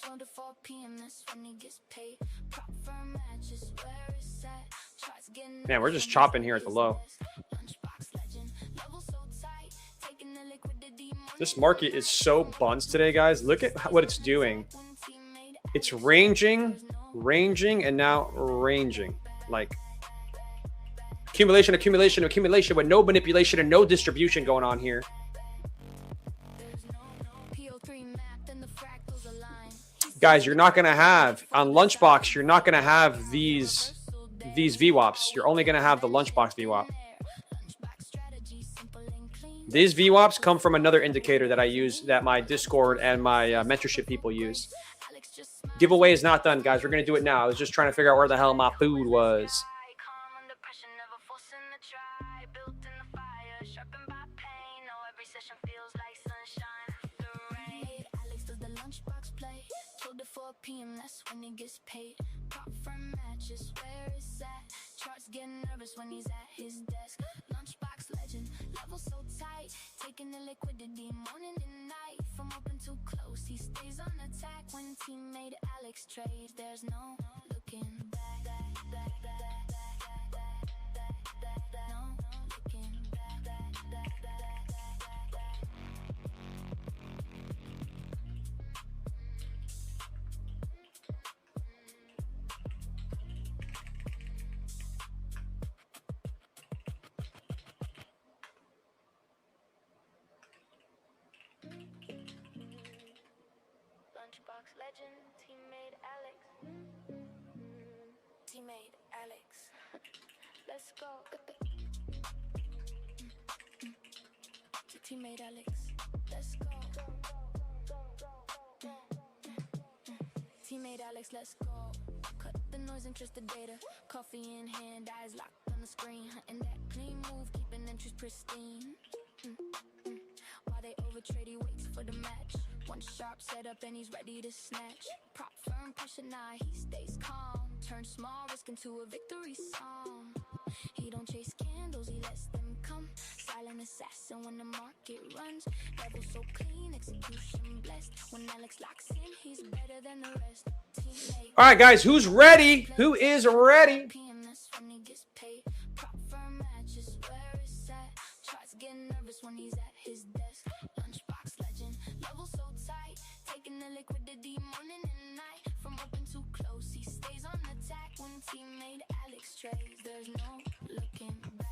12 to 4 p.m. That's when he gets paid. Prop firm matches where it's at. Charts getting Man, we're just chopping here at the low. This market is so bunched today, guys. Look at what it's doing. It's ranging, and now ranging. Like accumulation with no manipulation and no distribution going on here. Guys, you're not going to have, on Lunchbox, you're not going to have these VWAPs. You're only going to have the Lunchbox VWAP. These VWAPs come from another indicator that I use, that my Discord and my mentorship people use. Giveaway is not done, guys. We're going to do it now. I was just trying to figure out where the hell my food was. PM, that's when he gets paid. Prop firm matches where it's at. Charts getting nervous when he's at his desk. Lunchbox legend, level so tight. Taking the liquidity morning and night. From open to close, he stays on attack. When Tmade Alex trades, there's no looking back. No looking back. Lunchbox legend, Tmade Alex. Tmade Alex. Let's go. Tmade Alex. Let's go. Tmade Alex, let's go. Cut the noise, interest the data. Coffee in hand, eyes locked on the screen. Hunting that clean move, keeping interest pristine. While they overtrade, he waits for the match. One sharp setup and he's ready to snatch. Prop firm pressure now, he stays calm. Turn small risk into a victory song. He don't chase candles, he lets them come. Silent assassin when the market runs. Level so clean, execution blessed. When Alex locks in, he's better than the rest. All right, guys, who's ready? Who is ready? That's when he gets paid. Prop firm matches where it's at. Charts getting nervous when he's at his desk. Lunchbox legend, level so tight. Taking the liquidity morning and night. From open to close, he stays on attack. When Tmade Alex trades, there's no looking back.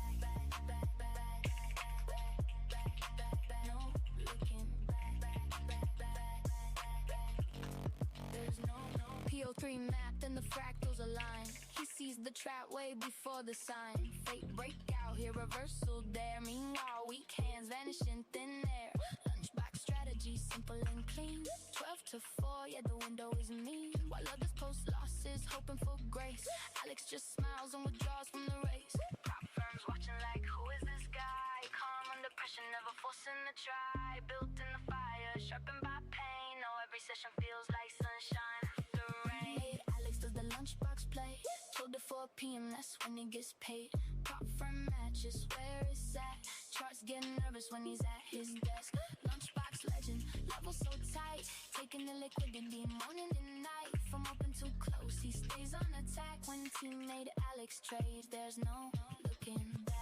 PO3 map, then the fractals align. He sees the trap way before the sign. Fate breakout here, reversal there. Meanwhile, weak hands vanish in thin air. Lunchbox strategy, simple and clean. 12 to 4, yeah, the window is mean. While others post losses, hoping for grace. Alex just smiles and withdraws from the race. Prop firms watching like, who is this guy? Calm under pressure, never forcing the try. Built in the fire, sharpened by pain. No, every session feels like sunshine after rain. Alex does the lunchbox play. 12 to 4 p.m., that's when he gets paid. Prop firm matches where it's at. Charts getting nervous when he's at his desk. Lunchbox legend, level so tight. Taking the liquidity morning and night. From open to close, he stays on attack. When teammate Alex trades, there's no looking back.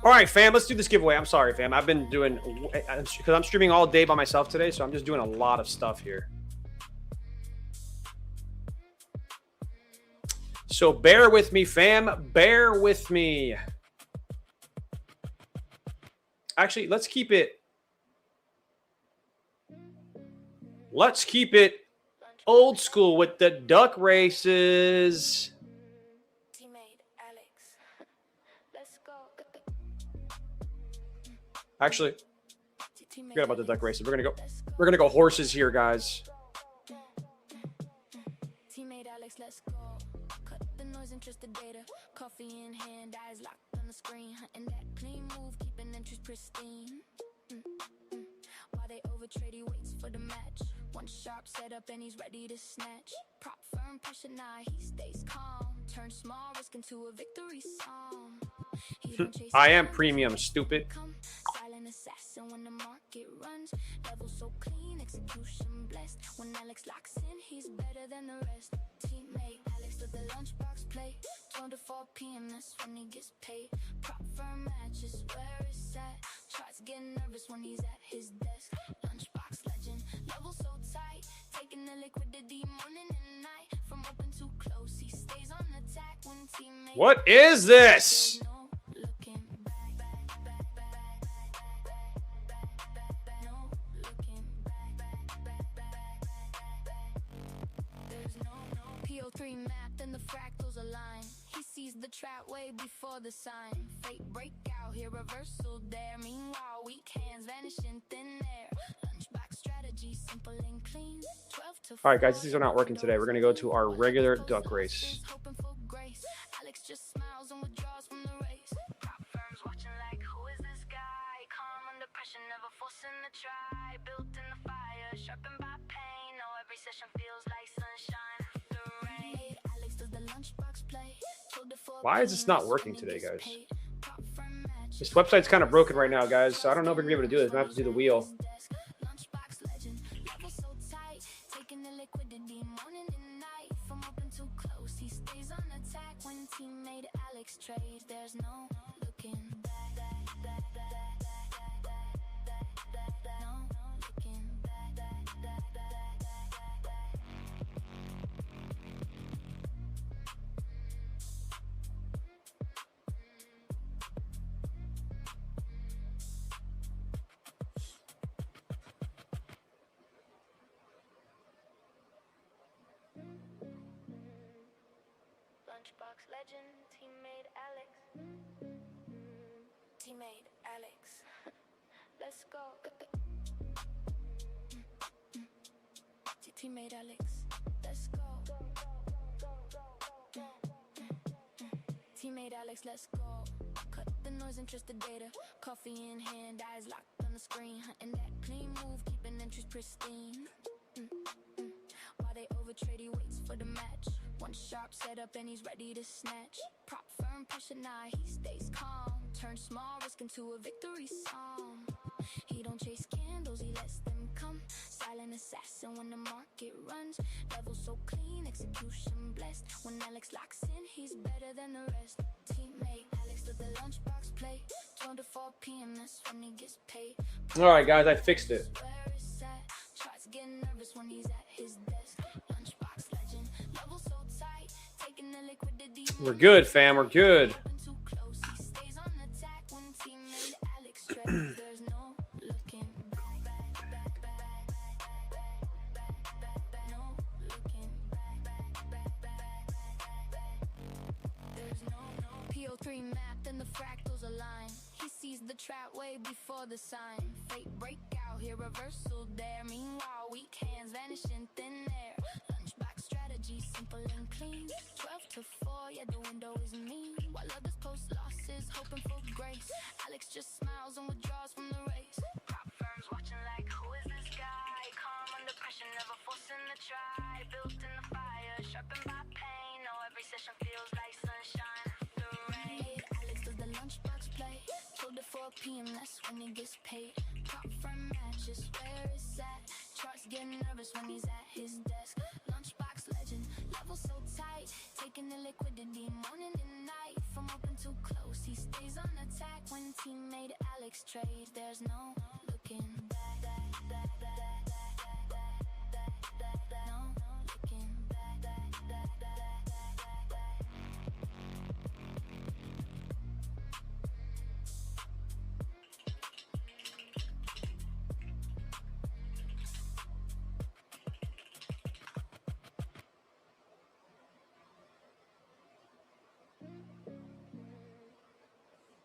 All right, fam, let's do this giveaway. I'm sorry, fam. I've been doing, because I'm streaming all day by myself today, so I'm just doing a lot of stuff here. So bear with me, fam. Bear with me. Actually, let's keep it old school with the duck races. Tmade Alex, let's go. Actually, forget about the duck races. We're gonna go horses here, guys. Tmade Alex, let's go. Cut the noise, interested data. Coffee in hand, eyes locked on the screen. Hunting that clean move, keeping interest pristine. While they overtrade, he waits for the match. One sharp setup and he's ready to snatch. Prop firm pressure, nah, he stays calm. Turn small risk into a victory song. He don't chase I am premium, stupid. Silent assassin when the market runs. Level so clean, execution blessed. When Alex locks in, he's better than the rest. Teammate Alex with the lunchbox play. 12 to 4 p.m., that's when he gets paid. Prop firm matches where it's at. Charts getting nervous when he's at his desk. Lunchbox legend, level so tight. Taking the liquidity morning and night. From open to close, he stays on attack when teammate. What is this? PO3 map, then the fractals align. He sees the trap way before the sign. Fate breakout here, reversal there. Meanwhile, weak hands vanish in thin air. Lunchbox strategy, simple and clean. 12 to 4. All right, guys, these are not working today. We're gonna go to our regular duck race. Hoping for grace. Alex just smiles and withdraws from the race. Prop firms watching like, who is this guy? Calm under pressure, never forcing the try. Built in the fire, sharpened by pain. No, every session feels like sunshine after rain. Alex does the lunchbox play. Why is this not working today, guys? This website's kind of broken right now, guys, so I don't know if we're gonna be able to do this. I'm gonna have to do the wheel. Lunchbox legend, level so tight. Taking the liquidity morning and night. From open to close, he stays on attack. When teammate Alex trades, there's no looking back. No looking back. Lunchbox legend, Tmade Alex. Tmade Alex. Let's go. Tmade Alex. Let's go. Tmade Alex, let's go. Cut the noise, interested data. Coffee in hand, eyes locked on the screen. Hunting that clean move, keeping interest pristine. While they overtrade, he waits for the match. One sharp setup and he's ready to snatch. Prop firm pressure, nah, he stays calm. Turn small risk into a victory song. He don't chase candles, he lets them come. Silent assassin when the market runs. Level so clean, execution blessed. When Alex locks in, he's better than the rest. Teammate Alex with the lunchbox play. 12 to 4 p.m., that's when he gets paid. All right, guys, I fixed it. Where it's at. Charts getting nervous when he's at his desk. Lunchbox legend, level so tight. Taking the liquidity. We're good, fam. We're good. Too close, he stays on attack when teammate Alex trades. There's no looking back. fractals align. He sees the trap way before the sign. Fate breakout here, reversal there. Meanwhile, weak hands vanish in thin air. Lunchbox strategy, simple and clean. 12 to 4, yeah, the window is mean. While others post losses, hoping for grace. Alex just smiles and withdraws from the race. Prop firms watching like, who is this guy? Calm under pressure, never forcing the try. Built in the fire, sharpened by pain. No, every session feels like sunshine after rain. Alex does the lunchbox play. 2 to 4 p.m., that's when he gets paid. Prop firm matches where it's at. Charts getting nervous when he's at his desk. Lunchbox legend, level so tight. Taking the liquidity morning and night. From open to close, he stays on attack. When teammate Alex trades, there's no looking back. No looking back.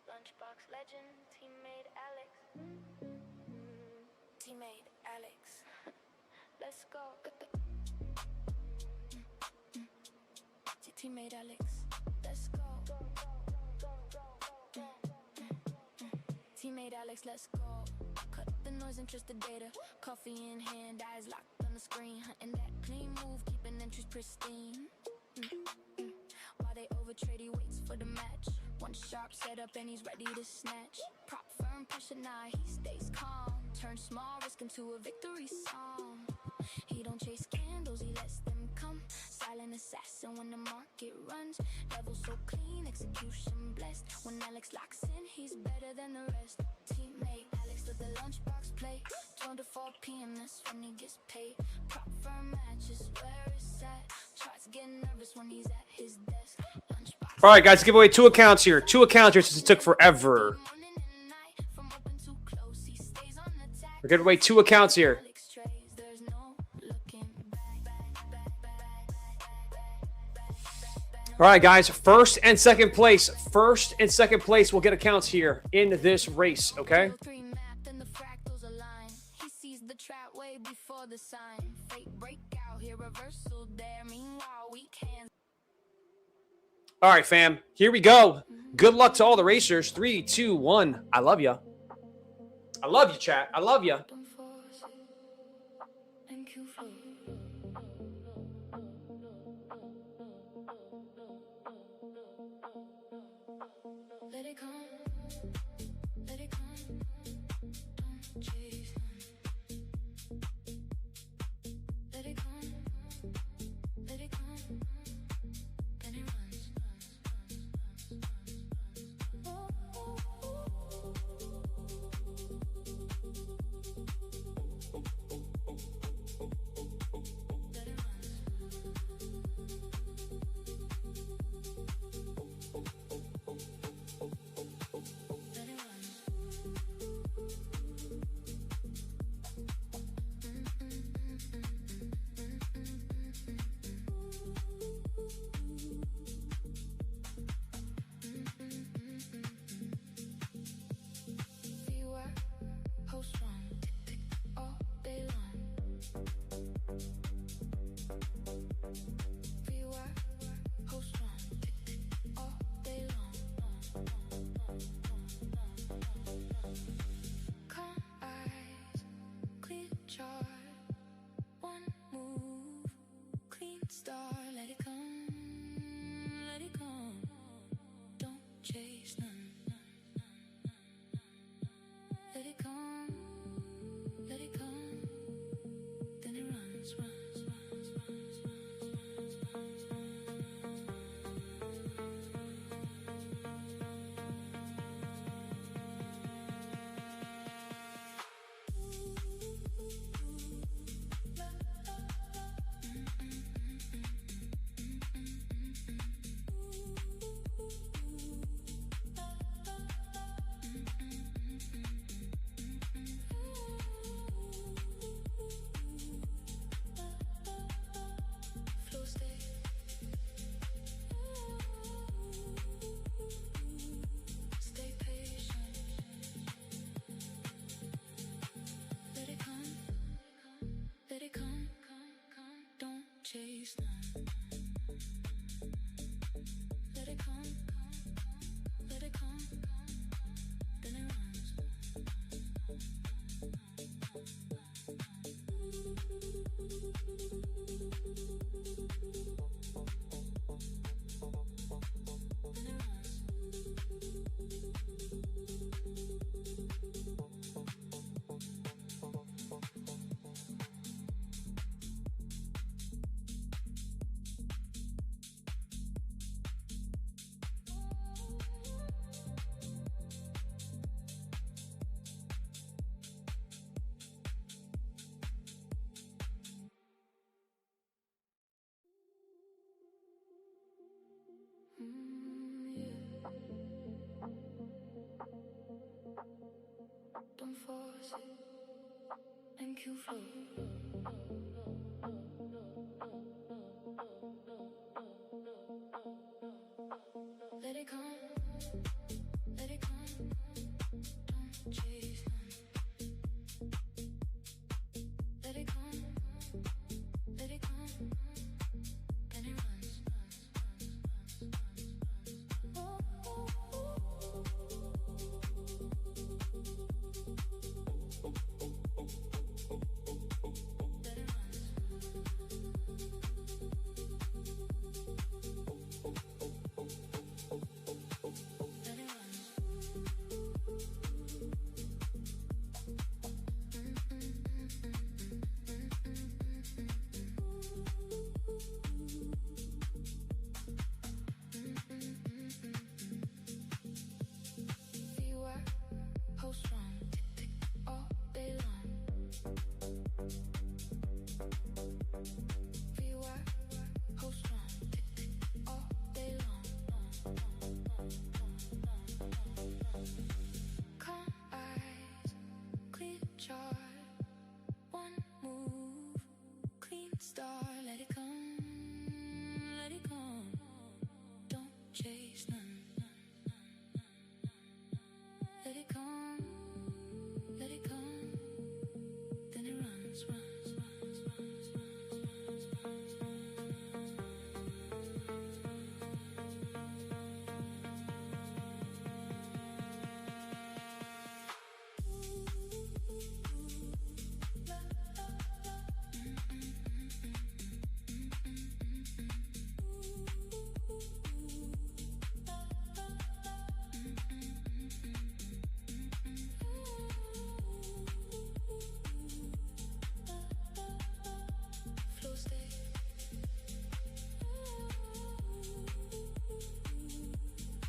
Lunchbox legend, teammate Alex. Teammate Alex. Let's go. Teammate Alex. Let's go. Teammate Alex, let's go. Cut the noise and trust the data. Coffee in hand, eyes locked on the screen. Hunting that clean move, keeping entries pristine. While they overtrade, he waits for the match. One sharp setup and he's ready to snatch. Prop firm pressure, nah, he stays calm. Turn small risk into a victory song. He don't chase candles, he lets them come. Silent assassin when the market runs. Level so clean, execution blessed. When Alex locks in, he's better than the rest. Teammate Alex with the lunchbox play. 12 to 4 p.m., that's when he gets paid. Prop firm matches where it's at. Charts getting nervous when he's at his desk. Lunchbox. All right, guys, give away 2 accounts here. 2 accounts here since it took forever. We're giving away 2 accounts here. All right, guys, first and second place will get accounts here in this race, okay? All right, fam, here we go. Good luck to all the racers. 3, 2, 1. I love ya. I love you, chat. I love ya. Let it come, let it come, don't chase them. Let it come, let it come, then it runs. Let it star, let it come, don't chase none. Let it come, then it runs. chase none. Let it come, let it come, then it runs. Don't force it, make you flow. Let it come, let it come. Don't chase none. Let it come, let it come. Then it runs. Oh, oh, oh. Let it runs. Let it runs. Feel I hold strong, tick, tick, all day long. Feel I hold strong, tick, tick, all day long. Calm eyes, clear chart, one move, clean start. Let it come, let it come. Don't chase none. Let it come, let it come. Then it runs, runs, runs, runs, runs, runs, flow stay.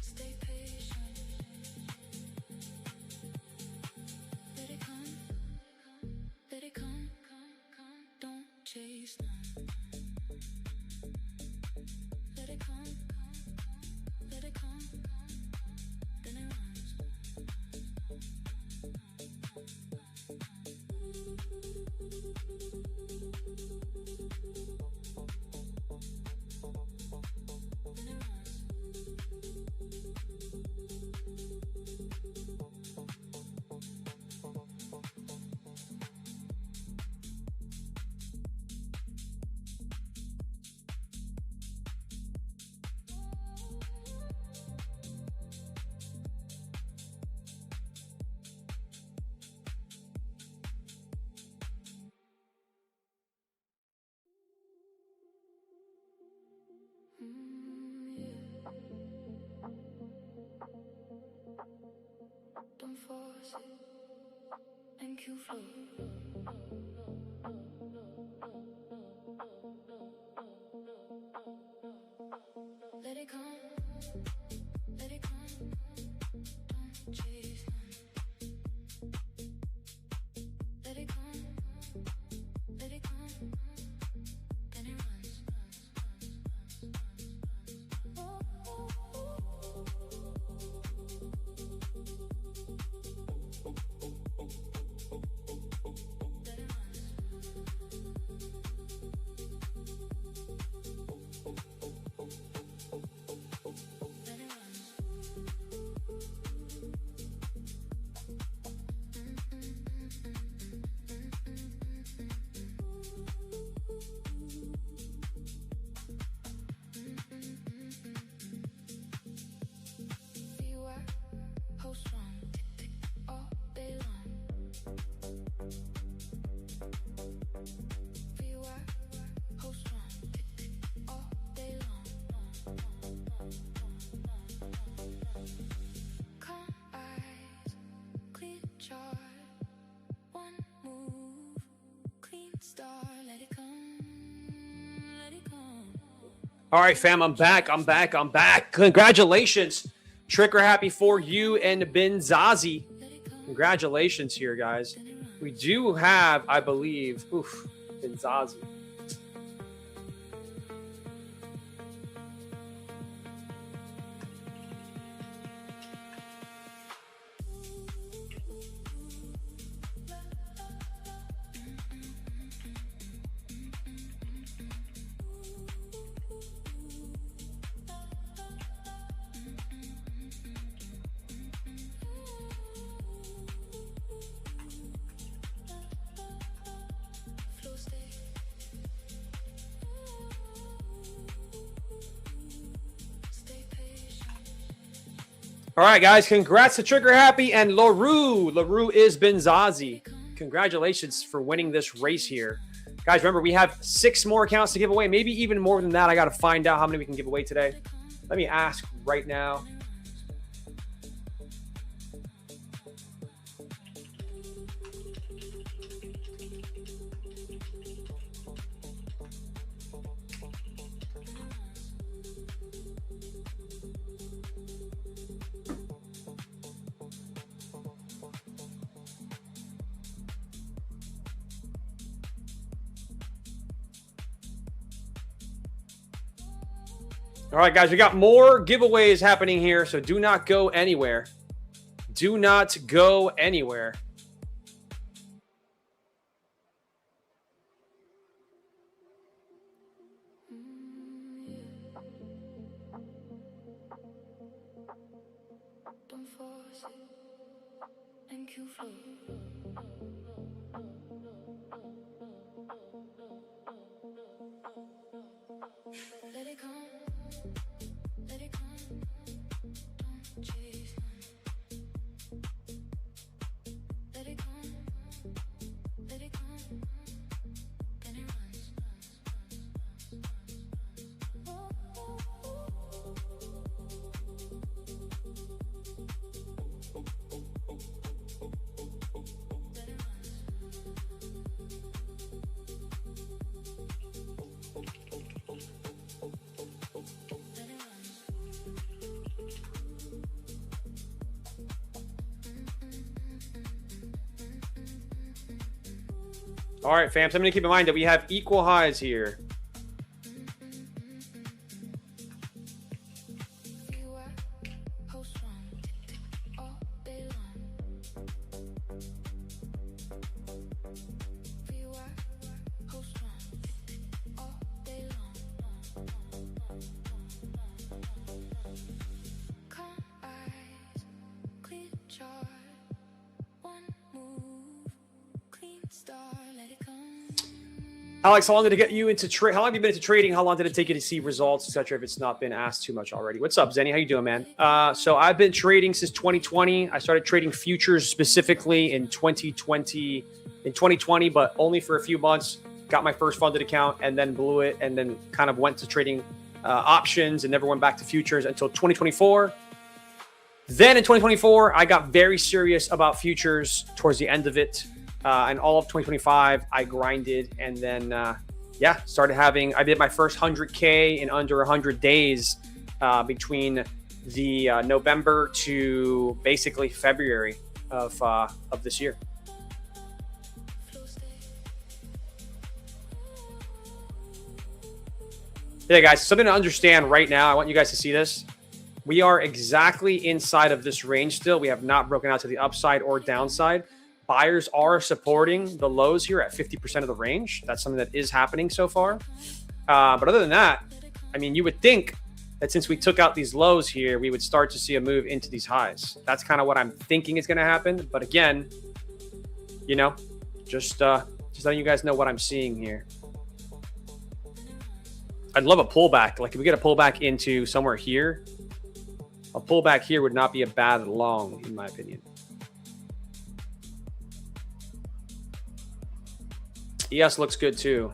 Stay patient. Let it come, let it come. Don't chase none. Let it come, let it come. Then it runs. Then it runs. Yeah. Don't force it, make you flow. Let it come, let it come. Don't chase none. Let it come, let it come. Then it runs. Oh, oh, oh. All right, fam, I'm back. Congratulations. Trigger happy for you and Benzazi. Congratulations here, guys. We do have, I believe, Benzazi. All right, guys, congrats to Trigger Happy and LaRue. LaRue is Benzazi. Congratulations for winning this race here. Guys, remember, we have 6 more accounts to give away, maybe even more than that. I got to find out how many we can give away today. Let me ask right now. All right, guys, we got more giveaways happening here, so do not go anywhere. Do not go anywhere. Don't force it and cue flow. Let it come. Let it come, don't chase him. Let it come, then it runs. All right, fam. Something to keep in mind that we have equal highs here. Alex, how long did it get you into trade? How long have you been into trading? How long did it take you to see results, etc.? If it's not been asked too much already. What's up, Zenny? How you doing, man? So I've been trading since 2020. I started trading futures specifically in 2020, but only for a few months. Got my first funded account and then blew it, and then kind of went to trading options and never went back to futures until 2024. Then in 2024, I got very serious about futures towards the end of it. And all of 2025, I grinded and then, started having, I did my first 100K in under 100 days between the November to basically February of this year. Yeah, guys, something to understand right now. I want you guys to see this. We are exactly inside of this range still. We have not broken out to the upside or downside. Buyers are supporting the lows here at 50% of the range. That's something that is happening so far. But other than that, I mean, you would think that since we took out these lows here, we would start to see a move into these highs. That's kind of what I'm thinking is going to happen. But again, you know, just letting you guys know what I'm seeing here. I'd love a pullback. Like if we get a pullback into somewhere here, a pullback here would not be a bad long, in my opinion. ES looks good too.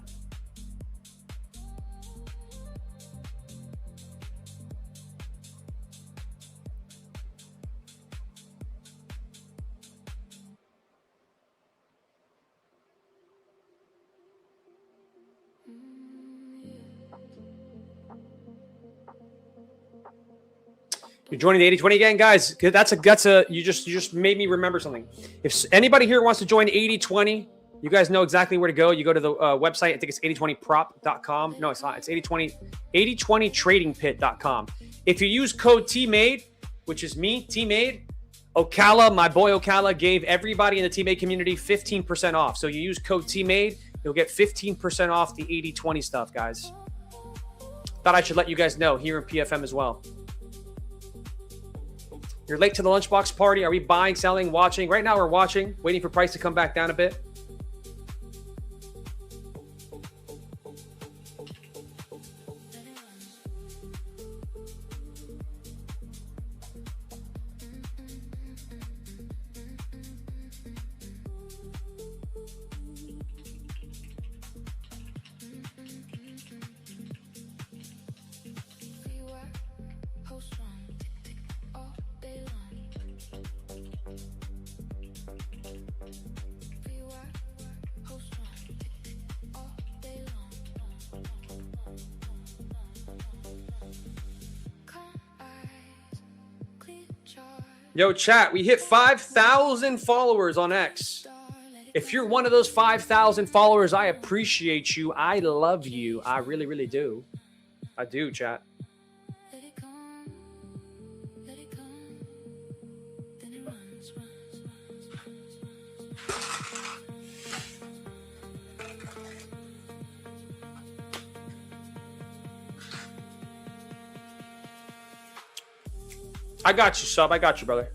You're joining the 80-20 gang, guys. That's a you just made me remember something. If anybody here wants to join 80-20, you guys know exactly where to go. You go to the website. I think it's 8020prop.com. No, it's not. It's 8020tradingpit.com. If you use code Tmade, which is me, Tmade, Ocala, my boy Ocala gave everybody in the Tmade community 15% off. So you use code Tmade, you'll get 15% off the 80-20 stuff, guys. Thought I should let you guys know here in PFM as well. You're late to the lunchbox party. Are we buying, selling, watching? Right now we're watching, waiting for price to come back down a bit. Yo, chat, we hit 5,000 followers on X. If you're one of those 5,000 followers, I appreciate you. I love you. I really, really do. I do, chat. I got you, sub. I got you, brother.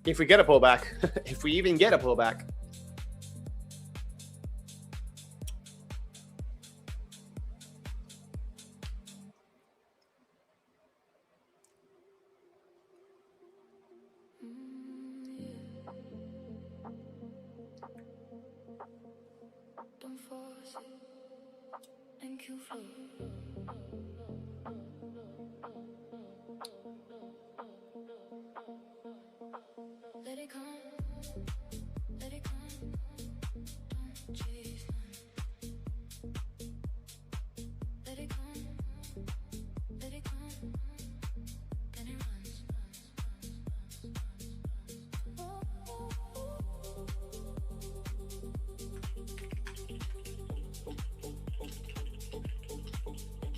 If we get a pullback, if we even get a pullback. Don't force it. Thank you for let it come, let it come, don't chase them. Let it come, let it come, then it runs.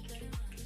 Let it run.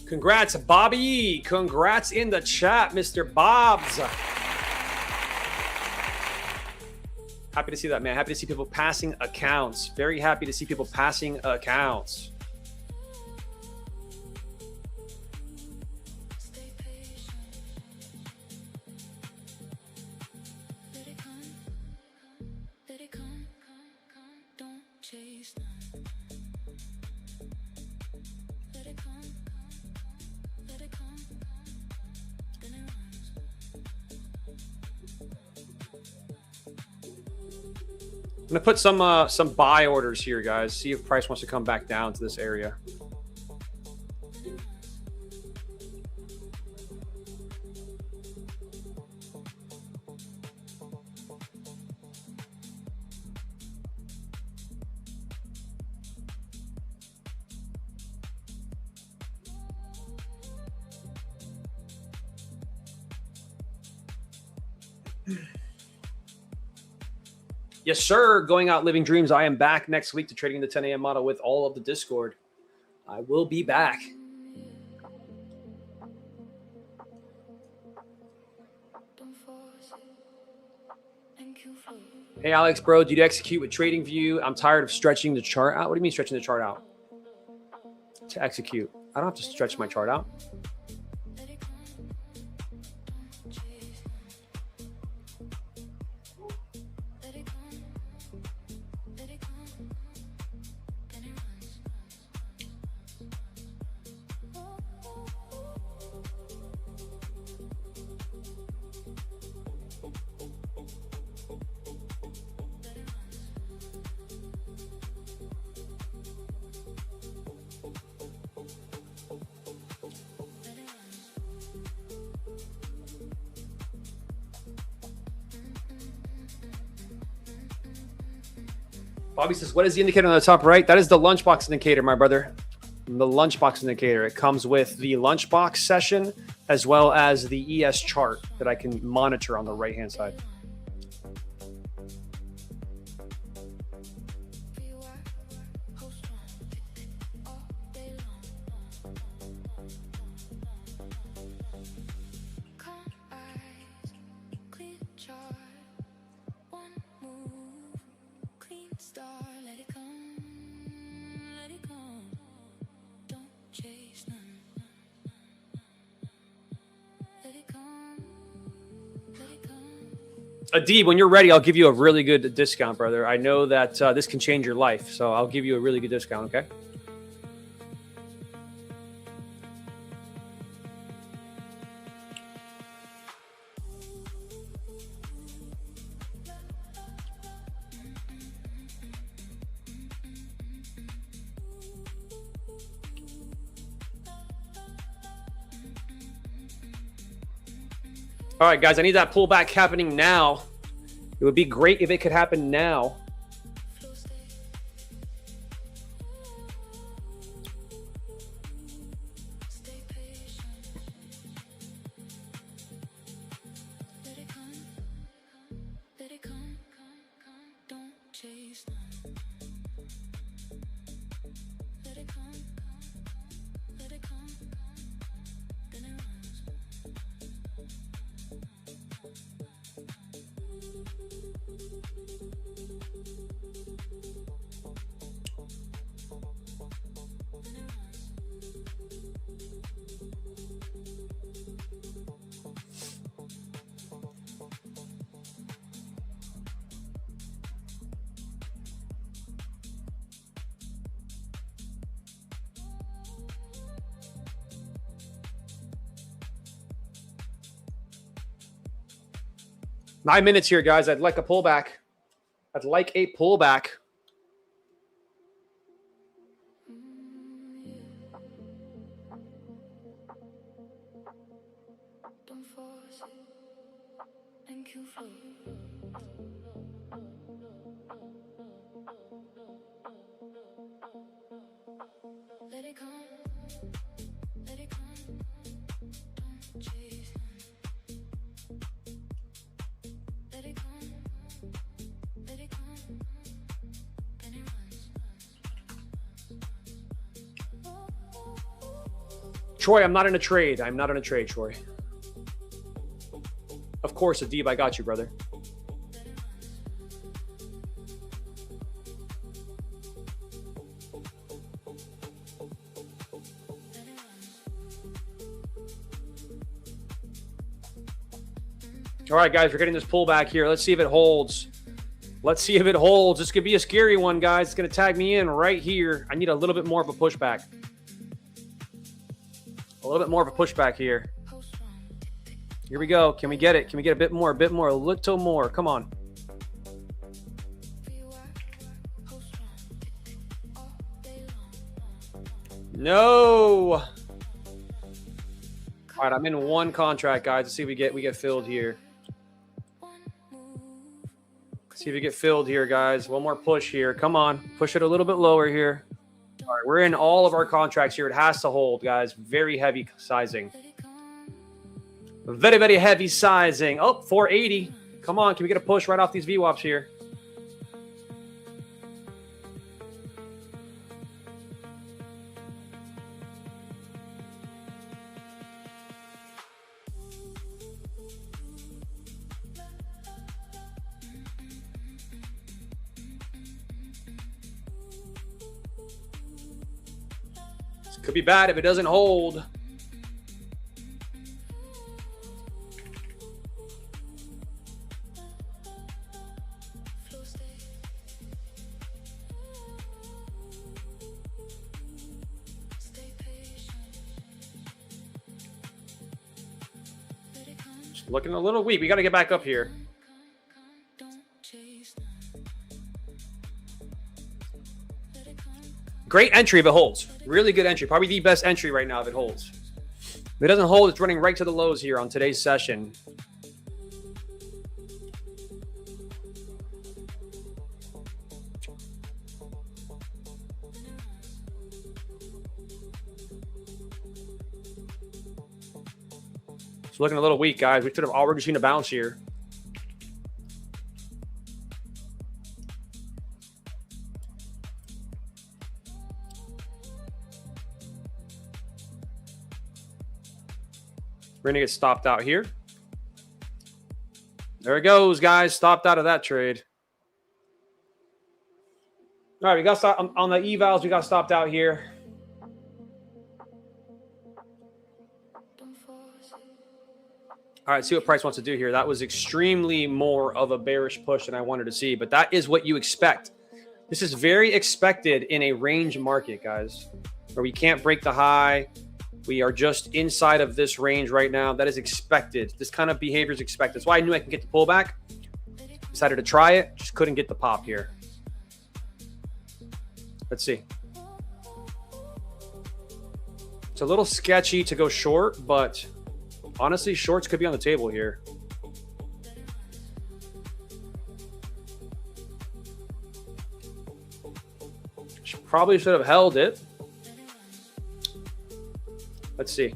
Congrats, Bobby. Congrats in the chat, Mr. Bobs. Happy to see that, man. Happy to see people passing accounts. Very happy to see people passing accounts. Stay patient. Let it come. Let it come. Don't chase them. Let it come. Let it come. Then it runs. I'm gonna put some buy orders here, guys. See if price wants to come back down to this area. Yes, sir. Going out, living dreams. I am back next week to trading in the 10 a.m. model with all of the Discord. I will be back. Don't force it. And kill flow. Hey, Alex, bro, do you execute with Trading View? I'm tired of stretching the chart out. What do you mean stretching the chart out? To execute. I don't have to stretch my chart out. Let it come. Don't chase them. Let it come. Let it come. Then it runs. Bobby says, what is the indicator on the top right? That is the lunchbox indicator, my brother. The lunchbox indicator. It comes with the lunchbox session as well as the ES chart that I can monitor on the right-hand side. Adib, when you're ready, I'll give you a really good discount, brother. I know that this can change your life, so I'll give you a really good discount, okay? All right, guys, I need that pullback happening now. It would be great if it could happen now. Nine minutes here, guys. I'd like a pullback. I'd like a pullback. Don't force it and kill flow. Let it come. Let it come. Don't chase them. Let it come. Let it come. Then it runs. Troy, I'm not in a trade. I'm not in a trade, Troy. Of course, Adib, I got you, brother. All right, guys, we're getting this pullback here. Let's see if it holds. Let's see if it holds. This could be a scary one, guys. It's going to tag me in right here. I need a little bit more of a pushback. A little bit more of a pushback here. Here we go. Can we get it? Can we get a bit more, a little more? Come on. No. All right, I'm in one contract, guys. Let's see if we get filled here. See if we get filled here, guys. One more push here. Come on. Push it a little bit lower here. All right, we're in all of our contracts here. It has to hold, guys. Very heavy sizing. Very, very heavy sizing. Oh, 480. Come on. Can we get a push right off these VWAPs here? Could be bad if it doesn't hold. Just looking a little weak. We got to get back up here. Great entry if it holds. Really good entry. Probably the best entry right now if it holds. If it doesn't hold, it's running right to the lows here on today's session. It's looking a little weak, guys. We should have already seen a bounce here. We're going to get stopped out here. There it goes, guys. Stopped out of that trade. All right, we got stopped on the evals. We got stopped out here. All right, see what Price wants to do here. That was extremely more of a bearish push than I wanted to see, but that is what you expect. This is very expected in a range market, guys, where we can't break the high. We are just inside of this range right now. That is expected. This kind of behavior is expected. That's why I knew I could get the pullback. Decided to try it. Just couldn't get the pop here. Let's see. It's a little sketchy to go short, but honestly, shorts could be on the table here. Probably should have held it. Let's see.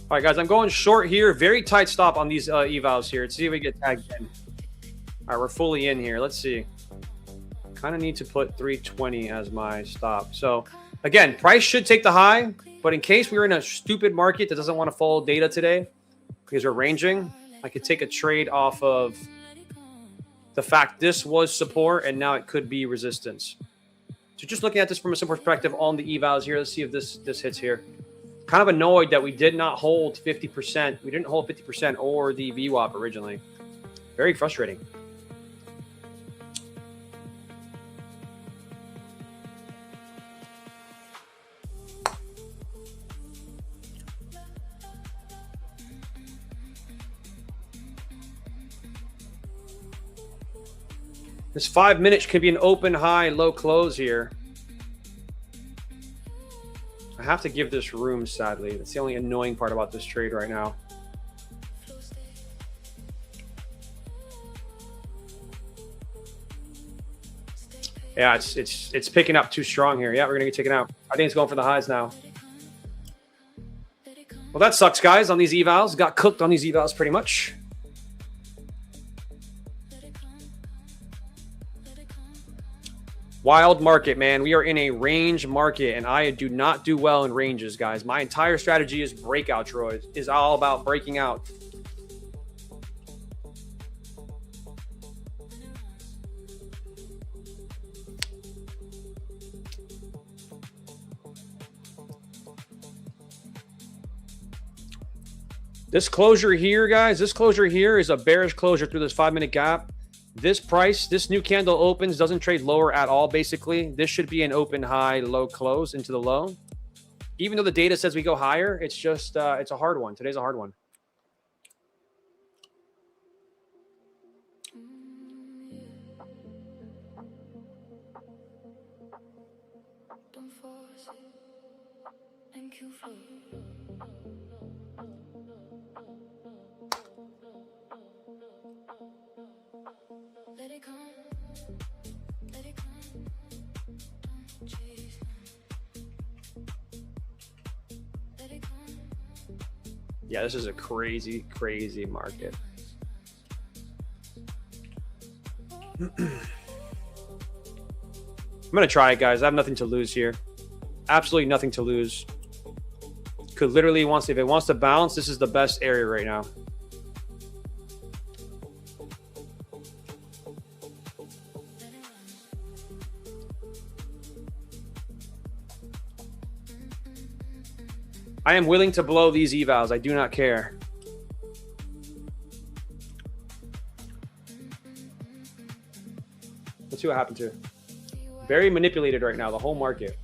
All right, guys, I'm going short here. Very tight stop on these evals here. Let's see if we get tagged in. All right, we're fully in here. Let's see. Kind of need to put 320 as my stop. So again, price should take the high, but in case we're in a stupid market that doesn't want to follow data today because we're ranging, I could take a trade off of the fact this was support and now it could be resistance. So just looking at this from a simple perspective on the evals here, let's see if this hits here. Kind of annoyed that we did not hold 50%. We didn't hold 50% or the VWAP originally. Very frustrating. This 5 minutes could be an open, high, low close here. I have to give this room, sadly. That's the only annoying part about this trade right now. Yeah, it's picking up too strong here. Yeah, we're gonna get taken out. I think it's going for the highs now. Well, that sucks, guys. On these evals, got cooked on these evals pretty much. Wild market, man. We are in a range market, and I do not do well in ranges, guys. My entire strategy is breakout, Troy. Is all about breaking out. This closure here, guys, this closure here is a bearish closure through this 5-minute gap. This price, this new candle opens, doesn't trade lower at all, basically. This should be an open high, low close into the low. Even though the data says we go higher, it's just, it's a hard one. Today's a hard one. Don't force it. Thank you for let it come, let it come. Don't chase it. Let it come. Yeah, this is a crazy, crazy market. I'm going to try it, guys. I have nothing to lose here. Absolutely nothing to lose. Could literally, if it wants to bounce, this is the best area right now. I am willing to blow these evals. I do not care. Let's see what happened to it. Very manipulated right now, the whole market.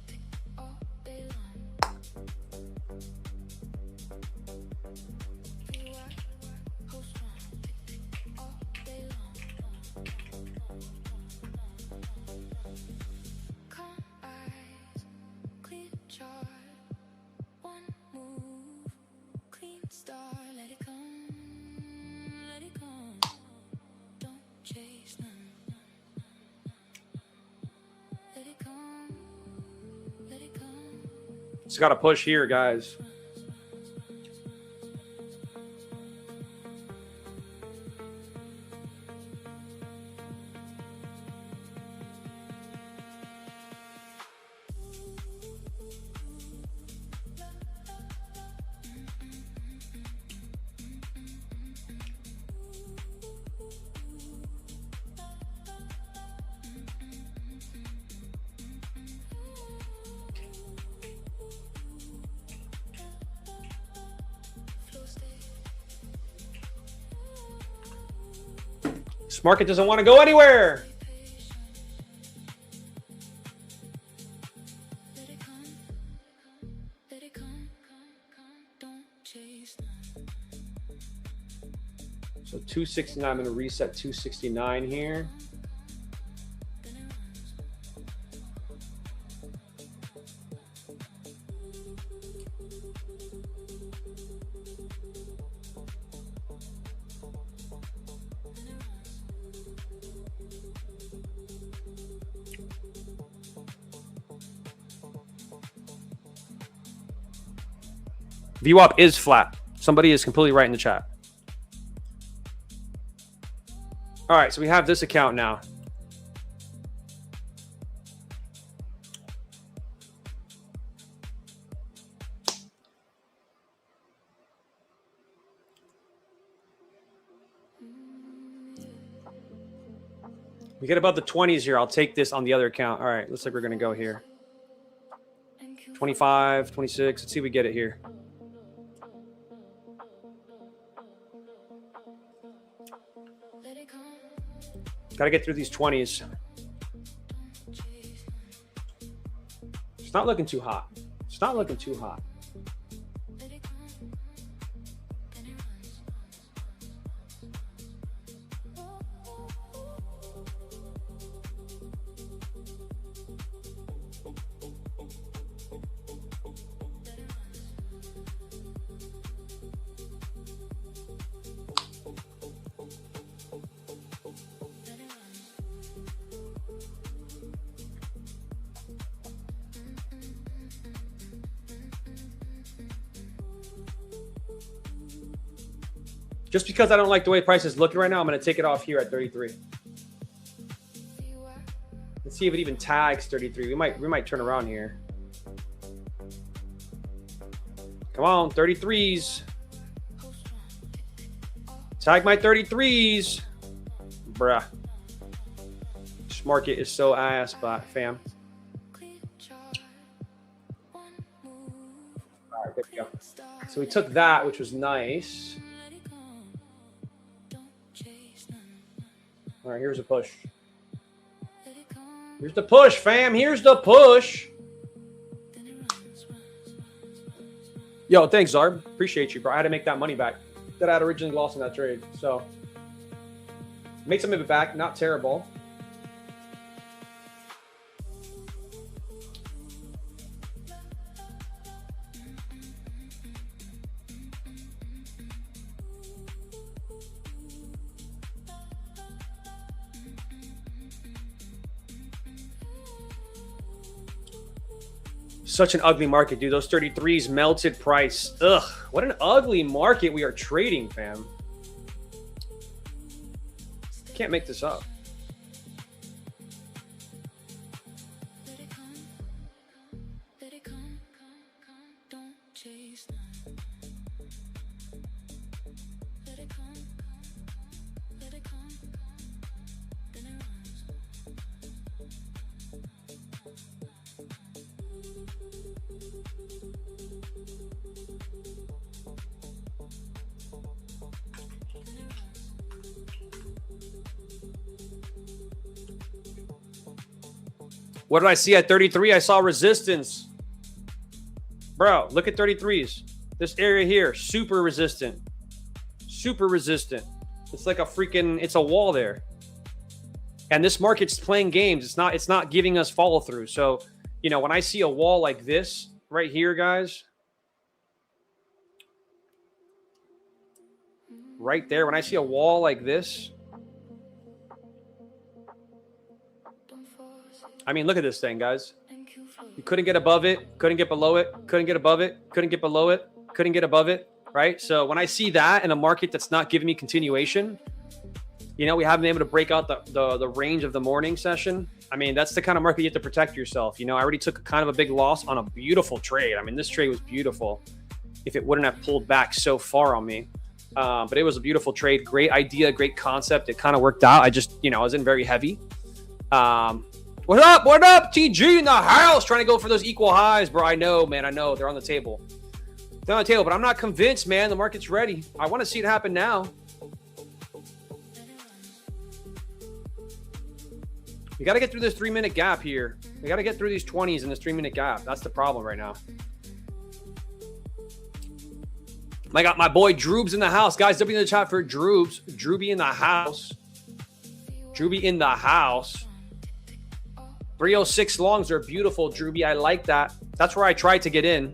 It's got to push here, guys. This market doesn't want to go anywhere. So 269, I'm going to reset 269 here. VWAP is flat. Somebody is completely right in the chat. All right, so we have this account now. We get above the 20s here. I'll take this on the other account. All right, looks like we're going to go here. 25, 26. Let's see if we get it here. Got to get through these 20s. It's not looking too hot. It's not looking too hot. Just because I don't like the way price is looking right now, I'm going to take it off here at 33. Let's see if it even tags 33. We might turn around here. Come on, 33s. Tag my 33s. Bruh. This market is so ass, fam. All right, there we go. So we took that, which was nice. All right, here's a push. Here's the push, fam. Here's the push. Yo, thanks, Zarb. Appreciate you, bro. I had to make that money back that I had originally lost in that trade. So, make some of it back. Not terrible. Such an ugly market, dude. Those 33s melted price. Ugh, what an ugly market we are trading, fam. Can't make this up. What did I see at 33? I saw resistance. Bro, look at 33s. This area here, super resistant. Super resistant. It's like a freaking, it's a wall there. And this market's playing games. It's not giving us follow through. So, you know, when I see a wall like this right here, guys, right there, when I see a wall like this, I mean, look at this thing, guys. You couldn't get above it, couldn't get below it, couldn't get above it, couldn't get below it, couldn't get above it, right? So when I see that in a market that's not giving me continuation, you know, we haven't been able to break out the range of the morning session. I mean, that's the kind of market you have to protect yourself. You know, I already took kind of a big loss on a beautiful trade. I mean, this trade was beautiful if it wouldn't have pulled back so far on me. But it was a beautiful trade. Great idea, great concept. It kind of worked out. I just, you know, I was in very heavy. What up? What up? TG in the house trying to go for those equal highs, bro. I know, man. I know. They're on the table. They're on the table, but I'm not convinced, man. The market's ready. I want to see it happen now. We got to get through this 3-minute gap here. We got to get through these 20s in this 3-minute gap. That's the problem right now. I got my boy Droobs in the house. Guys, W in the chat for Droobs. Drooby in the house. Drooby in the house. 306 longs are beautiful, Drooby. I like that. That's where I tried to get in.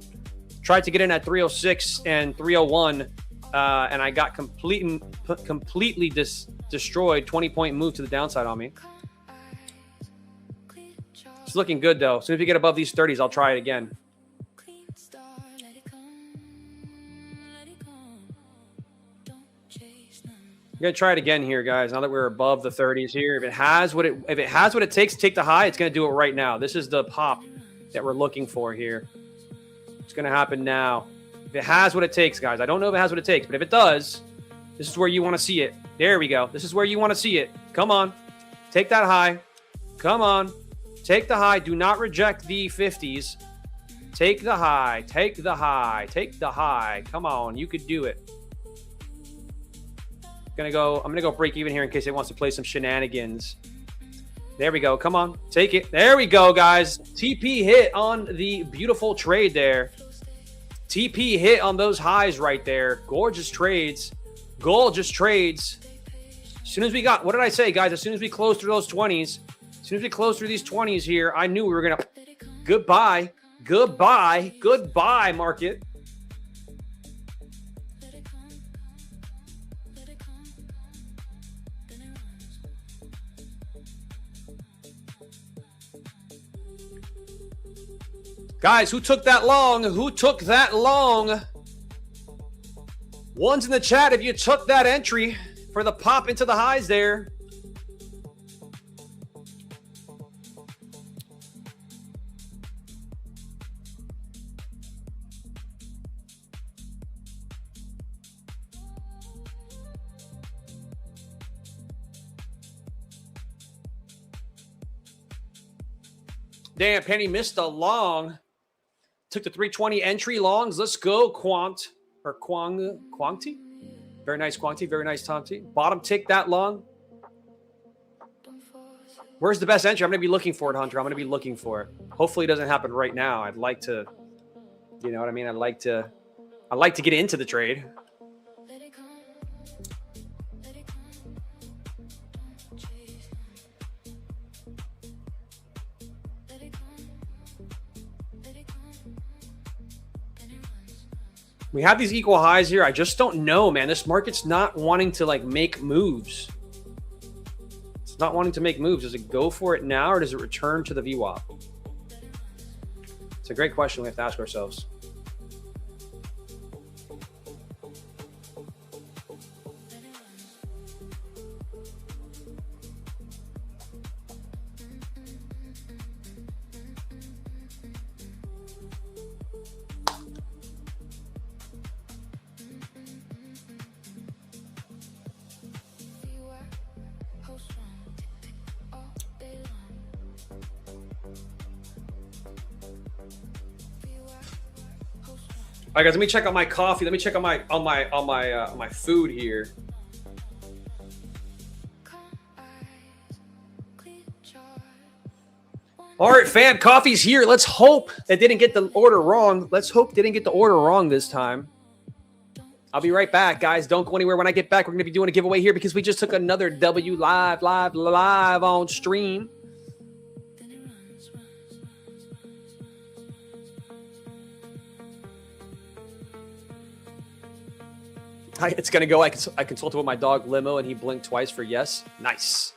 Tried to get in at 306 and 301, and I got completely destroyed. 20-point move to the downside on me. It's looking good, though. As soon as we get above these 30s, I'll try it again. We're gonna try it again here, guys. Now that we're above the 30s here, if it has what it takes to take the high, it's gonna do it right now. This is the pop that we're looking for here. It's gonna happen now. If it has what it takes, guys. I don't know if it has what it takes, but if it does, this is where you want to see it. There we go. This is where you want to see it. Come on, take that high. Come on, take the high. Do not reject the 50s. Take the high. Take the high. Take the high. Come on, you could do it. I'm gonna go break even here in case it wants to play some shenanigans. There we go. Come on, take it. There we go, guys. TP hit on the beautiful trade there. TP hit on those highs right there. Gorgeous trades. Gorgeous trades. As soon as we got, what did I say, guys? As soon as we close through those 20s, as soon as we close through these 20s here, I knew we were gonna. Goodbye. Goodbye. Goodbye, market. Guys, who took that long? Who took that long? One's in the chat if you took that entry for the pop into the highs there. Damn, Penny missed a long. Took the 320 entry longs. Let's go, Quanti. Very nice, Quanti. Very nice, Tanti. Bottom tick that long. Where's the best entry? I'm going to be looking for it, Hunter. I'm going to be looking for it. Hopefully it doesn't happen right now. I'd like to, you know what I mean? I'd like to get into the trade. We have these equal highs here. I just don't know, man. This market's not wanting to like make moves. It's not wanting to make moves. Does it go for it now or does it return to the VWAP? It's a great question we have to ask ourselves. All right, guys. Let me check on my coffee. Let me check on my food here. All right, fam. Coffee's here. Let's hope they didn't get the order wrong. Let's hope they didn't get the order wrong this time. I'll be right back, guys. Don't go anywhere. When I get back, we're going to be doing a giveaway here because we just took another W live on stream. It's going to go. I consulted with my dog Limo, and he blinked twice for yes. Nice.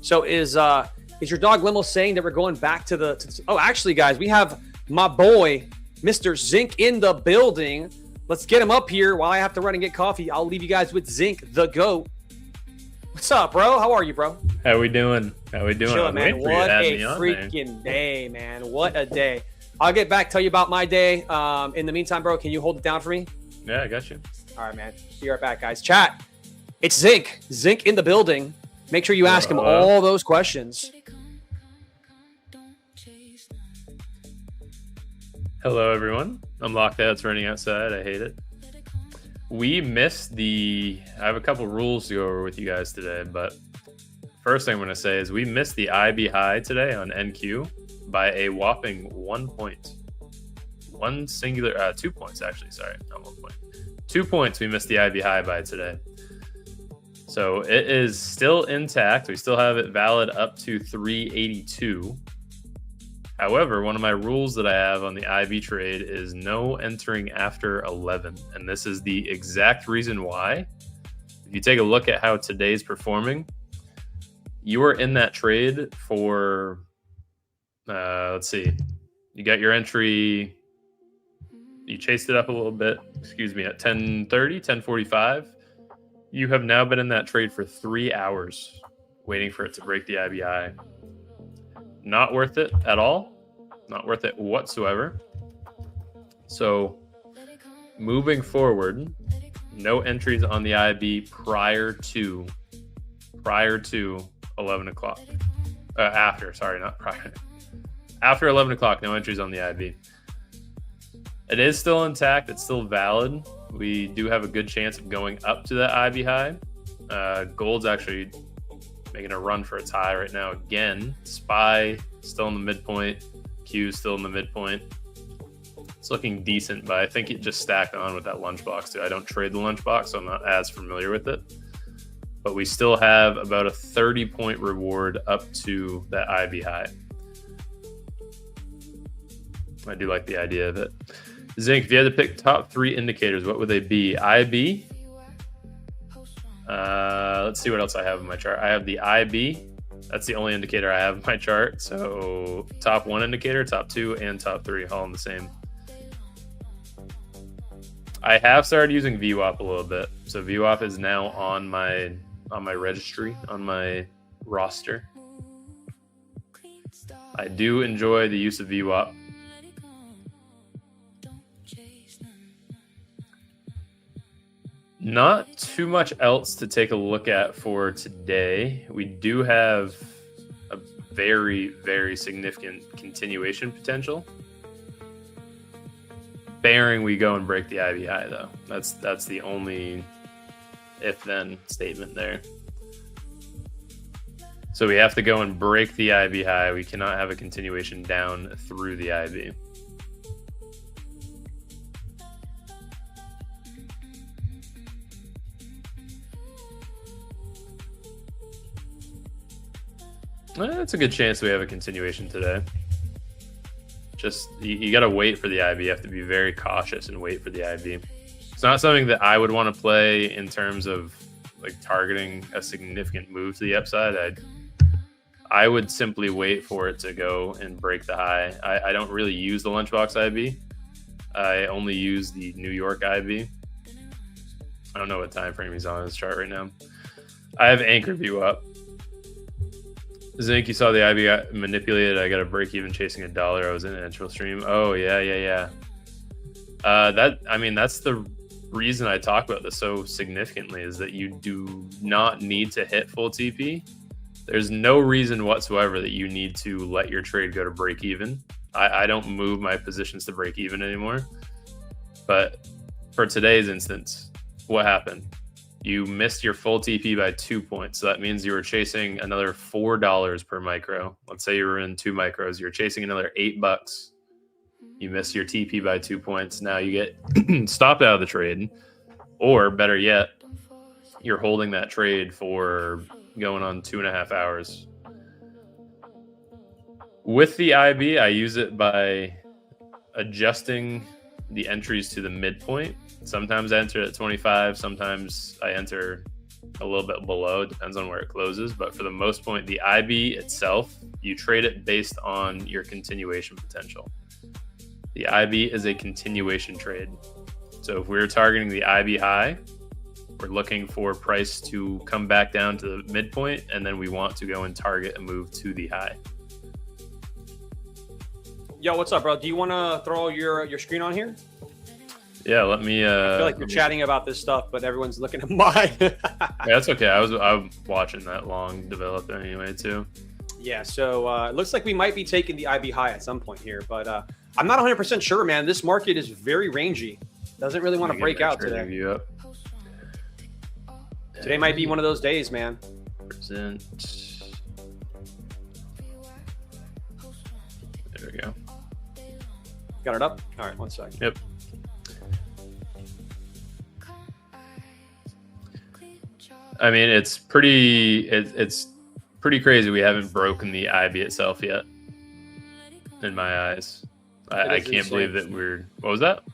So is your dog Limo saying that we're going back to the? Oh, actually, guys, we have my boy, Mr. Zinc, in the building. Let's get him up here while I have to run and get coffee. I'll leave you guys with Zinc, the GOAT. What's up, bro? How are you, bro? How we doing? Chilling, man. What a freaking day, man. What a day. I'll get back, tell you about my day. In the meantime, bro, can you hold it down for me? Yeah, I got you. All right, man. Be right back, guys. Chat. It's Zinc. Zinc in the building. Make sure you ask him all those questions. Hello, everyone. I'm locked out. It's raining outside. I hate it. We missed I have a couple rules to go over with you guys today, but first thing I'm going to say is we missed the IB high today on NQ by a whopping 1 point. 2 points, actually. Sorry, not 1 point. 2 points we missed the IB high by today. So it is still intact. We still have it valid up to 382. However, one of my rules that I have on the IB trade is no entering after 11. And this is the exact reason why. If you take a look at how today's performing, you are in that trade for, let's see, you got your entry. You chased it up a little bit, at 10:30, 10:45. You have now been in that trade for 3 hours, waiting for it to break the IBI. Not worth it at all. Not worth it whatsoever. So, moving forward, no entries on the IB prior to 11 o'clock. Not prior. After 11 o'clock, no entries on the IB. It is still intact. It's still valid. We do have a good chance of going up to that IB high. Gold's actually making a run for its high right now again. SPY still in the midpoint. Q still in the midpoint. It's looking decent, but I think it just stacked on with that lunchbox too. I don't trade the lunchbox, so I'm not as familiar with it. But we still have about a 30-point reward up to that IB high. I do like the idea of it. Zinc, if you had to pick top 3 indicators, what would they be? IB. Let's see what else I have in my chart. I have the IB. That's the only indicator I have in my chart. So top 1 indicator, top 2, and top 3 all in the same. I have started using VWAP a little bit. So VWAP is now on my registry, on my roster. I do enjoy the use of VWAP. Not too much else to take a look at for today. We do have a very, very significant continuation potential. Bearing we go and break the IB high, though. That's the only if-then statement there. So we have to go and break the IB high. We cannot have a continuation down through the IB. It's a good chance we have a continuation today. Just, you got to wait for the IB. You have to be very cautious and wait for the IB. It's not something that I would want to play in terms of like targeting a significant move to the upside. I would simply wait for it to go and break the high. I don't really use the Lunchbox IB. I only use the New York IB. I don't know what time frame he's on his chart right now. I have Anchor View up. Zink, you saw the IB got manipulated. I got a break even chasing $1. I was in an intro stream. Oh, yeah. That's the reason I talk about this so significantly, is that you do not need to hit full TP. There's no reason whatsoever that you need to let your trade go to break even. I don't move my positions to break even anymore. But for today's instance, what happened? You missed your full TP by 2 points. So that means you were chasing another $4 per micro. Let's say you were in 2 micros. You're chasing another $8. You missed your TP by 2 points. Now you get stopped out of the trade. Or better yet, you're holding that trade for going on 2.5 hours. With the IB, I use it by adjusting the entries to the midpoint. Sometimes I enter at 25. Sometimes I enter a little bit below. It depends on where it closes. But for the most part, the IB itself, you trade it based on your continuation potential. The IB is a continuation trade. So if we're targeting the IB high, we're looking for price to come back down to the midpoint, and then we want to go and target a move to the high. Yo, what's up, bro? Do you want to throw your screen on here? Yeah, let me. I feel like you're chatting about this stuff, but everyone's looking at mine. Yeah, that's okay. I was watching that long develop anyway too. Yeah, so it looks like we might be taking the IB high at some point here, but I'm not 100% sure, man. This market is very rangy. Doesn't really want to break out today. Today might be one of those days, man. Present. There we go. Got it up? All right, 1 second. Yep. I mean, it's pretty crazy. We haven't broken the IB itself yet, in my eyes. I can't believe that we're. What was that?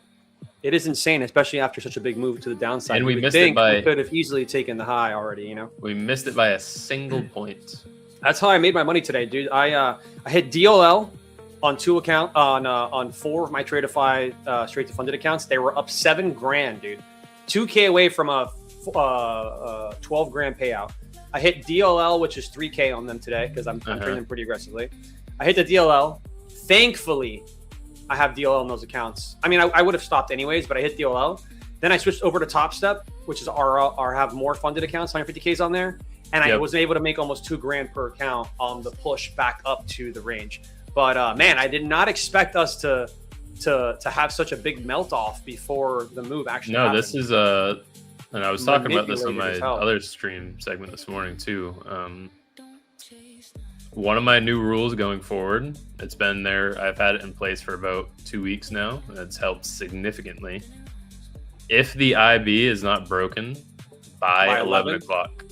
It is insane, especially after such a big move to the downside. And we missed it by. We could have easily taken the high already, you know. We missed it by a single point. That's how I made my money today, dude. I hit DLL on 2 accounts on 4 of my Tradeify straight to funded accounts. They were up $7,000, dude. 2K away from a 12 grand payout. I hit DLL, which is 3K on them today because I'm trading them pretty aggressively. I hit the DLL. Thankfully, I have DLL in those accounts. I mean, I would have stopped anyways, but I hit DLL. Then I switched over to Top Step, which is our have more funded accounts, 150Ks on there. And I was able to make almost 2 grand per account on the push back up to the range. But man, I did not expect us to have such a big melt off before the move actually happened. This is and I was talking about this on my other stream segment this morning too. One of my new rules going forward, it's been there. I've had it in place for about 2 weeks now. And it's helped significantly. If the IB is not broken by 11 o'clock,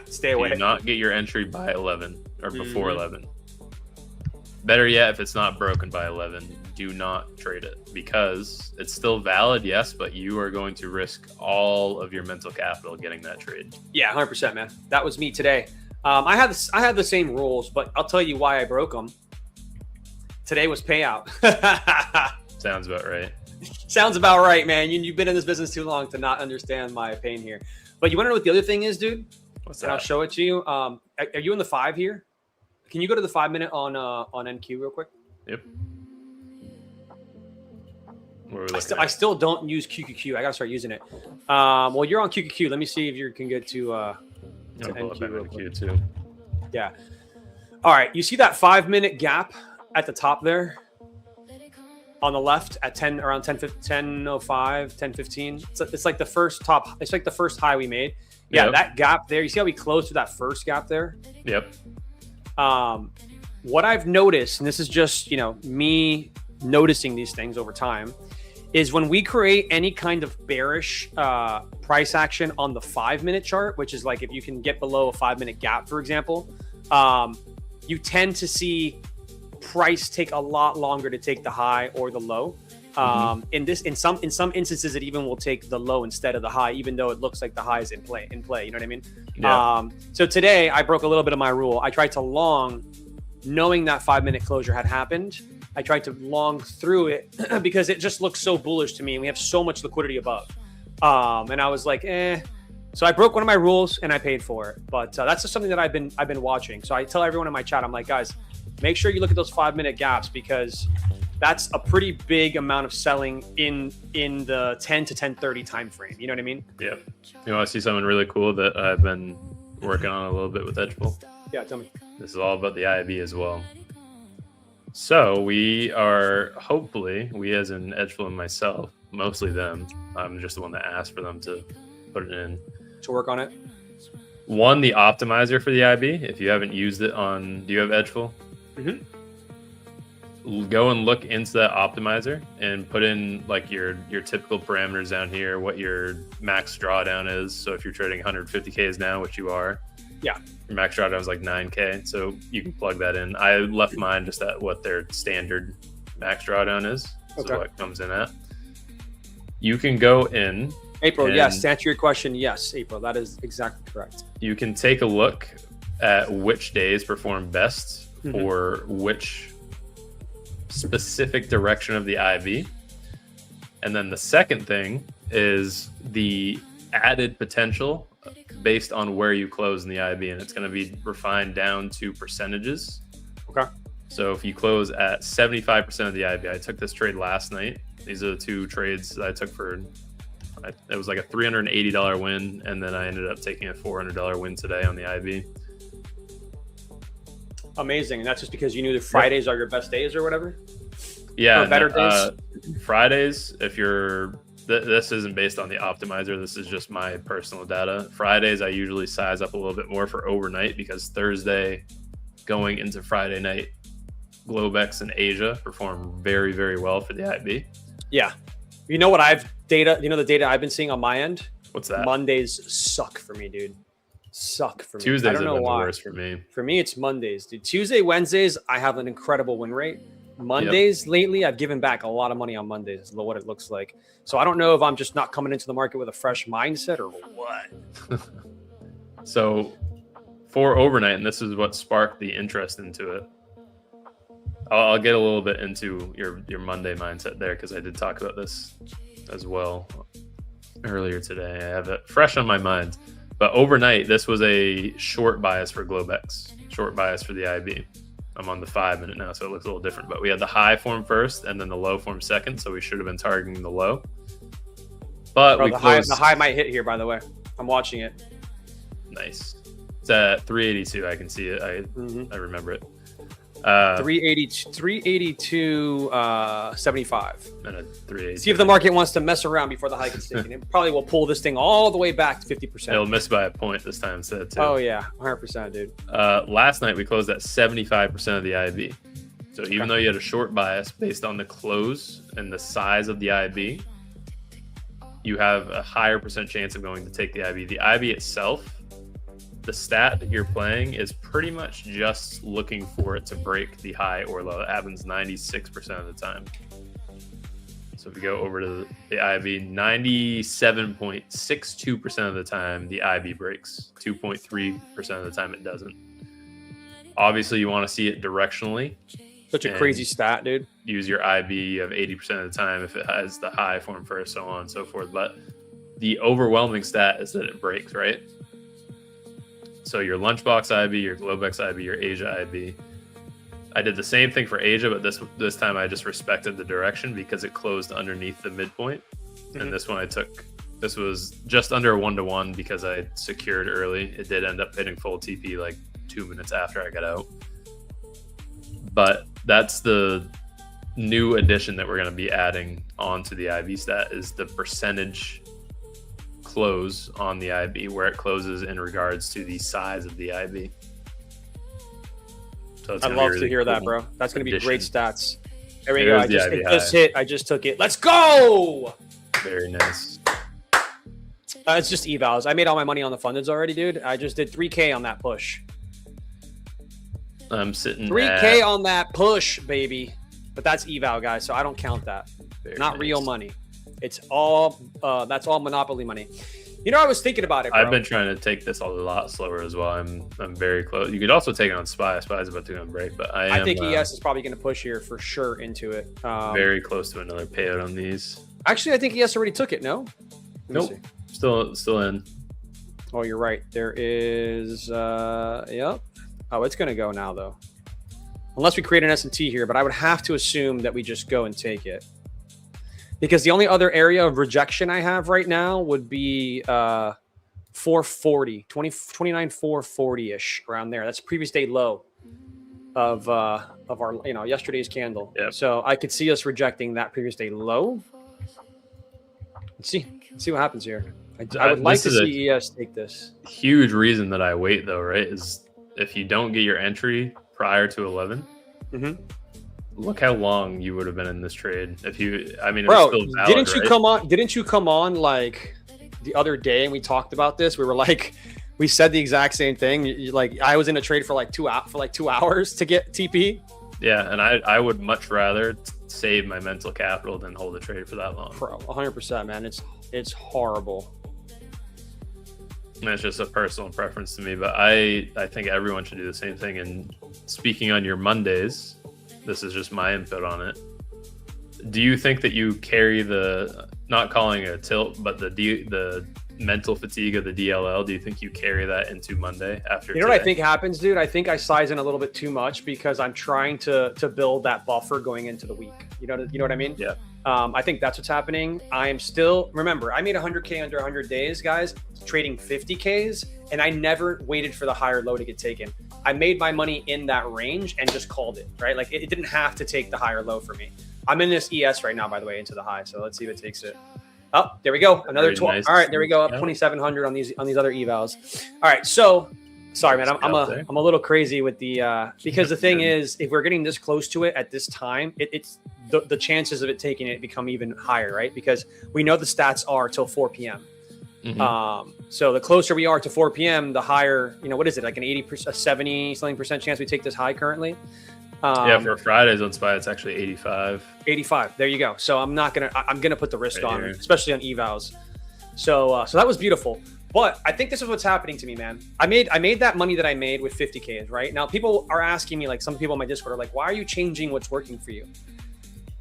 stay away. Do not get your entry by 11 or before 11. Better yet, if it's not broken by 11, do not trade it because it's still valid, yes, but you are going to risk all of your mental capital getting that trade. Yeah, 100%, man. That was me today. I had the same rules, but I'll tell you why I broke them. Today was payout. Sounds about right. Sounds about right, man. You've been in this business too long to not understand my pain here. But you want to know what the other thing is, dude? What's And that? I'll show it to you. Are you in the 5 here? Can you go to the 5 minute on NQ real quick? Yep. What are we looking I at? still don't use QQQ. I gotta start using it. Well, you're on QQQ. Let me see if you can get to I'll pull up NQ real NQ too. Yeah. All right. You see that 5 minute gap at the top there on the left at 10 around 10:05, 10:15. It's like the first top. It's like the first high we made. Yeah, Yep. that gap there. You see how we closed to that first gap there? Yep. What I've noticed, and this is just me noticing these things over time, is when we create any kind of bearish price action on the 5 minute chart, which is like if you can get below a 5 minute gap, for example, you tend to see price take a lot longer to take the high or the low. In some instances, it even will take the low instead of the high, even though it looks like the high is in play. You know what I mean? Yeah. So today I broke a little bit of my rule. I tried to long, knowing that 5 minute closure had happened. I tried to long through it because it just looks so bullish to me, and we have so much liquidity above. And I was like, So I broke one of my rules and I paid for it. But that's just something that I've been watching. So I tell everyone in my chat, I'm like, guys, make sure you look at those 5 minute gaps, because that's a pretty big amount of selling in the 10 to 10:30 time frame. You know what I mean? Yep. You want to see something really cool that I've been working on a little bit with Edgeful? Yeah, tell me. This is all about the IB as well. So we are hopefully, we as in Edgeful and myself, mostly them. I'm just the one that asked for them to put it in. To work on it. One, the optimizer for the IB. If you haven't used it on, do you have Edgeful? Go and look into that optimizer and put in like your typical parameters down here, what your max drawdown is. So if you're trading 150Ks now, which you are, Yeah. your max drawdown is like 9K. So you can plug that in. I left mine just at what their standard max drawdown is. So Okay. what comes in at. You can go in. April, and yes. To answer your question, yes, April, that is exactly correct. you can take a look at which days perform best for which specific direction of the IB. And then the second thing is the added potential based on where you close in the IB, and it's going to be refined down to percentages. Okay. So if you close at 75% of the IB, I took this trade last night. These are the two trades that I took for, it was like a $380 win, and then I ended up taking a $400 win today on the IB. Amazing. And that's just because you knew that Fridays are your best days or whatever? Yeah, Or better Fridays, if you're, this isn't based on the optimizer. This is just my personal data. Fridays, I usually size up a little bit more for overnight, because Thursday going into Friday night, Globex and Asia perform very, very well for the IB. Yeah. You know the data I've been seeing on my end? What's that? Mondays suck for me, dude. Suck for me. Tuesdays I don't have know been the why. worst for me. For me, it's Mondays, dude. Tuesday, Wednesdays, I have an incredible win rate. Mondays lately, I've given back a lot of money on Mondays, is what it looks like. So I don't know if I'm just not coming into the market with a fresh mindset or what. So for overnight, and this is what sparked the interest into it, I'll get a little bit into your Monday mindset there, because I did talk about this as well earlier today. I have it fresh on my mind. But overnight, this was a short bias for Globex, short bias for the IB. I'm on the 5 minute now, so it looks a little different. But we had the high form first and then the low form second, so we should have been targeting the low. But Bro, we the closed. high might hit here, by the way. I'm watching it. Nice. It's at 382. I can see it. I remember it. 382, 75. And a 382. See if the market wants to mess around before the high gets taken. It probably will pull this thing all the way back to 50%. It'll miss by a point this time instead too. Oh yeah, 100%, dude. Last night we closed at 75% of the IB. So even though you had a short bias based on the close and the size of the IB, you have a higher percent chance of going to take the IB. The IB itself, the stat that you're playing is pretty much just looking for it to break the high or low. It happens 96% of the time. So if we go over to the IB, 97.62% of the time, the IB breaks. 2.3% of the time it doesn't. Obviously, you want to see it directionally. Such a crazy stat, dude. Use your IB of 80% of the time if it has the high form first, so on and so forth. But the overwhelming stat is that it breaks, right? So your lunchbox IB, your Globex IB, your Asia IB. I did the same thing for Asia, but this time I just respected the direction because it closed underneath the midpoint. And this one this was just under 1-to-1 because I secured early. It did end up hitting full TP like 2 minutes after I got out. But that's the new addition that we're going to be adding onto the IB stat is the percentage close on the IB, where it closes in regards to the size of the IB. So I'd love to hear that, bro. That's going to be great stats. There we There's go. the I just took it. Let's go. Very nice. It's just evals. I made all my money on the fundeds already, dude. I just did 3K on that push. I'm sitting 3K on that push, baby. But that's eval, guys, so I don't count that. Not real money. It's all that's all monopoly money. You know, I was thinking about it, bro. I've been trying to take this a lot slower as well. I'm very close. You could also take it on SPY. SPY is about to go on break, but I think ES is probably going to push here for sure into it. Very close to another payout on these. Actually, I think ES already took it. No, nope. Still in. Oh, you're right. There is. Yep. Oh, it's going to go now though, unless we create an S&T here. But I would have to assume that we just go and take it. Because the only other area of rejection I have right now would be 440, 29, 440-ish around there. That's previous day low of our, yesterday's candle. Yep. So I could see us rejecting that previous day low. Let's see what happens here. I would like to see ES take this. Huge reason that I wait though, right? Is if you don't get your entry prior to 11, look how long you would have been in this trade. If you, I mean, bro, it's still valid, didn't you right? come on? Didn't you come on like the other day and we talked about this? We were like, we said the exact same thing. Like I was in a trade for like 2 hours to get TP. Yeah, and I would much rather save my mental capital than hold a trade for that long. Bro, 100%, man. It's horrible. And it's just a personal preference to me, but I think everyone should do the same thing. And speaking on your Mondays, this is just my input on it. Do you think that you carry the, not calling it a tilt, but the mental fatigue of the DLL? Do you think you carry that into Monday after? You know what I think happens, dude? I think I size in a little bit too much because I'm trying to build that buffer going into the week. You know what I mean? Yeah. I think that's what's happening. I am still, remember, I made 100K under 100 days, guys, trading 50Ks, and I never waited for the higher low to get taken. I made my money in that range and just called it, right? Like it didn't have to take the higher low for me. I'm in this ES right now, by the way, into the high. So let's see if it takes it. Oh, there we go. Another 12. Nice. All right, there we go. Up 2,700 on these other evals. All right, so sorry, man. I'm a little crazy with the because the thing is, if we're getting this close to it at this time, it's the chances of it taking it become even higher, right? Because we know the stats are till 4 p.m. So the closer we are to 4 p.m., the higher, what is it? Like an 80%, a 70 something percent chance we take this high currently. Yeah, for Fridays on SPY, it's actually 85. 85. There you go. So I'm going to put the risk on, especially on evals. So that was beautiful. But I think this is what's happening to me, man. I made that money that I made with 50Ks, right? Now people are asking me, like some people on my Discord are like, why are you changing what's working for you?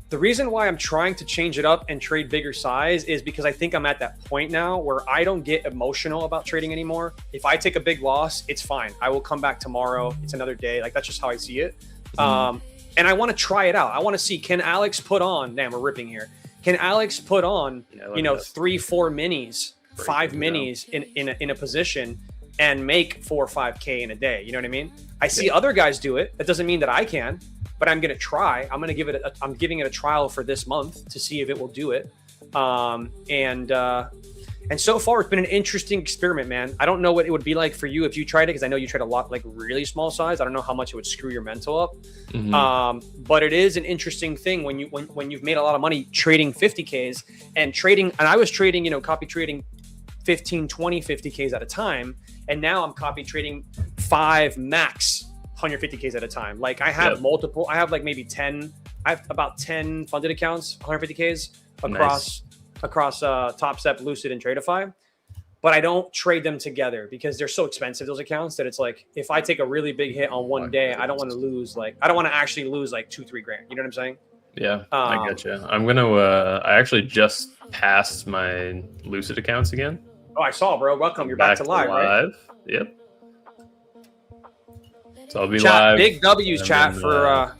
The reason why I'm trying to change it up and trade bigger size is because I think I'm at that point now where I don't get emotional about trading anymore. If I take a big loss, it's fine. I will come back tomorrow. It's another day. Like that's just how I see it. And I want to try it out. I want to see, can Alex put on, damn, we're ripping here. Can Alex put on, 3-4 minis, 5 minis in a position and make 4 or 5K in a day? You know what I mean? I see other guys do it. That doesn't mean that I can, but I'm going to try. I'm giving it a trial for this month to see if it will do it. And so far it's been an interesting experiment, man. I don't know what it would be like for you if you tried it, because I know you tried a lot, like really small size. I don't know how much it would screw your mental up. But it is an interesting thing when you've made a lot of money trading 50Ks and I was trading, copy trading 15, 20, 50Ks at a time. And now I'm copy trading 5 max 150Ks at a time. Like I have multiple, I have like maybe 10, I have about 10 funded accounts, 150Ks across Top Step, Lucid, and Tradeify. but I don't trade them together because they're so expensive, those accounts, that it's like, if I take a really big hit on one day, I don't want to lose I don't want to actually lose like $2-3 grand. You know what I'm saying? Yeah, I get you. I'm going to, I actually just passed my Lucid accounts again. Oh, I saw, bro. Welcome. You're back to live, right? Yep. So I'll be chat, live. Big W's chat for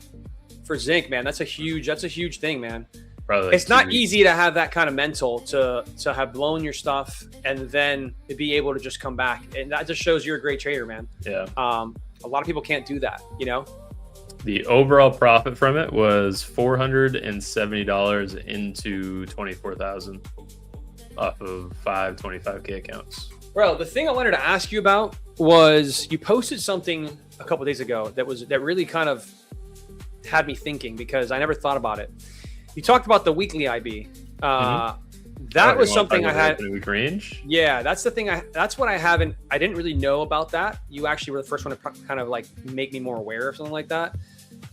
Zinc, man. That's a huge thing, man. Probably it's not easy to have that kind of mental to have blown your stuff and then to be able to just come back. And that just shows you're a great trader, man. Yeah. A lot of people can't do that, you know? The overall profit from it was $470 into 24,000 off of 525K accounts. Bro, the thing I wanted to ask you about was you posted something a couple of days ago that really kind of had me thinking, because I never thought about it. You talked about the weekly IB. That was something I had. Week range. Yeah, that's the thing. That's what I didn't really know about that. You actually were the first one to kind of like make me more aware of something like that.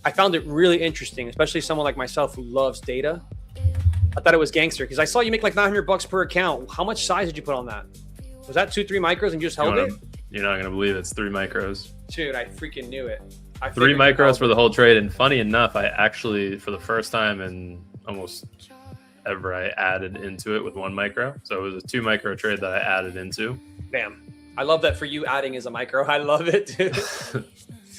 I found it really interesting, especially someone like myself who loves data. I thought it was gangster because I saw you make like $900 per account. How much size did you put on that? Was that 2-3 micros and you just held it? You're not gonna believe it's 3 micros. Dude, I freaking knew it. 3 micros for the whole trade. And funny enough, I actually, for the first time in almost ever, I added into it with 1 micro. So it was a 2 micro trade that I added into. Damn. I love that for you, adding as a micro. I love it, dude.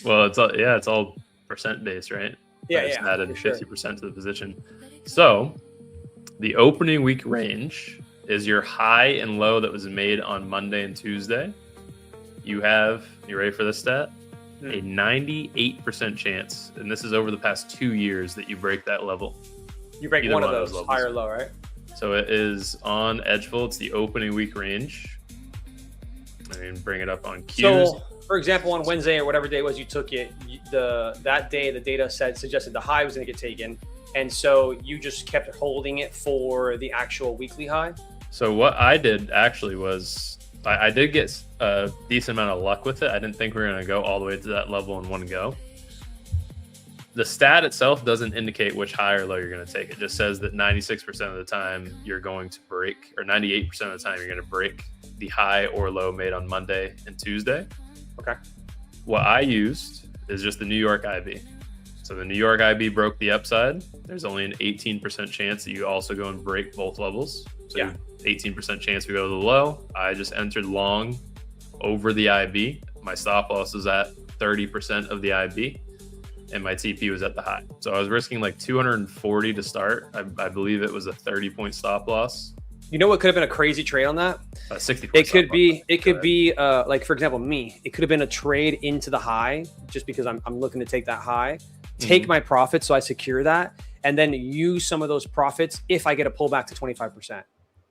Well, it's all percent based, right? Yeah, I just added 50% sure. to the position. So the opening week range is your high and low that was made on Monday and Tuesday. You ready for this stat? A 98% chance, and this is over the past 2 years, that you break that level. You break Either one of those, levels. high or low, right? So it is on Edgeful. It's the opening week range. I mean, bring it up on Qs. So, for example, on Wednesday or whatever day it was you took it, that day the data suggested the high was going to get taken, and so you just kept holding it for the actual weekly high. So what I did actually was I did get a decent amount of luck with it. I didn't think we were going to go all the way to that level in one go. The stat itself doesn't indicate which high or low you're going to take. It just says that 96% of the time you're going to break, or 98% of the time you're going to break the high or low made on Monday and Tuesday. Okay. What I used is just the New York IB. So the New York IB broke the upside. There's only an 18% chance that you also go and break both levels. So yeah. 18% chance we go to the low. I just entered long over the IB. My stop loss was at 30% of the IB, and my TP was at the high. So I was risking like 240 to start. I believe it was a 30-point stop loss. You know what could have been a crazy trade on that? 60. It could be like, for example, me. It could have been a trade into the high, just because I'm looking to take that high, take my profits, so I secure that, and then use some of those profits if I get a pullback to 25%,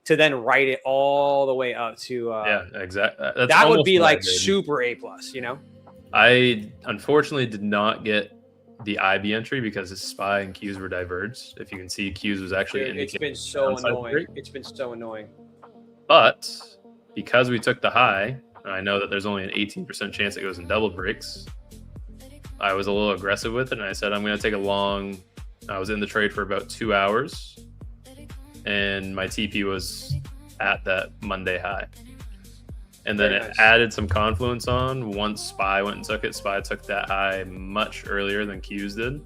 to then write it all the way up to. Yeah, exactly. That would be like super A+. You know. I unfortunately did not get the IB entry because his SPY and Qs were diverged. If you can see, Qs was actually indicating. It's been so annoying. It's been so annoying. But because we took the high, and I know that there's only an 18% chance it goes in double breaks, I was a little aggressive with it, and I said I'm going to take a long. I was in the trade for about 2 hours, and my TP was at that Monday high. And then it added some confluence on once SPY went and took it. SPY took that high much earlier than Qs did.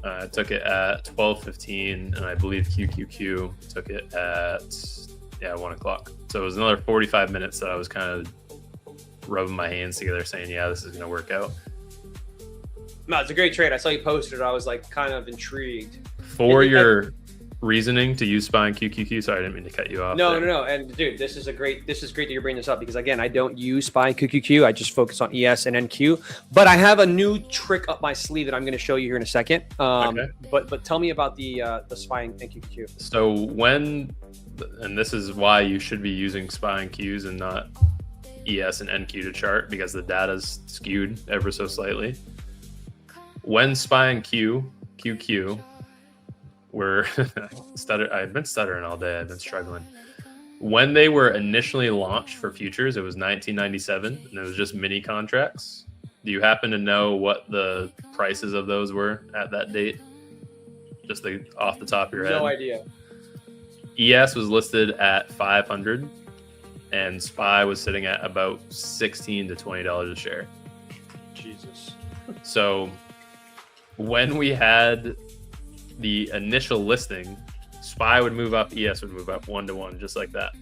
I took it at 12:15, and I believe QQQ took it at 1 o'clock. So it was another 45 minutes that I was kind of rubbing my hands together, saying, "Yeah, this is going to work out." No, it's a great trade. I saw you posted it. I was like kind of intrigued. For your reasoning to use SPY and QQQ. Sorry, I didn't mean to cut you off. No. And dude, this is great that you're bringing this up, because again, I don't use SPY and QQQ. I just focus on ES and NQ. But I have a new trick up my sleeve that I'm going to show you here in a second. Okay. But tell me about the SPY and QQQ. So and this is why you should be using SPY and Qs and not ES and NQ to chart, because the data's skewed ever so slightly. When SPY and QQ I've been stuttering all day. I've been struggling. When they were initially launched for futures, it was 1997, and it was just mini contracts. Do you happen to know what the prices of those were at that date? Just off the top of your head? No idea. ES was listed at 500, and SPY was sitting at about $16 to $20 a share. Jesus. So when we had the initial listing, SPY would move up, ES would move up 1-to-1, just like that.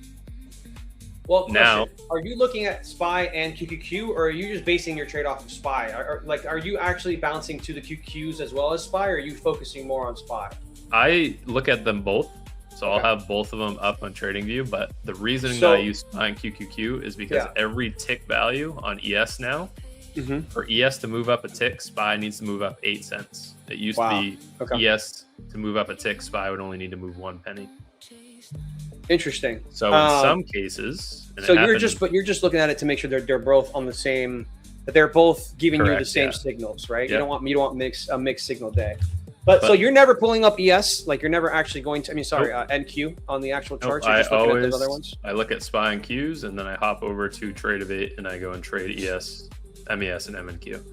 Well, now, are you looking at SPY and QQQ, or are you just basing your trade off of SPY? Are you actually bouncing to the QQQs as well as SPY, or are you focusing more on SPY? I look at them both. So Okay. I'll have both of them up on TradingView, but the reasoning that I use SPY and QQQ is because every tick value on ES now, for ES to move up a tick, SPY needs to move up 8 cents. It used to be ES to move up a tick, SPY would only need to move 1 penny. Interesting. So in some cases, so you're just looking at it to make sure they're both on the same, that they're both giving you the same signals, right? Yeah. You don't want a mixed signal day. But so you're never pulling up ES, like you're never actually going to, NQ on the actual charts. You're just looking at those other ones. I look at SPY and Qs, and then I hop over to Tradevate and I go and trade ES, MES, and MNQ.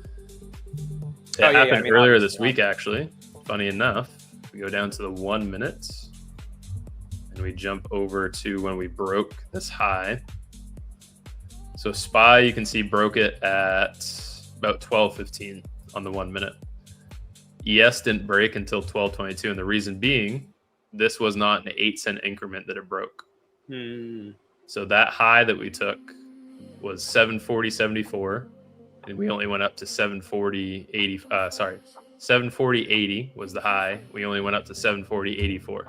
It happened earlier this week, actually. Funny enough, we go down to the 1 minute and we jump over to when we broke this high. So SPY, you can see, broke it at about 12:15 on the 1 minute. ES didn't break until 12:22, and the reason being, this was not an 8-cent increment that it broke. So that high that we took was 740.74, and we only went up to 740.80. 740.80 was the high. We only went up to 740.84.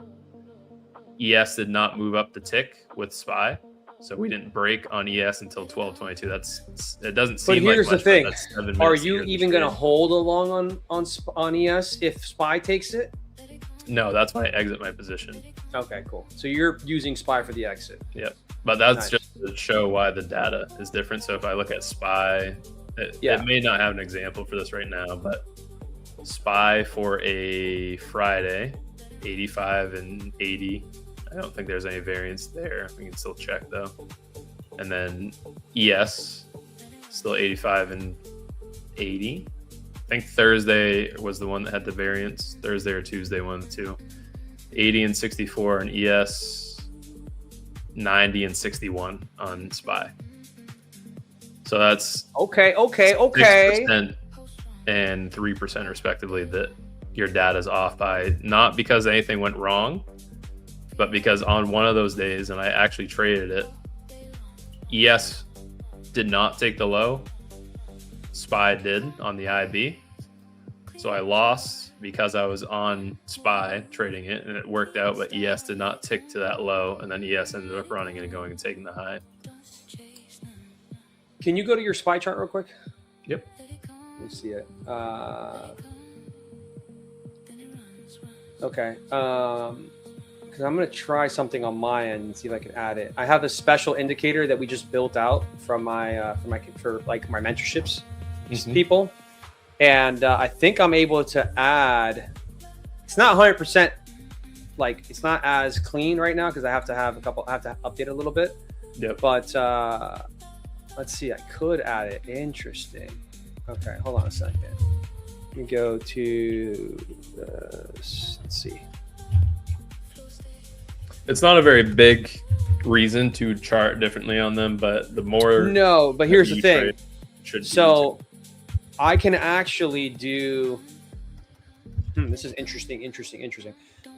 ES did not move up the tick with SPY, so we didn't break on ES until 12:22. It doesn't seem like much. But here's the thing: are you even going to hold along on ES if SPY takes it? No, that's my exit my position. Okay, cool. So you're using SPY for the exit. Yep, but that's just to show why the data is different. So if I look at SPY, it may not have an example for this right now, but SPY for a Friday, 85 and 80. I don't think there's any variance there. We can still check though. And then ES, still 85 and 80. I think Thursday was the one that had the variance. Thursday or Tuesday, one of the two. 80 and 64 on ES, 90 and 61 on SPY. So that's okay. 6% and 3% respectively that your data is off by, not because anything went wrong, but because on one of those days, and I actually traded it, ES did not take the low, SPY did on the IB. So I lost because I was on SPY trading it, and it worked out, but ES did not tick to that low, and then ES ended up running and going and taking the high. Can you go to your SPY chart real quick? Yep. Let me see it. Okay. Because I'm going to try something on my end and see if I can add it. I have a special indicator that we just built out from my for my mentorships people, and I think I'm able to add. It's not 100%. Like, it's not as clean right now because I have to update it a little bit. Yep. But let's see. I could add it. Interesting. Okay, hold on a second. Let me go to let's see. It's not a very big reason to chart differently on them, but the more but here's the thing. So I can actually do this is interesting.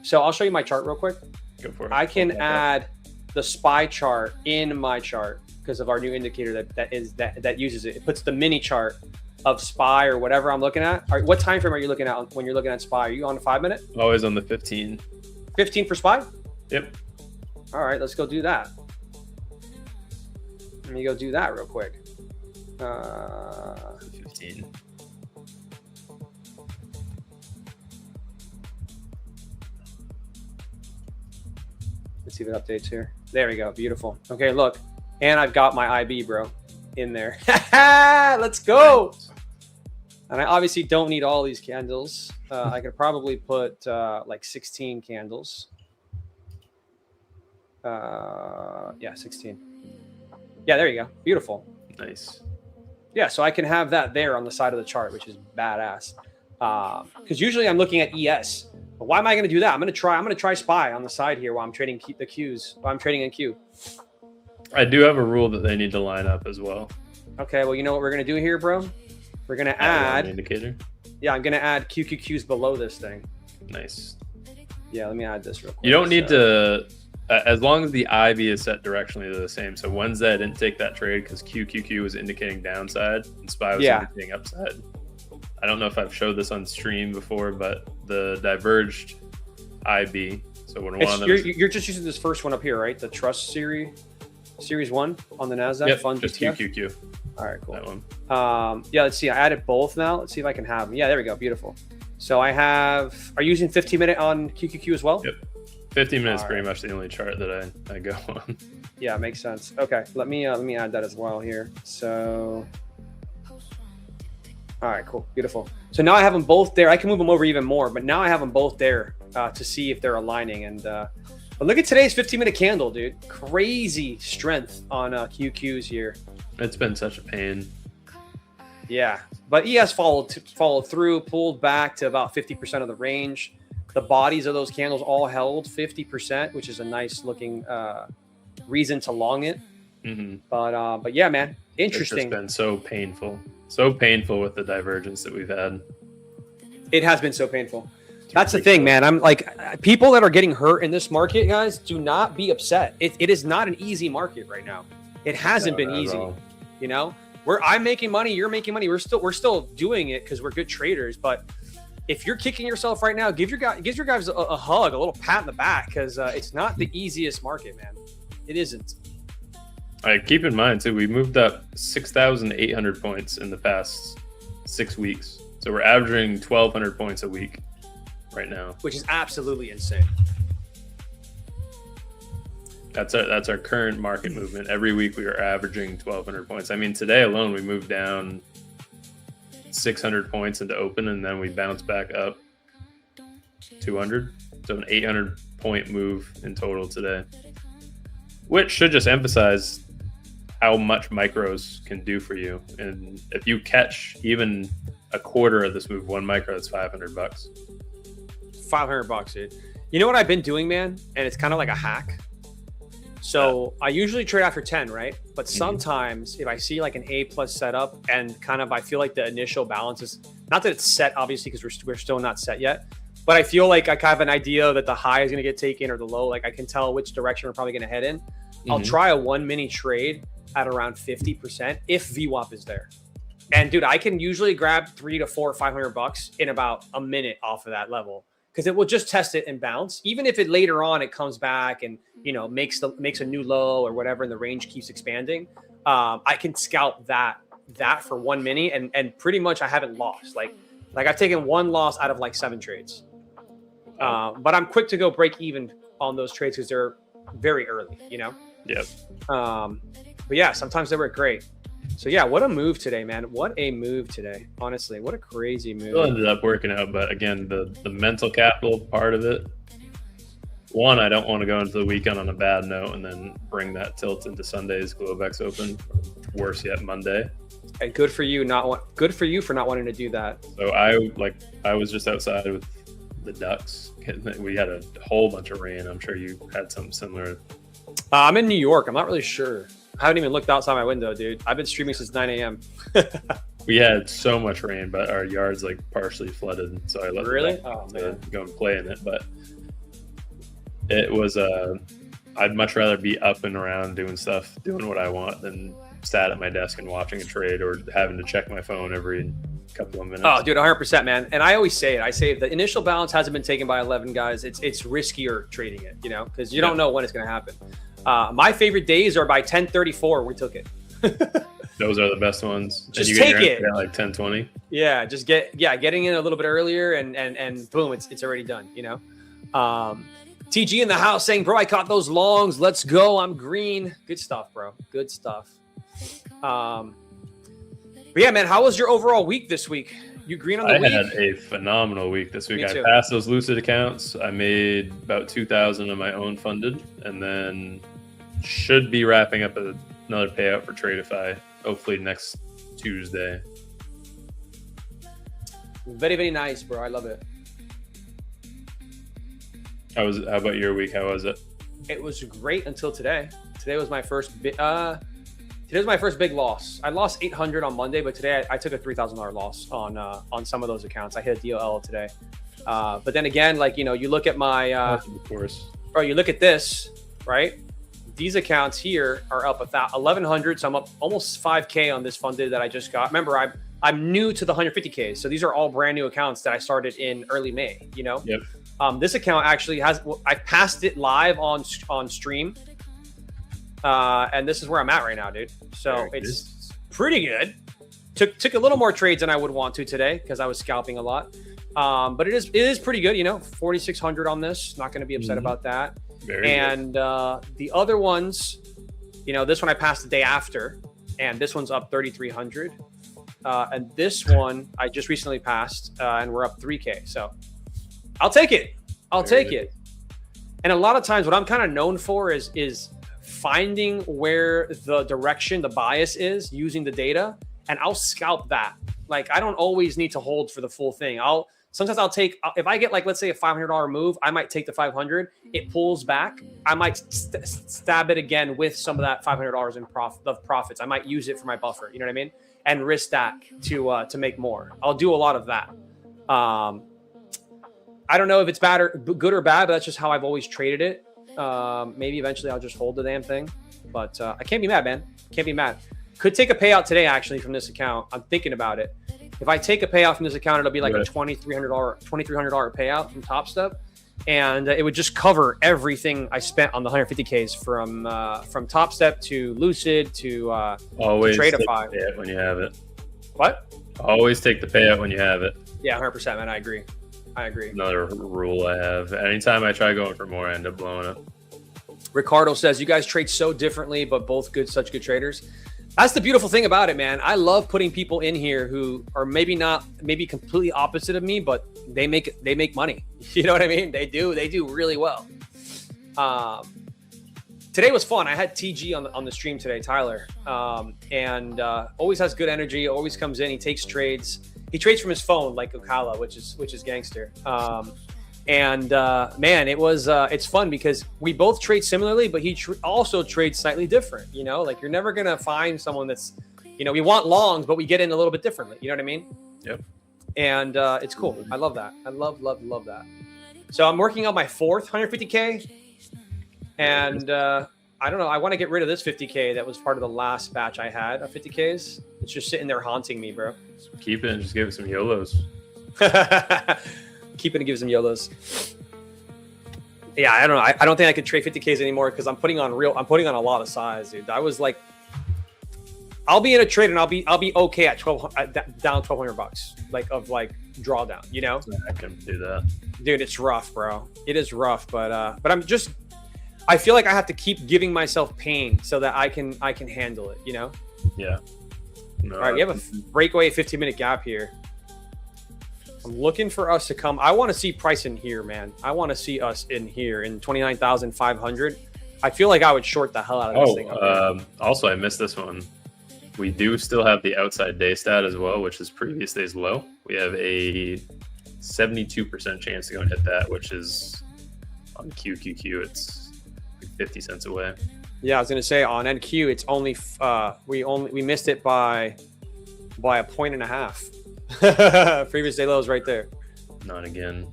So I'll show you my chart real quick. Go for it. I can add the SPY chart in my chart because of our new indicator that uses it. It puts the mini chart of SPY or whatever I'm looking at. All right, what time frame are you looking at when you're looking at SPY? Are you on a 5 minute? Always on the 15. 15 for SPY? Yep. All right, let's go do that. Let me go do that real quick. 15. Let's see if it updates here. There we go. Beautiful. Okay, look. And I've got my IB, bro, in there. Let's go. And I obviously don't need all these candles. I could probably put like 16 candles. 16. Yeah, there you go. Beautiful. Nice. Yeah, so I can have that there on the side of the chart, which is badass. Because usually I'm looking at ES. But why am I going to do that? I'm going to try SPY on the side here while I'm trading the Qs. While I'm trading in Q. I do have a rule that they need to line up as well. Okay, well, you know what we're going to do here, bro? We're going to Add add... indicator. Yeah, I'm going to add QQQs below this thing. Nice. Yeah, let me add this real quick. You don't need to, as long as the IV is set directionally to the same. So Wednesday, I didn't take that trade because QQQ was indicating downside and SPY was indicating upside. I don't know if I've showed this on stream before, but the diverged IB. So when one of them you're just using this first one up here, right? The Trust Series 1 on the NASDAQ fund. Just ETF? QQQ. All right, cool. That one. Yeah, let's see. I added both now. Let's see if I can have them. Yeah, there we go. Beautiful. So I have. Are you using 15-minute on QQQ as well? Yep. 15 minutes All pretty right. much the only chart that I go on. Yeah, makes sense. Okay, let me add that as well here. So, all right, cool, beautiful. So now I have them both there. I can move them over even more, but now I have them both there to see if they're aligning. And but look at today's 15-minute candle, dude. Crazy strength on QQs here. It's been such a pain. Yeah, but ES followed through, pulled back to about 50% of the range. The bodies of those candles all held 50%, which is a nice looking reason to long it. Mm-hmm. But yeah, man, interesting. It's just been so painful with the divergence that we've had. It has been so painful. That's the thing, man. I'm like, people that are getting hurt in this market, guys, do not be upset. It is not an easy market right now. It hasn't been easy. You know, I'm making money, you're making money. We're still doing it because we're good traders. But if you're kicking yourself right now, give your guys a hug, a little pat in the back, because it's not the easiest market, man. It isn't. All right, keep in mind too, we moved up 6,800 points in the past 6 weeks. So we're averaging 1,200 points a week right now, which is absolutely insane. That's our current market movement. Every week we are averaging 1,200 points. I mean, today alone we moved down 600 points into open, and then we bounced back up 200. So an 800 point move in total today, which should just emphasize how much micros can do for you. And if you catch even a quarter of this move, one micro, that's $500. $500, dude. You know what I've been doing, man? And it's kind of like a hack. So I usually trade after 10, right? But sometimes if I see like an A+ setup and kind of I feel like the initial balance is, not that it's set, obviously, because we're still not set yet, but I feel like I kind of have an idea that the high is going to get taken or the low. Like I can tell which direction we're probably going to head in. I'll try a 1 mini trade at around 50% if VWAP is there. And dude, I can usually grab $300 to $400 or $500 in about a minute off of that level, because it will just test it and bounce. Even if it later on it comes back and makes a new low or whatever, and the range keeps expanding, I can scalp that for 1 mini, and pretty much I haven't lost. Like I've taken one loss out of like 7 trades. But I'm quick to go break even on those trades because they're very early, Yep. But yeah, sometimes they work great. So yeah, what a move today, man. What a move today. Honestly, what a crazy move. Still ended up working out, but again, the mental capital part of it. One, I don't want to go into the weekend on a bad note and then bring that tilt into Sunday's Globex Open. Worse yet, Monday. And good for you for not wanting to do that. So I was just outside with the ducks. We had a whole bunch of rain. I'm sure you had something similar. I'm in New York. I'm not really sure. I haven't even looked outside my window, dude. I've been streaming since 9 a.m. We had so much rain, but our yard's like partially flooded. So I let them go and play in it. But it was I'd much rather be up and around doing stuff, doing what I want, than sat at my desk and watching a trade or having to check my phone every couple of minutes. Oh, dude, 100%, man. And I always say it. I say if the initial balance hasn't been taken by 11 guys, it's riskier trading it, because you don't know when it's going to happen. My favorite days are by 10:34. We took it. Those are the best ones. Just and you take it at like 10:20. Yeah, just getting in a little bit earlier and boom, it's already done. TG in the house saying, bro, I caught those longs. Let's go. I'm green. Good stuff, bro. Good stuff. But yeah, man, how was your overall week this week? You green on the week? I had a phenomenal week this week. Me too. I passed those Lucid accounts. I made about 2,000 of my own funded, and then should be wrapping up another payout for Tradeify, hopefully next Tuesday. Very, very nice, bro. I love it. How about your week? How was it? It was great until today. Today was my first big loss. I lost 800 on Monday, but today I took a $3,000 loss on some of those accounts. I hit a DOL today. But then again, like, you look at my of course. or you look at this, right? These accounts here are up 1,100, so I'm up almost 5K on this funded that I just got. Remember, I'm new to the 150K, so these are all brand new accounts that I started in early May. Yep. This account actually I passed it live on stream, and this is where I'm at right now, dude. So it's pretty good. Took a little more trades than I would want to today because I was scalping a lot. But it is pretty good, 4,600 on this. Not going to be upset about that. And the other ones, this one I passed the day after, and this one's up 3,300. And this one I just recently passed, and we're up 3K. So I'll take it. I'll take it. And a lot of times what I'm kind of known for is finding where the direction, the bias is using the data, and I'll scalp that. Like, I don't always need to hold for the full thing. Sometimes I'll take, if I get like, let's say a $500 move, I might take the 500, it pulls back. I might stab it again with some of that $500 in profits. I might use it for my buffer. You know what I mean? And risk that to make more. I'll do a lot of that. I don't know if it's bad or good or bad, but that's just how I've always traded it. Maybe eventually I'll just hold the damn thing, but I can't be mad, man. Can't be mad. Could take a payout today actually from this account. I'm thinking about it. If I take a payout from this account, it'll be like a $2,300 payout from Top Step, and it would just cover everything I spent on the 150Ks from Top Step to Lucid to always Tradeify. Take the payout when you have it. What? Always take the payout when you have it. Yeah, 100%, man. I agree. Another rule I have. Anytime I try going for more, I end up blowing it. Ricardo says, you guys trade so differently, but both such good traders. That's the beautiful thing about it, man. I love putting people in here who are maybe completely opposite of me, but they make money. You know what I mean? They do really well. Today was fun. I had TG on the stream today, Tyler, and always has good energy. Always comes in. He takes trades. He trades from his phone like Ocala, which is gangster. Man, it's fun because we both trade similarly, but he also trades slightly different. Like you're never gonna find someone that's, we want longs, but we get in a little bit differently. You know what I mean? Yep. And it's cool. I love that. I love that. So I'm working on my fourth 150K, and I don't know. I want to get rid of this 50K that was part of the last batch I had of 50Ks. It's just sitting there haunting me, bro. Keep it and just give it some YOLOs. Keep it and give some YOLOs. Yeah, I don't know. I don't think I could trade 50Ks anymore because I'm putting on a lot of size, dude. I was like, I'll be in a trade and I'll be okay at down $1,200 of drawdown. I can do that, dude. It's rough, bro. It is rough, but I feel like I have to keep giving myself pain so that I can handle it. Yeah. No, all right, we have a breakaway 15-minute gap here. I'm looking for us to come. I want to see price in here, man. I want to see us in here in 29,500. I feel like I would short the hell out of this thing. Also, I missed this one. We do still have the outside day stat as well, which is previous day's low. We have a 72% chance to go and hit that, which is on QQQ. It's like 50 cents away. Yeah, I was gonna say on NQ, it's only we missed it by a point and a half. Previous day low is right there. Not again.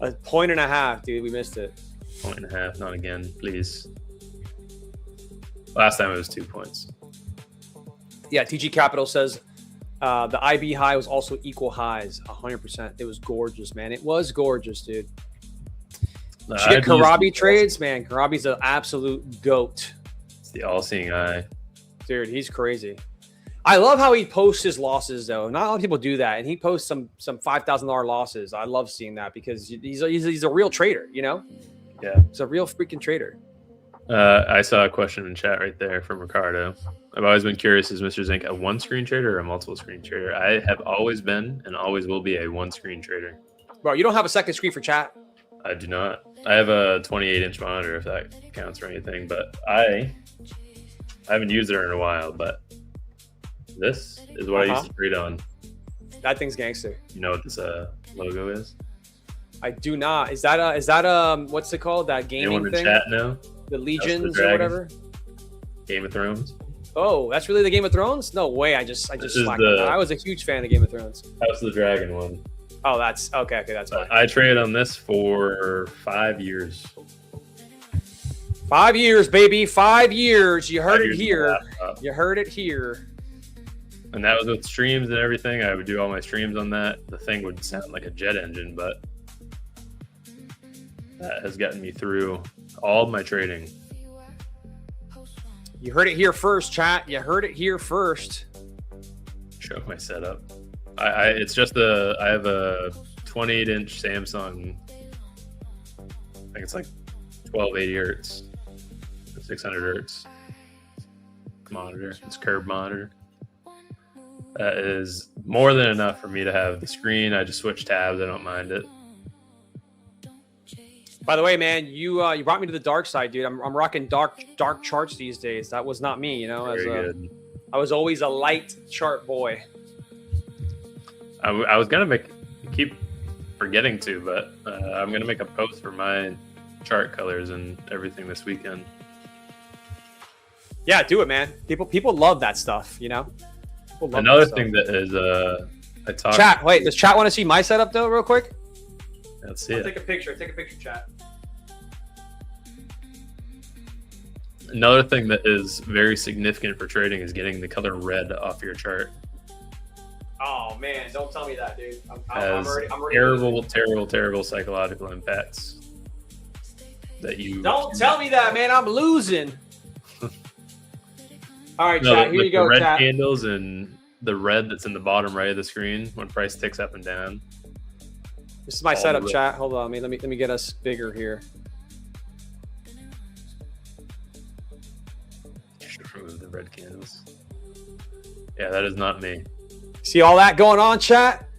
A point and a half, dude. We missed it. Point and a half. Not again, please. Last time it was 2 points. Yeah, TG Capital says the IB high was also equal highs, 100%. It was gorgeous, man. It was gorgeous, dude. Did you get Karabi trades? Man, Karabi's an absolute goat. It's the all-seeing eye. Dude, he's crazy. I love how he posts his losses, though. Not a lot of people do that, and he posts some $5,000 losses. I love seeing that because he's a real trader, Yeah. He's a real freaking trader. I saw a question in chat right there from Ricardo. I've always been curious, is Mr. Zink a one-screen trader or a multiple-screen trader? I have always been and always will be a one-screen trader. Bro, you don't have a second screen for chat? I do not. I have a 28-inch monitor, if that counts for anything, but I haven't used it in a while, but this is what I used to trade on. That thing's gangster. You know what this logo is? I do not. Is that what's it called? That gaming Anyone in thing? chat now? The Legions or whatever? Game of Thrones. Oh, that's really the Game of Thrones? No way. I just slacked on that. I was a huge fan of Game of Thrones. House of the Dragon one. Oh, that's okay. That's fine. I traded on this for 5 years. 5 years, baby. 5 years. You heard 5 it years here. You heard it here. And that was with streams and everything. I would do all my streams on that. The thing would sound like a jet engine, but that has gotten me through all of my trading. You heard it here first, chat. You heard it here first. Show my setup. It's just I have a 28-inch Samsung. I think it's like 1280 hertz, 600 hertz monitor. It's curved monitor. That is more than enough for me to have the screen. I just switch tabs. I don't mind it. By the way, man, you brought me to the dark side, dude. I'm rocking dark charts these days. That was not me, you know. Very good. I was always a light chart boy. I was gonna keep forgetting to, but I'm gonna make a post for my chart colors and everything this weekend. Yeah, do it, man. People love that stuff, you know. People love Another that thing stuff. that is I talked. Chat. Wait, does chat want to see my setup though, real quick? Let's see I'll it. take a picture. Take a picture, chat. Another thing that is very significant for trading is getting the color red off your chart. Oh man, don't tell me that, dude. I'm Has already terrible psychological impacts that you Don't tell me that, man. I'm losing. All right, No, chat. Here you go, the red chat. candles and the red that's in the bottom right of the screen when price ticks up and down. This is my all setup, red. chat. Hold on, let me get us bigger here. Just remove the red candles. Yeah, that is not me. See all that going on, chat?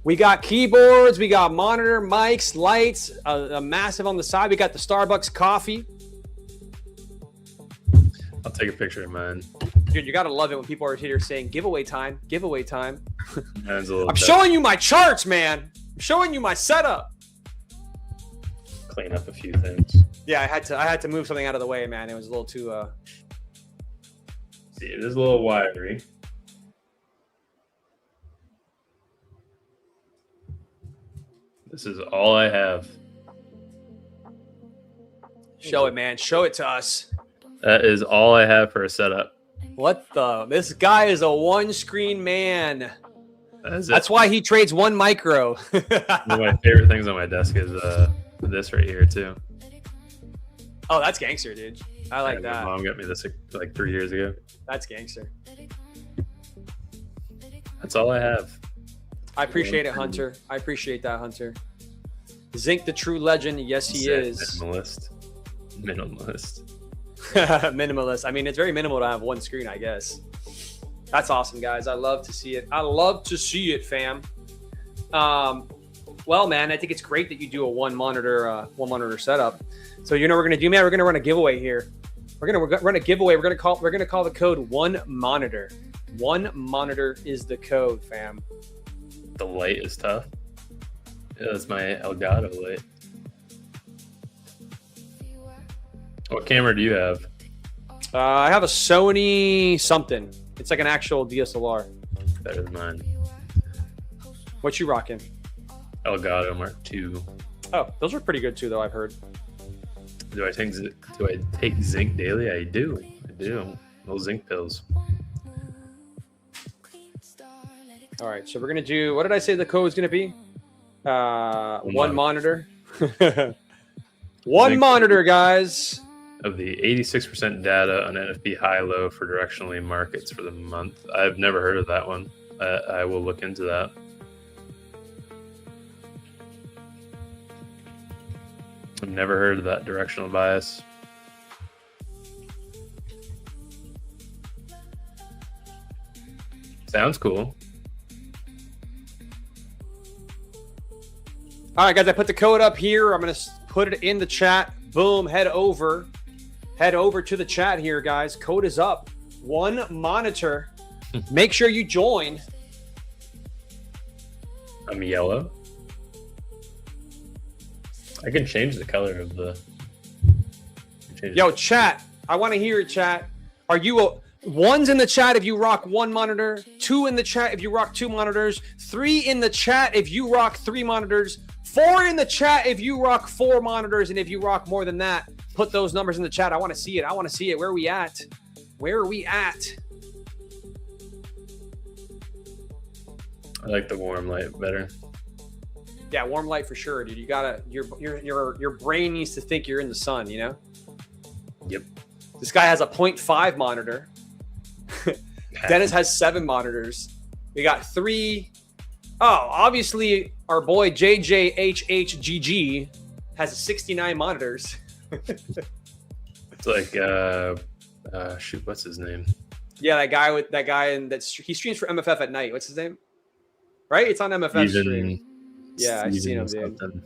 We got keyboards, we got monitor, mics, lights, a massive on the side. We got the Starbucks coffee. I'll take a picture of mine. Dude, you gotta love it when people are here saying giveaway time, giveaway time. Mine's a little I'm showing you my charts, man. I'm showing you my setup. clean up a few things. Yeah, I had to move something out of the way, man. It was a little too See, it is a little wiry. This is all I have. Show it, man. Show it to us. That is all I have for a setup. What the? This guy is a one-screen man. That's why he trades one micro. One of my favorite things on my desk is this right here too. Oh, that's gangster, dude. I like My that. mom got me this like 3 years ago. That's gangster. That's all I have. I appreciate it, Hunter. I appreciate that, Hunter. Zinc, the true legend. Yes, he is. Minimalist. Minimalist. I mean, it's very minimal to have one screen, I guess. That's awesome, guys. I love to see it. I love to see it, fam. Well, man, I think it's great that you do a one monitor setup. So you know what we're gonna do, man? We're gonna run a giveaway here. We're gonna run a giveaway. We're gonna call the code One Monitor. One Monitor is the code, fam. The light is tough. Yeah, that's my Elgato light. What camera do you have? I have a Sony something. It's like an actual DSLR. Better than mine. What you rocking? Elgato Mark II. Oh, those are pretty good too, though. I've heard. Do I take zinc daily? I do. Little zinc pills. All right, so we're gonna do. What did I say the code is gonna be? One monitor. One Zinc. monitor, guys. Of the 86% data on NFP high-low for directionally markets for the month. I've never heard of that one. I will look into that. I've never heard of that directional bias. Sounds cool. All right, guys, I put the code up here. I'm going to put it in the chat. Boom, head over to the chat here, guys. Code is up. One monitor. Make sure you join. I'm yellow. I can change the color of the... Yo, chat. I want to hear it, chat. Are you one's in the chat if you rock one monitor, 2 in the chat if you rock 2 monitors, 3 in the chat if you rock 3 monitors, 4 in the chat if you rock 4 monitors, and if you rock more than that, put those numbers in the chat. I want to see it. I want to see it. Where are we at? Where are we at? I like the warm light better. Yeah, warm light for sure, dude. You gotta your brain needs to think you're in the sun, you know? Yep. This guy has a 0.5 monitor. Dennis has 7 monitors. We got 3. Oh, obviously our boy JJHHGG has 69 monitors. It's like shoot, what's his name? Yeah, that guy and he streams for MFF at night. What's his name? Right? It's on MFF stream. Yeah, I've seen him, dude.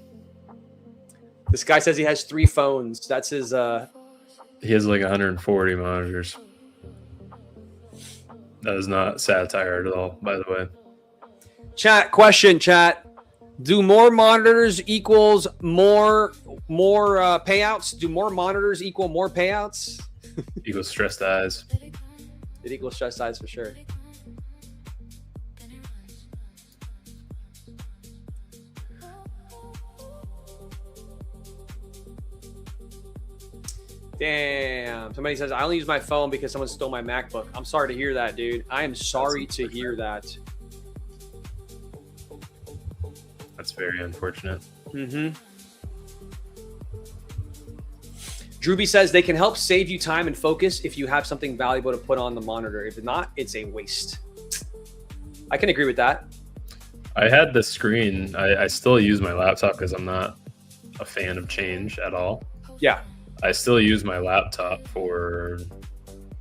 This guy says he has 3 phones. That's his He has like 140 monitors. That is not satire at all, by the way. Chat. Do more monitors equals more payouts? Do more monitors equal more payouts? Equals stressed eyes. It equals stressed eyes for sure. Damn. Somebody says, I only use my phone because someone stole my MacBook. I'm sorry to hear that, dude. I am sorry to hear that. That's very unfortunate. Mm-hmm. Drewby says they can help save you time and focus if you have something valuable to put on the monitor. If not, it's a waste. I can agree with that. I had the screen. I still use my laptop because I'm not a fan of change at all. Yeah. I still use my laptop for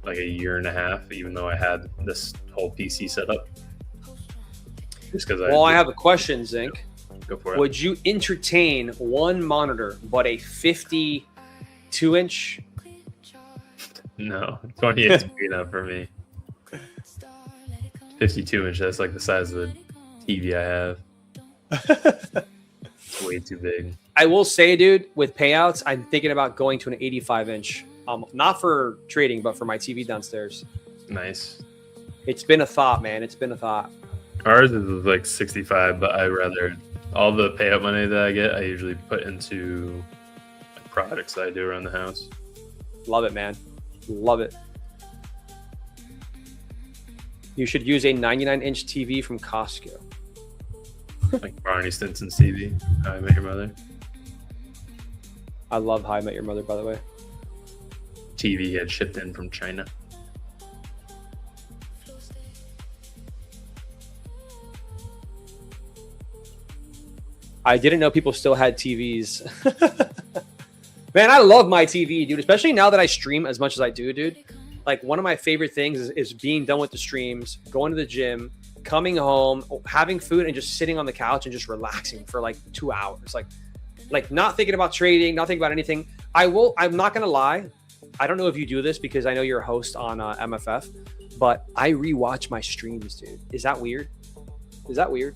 like a year and a half, even though I had this whole PC set up. Just because I have a question, Zinc. Go for it. Would you entertain one monitor but a 52-inch? No, 28 is big enough for me. 52-inch, that's like the size of the TV I have. It's way too big. I will say, dude, with payouts, I'm thinking about going to an 85-inch. Not for trading, but for my TV downstairs. Nice. It's been a thought, man. It's been a thought. Ours is like 65, but I rather all the payout money that I get, I usually put into products that I do around the house. Love it, man. Love it. You should use a 99-inch TV from Costco. Like Barney Stinson's TV, How I Met Your Mother. I love How I Met Your Mother, by the way. TV had shipped in from China. I didn't know people still had TVs. Man, I love my TV, dude, especially now that I stream as much as I do, dude. Like, one of my favorite things is being done with the streams, going to the gym, coming home, having food, and just sitting on the couch and just relaxing for like 2 hours. Like not thinking about trading, not thinking about anything. I'm not going to lie. I don't know if you do this because I know you're a host on MFF, but I rewatch my streams, dude. Is that weird? Is that weird?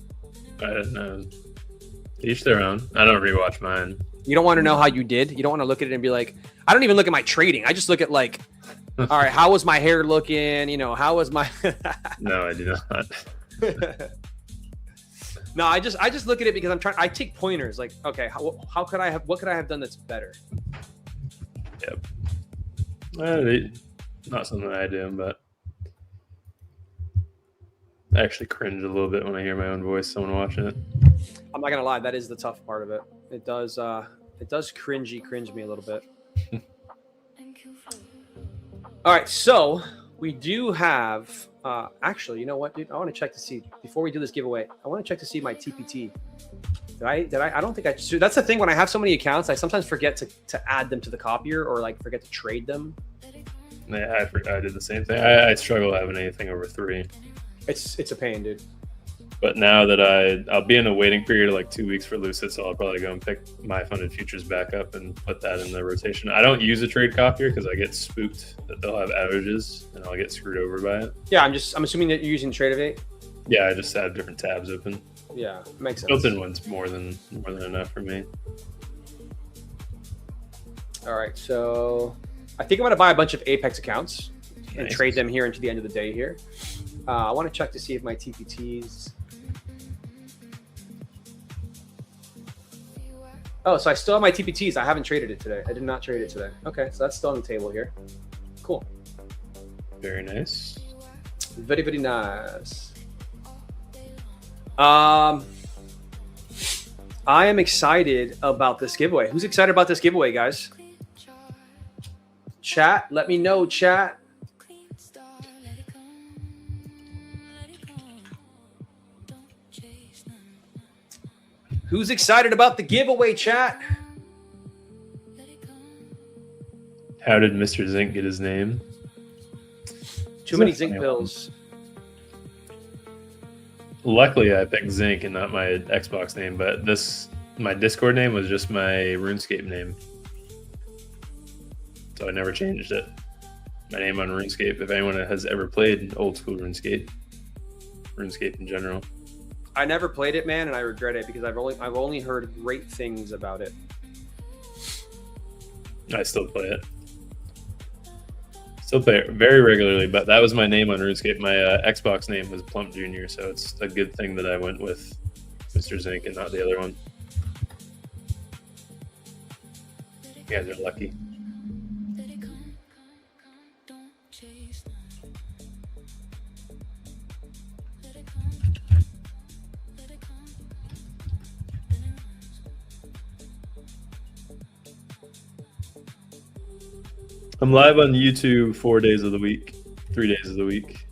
I don't know. Each their own. I don't rewatch mine. You don't want to know how you did? You don't want to look at it and be like, I don't even look at my trading. I just look at like, all right, how was my hair looking? You know, how was my... No, I do not. No, I just look at it because I take pointers. Like, okay, what could I have done that's better? Yep. Not something I do, but I actually cringe a little bit when I hear my own voice, someone watching it. I'm not gonna lie, that is the tough part of it. It does cringe me a little bit. All right, so we do have actually, you know what, dude? I want to check to see before we do this giveaway. I want to check to see my TPT. Did I don't think I. So that's the thing. When I have so many accounts, I sometimes forget to add them to the copier or like forget to trade them. Yeah, I did the same thing. I struggle having anything over 3. It's a pain, dude. But now that I'll be in a waiting period of like 2 weeks for Lucid, so I'll probably go and pick my funded futures back up and put that in the rotation. I don't use a trade copier because I get spooked that they'll have outages and I'll get screwed over by it. Yeah, I'm assuming that you're using Tradeovate. Yeah, I just have different tabs open. Yeah, makes sense. Built-in one's more than enough for me. All right, so I think I'm gonna buy a bunch of Apex accounts. and Nice. trade them here into the end of the day here. I want to check to see if my TPTs. Oh, so I still have my TPTs. I haven't traded it today. I did not trade it today. Okay, so that's still on the table here. Cool. Very nice. Very, very nice. I am excited about this giveaway. Who's excited about this giveaway, guys? Chat, let me know, chat. Who's excited about the giveaway, chat? How did Mr. Zink get his name? Too many zinc pills. Luckily, I picked Zink and not my Xbox name, but my Discord name was just my RuneScape name. So I never changed it. My name on RuneScape, if anyone has ever played old school RuneScape in general. I never played it, man, and I regret it because I've only heard great things about it. I still play it. Still play it very regularly, but that was my name on RuneScape. My Xbox name was Plump Jr., so it's a good thing that I went with Mr. Zink and not the other one. You guys are lucky. I'm live on YouTube 4 days of the week, 3 days of the week.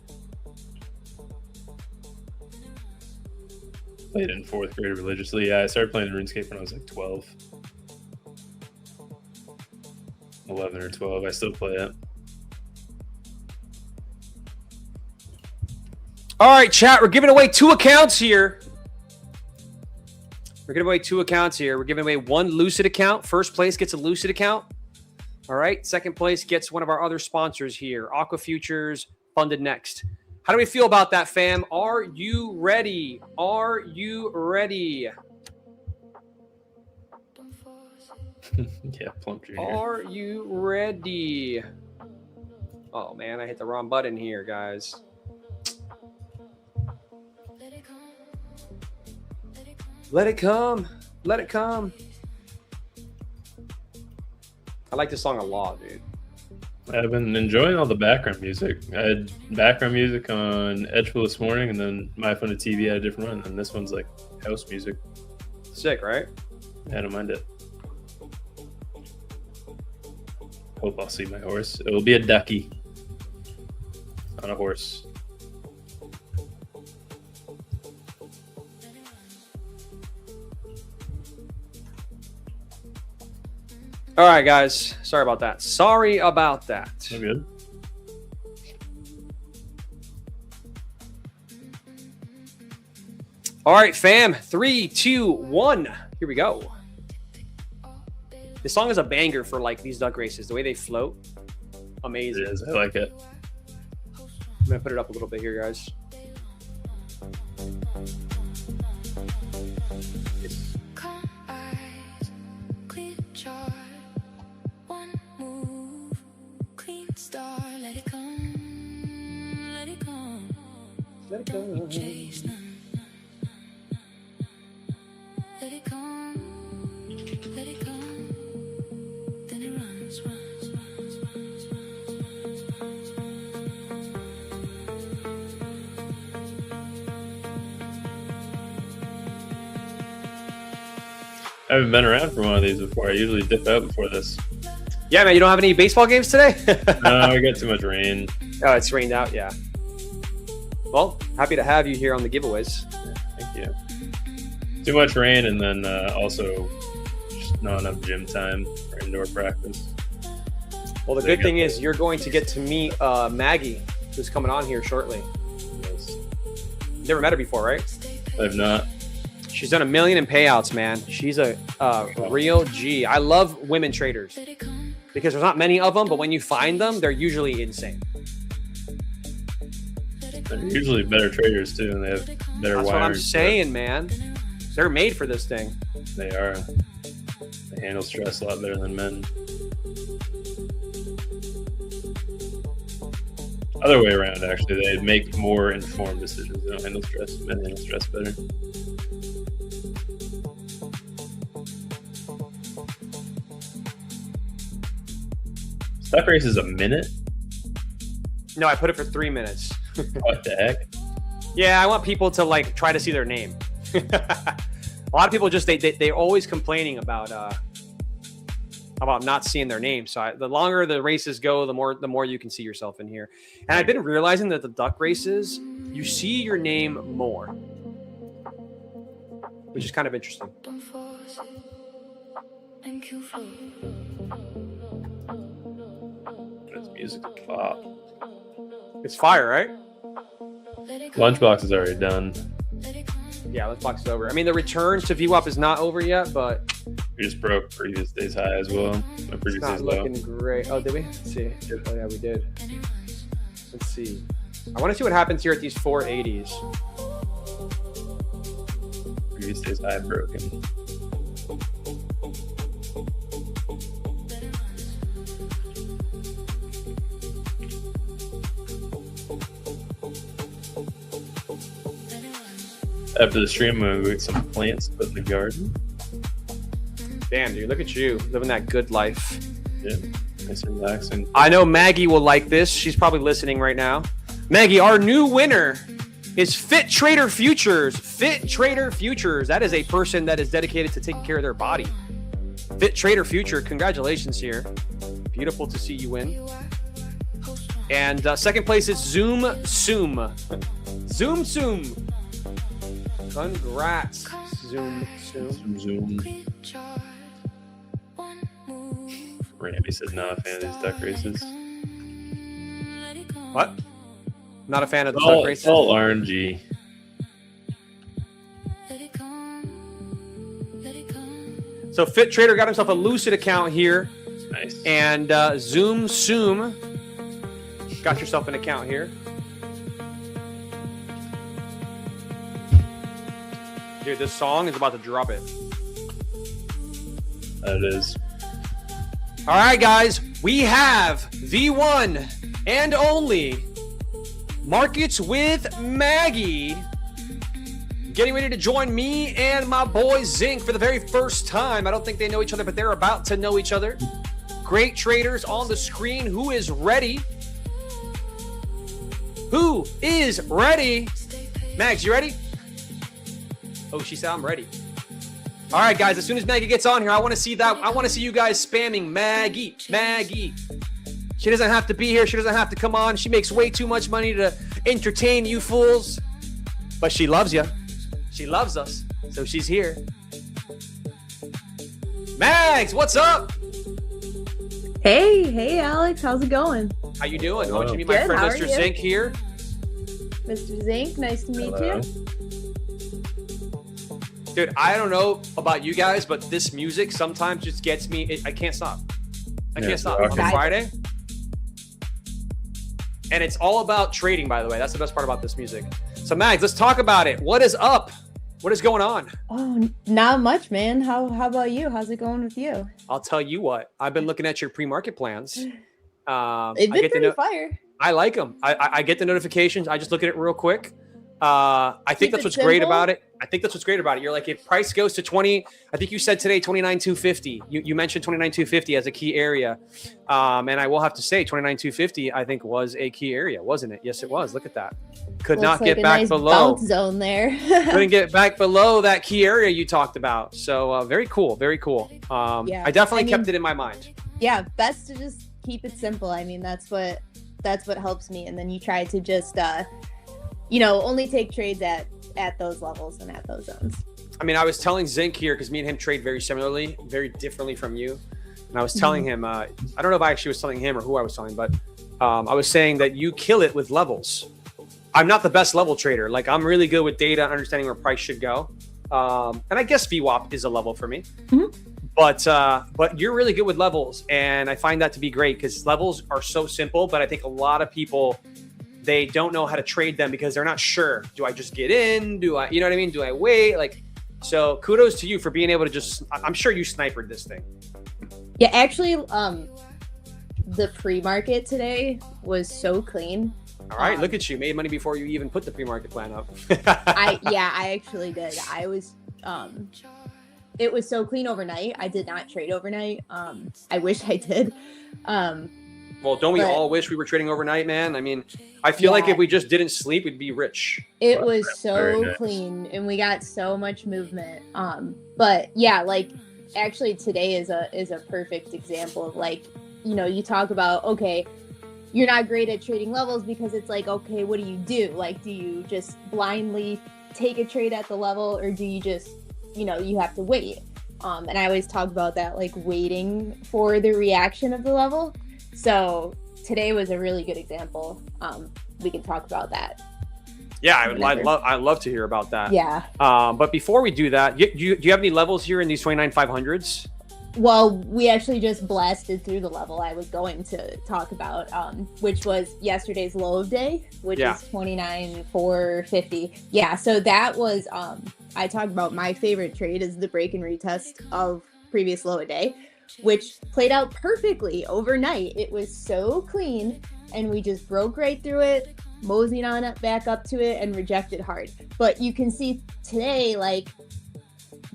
Played in 4th grade religiously. Yeah, I started playing RuneScape when I was like 12. 11 or 12. I still play it. All right, chat, we're giving away 2 accounts here. We're giving away 2 accounts here. We're giving away 1 Lucid account. First place gets a Lucid account. All right. Second place gets one of our other sponsors here, Aqua Futures, funded next. How do we feel about that, fam? Are you ready? Are you ready? Yeah, Plump Jr. Are you ready? Oh, man, I hit the wrong button here, guys. Let it come. Let it come. I like this song a lot, dude. I've been enjoying all the background music. I had background music on Edgepool this morning, and then my phone to TV had a different one, and this one's like house music. Sick, right? I don't mind it. Hope I'll see my horse. It will be a ducky on a horse. All right, guys. Sorry about that. Sorry about that. I'm good. All right, fam. 3, 2, 1. Here we go. This song is a banger for like these duck races. The way they float, amazing. It is. I like it. I'm gonna put it up a little bit here, guys. Calm eyes, clear chart, 1 move, clean start. Let it come, let it come. Let it go. Chase none. Let it come, let it come. Then it runs, runs, runs, runs, runs, runs, runs. I haven't been around for one of these before. I usually dip out before this. Yeah, man. You don't have any baseball games today? No, I got too much rain. Oh, it's rained out. Yeah. Well, happy to have you here on the giveaways. Thank you. Too much rain, and then also just not enough gym time for indoor practice. Well, the So you good thing got is you're going to get to meet Maggie, who's coming on here shortly. Yes. Never met her before, right? I've not. She's done $1 million in payouts, man. She's a real G. I love women traders because there's not many of them, but when you find them, they're usually insane. They're usually better traders too, and they have better That's what I'm wires. saying, man. They're made for this thing. They are. They handle stress a lot better than men. Other way around, actually. They make more informed decisions. They don't handle stress. Men handle stress better. Duck race is a minute? No, I put it for 3 minutes. What the heck? Yeah, I want people to like try to see their name. A lot of people just they're always complaining about not seeing their name. So the longer the races go, the more you can see yourself in here. And I've been realizing that the duck races, you see your name more, which is kind of interesting. Don't force it. Thank you for It's music to pop. It's fire, right? let it go. Lunchbox is already done. Let it come. Yeah, let's box it over. I mean, the returns to VWAP is not over yet, but We just broke previous day's high as well. My it's previous not day's low. looking great. Oh, did we? Let's see. Oh, yeah, we did. Let's see. I want to see what happens here at these 480s. Previous day's high broken. After the stream, I'm going to go get some plants to put in the garden. Damn, dude, look at you living that good life. Yeah, nice and relaxing. I know Maggie will like this. She's probably listening right now. Maggie, our new winner is Fit Trader Futures. Fit Trader Futures. That is a person that is dedicated to taking care of their body. Fit Trader Future. Congratulations here. Beautiful to see you win. And second place is Zoom Soom. Zoom Soom. Congrats, Zoom Soom. Zoom. Quick charge. One move. Randy said not a fan of these duck races. Let it go. What? Not a fan of the All, duck races? all RNG. Let it come. Let it come. So Fit Trader got himself a Lucid account here. Nice. And Zoom Soom got yourself an account here. Dude, this song is about to drop it. That it is. All right, guys, we have the one and only Markets with Maggie getting ready to join me and my boy Zinc for the very first time. I don't think they know each other, but they're about to know each other. Great traders on the screen. Who is ready? Who is ready? Mags, you ready? Oh, she said I'm ready. All right, guys, as soon as Maggie gets on here, I want to see that. I want to see you guys spamming Maggie, Maggie. She doesn't have to be here. She doesn't have to come on. She makes way too much money to entertain you fools. But she loves you. She loves us. So she's here. Mags, what's up? Hey, Alex, how's it going? How you doing? I want you to meet Good, my friend how are Mr. you? Zink here. Mr. Zink, nice to meet Hello. you. Dude, I don't know about you guys, but this music sometimes just gets me. I can't stop. I Yeah, can't stop. it's On a rocking. Friday. And it's all about trading, by the way. That's the best part about this music. So, Mags, let's talk about it. What is up? What is going on? Oh, not much, man. How about you? How's it going with you? I'll tell you what. I've been looking at your pre-market plans. It's I been get to pretty know. fire. I like them. I get the notifications. I just look at it real quick. I think Keep that's it what's great simple. about it. I think that's what's great about it. You're like, if price goes to 20, I think you said today 29,250. You mentioned 29,250 as a key area. And I will have to say 29,250, I think, was a key area, wasn't it? Yes, it was. Look at that. Could Looks not like get a back nice below. bounce zone there. Couldn't get back below that key area you talked about. So very cool. Very cool. Yeah, I definitely I kept mean- it in my mind. Yeah, best to just keep it simple. I mean, that's what helps me. And then you try to just only take trades at those levels and at those zones. I mean, I was telling Zinc here, because me and him trade very similarly, very differently from you. And I was telling him, I don't know if I actually was telling him or who I was telling, but I was saying that you kill it with levels. I'm not the best level trader. Like, I'm really good with data, understanding where price should go. And I guess VWAP is a level for me. Mhm. But you're really good with levels. And I find that to be great because levels are so simple. But I think a lot of people, they don't know how to trade them because they're not sure. Do I just get in? Do I, you know what I mean? Do I wait? Like, so kudos to you for being able to just, I'm sure you snipered this thing. Yeah, actually, the pre-market today was so clean. All right, look at you. Made money before you even put the pre-market plan up. I actually did. I was it was so clean overnight. I did not trade overnight. I wish I did. Well, don't we all wish we were trading overnight, man? I mean, I feel like if we just didn't sleep, we'd be rich. It was so clean and we got so much movement. But yeah, like actually today is a perfect example of like, you know, you talk about, okay, you're not great at trading levels because it's like, okay, what do you do? Like, do you just blindly take a trade at the level, or do you just, you know, you have to wait? And I always talk about that, like waiting for the reaction of the level. So today was a really good example. We can talk about that. Yeah, I'd love to hear about that. Yeah. But before we do that, do you have any levels here in these 29,500s? Well, we actually just blasted through the level I was going to talk about, which was yesterday's low of day, which is 29,450. Yeah, so that was, I talked about my favorite trade is the break and retest of previous low of day, which played out perfectly overnight. It was so clean, and we just broke right through it, moseyed on it back up to it, and rejected hard. But you can see today, like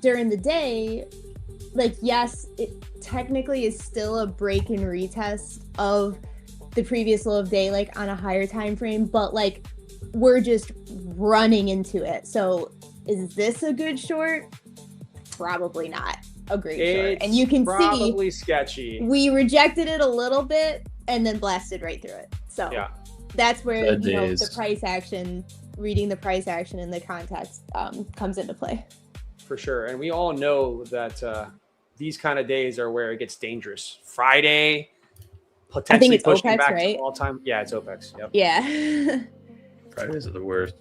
during the day, like, yes, it technically is still a break and retest of the previous low of day, like on a higher time frame, but like we're just running into it. So is this a good short? Probably not a great short. And you can probably sketchy. We rejected it a little bit and then blasted right through it. So that's where the price action, reading the price action in the context comes into play. For sure. And we all know that these kind of days are where it gets dangerous. Friday, potentially pushing OPEX, back to all time. Yeah, it's OPEX. Yep. Yeah. Fridays are the worst.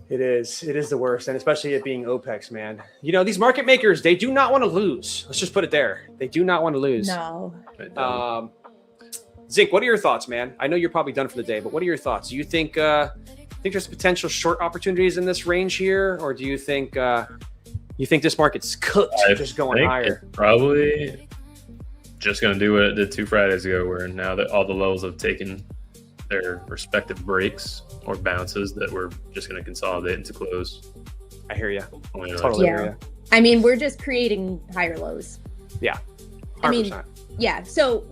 It is. It is the worst. And especially it being OPEX, man. You know, these market makers, they do not want to lose. Let's just put it there. They do not want to lose. No. Zink, what are your thoughts, man? I know you're probably done for the day, but what are your thoughts? Do you think there's potential short opportunities in this range here? Or do you think this market's cooked, just going higher? It's probably just going to do what it did 2 Fridays ago, where now that all the levels have taken their respective breaks or bounces, that we're just going to consolidate into close. I hear you. Totally hear you. I mean, we're just creating higher lows. Yeah. 100%. I mean, yeah. So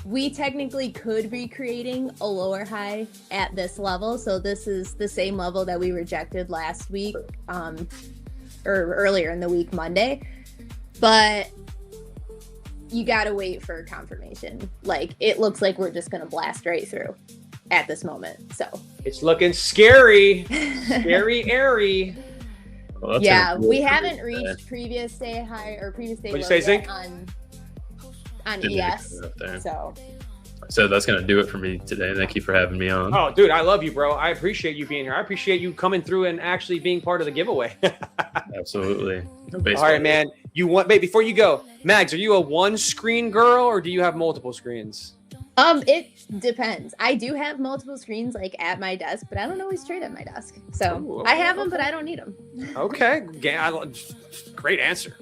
we technically could be creating a lower high at this level. So this is the same level that we rejected last week, or earlier in the week, Monday. But you got to wait for confirmation. Like, it looks like we're just going to blast right through at this moment. So it's looking scary, airy. Well, yeah, we haven't reached previous day high or previous day low yet on ES. So that's going to do it for me today. Thank you for having me on. Oh, dude, I love you, bro. I appreciate you being here. I appreciate you coming through and actually being part of the giveaway. Absolutely. All right, man. Before you go, Mags, are you a one screen girl or do you have multiple screens? It depends. I do have multiple screens like at my desk, but I don't always trade at my desk. So I have them, but I don't need them. Okay. Great answer.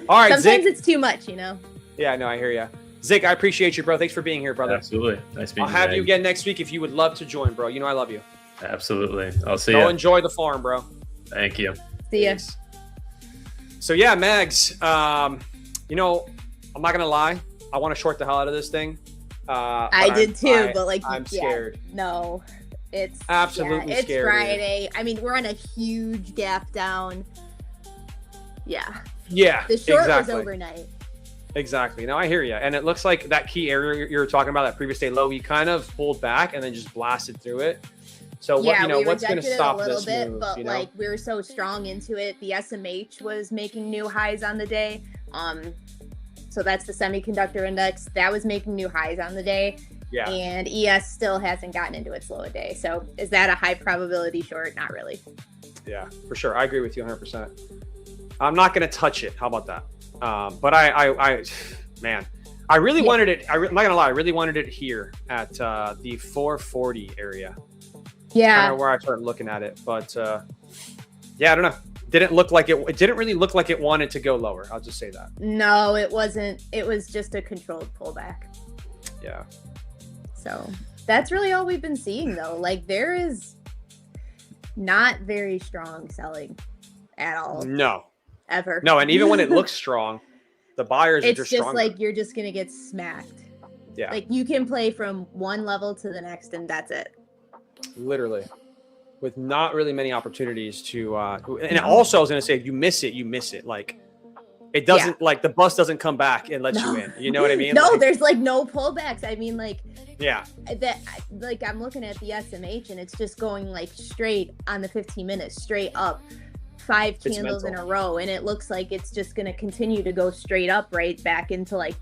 All right, sometimes it's too much, you know? Yeah, no, I hear you. Zik, I appreciate you, bro. Thanks for being here, brother. Absolutely. Nice meeting you. I'll have you again next week if you would love to join, bro. You know I love you. Absolutely. I'll see you. Go enjoy the farm, bro. Thank you. See ya. So, yeah, Mags, you know, I'm not going to lie. I want to short the hell out of this thing. I did too, but like, I'm scared. No, it's absolutely it's scared. It's Friday. I mean, we're on a huge gap down. Yeah. Yeah. The short was overnight. Exactly. Now I hear you. And it looks like that key area you're talking about, that previous day low, we kind of pulled back and then just blasted through it. So yeah, what's going to stop this move? But like we were so strong into it. The SMH was making new highs on the day. So that's the semiconductor index that was making new highs on the day. Yeah. And ES still hasn't gotten into its low a day. So is that a high probability short? Not really. Yeah, for sure. I agree with you 100%. I'm not going to touch it. How about that? But I really wanted it. I'm not going to lie. I really wanted it here at the 440 area. Yeah. Kind of where I started looking at it. But yeah, I don't know. Didn't look like it didn't really look like it wanted to go lower. I'll just say that. No, it wasn't. It was just a controlled pullback. Yeah. So That's really all we've been seeing though. Like there is not very strong selling at all. No. Ever. No, and even when it looks strong, the buyers are just stronger. Like you're just gonna get smacked. Yeah. Like you can play from one level to the next and that's it. Literally. With not really many opportunities to and also I was gonna say if you miss it. Like it doesn't like the bus doesn't come back and let you in. You know what I mean? No, like, there's like no pullbacks. I mean, like yeah. That like I'm looking at the SMH and it's just going like straight on the 15 minutes, straight up. 5 candles in a row, and it looks like it's just going to continue to go straight up right back into like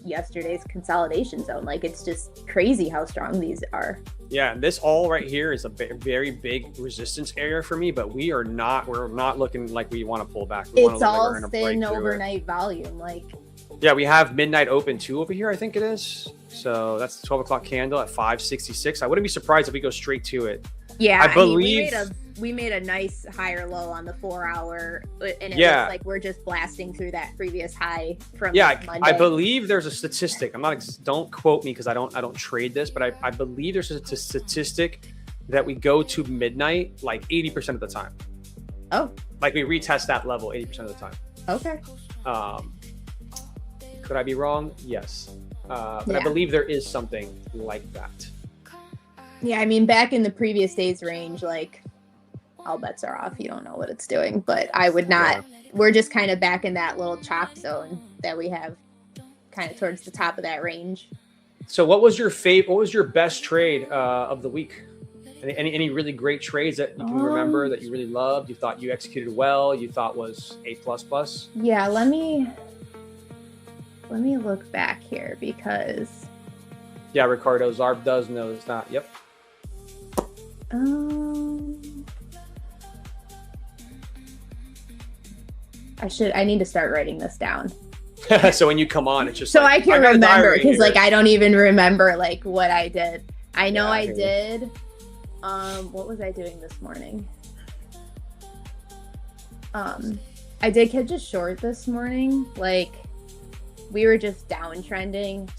yesterday's consolidation zone. Like it's just crazy how strong these are. Yeah, and this all right here is a very big resistance area for me, but we're not looking like we want to pull back. It's all thin overnight volume. Like yeah, we have midnight open too over here, I think it is. So that's the 12 o'clock candle at 566. I wouldn't be surprised if we go straight to it. Yeah, I believe we made a nice higher low on the 4 hour, and it looks like we're just blasting through that previous high from Monday. I believe there's a statistic. Don't quote me because I don't trade this, but I believe there's a statistic that we go to midnight like 80% of the time. Oh, like we retest that level 80% of the time. Okay. Could I be wrong? Yes, but I believe there is something like that. Yeah, I mean, back in the previous day's range, like, all bets are off. You don't know what it's doing, but I would not. Yeah. We're just kind of back in that little chop zone that we have kind of towards the top of that range. So what was your what was your best trade of the week? Any really great trades that you can remember that you really loved, you thought you executed well, you thought was A++? Yeah, let me look back here because... Yeah, Ricardo Zarb does know it's not. Yep. I need to start writing this down. So when you come on, it's just so I can remember because like I don't even remember like what I did. I know I did. What was I doing this morning? I did catch a short this morning. Like we were just downtrending,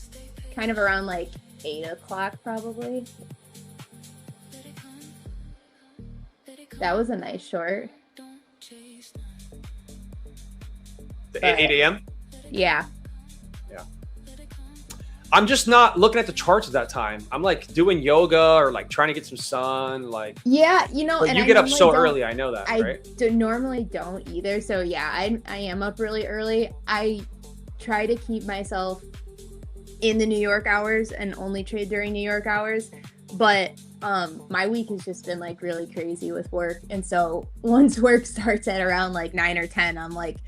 kind of around like 8 o'clock probably. That was a nice short. 8 a.m.? Yeah. Yeah. I'm just not looking at the charts at that time. I'm like doing yoga or like trying to get some sun. Like yeah, you know, and you get up so early. I know that, right? I normally don't either. So yeah, I am up really early. I try to keep myself in the New York hours and only trade during New York hours. But my week has just been like really crazy with work. And so once work starts at around like 9 or 10, I'm like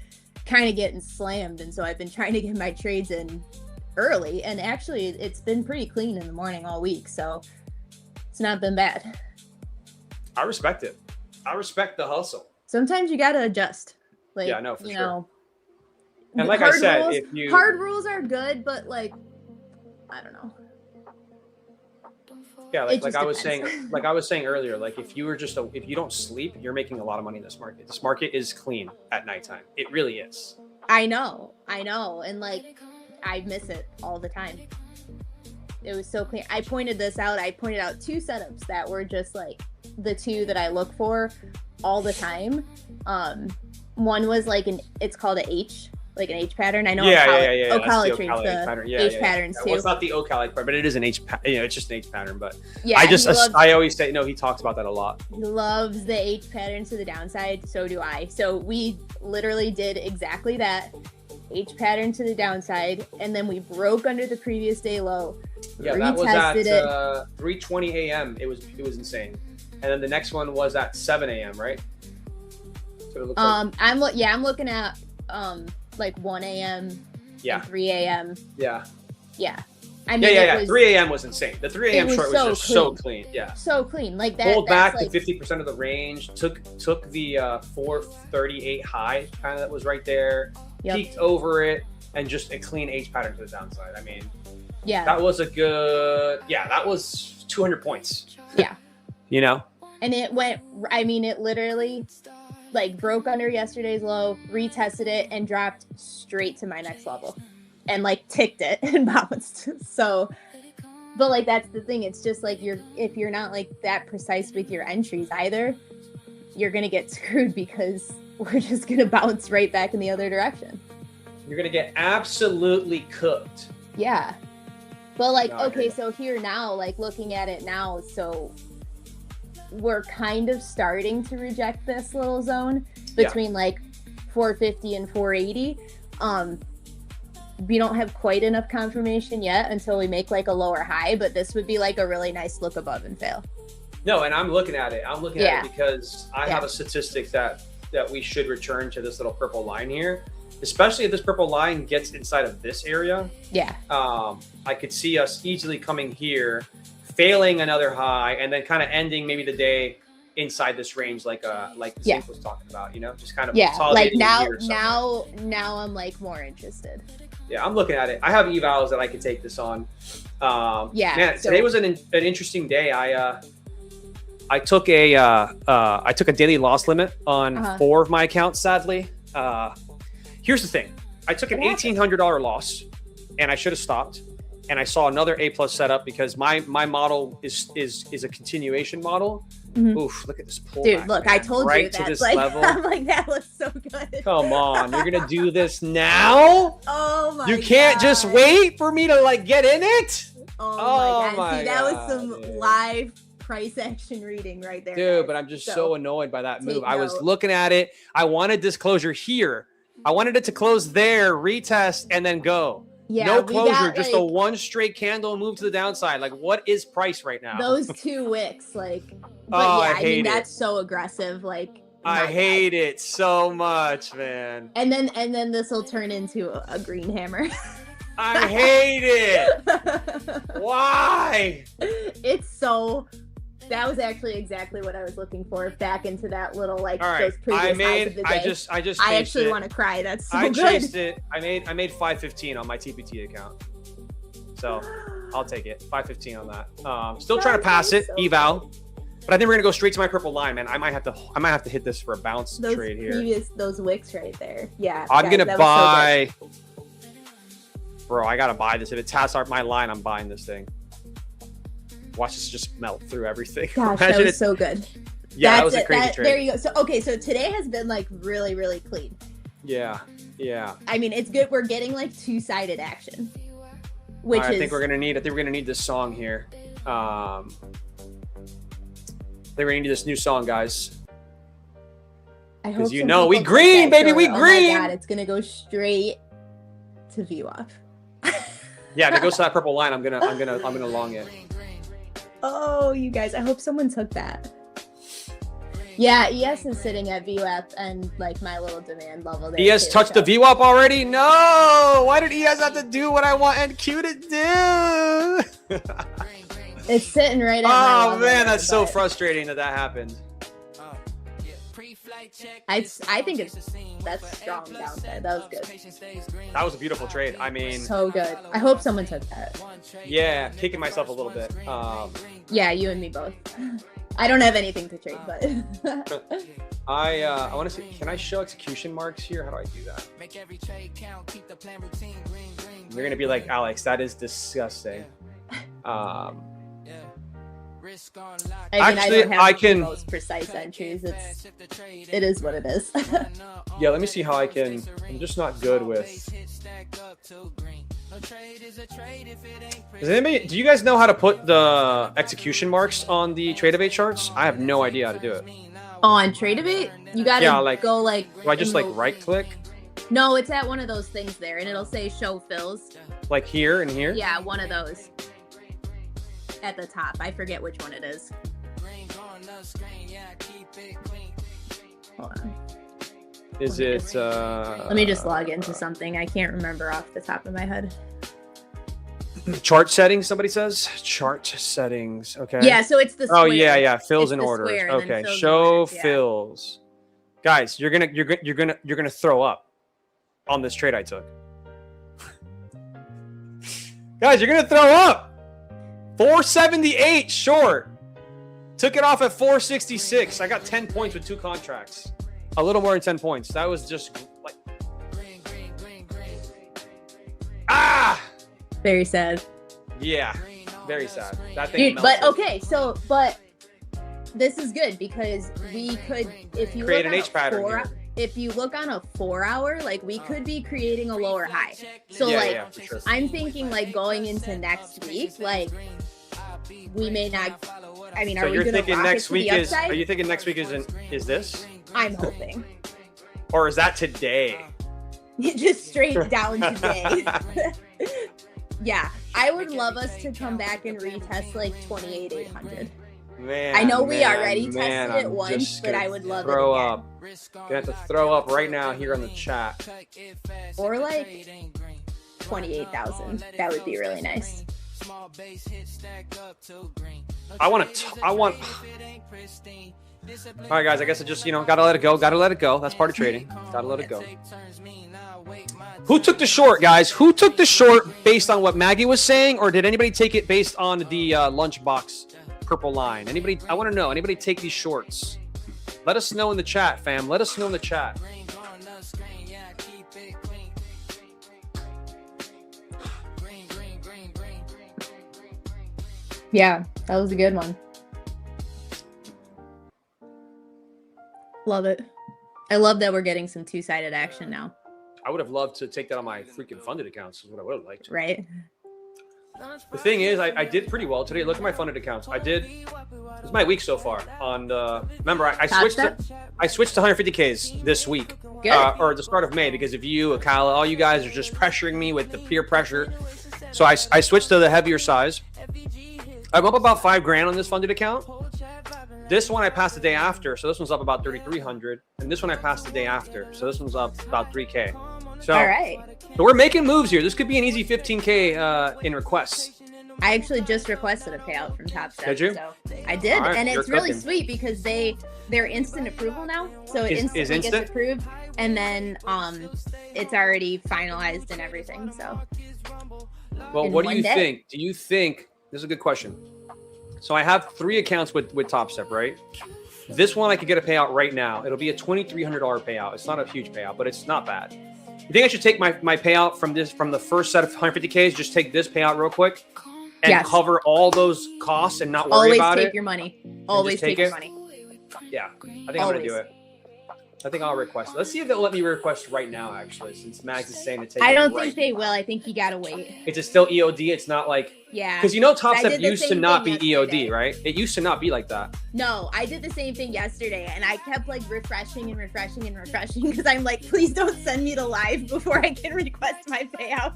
kind of getting slammed. And so I've been trying to get my trades in early. And actually it's been pretty clean in the morning all week. So it's not been bad. I respect it. I respect the hustle. Sometimes you got to adjust. Like, yeah, no, for sure. Know, and like I said, rules, hard rules are good, but like, I don't know. Yeah, like I was saying earlier, like if you don't sleep, you're making a lot of money in this market. This market is clean at nighttime. It really is. I know. And like, I miss it all the time. It was so clean. I pointed out 2 setups that were just like the 2 that I look for all the time. One was like it's called an H pattern. I know Ocala trades the H patterns too. Well, it's not the Ocala pattern, but it is an H pattern. It's just an H pattern. But yeah, I always say, no, he talks about that a lot. He loves the H pattern to the downside. So do I. So we literally did exactly that. H pattern to the downside, and then we broke under the previous day low. Yeah, that was at 3:20 a.m. It was insane. And then the next one was at 7 a.m. Right? So it looks like... I'm looking at like 1 a.m. Yeah. 3 a.m. Yeah. Yeah. I mean, 3 a.m. was insane. The 3 a.m. short was just so clean. Yeah. So clean. Like that. Pulled back to 50% of the range. Took the 438 high kind of that was right there. Yep. Peaked over it and just a clean H pattern to the downside. I mean, yeah. That was that was 200 points. Yeah. You know? And it literally like broke under yesterday's low, retested it, and dropped straight to my next level and like ticked it and bounced. So But like that's the thing. It's just like if you're not like that precise with your entries either, you're gonna get screwed because we're just gonna bounce right back in the other direction. You're gonna get absolutely cooked. Yeah. But like, No, okay, so here now, like looking at it now, so we're kind of starting to reject this little zone between like 450 and 480. We don't have quite enough confirmation yet until we make like a lower high, but this would be like a really nice look above and fail. No, and I'm looking at it. I'm looking at it because I have a statistic that we should return to this little purple line here, especially if this purple line gets inside of this area. Yeah. I could see us easily coming here, failing another high, and then kind of ending maybe the day inside this range, like the Safe was talking about. You know, just kind of like now I'm like more interested. Yeah, I'm looking at it. I have evals that I could take this on. Man, so today was an interesting day. I took a daily loss limit on 4 of my accounts. Sadly, here's the thing: I took an $1,800 loss, and I should have stopped. And I saw another A+ setup because my model is a continuation model. Oof! Look at this pullback, dude. Look, man. I told right you to that. this Like, level. I'm like, that looks so good. Come on, you're gonna do this now? Oh my! You can't just wait for me to like get in it. Oh my god! See, that was God, some live price action reading right there, dude. guys. But I'm just so annoyed by that move. take I was note. looking at it. I wanted this closure here. I wanted it to close there, retest, and then go. Yeah, no we closure, got, just like, a one straight candle move to the downside. Like, what is price right now? those 2 wicks, like. But Oh, yeah, I I mean hate it. that's so aggressive. Like, I hate it so much, man. And then this will turn into a green hammer. I hate it. Why? It's so. That was actually exactly what I was looking for. Back into that little like All right, those previous highs of the day. I just I chased actually it. want to cry. That's so I good. chased it. I made 515 on my TPT account. So I'll take it. 515 on that. Still trying to pass it, so eval. But I think we're gonna go straight to my purple line, man. I might have to hit this for a bounce Those trade here. those wicks right there. Yeah. I'm guys, gonna that was so buy. Bro, I gotta buy this. If it's past my line, I'm buying this thing. Watch this just melt through everything. Gosh, that was so good. Yeah, that was a crazy trade. There you go. So okay, so today has been like really, really clean. Yeah. I mean, it's good. We're getting like 2-sided action, which I think we're gonna need this song here. I think we're gonna need this new song, guys. I hope you some know, we people green, click that baby, we short. green. Oh my god, it's gonna go straight to view off. Yeah, if it goes to that purple line, I'm gonna long it. Oh, you guys, I hope someone took that. Yeah, ES is sitting at VWAP and like my little demand level there. ES touched the VWAP already? No! Why did ES have to do what I want NQ to do? It's sitting right at my level, man, that's so but frustrating that happened. I think that's strong downside. That was good. That was a beautiful trade. I mean, So good. I hope someone took that. yeah, kicking myself a little bit. Yeah, you and me both. I don't have anything to trade, but I want to see. Can I show execution marks here? How do I do that? You're gonna be like, Alex, that is disgusting. I mean, Actually, I don't have I the can- most precise entries. It is what it is. Yeah, let me see how I can. I'm just not good with. Does anybody? Do you guys know how to put the execution marks on the Tradevate charts? I have no idea how to do it. On Tradevate, you gotta go like. Do I just in like the- right click, No, it's at one of those things there, and it'll say show fills. like here and here? Yeah, one of those. At the top, I forget which one it is. Hold on. Is it? Let me just log into something. I can't remember off the top of my head. Chart settings. Somebody says chart settings. Okay. Yeah, so it's the square. Oh yeah. Fills It's and the orders. square and then Okay. fills and Show orders, yeah. fills. Guys, you're gonna throw up on this trade I took. Guys, you're gonna throw up. 478 short. Took it off at 466. I got 10 points with 2 contracts. A little more than 10 points. That was just like Very sad. yeah. Very sad. That thing Dude, but melted. okay, but this is good because we could, if you Create look an on H pattern a here. if you look on a 4 hour, like we could be creating a lower high. So Yeah, like, yeah, for sure. I'm thinking like going into next week, like we may not. I mean, So are we you're gonna thinking rock next it to week the is? upside? Are you thinking next week is this, I'm hoping. or is that today? Just straight down today. Yeah, I would love us to come back and retest like 28,800. Man, I know we man, already man, tested it I'm once, just but gonna I would love throw it again. up. Gonna have to throw up right now here on the chat. Or like 28,000. That would be really nice. I want. All right, guys. I guess I just gotta let it go. Gotta let it go. That's part of trading. Gotta let it go. Who took the short, guys? Who took the short based on what Maggie was saying, or did anybody take it based on the lunchbox purple line? Anybody? I want to know. Anybody take these shorts? Let us know in the chat, fam. Let us know in the chat. Yeah, that was a good one. Love it. I love that we're getting some two-sided action now, I would have loved to take that on my freaking funded accounts. Is what I would have liked. right? The thing is, I did pretty well today. Look at my funded accounts. This is my week so far. On the remember, I switched to 150Ks this week, Good. or the start of May, because of you, Akala, all you guys are just pressuring me with the peer pressure. So I switched to the heavier size. I'm up about $5,000 on this funded account. This one I passed the day after, so this one's up about 3,300, and this one I passed the day after, so this one's up about 3K. So, All right. So we're making moves here. This could be an easy 15K in requests. I actually just requested a payout from Top Step. Did you? So I did, All right, and you're it's really cooking. sweet because they're instant approval now. So it Is instantly instant? gets approved, and then it's already finalized and everything. So Well, in what do one you day. think? Do you think this is a good question? So I have 3 accounts with Top Step, right? This one I could get a payout right now. It'll be a $2,300 payout. It's not a huge payout, but it's not bad. You think I should take my payout from the first set of 150Ks? Just take this payout real quick and Yes. cover all those costs and not worry always about take it. your money. Always take take your it? money. Yeah, I think I'm gonna do it. I think I'll request it. Let's see if they'll let me request right now, actually, since Max is saying to take I it don't right think they will. I think you gotta wait. Is it still EOD? It's not like, Yeah. because Top I Step did the used to same not thing be EOD, yesterday. right? It used to not be like that. No, I did the same thing yesterday, and I kept like refreshing because I'm like, please don't send me to live before I can request my payout.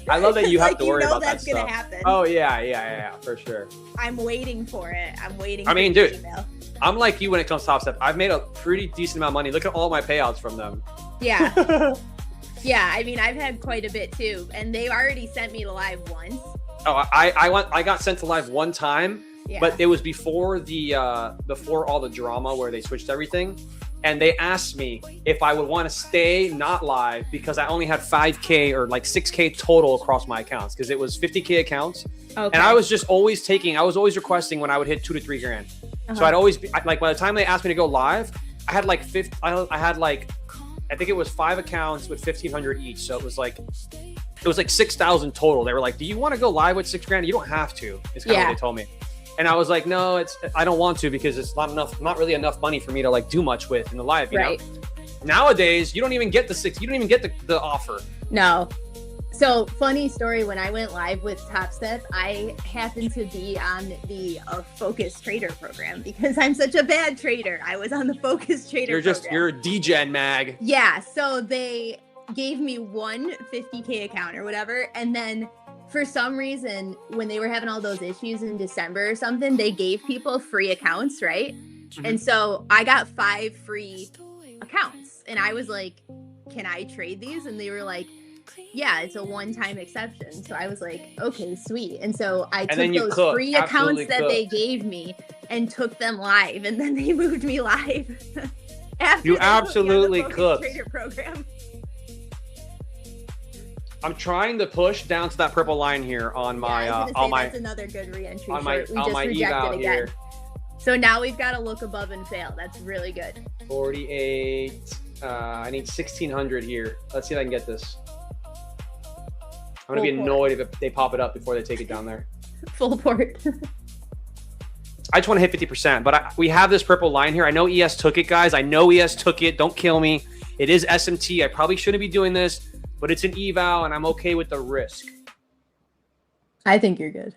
I love that you have Like, to you worry know about that that's gonna stuff. happen. Oh yeah, for sure. I'm waiting for it. I'm waiting. I mean, for the dude. email. I'm like you when it comes to Top Step. I've made a pretty decent amount of money. Look at all my payouts from them. Yeah, yeah. I mean, I've had quite a bit too, and they've already sent me to live once. Oh, I got sent to live one time, Yeah. but it was before before all the drama where they switched everything, and they asked me if I would want to stay not live because I only had 5K or like 6K total across my accounts because it was 50K accounts, Okay. and I was just always requesting when I would hit $2,000 to $3,000. So I'd always be like, by the time they asked me to go live, I had like I think it was 5 accounts with 1,500 each. So it was like 6,000 total. They were like, "Do you want to go live with $6,000? You don't have to." It's kind of what they told me. And I was like, "No, I don't want to because it's not really enough money for me to like do much with in the live." You know? Nowadays, you don't even get you don't even get the offer. No. So, funny story, when I went live with Top Step, I happened to be on the Focus Trader program because I'm such a bad trader. I was on the Focus Trader program. You're a DGen mag. Yeah, so they gave me one 50K account or whatever, and then for some reason, when they were having all those issues in December or something, they gave people free accounts, right? Mm-hmm. And so I got 5 free accounts, and I was like, can I trade these? And they were like, yeah, it's a one-time exception. So I was like, okay, sweet. And so I took those free accounts that they gave me and took them live, and then they moved me live. After You they put me on the absolutely Focus cooked. Trader program. I'm trying to push down to that purple line here on my I was gonna say, my that's another good re-entry on my short. We on just my rejected eval again. here. So now we've got to look above and fail. That's really good. 48. I need 1,600 here. Let's see if I can get this. I'm going to be annoyed if they pop it up before they take it down there. Full port. I just want to hit 50%, but we have this purple line here. I know ES took it, guys. I know ES took it. Don't kill me. It is SMT. I probably shouldn't be doing this, but it's an eval, and I'm okay with the risk. I think you're good.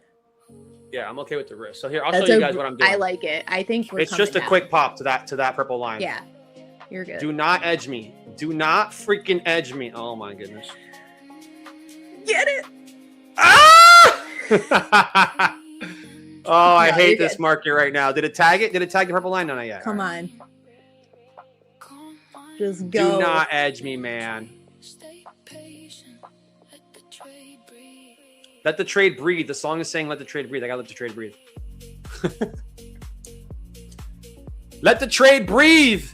Yeah, I'm okay with the risk. So here, I'll show you guys what I'm doing. I like it. I think it's just a quick pop to that purple line. Yeah, you're good. Do not edge me. Do not freaking edge me. Oh my goodness. Get it. Ah! Oh, I hate this market right now. Did it tag it? Did it tag the purple line? No, not yet. Come on. Just go. Do not edge me, man. Let the trade breathe. The song is saying let the trade breathe. I gotta let the trade breathe. Let the trade breathe.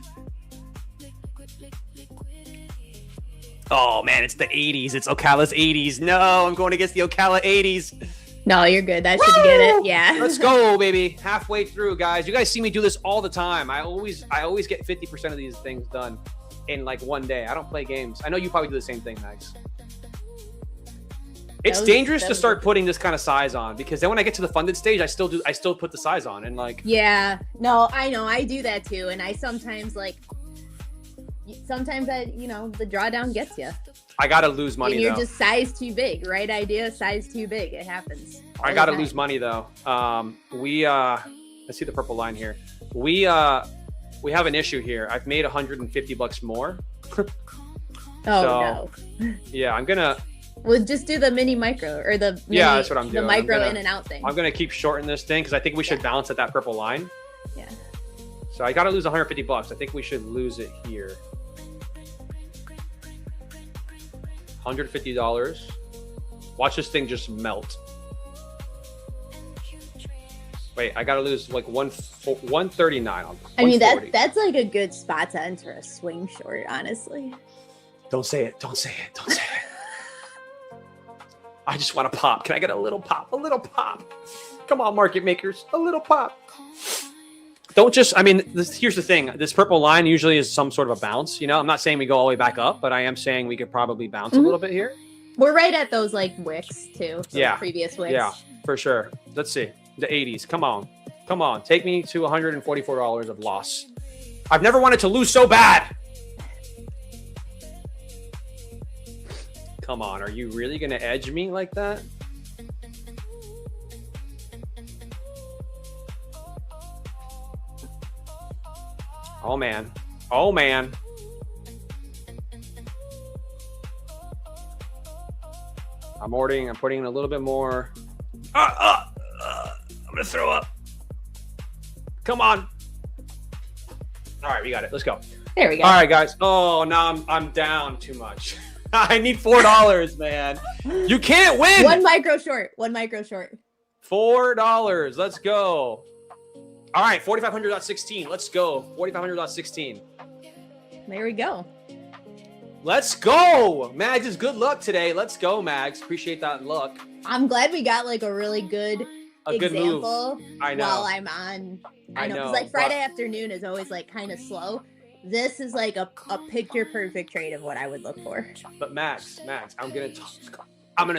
Oh, man, it's the 80s. It's Ocala's 80s. No, I'm going against the Ocala 80s. No, you're good. That should get it. Yeah. Let's go, baby. Halfway through, guys. You guys see me do this all the time. I always get 50% of these things done in like one day. I don't play games. I know you probably do the same thing, Max. It's dangerous to start putting this kind of size on because then when I get to the funded stage, I still put the size on and like. Yeah. No, I know. I do that too, and I sometimes the drawdown gets you. I gotta lose money. And you're though. just size too big, right idea, size too big. It happens. I gotta lose money though. Let's see the purple line here. We have an issue here. I've made $150 more. No. Yeah, I'm gonna. We'll just do the mini micro or the mini, that's what I'm doing. The micro in and out thing. I'm gonna keep shorting this thing because I think we should balance at that purple line. Yeah. So I gotta lose $150. I think we should lose it here. $150. Watch this thing just melt. Wait, I gotta lose like 139 on. I mean that's like a good spot to enter a swing short, honestly. Don't say it. Don't say it. Don't say it. I just want to pop. Can I get a little pop? A little pop. Come on, market makers. A little pop. Don't just, here's the thing. This purple line usually is some sort of a bounce. You know, I'm not saying we go all the way back up, but I am saying we could probably bounce a little bit here. We're right at those like wicks too. Yeah. Previous wicks. Yeah, for sure. Let's see. The 80s. Come on. Come on. Take me to $144 of loss. I've never wanted to lose so bad. Come on. Are you really going to edge me like that? Oh, man. Oh, man. I'm putting in a little bit more. I'm going to throw up. Come on. All right, we got it. Let's go. There we go. All right, guys. Oh, now I'm down too much. I need $4, man. You can't win. One micro short. $4. Let's go. All right, 4,500.16. Let's go. 4,500.16. There we go. Let's go. Mags is good luck today. Let's go, Mags. Appreciate that luck. I'm glad we got like a really good example. Move. I know. While I'm on. I know. Because like Friday afternoon is always like kind of slow. This is like a picture perfect trade of what I would look for. But Max, I'm gonna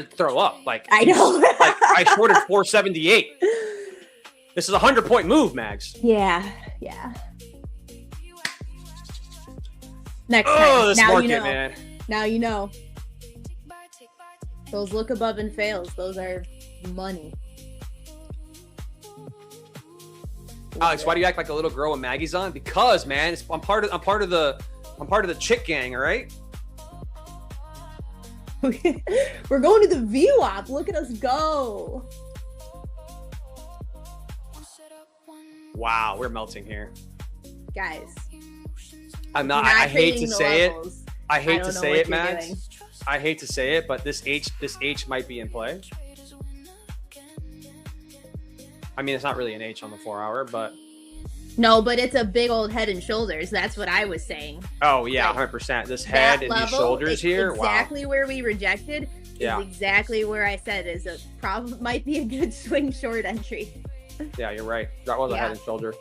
throw up. Like I know. Like I shorted 478. This is a 100-point move, Mags. Yeah. Next time. This now market, you know. man. Now you know. Those look above and fails. Those are money. Alex, why do you act like a little girl with Maggie's on? Because, man, I'm part of the chick gang, all right? We're going to the VWAP. Look at us go. Wow, we're melting here. Guys. I hate to say it. I hate to say it, Max. I hate to say it, but this H might be in play. I mean, it's not really an H on the 4-hour, but no, but it's a big old head and shoulders. That's what I was saying. Oh yeah, 100%. This head and these shoulders here, exactly where we rejected. Yeah, exactly where I said is a problem. Might be a good swing short entry. Yeah, you're right. That was a head and shoulder.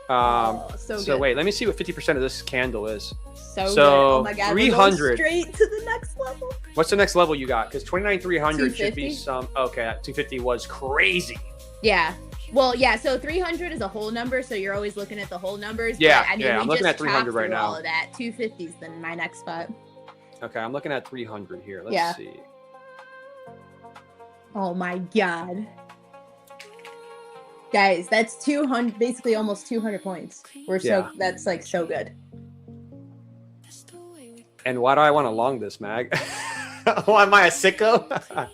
So wait, let me see what 50% of this candle is. So good. Oh my God, 300 straight to the next level. What's the next level you got? Because 29,300 should be 250? some. Okay, 250 was crazy. Yeah. Well, yeah. So 300 is a whole number, so you're always looking at the whole numbers. Yeah, but, I mean, yeah, we I'm looking just at 300 chopped right through now. All of that. 250 is then my next spot. Okay, I'm looking at 300 here. Let's Yeah. see. Oh my god. Guys, that's 200, basically almost 200 points. That's like so good. And why do I want to long this, Mag? Why am I a sicko?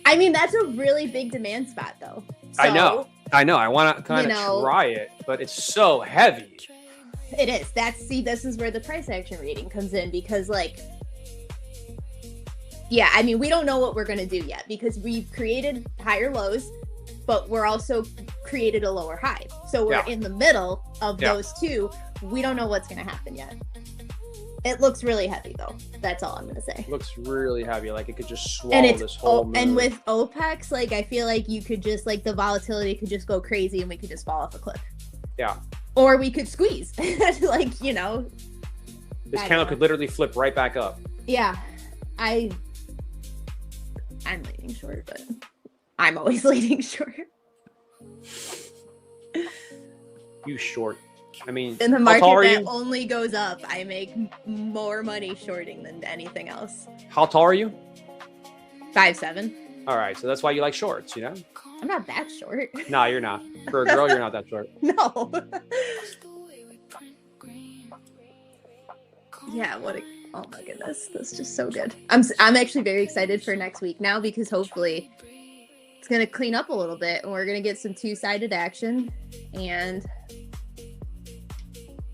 I mean, that's a really big demand spot, though. So, I know. I want to kind of try it, but it's so heavy. It is. This is where the price action rating comes in because, like, yeah, I mean, we don't know what we're going to do yet because we've created higher lows, but we're also created a lower high. So we're in the middle of those two. We don't know what's going to happen yet. It looks really heavy, though. That's all I'm going to say. Looks really heavy. Like it could just swallow this whole move. And with OPEX, like, I feel like you could just, like, the volatility could just go crazy and we could just fall off a cliff. Yeah. Or we could squeeze. Like, you know. This candle could literally flip right back up. Yeah. I'm leaning short, but I'm always leaning short. You short. I mean, in the market that only goes up, I make more money shorting than anything else. How tall are you? 5'7". All right, so that's why you like shorts, you know? I'm not that short. No, you're not. For a girl, you're not that short. No. Yeah, oh my goodness, that's just so good. I'm actually very excited for next week now because hopefully it's gonna clean up a little bit and we're gonna get some two-sided action and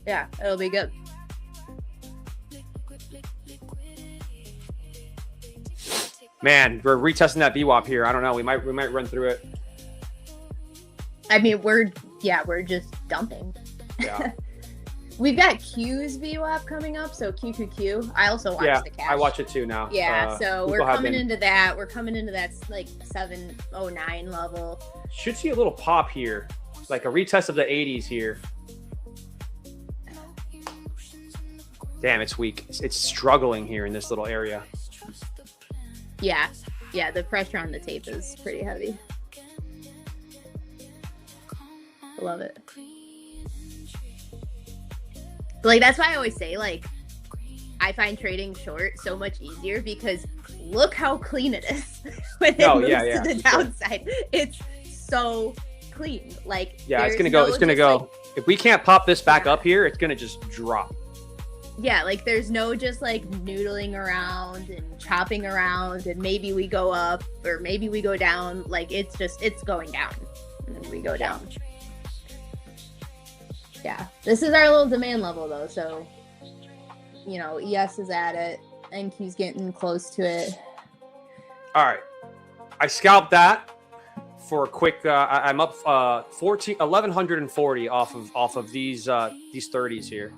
yeah, it'll be good. Man, we're retesting that VWAP here. I don't know. We might run through it. I mean, we're just dumping. Yeah. We've got Q's VWAP coming up, so QQQ. I also watch the cash. I watch it too now. Yeah, so we're coming into that. We're coming into that like 709 level. Should see a little pop here, like a retest of the 80s here. Damn, it's weak. It's struggling here in this little area. Yeah, the pressure on the tape is pretty heavy. I love it. But, like, that's why I always say, like, I find trading short so much easier because look how clean it is when it moves to the downside. Sure. It's so clean. Like, yeah, it's gonna go. It's gonna go. Like, if we can't pop this back up here, it's gonna just drop. Yeah, like there's no just like noodling around and chopping around and maybe we go up or maybe we go down. Like it's going down and then we go down. Yeah, this is our little demand level though. So, you know, ES is at it. NQ's getting close to it. All right. I scalped that for a quick, I'm up 1,140 off of these 30s here.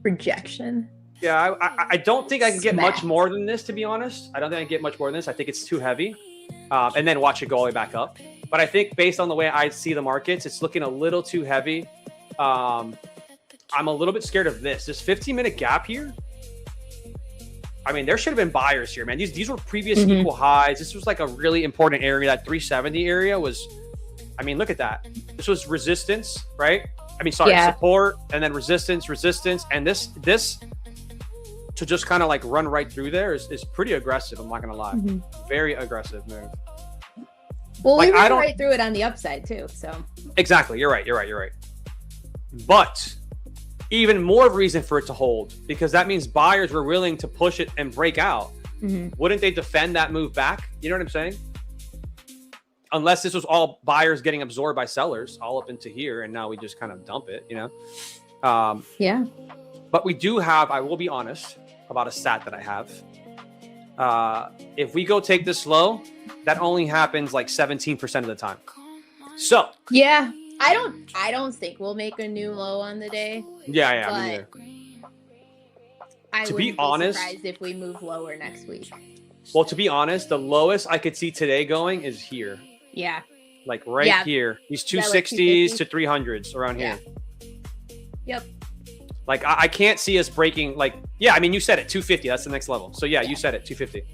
Rejection. Yeah, I don't think I can get much more than this, to be honest. I don't think I can get much more than this. I think it's too heavy. And then watch it go all the way back up. But I think based on the way I see the markets, it's looking a little too heavy. I'm a little bit scared of this. This 15-minute gap here. I mean, there should have been buyers here, man. These were previous equal highs. This was like a really important area. That 370 area was, I mean, look at that. This was resistance, right? I mean, sorry, support, and then resistance, and this to just kind of like run right through there is pretty aggressive. I'm not gonna lie, very aggressive move. Well, like, we ran right through it on the upside too. So exactly, you're right. But even more of a reason for it to hold because that means buyers were willing to push it and break out. Wouldn't they defend that move back? You know what I'm saying? Unless this was all buyers getting absorbed by sellers all up into here, and now we just kind of dump it, you know? Yeah. But we do have, I will be honest about a stat that I have. If we go take this low, that only happens like 17% of the time. So. Yeah. I don't think we'll make a new low on the day. Yeah. Me neither. I to wouldn't be honest, surprised if we move lower next week. Well, to be honest, the lowest I could see today going is here. Yeah. Like here. These 260s to 300s around here. Yep. Like I can't see us breaking. Like I mean, you said it 250. That's the next level. So yeah. You said it 250.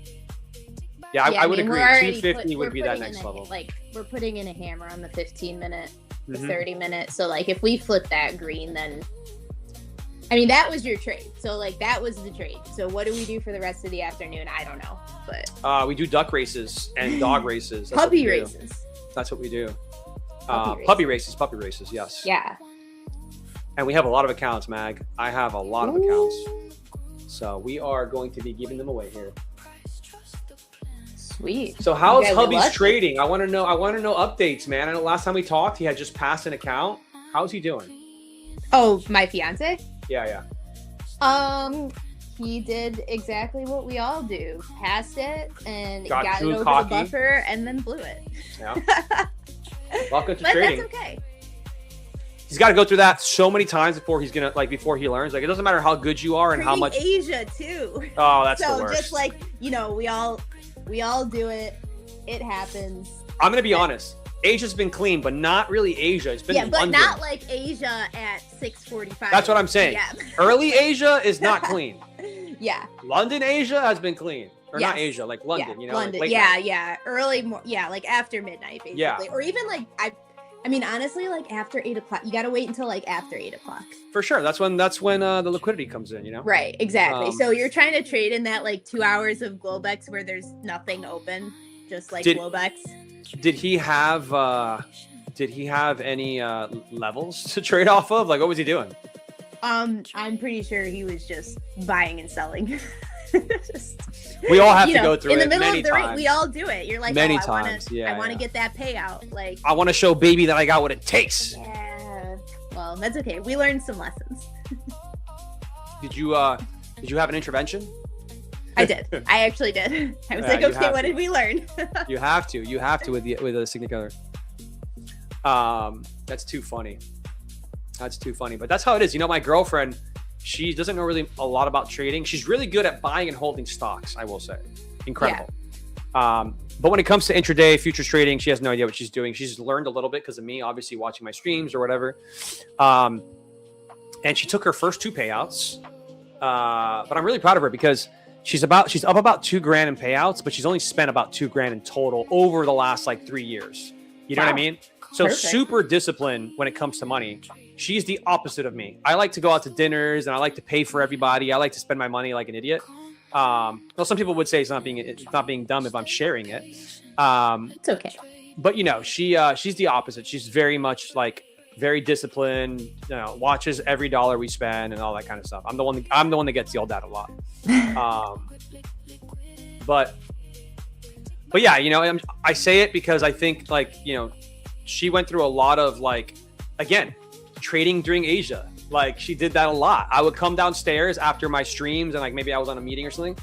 Yeah, I would agree. 250 would be that next level. Like we're putting in a hammer on the 15-minute, the Mhm. 30-minute. So like if we flip that green, then I mean that was your trade. So like that was the trade. So what do we do for the rest of the afternoon? I don't know, but we do duck races and dog races. That's what we puppy do. races. That's what we do. Puppy races. Puppy races. Yes. Yeah. And we have a lot of accounts, Mag. I have a lot of accounts. So we are going to be giving them away here. Sweet. So how's You guys are hubby's lucky. trading? I want to know updates, man. I know last time we talked, he had just passed an account. How's he doing? Oh, my fiance? Yeah. He did exactly what we all do. Passed it and Got got it too over cocky. the buffer and then blew it. Yeah. Welcome to But trading. that's okay. He's got to go through that so many times before before he learns. Like it doesn't matter how good you are and how much. Asia too. Oh, that's the So worst. just like, we all do it. It happens. I'm gonna be honest. Asia's been clean, but not really Asia. It's been Yeah, but London. not like Asia at 6:45. That's what I'm saying. Yeah. Early Asia is not clean. Yeah. London Asia has been clean, or not Yes. Asia, like London. Yeah, You know, London. like late Yeah, night. yeah. Early, like after midnight, basically. Yeah. Or even like I mean, honestly, like after 8 o'clock, you gotta wait until like after 8 o'clock. For sure. That's when the liquidity comes in. You know. Right. Exactly. Um, So you're trying to trade in that like 2 hours of Globex where there's nothing open, just like Did- Globex. Did he have any levels to trade off of? Like, what was he doing? I'm pretty sure he was just buying and selling. Just, We all have you to know, go through in the it middle many of the race. times. We all do it. You're like, Many I wanna, times, yeah, I want to yeah. get that payout. Like, I want to show baby that I got what it takes. yeah. Well, that's okay. We learned some lessons. Did you have an intervention? I did. I actually did. I was Yeah, like, you okay, have what to. did we learn? You have to with a significant other. That's too funny. But that's how it is. You know, my girlfriend, she doesn't know really a lot about trading. She's really good at buying and holding stocks, I will say. Incredible. But when it comes to intraday futures trading, she has no idea what she's doing. She's learned a little bit because of me, obviously watching my streams or whatever. And she took her first 2 payouts. But I'm really proud of her because she's up about $2,000 in payouts, but she's only spent about $2,000 in total over the last like 3 years. You know what I Wow. mean? So Perfect. super disciplined when it comes to money. She's the opposite of me. I like to go out to dinners and I like to pay for everybody. I like to spend my money like an idiot. Well, some people would say it's not being dumb if I'm sharing it. It's okay. But you know, she's the opposite. She's very much like very disciplined. You know, watches every dollar we spend and all that kind of stuff. I'm the one that gets yelled at a lot. But yeah, you know, I say it because I think like, you know, she went through a lot of like, again, trading during Asia. Like she did that a lot. I would come downstairs after my streams and like maybe I was on a meeting or something,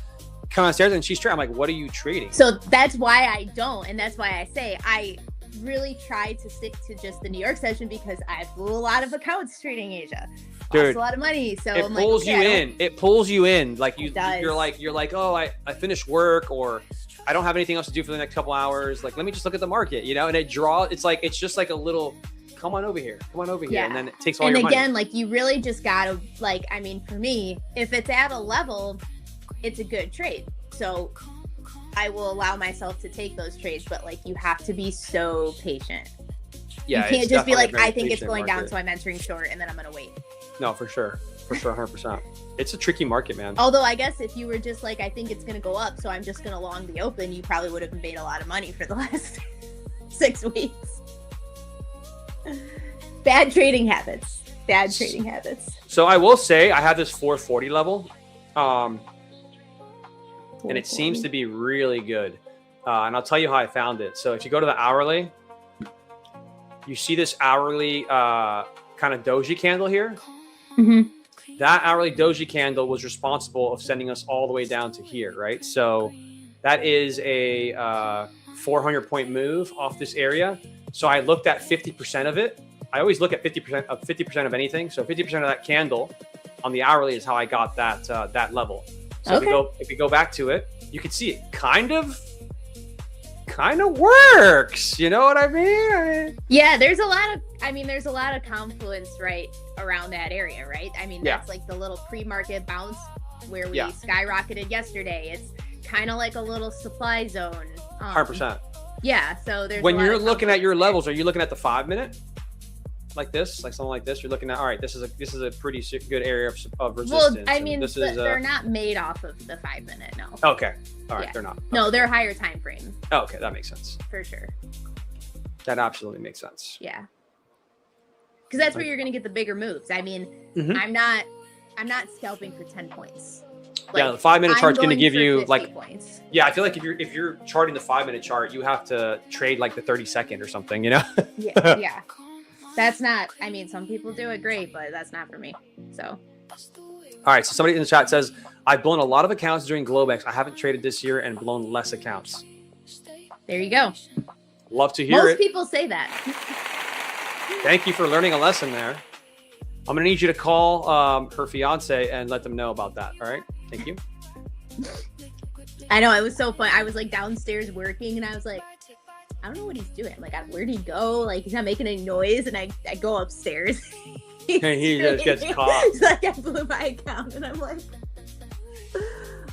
come downstairs and she's trading. I'm like, what are you trading? So that's why I don't. And that's why I say I really try to stick to just the New York session because I flew a lot of accounts trading Asia. Dude, Lost a lot of money. So it I'm pulls like, okay, you in. It pulls you in. Like It does. you're like, oh, I finished work or I don't have anything else to do for the next couple hours. Like, let me just look at the market, you know? And it's just like a little, come on over here. Yeah. And then it takes all And your money. again, like you really just gotta like, I mean, for me, if it's at a level, it's a good trade. So I will allow myself to take those trades, but like you have to be so patient. Yeah, You can't it's just be definitely like, a very I think it's patient going down, market. so I'm entering short and then I'm gonna wait. No, for sure. 100%. It's a tricky market, man. Although I guess if you were just like, I think it's gonna go up, so I'm just gonna long the open, you probably would have made a lot of money for the last 6 weeks. Bad trading habits. So I will say I have this 440 level, and it seems to be really good. And I'll tell you how I found it. So if you go to the hourly, you see this hourly kind of doji candle here. Mhm. That hourly doji candle was responsible of sending us all the way down to here, right? So that is a 400-point move off this area. So I looked at 50% of it. I always look at 50% of anything. So 50% of that candle on the hourly is how I got that level. So if you go back to it, you can see it kind of works. You know what I mean? Yeah, there's a lot of, I mean, there's a lot of confluence right around that area, right? I mean, that's like the little pre-market bounce where we skyrocketed yesterday. It's kind of like a little supply zone. 100%. Yeah. So there's when you're looking at your levels, are you looking at the 5 minute? Like this, like something like this, you're looking at, all right, this is a pretty good area of resistance. Well, I mean, they're not made off of the 5 minute, no. Okay, all right, they're not. No, they're higher time frame. Oh, okay, that makes sense. For sure. That absolutely makes sense. Yeah, because that's where you're gonna get the bigger moves. I mean, I'm not scalping for 10 points. Like, the 5 minute chart's going to give you like points. Yeah, I feel like if you're charting the 5 minute chart, you have to trade like the 30-second or something, you know? Yeah. That's not, I mean, some people do it great, but that's not for me. So. All right. So somebody in the chat says, I've blown a lot of accounts during Globex. I haven't traded this year and blown less accounts. There you go. Love to hear it. Most people say that. Thank you for learning a lesson there. I'm going to need you to call her fiance and let them know about that. All right. Thank you. I know. It was so fun. I was like downstairs working and I was like, I don't know what he's doing. I'm like, where'd he go? Like, he's not making any noise. And I go upstairs. He just gets caught. He's like, I blew my account. And I'm like,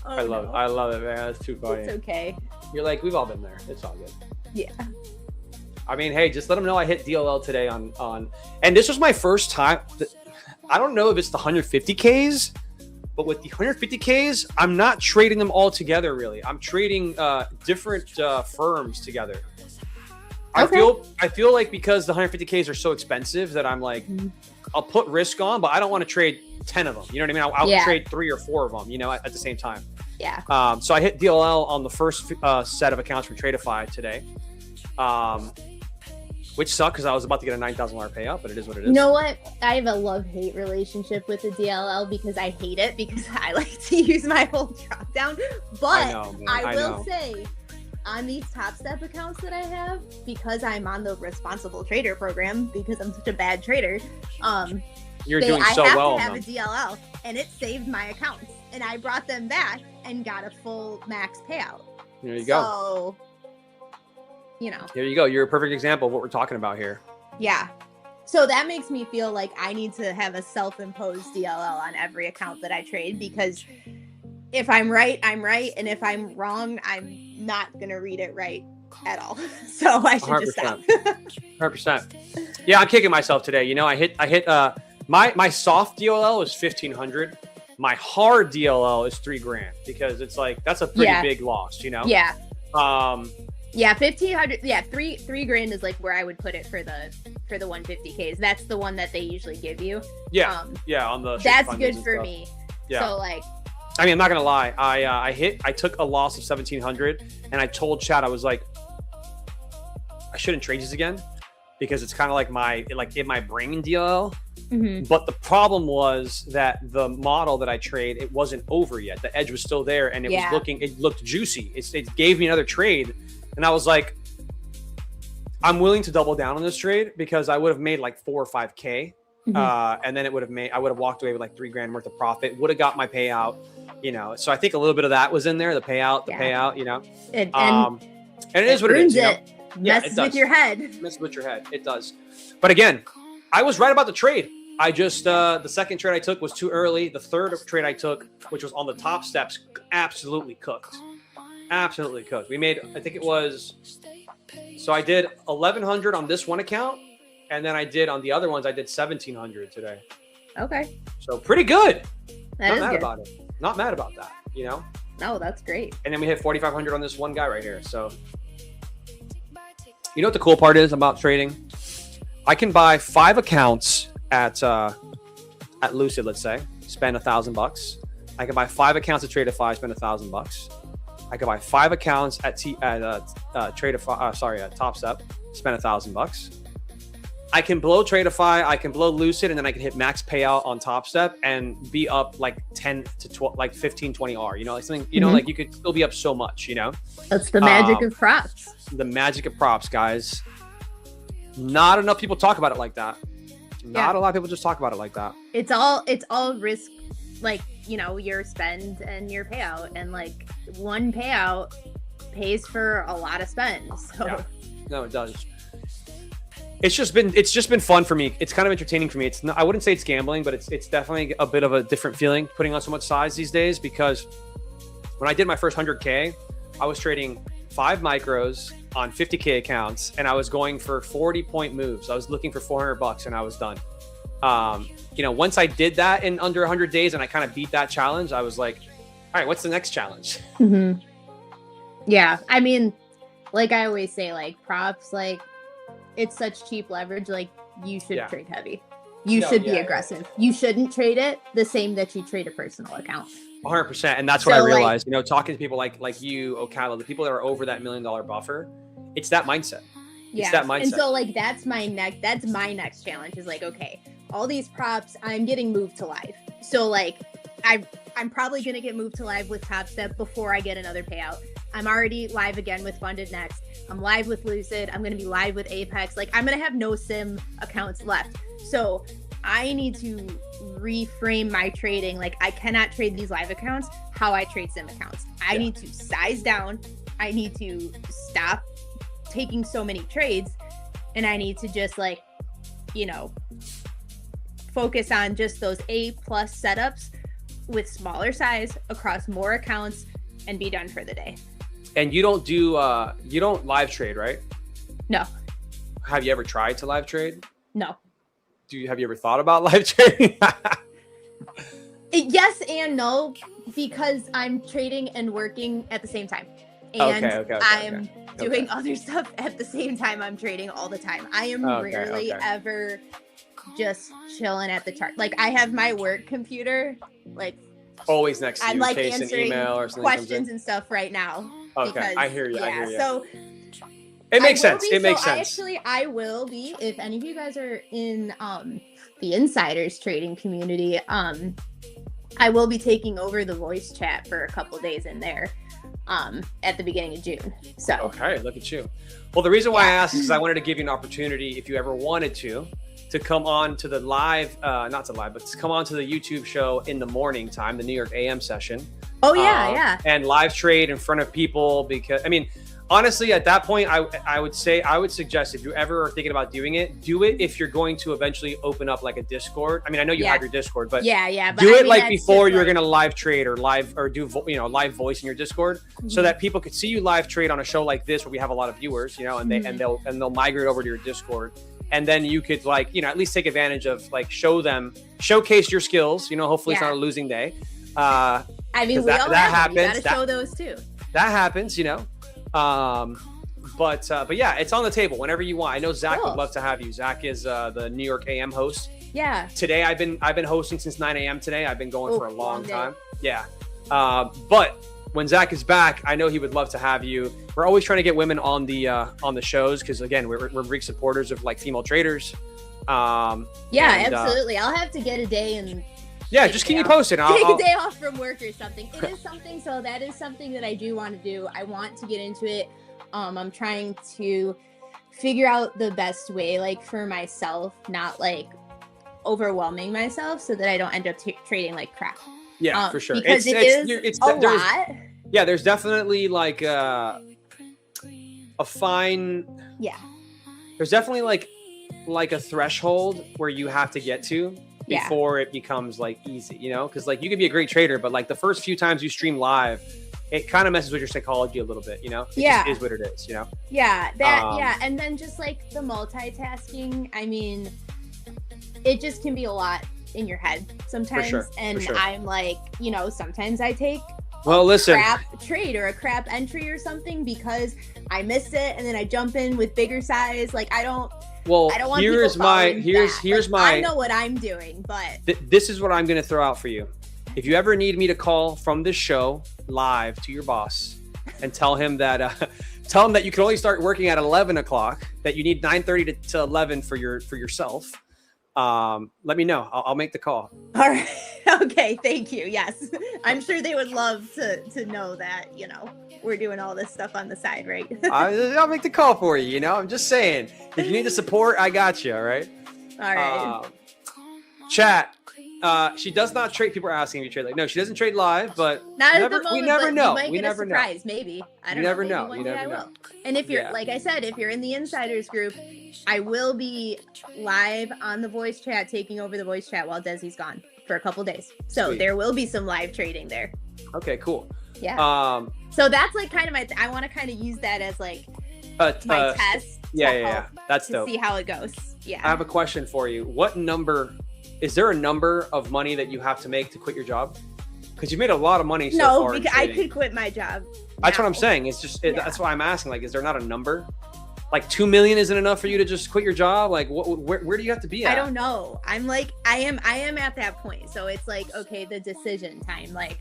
I love it, man. That's too funny. It's okay. You're like, we've all been there. It's all good. Yeah. I mean, hey, just let them know I hit DLL today on and this was my first time. I don't know if it's the 150Ks, but with the 150Ks, I'm not trading them all together, really. I'm trading different firms together. Okay. I feel like because the 150Ks are so expensive that I'm like, I'll put risk on, but I don't want to trade 10 of them. You know what I mean? I'll trade 3 or 4 of them, you know, at the same time. Yeah. So I hit DLL on the first set of accounts from Tradeify today, which sucked because I was about to get a $9,000 payout, but it is what it is. You know what? I have a love-hate relationship with the DLL because I hate it because I like to use my whole drop down. But I will say, on these Top Step accounts that I have, because I'm on the responsible trader program, because I'm such a bad trader, you're doing so well. I have to have a DLL, and it saved my accounts, and I brought them back and got a full max payout. There you go. So, you know. There you go. You're a perfect example of what we're talking about here. Yeah. So that makes me feel like I need to have a self-imposed DLL on every account that I trade, because if I'm right, I'm right. And if I'm wrong, I'm not going to read it right at all. So I should 100%. Just stop. 100%. Yeah, I'm kicking myself today. You know, I hit my soft DLL is 1,500. My hard DLL is $3,000 because it's like, that's a pretty big loss, you know? Yeah. Yeah, 1,500. Yeah, $3,000 is like where I would put it for the 150Ks. That's the one that they usually give you. Yeah. On the that's good for me. Yeah. So like, I mean, I'm not gonna lie. I took a loss of 1,700, and I told Chad, I was like, I shouldn't trade these again because it's kind of like in my brain DLL. Mm-hmm. But the problem was that the model that I trade, it wasn't over yet. The edge was still there, and it looked juicy. It gave me another trade, and I was like, I'm willing to double down on this trade because I would have made like 4 or 5K. Mm-hmm. And then I would have walked away with like $3,000 worth of profit, would have got my payout, you know? So I think a little bit of that was in there, the payout, you know, and it is what it is. You know? Messes with your head. Messes with your head. It does. But again, I was right about the trade. I just, the second trade I took was too early. The third trade I took, which was on the top steps, absolutely cooked. Absolutely cooked. We made, I think it was, so I did 1,100 on this one account. And then I did on the other ones, I did 1,700 today. Okay. So pretty good. Not mad good. About it. Not mad about that, you know? No, that's great. And then we hit 4,500 on this one guy right here. So, you know what the cool part is about trading? I can buy 5 accounts at Lucid, let's say, spend $1,000. I can buy 5 accounts at Tradeify, spend $1,000. I can buy 5 accounts at Top Step, spend $1,000. I can blow Tradeify, I can blow Lucid, and then I can hit max payout on Top Step and be up like 10 to 12, like 15, 20 R, you know, like something, you know, like you could still be up so much, you know? That's the magic of props. The magic of props, guys. Not enough people talk about it like that. Not a lot of people just talk about it like that. It's all risk, like, you know, your spend and your payout, and like one payout pays for a lot of spend. So no, it does. It's just been fun for me. It's kind of entertaining for me. It's not, I wouldn't say it's gambling, but it's definitely a bit of a different feeling putting on so much size these days, because when I did my first 100K, I was trading 5 micros on 50K accounts, and I was going for 40-point moves. I was looking for $400 and I was done. Once I did that in under 100 days and I kind of beat that challenge, I was like, all right, what's the next challenge? Mm-hmm. Yeah. I mean, like I always say, like props, like it's such cheap leverage. Like you should trade heavy. You should be aggressive. You shouldn't trade it the same that you trade a personal account. 100%. And that's what I realized, talking to people like you, Ocala, the people that are over that $1 million buffer, it's that mindset. It's that mindset. And so like, that's my next challenge is like, okay, all these props, I'm getting moved to live. So like, I'm probably going to get moved to live with Top Step before I get another payout. I'm already live again with Funded Next. I'm live with Lucid. I'm going to be live with Apex. Like I'm going to have no sim accounts left. So I need to reframe my trading. Like I cannot trade these live accounts how I trade sim accounts. I need to size down. I need to stop taking so many trades, and I need to just like, focus on just those A+ setups with smaller size across more accounts and be done for the day. And you don't live trade, right? No. Have you ever tried to live trade? No. Have you ever thought about live trading? Yes and no, because I'm trading and working at the same time. And I'm doing other stuff at the same time. I'm trading all the time. I am rarely ever just chilling at the chart. Like I have my work computer, like always next to you, I'm like in case answering an email or something questions and stuff right now. Okay, because, I hear you. So it makes sense. It makes sense. I will be, if any of you guys are in the insiders trading community, I will be taking over the voice chat for a couple days in there at the beginning of June. So okay, look at you. Well, the reason why I asked is because I wanted to give you an opportunity, if you ever wanted to come on to the live, not to live, but to come on to the YouTube show in the morning time, the New York AM session. Oh yeah. And live trade in front of people, because I mean, honestly, at that point, I would suggest, if you ever are thinking about doing it, do it if you're going to eventually open up like a Discord. I mean, I know you have your Discord, but but do it like before you're going to live trade or do live voice in your Discord, so that people could see you live trade on a show like this where we have a lot of viewers, and they'll migrate over to your Discord, and then you could at least take advantage of showcase your skills. Hopefully it's not a losing day. I mean, that happens. You gotta show those too. That happens, But yeah, it's on the table whenever you want. I know Zach would love to have you. Zach is the New York AM host. Yeah. Today I've been hosting since 9 a.m. today. I've been going for a long time. Yeah. But when Zach is back, I know he would love to have you. We're always trying to get women on the shows, because again, we're big supporters of female traders. Absolutely. I'll have to get a day and just keep me posted. Take a day off from work or something. It is something. So that is something that I do want to do. I want to get into it. I'm trying to figure out the best way, for myself, not overwhelming myself, so that I don't end up trading like crap. Yeah, for sure. Because it's a lot. Yeah, there's definitely a fine. Yeah. There's definitely a threshold where you have to get to before it becomes easy, because you could be a great trader, but the first few times you stream live, it kind of messes with your psychology a little bit, It just is what it is, And then just the multitasking, I mean, it just can be a lot in your head sometimes. I'm sometimes I take crap trade or a crap entry or something because I miss it, and then I jump in with bigger size. I don't want here's my I know what I'm doing, but this is what I'm going to throw out for you. If you ever need me to call from this show live to your boss and tell him that you can only start working at 11 o'clock, that you need 9:30 to 11 for yourself, let me know. I'll make the call. All right. Okay. Thank you. Yes. I'm sure they would love to know that, we're doing all this stuff on the side, right? I'll make the call for you. I'm just saying, if you need the support, I got you. All right. All right. Chat. She does not trade. People are asking if you trade. Like, no, she doesn't trade live, but Not never, at the moment. we never but know. You might We get never a know. surprise, maybe. I don't You never know. know. Maybe You one day never I know. will. And if you're, Yeah. like I said, if you're in the insiders group, I will be live on the voice chat, taking over the voice chat while Desi's gone for a couple days. So Sweet. there will be some live trading there. Okay, cool. Yeah. So that's like kind of my. I want to kind of use that as like my test. Yeah. That's to dope. see how it goes. Yeah. I have a question for you. What number? Is there a number of money that you have to make to quit your job? Because you made a lot of money so far. No, because I could quit my job. That's what I'm now. saying. It's just that's why I'm asking. Like, is there not a number? Like 2 million isn't enough for you to just quit your job? Like, where do you have to be at? I don't know. I'm like, I am at that point. So it's like, okay, the decision time. Like,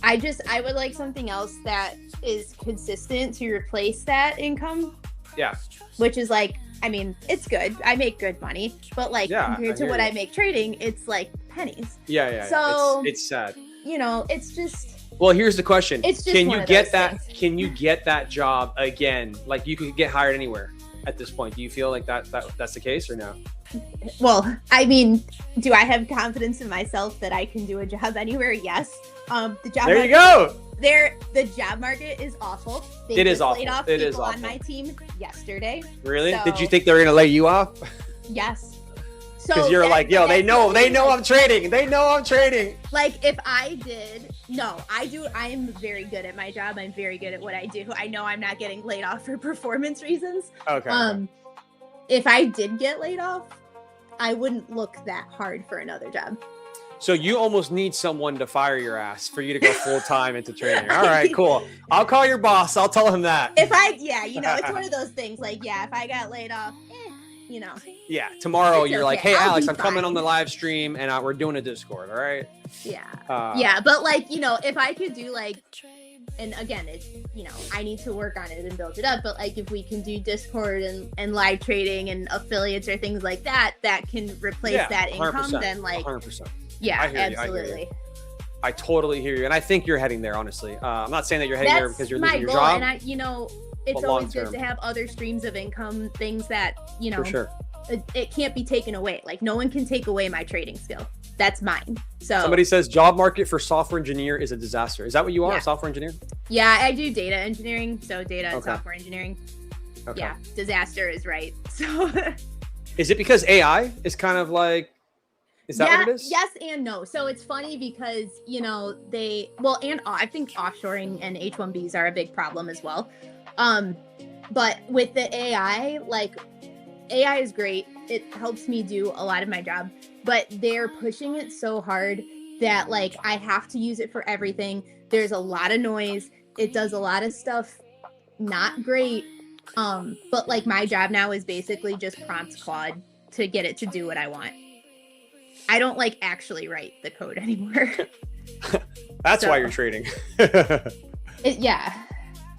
I would like something else that is consistent to replace that income. Yeah. Which is like, I mean, it's good. I make good money, but like compared to what I make trading, it's like pennies. Yeah. So it's sad. You know, it's just. Well, here's the question. It's just can one you of get those that? things. Can you get that job again? Like, you could get hired anywhere at this point. Do you feel like that's the case or no? Well, I mean, do I have confidence in myself that I can do a job anywhere? Yes. The job. There you go. The job market is awful. They It is just awful. laid off It people is on awful. my team yesterday. Really? So- Did you think they were gonna lay you off? Yes. Because So you're that- like, yo, they that's know really, like, I'm trading. They know I'm trading. Like if I did, no, I do. I am very good at my job. I'm very good at what I do. I know I'm not getting laid off for performance reasons. Okay. If I did get laid off, I wouldn't look that hard for another job. So you almost need someone to fire your ass for you to go full time into trading. All right, cool. I'll call your boss. I'll tell him that. If I, it's one of those things. Like, if I got laid off, Yeah, tomorrow It's you're okay. like, hey, I'll Alex, be I'm coming fine. on the live stream and we're doing a Discord. All right. Yeah. But like, if I could do like, and again, it's, I need to work on it and build it up. But like, if we can do Discord and live trading and affiliates or things like that, that can replace that income, 100%, then like, 100%. yeah, I hear you, I hear you. absolutely. I totally hear you, and I think you're heading there. Honestly, I'm not saying that you're heading there because you're losing your goal, job. and it's but always good long-term. to have other streams of income, things that For sure. it can't be taken away. Like no one can take away my trading skill. That's mine. So Somebody says job market for software engineer is a disaster. Is that what you are, Yeah. a software engineer? yeah, I do data engineering, so data and Okay. software engineering. Okay. Yeah, disaster is right. So Is it because AI is kind of like? Is that what it is? Yes and no. So it's funny because I think offshoring and H-1Bs are a big problem as well. But with the AI, like AI is great. It helps me do a lot of my job, but they're pushing it so hard that like I have to use it for everything. There's a lot of noise. It does a lot of stuff not great. But like my job now is basically just prompt Claude to get it to do what I want. I don't like actually write the code anymore. That's So- why you're trading. Yeah.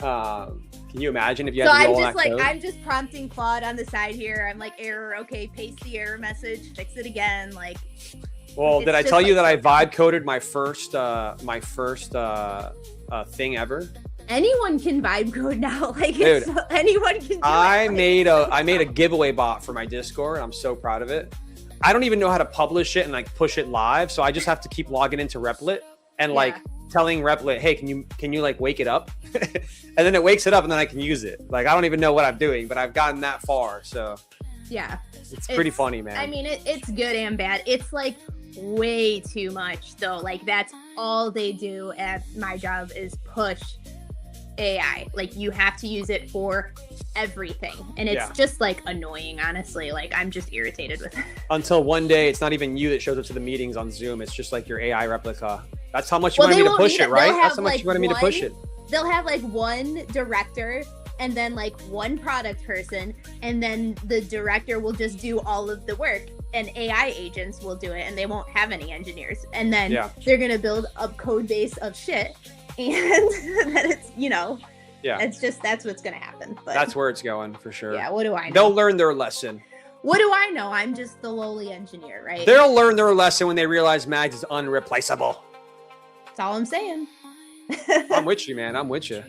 Can you imagine if you So had to do I'm all just that like, code? I'm just prompting Claude on the side here. I'm like, error, okay, paste the error message, fix it again. Like, Well, it's did I just tell you that like- I vibe coded my first thing ever? anyone can vibe code now. Like, Dude, anyone can do I it. Like, made a giveaway bot for my Discord. And I'm so proud of it. I don't even know how to publish it and like push it live, so I just have to keep logging into Replit and like telling Replit, hey, can you like wake it up? And then it wakes it up and then I can use it. Like I don't even know what I'm doing, but I've gotten that far, so yeah. it's pretty funny, man. I mean, it's good and bad. It's like way too much though. Like that's all they do at my job is push AI. Like you have to use it for everything. And it's just like annoying, honestly. Like I'm just irritated with it. Until one day it's not even you that shows up to the meetings on Zoom. It's just like your AI replica. That's how much you wanted me to push it, right? That's how much you wanted me to push it. They'll have like one director and then like one product person, and then the director will just do all of the work and AI agents will do it and they won't have any engineers. And then they're going to build a code base of shit and then it's, it's just, that's what's going to happen. But That's where it's going for sure. yeah, what do I know? They'll learn their lesson. What do I know? I'm just the lowly engineer, right? They'll learn their lesson when they realize Mags is unreplaceable. That's all I'm saying. I'm with you, man. I'm with you.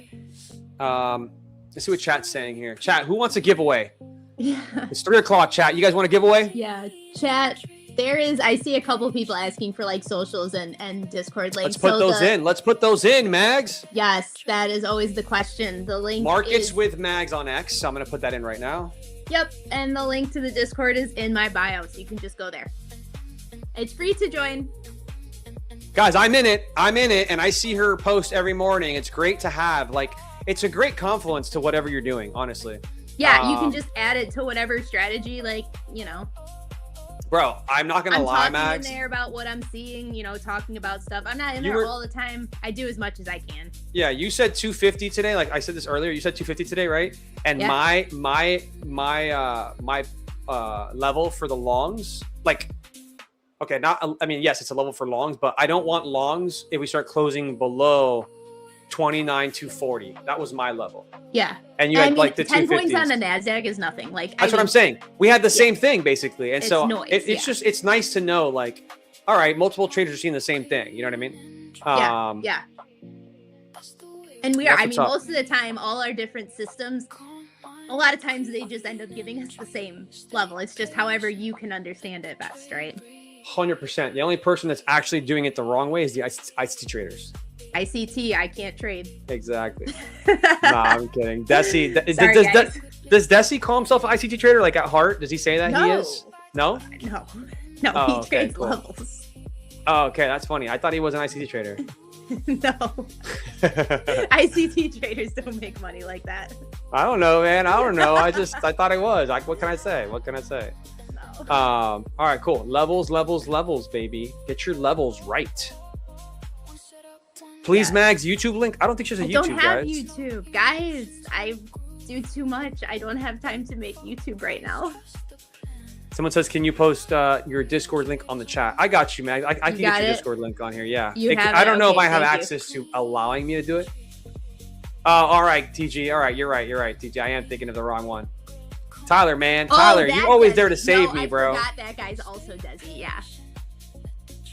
Let's see what chat's saying here. Chat, who wants a giveaway? Yeah. It's 3:00, chat. You guys want a giveaway? Yeah. Chat, there is. I see a couple people asking for like socials and Discord links. Let's put those in. Let's put those in, Mags. Yes, that is always the question. The link Markets is, with Mags on X. So I'm gonna put that in right now. Yep, and the link to the Discord is in my bio, so you can just go there. It's free to join. Guys, I'm in it, and I see her post every morning. It's great to have. Like, it's a great confluence to whatever you're doing, honestly. Yeah, you can just add it to whatever strategy, like, you know. Bro, I'm not gonna lie, Max. I'm talking in there about what I'm seeing, you know, talking about stuff. I'm not in there all the time. I do as much as I can. Yeah, you said 250 today. Like I said this earlier, you said 250 today, right? And my level for the longs, like, okay, yes, it's a level for longs, but I don't want longs if we start closing below 29,240. That was my level. Yeah. And you had like the 10 250s. points on the NASDAQ is nothing. Like, that's what I'm saying. We had the same thing basically. And so noise, it's just, it's nice to know, like, all right, multiple traders are seeing the same thing. You know what I mean? Yeah. And we are, I mean, most of the time, all our different systems, a lot of times they just end up giving us the same level. It's just however you can understand it best, right? 100%. The only person that's actually doing it the wrong way is the ICT traders. ICT, I can't trade. Exactly. Nah, I'm kidding. Desi, does Desi call himself an ICT trader, like at heart? Does he say that he is? No? No, he trades levels. Oh, okay, that's funny. I thought he was an ICT trader. No. ICT traders don't make money like that. I don't know, man. I don't know. I thought I was. Like, what can I say? No. All right, cool. Levels, baby. Get your levels right. Please, Mags, YouTube link. I don't think she's a YouTube, guys. I don't have YouTube. Guys, I do too much. I don't have time to make YouTube right now. Someone says, can you post your Discord link on the chat? I got you, Mags. I can get your Discord link on here. Yeah. I don't know if I have access to allowing me to do it. All right, TG. All right, you're right, TG. I am thinking of the wrong one. Tyler, man. Tyler, you're always there to save me, bro. I forgot that guy's also Desi, yeah.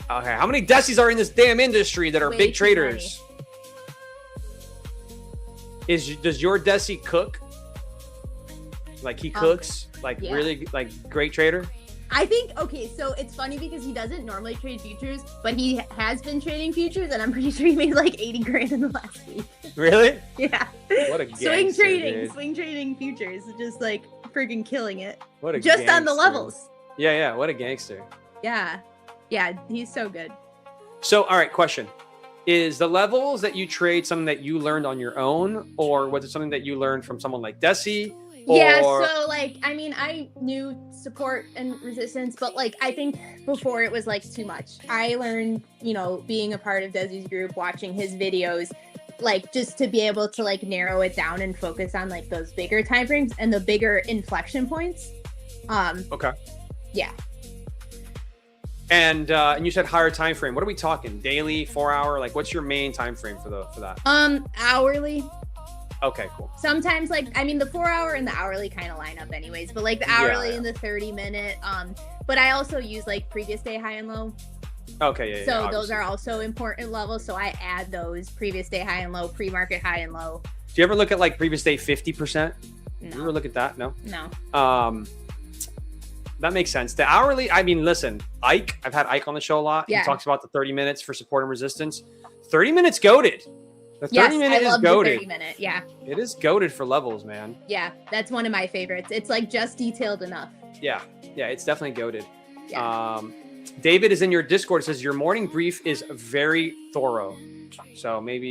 Okay, how many Desis are in this damn industry that are big traders? Does your Desi cook? Like he cooks? Really like great trader? I think, okay, so it's funny because he doesn't normally trade futures, but he has been trading futures, and I'm pretty sure he made like 80 grand in the last week. Really? Yeah. What a gangster, swing trading futures, just like freaking killing it. What a just gangster. On the levels. Yeah, what a gangster. Yeah, he's so good. So, all right, question. Is the levels that you trade something that you learned on your own, or was it something that you learned from someone like Desi? Yeah, so like, I mean, I knew support and resistance, but like, I think before it was like too much. I learned, you know, being a part of Desi's group, watching his videos, like just to be able to like narrow it down and focus on like those bigger time frames and the bigger inflection points. Okay. Yeah. And you said higher time frame. What are we talking? Daily, 4 hour? Like, what's your main time frame for that? Hourly. Okay, cool. Sometimes, like, I mean, the 4 hour and the hourly kind of line up anyways, but like the hourly and the 30-minute. But I also use like previous day high and low. Okay, yeah. So those are also important levels. So I add those previous day high and low, pre-market high and low. Do you ever look at like previous day 50%? No. You ever look at that? No. That makes sense. The hourly, I mean, listen, Ike, I've had Ike on the show a lot. Yeah. He talks about the 30 minutes for support and resistance. 30 minutes goated. The 30 minute is goated. 30 minute, yeah. It is goated for levels, man. Yeah, that's one of my favorites. It's like just detailed enough. Yeah, it's definitely goated. Yeah. David is in your Discord. Says your morning brief is very thorough. So maybe.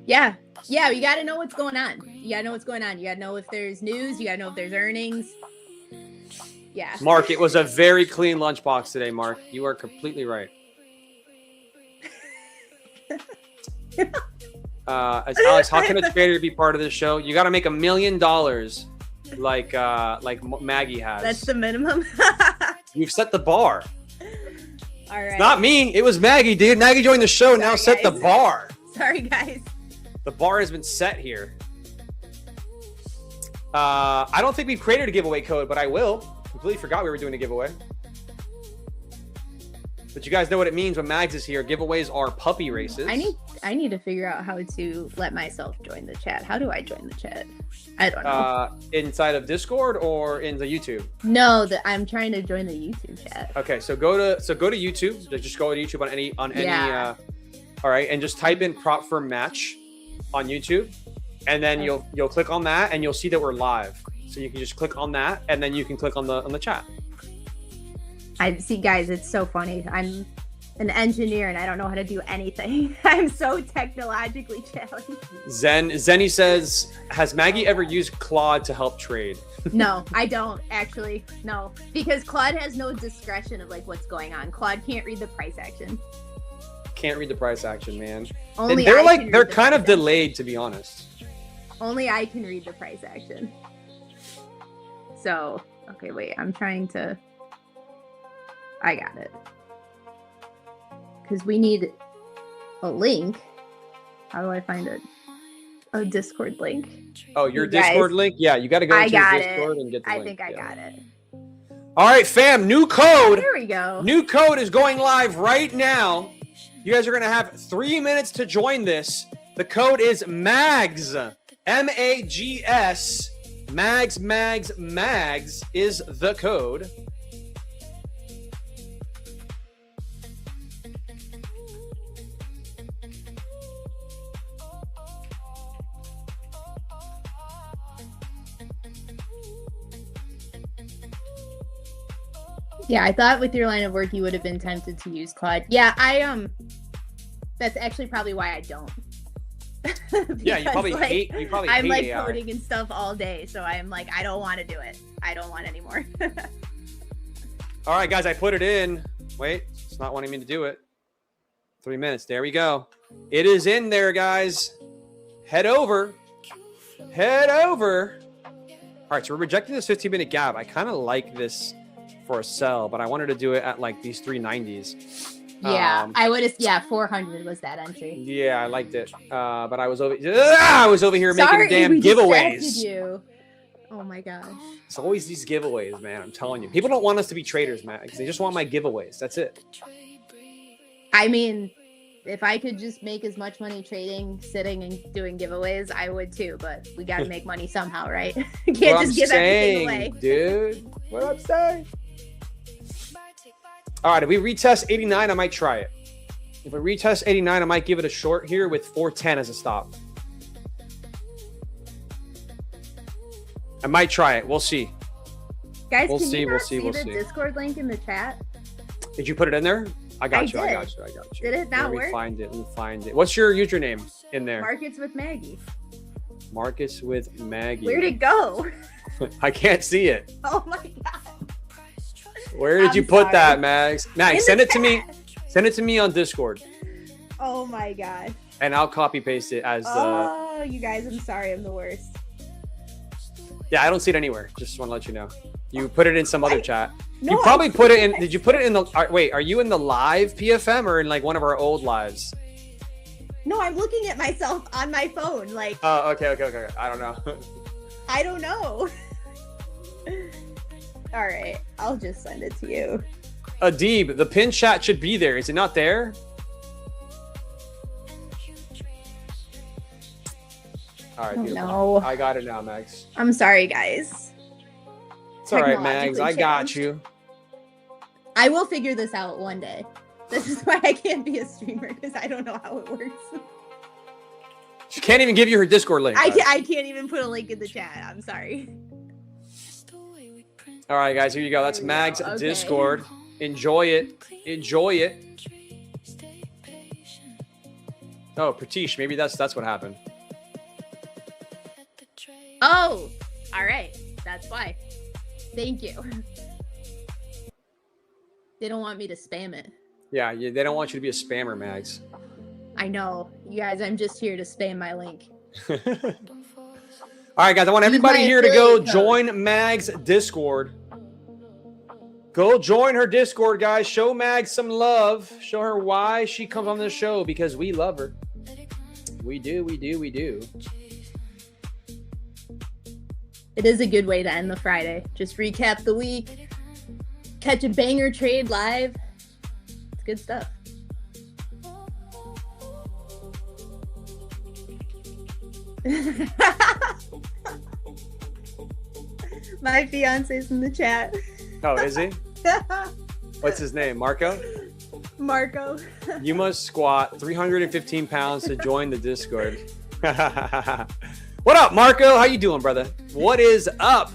Yeah, you got to know what's going on. You got to know what's going on. You got to know if there's news. You got to know if there's earnings. Yeah. Mark, it was a very clean lunchbox today, Mark. You are completely right. Alex, how can a trader be part of this show? You got to make $1 million like Maggie has. That's the minimum. You've set the bar. All right. It's not me. It was Maggie, dude. Maggie joined the show. Now set the bar. Sorry, guys. The bar has been set here. I don't think we've created a giveaway code, but I will. Completely forgot we were doing a giveaway. But you guys know what it means when Mags is here. Giveaways are puppy races. I need to figure out how to let myself join the chat. How do I join the chat? I don't know. Inside of Discord or in the YouTube? No, I'm trying to join the YouTube chat. Okay, so go to YouTube. Just go to YouTube on any. Yeah. All right, and just type in prop firm match on YouTube, and then you'll click on that, and you'll see that we're live. So you can just click on that, and then you can click on the chat. I see, guys. It's so funny. I'm an engineer and I don't know how to do anything. I'm so technologically challenged. Zenny says, has Maggie ever used Claude to help trade? No, I don't actually. No, because Claude has no discretion of like what's going on. Claude can't read the price action. Can't read the price action, man. Only they're kind of delayed, to be honest. Only I can read the price action. So, okay, wait. I'm trying to. I got it. Because we need a link. How do I find it? A Discord link. Oh, your Discord link? Yeah, you got to go into your Discord and get the link. I think I got it. All right, fam, new code. There we go. New code is going live right now. You guys are going to have 3 minutes to join this. The code is MAGS. M-A-G-S. Mags is the code. Yeah, I thought with your line of work you would have been tempted to use Claude. Yeah, that's actually probably why I don't. Yeah, you probably hate. I'm like AI. coding and stuff all day, so I'm like, I don't want to do it. I don't want anymore. All right, guys, I put it in. Wait, it's not wanting me to do it. 3 minutes. There we go. It is in there, guys. Head over. Head over. All right, so we're rejecting this 15-minute gap. I kind of like this for a sell, but I wanted to do it at like these 390s. Yeah, I would have. Yeah, 400 was that entry. Yeah, I liked it, but I was over here making damn giveaways. You. Oh my gosh! It's always these giveaways, man. I'm telling you, people don't want us to be traders, man. They just want my giveaways. That's it. I mean, if I could just make as much money trading, sitting, and doing giveaways, I would too. But we got to make money somehow, right? You can't just give everything away, dude. What I'm saying. All right, if we retest 89, I might try it. If we retest 89, I might give it a short here with 410 as a stop. I might try it. We'll see. Guys, we'll can see. you We'll not see. see We'll the see. Discord link in the chat? Did you put it in there? I got you. Did it not work? Let me find it. What's your username in there? Markets with Maggie. Marcus with Maggie. Where'd it go? I can't see it. Oh my god. Where did you put that, Mags? Mags, send it to me. Send it to me on Discord. Oh my gosh. And I'll copy paste it as the. Oh, you guys, I'm sorry, I'm the worst. Yeah, I don't see it anywhere. Just want to let you know. You put it in some other chat. No, you probably put it in. Did you put it in the? Wait, are you in the live PFM or in like one of our old lives? No, I'm looking at myself on my phone. Like. Oh, okay. I don't know. I don't know. All right, I'll just send it to you. Adib, the pin chat should be there. Is it not there? All right, beautiful. No. I got it now, Mags. I'm sorry, guys. It's all right, Mags. I got you. I will figure this out one day. This is why I can't be a streamer, because I don't know how it works. She can't even give you her Discord link. I can't even put a link in the chat. I'm sorry. All right, guys, here you go. That's Mag's Discord. Enjoy it. Enjoy it. Oh, Pratish, maybe that's what happened. Oh, all right. That's why. Thank you. They don't want me to spam it. Yeah, they don't want you to be a spammer, Mags. I know. You guys, I'm just here to spam my link. All right, guys, I want everybody here to go join Mag's Discord. Go join her Discord, guys. Show Mag some love. Show her why she comes on this show, because we love her. We do. It is a good way to end the Friday. Just recap the week. Catch a banger trade live. It's good stuff. My fiance's in the chat. Oh, is he? What's his name? Marco? Marco. You must squat 315 pounds to join the Discord. What up, Marco? How you doing, brother? What is up?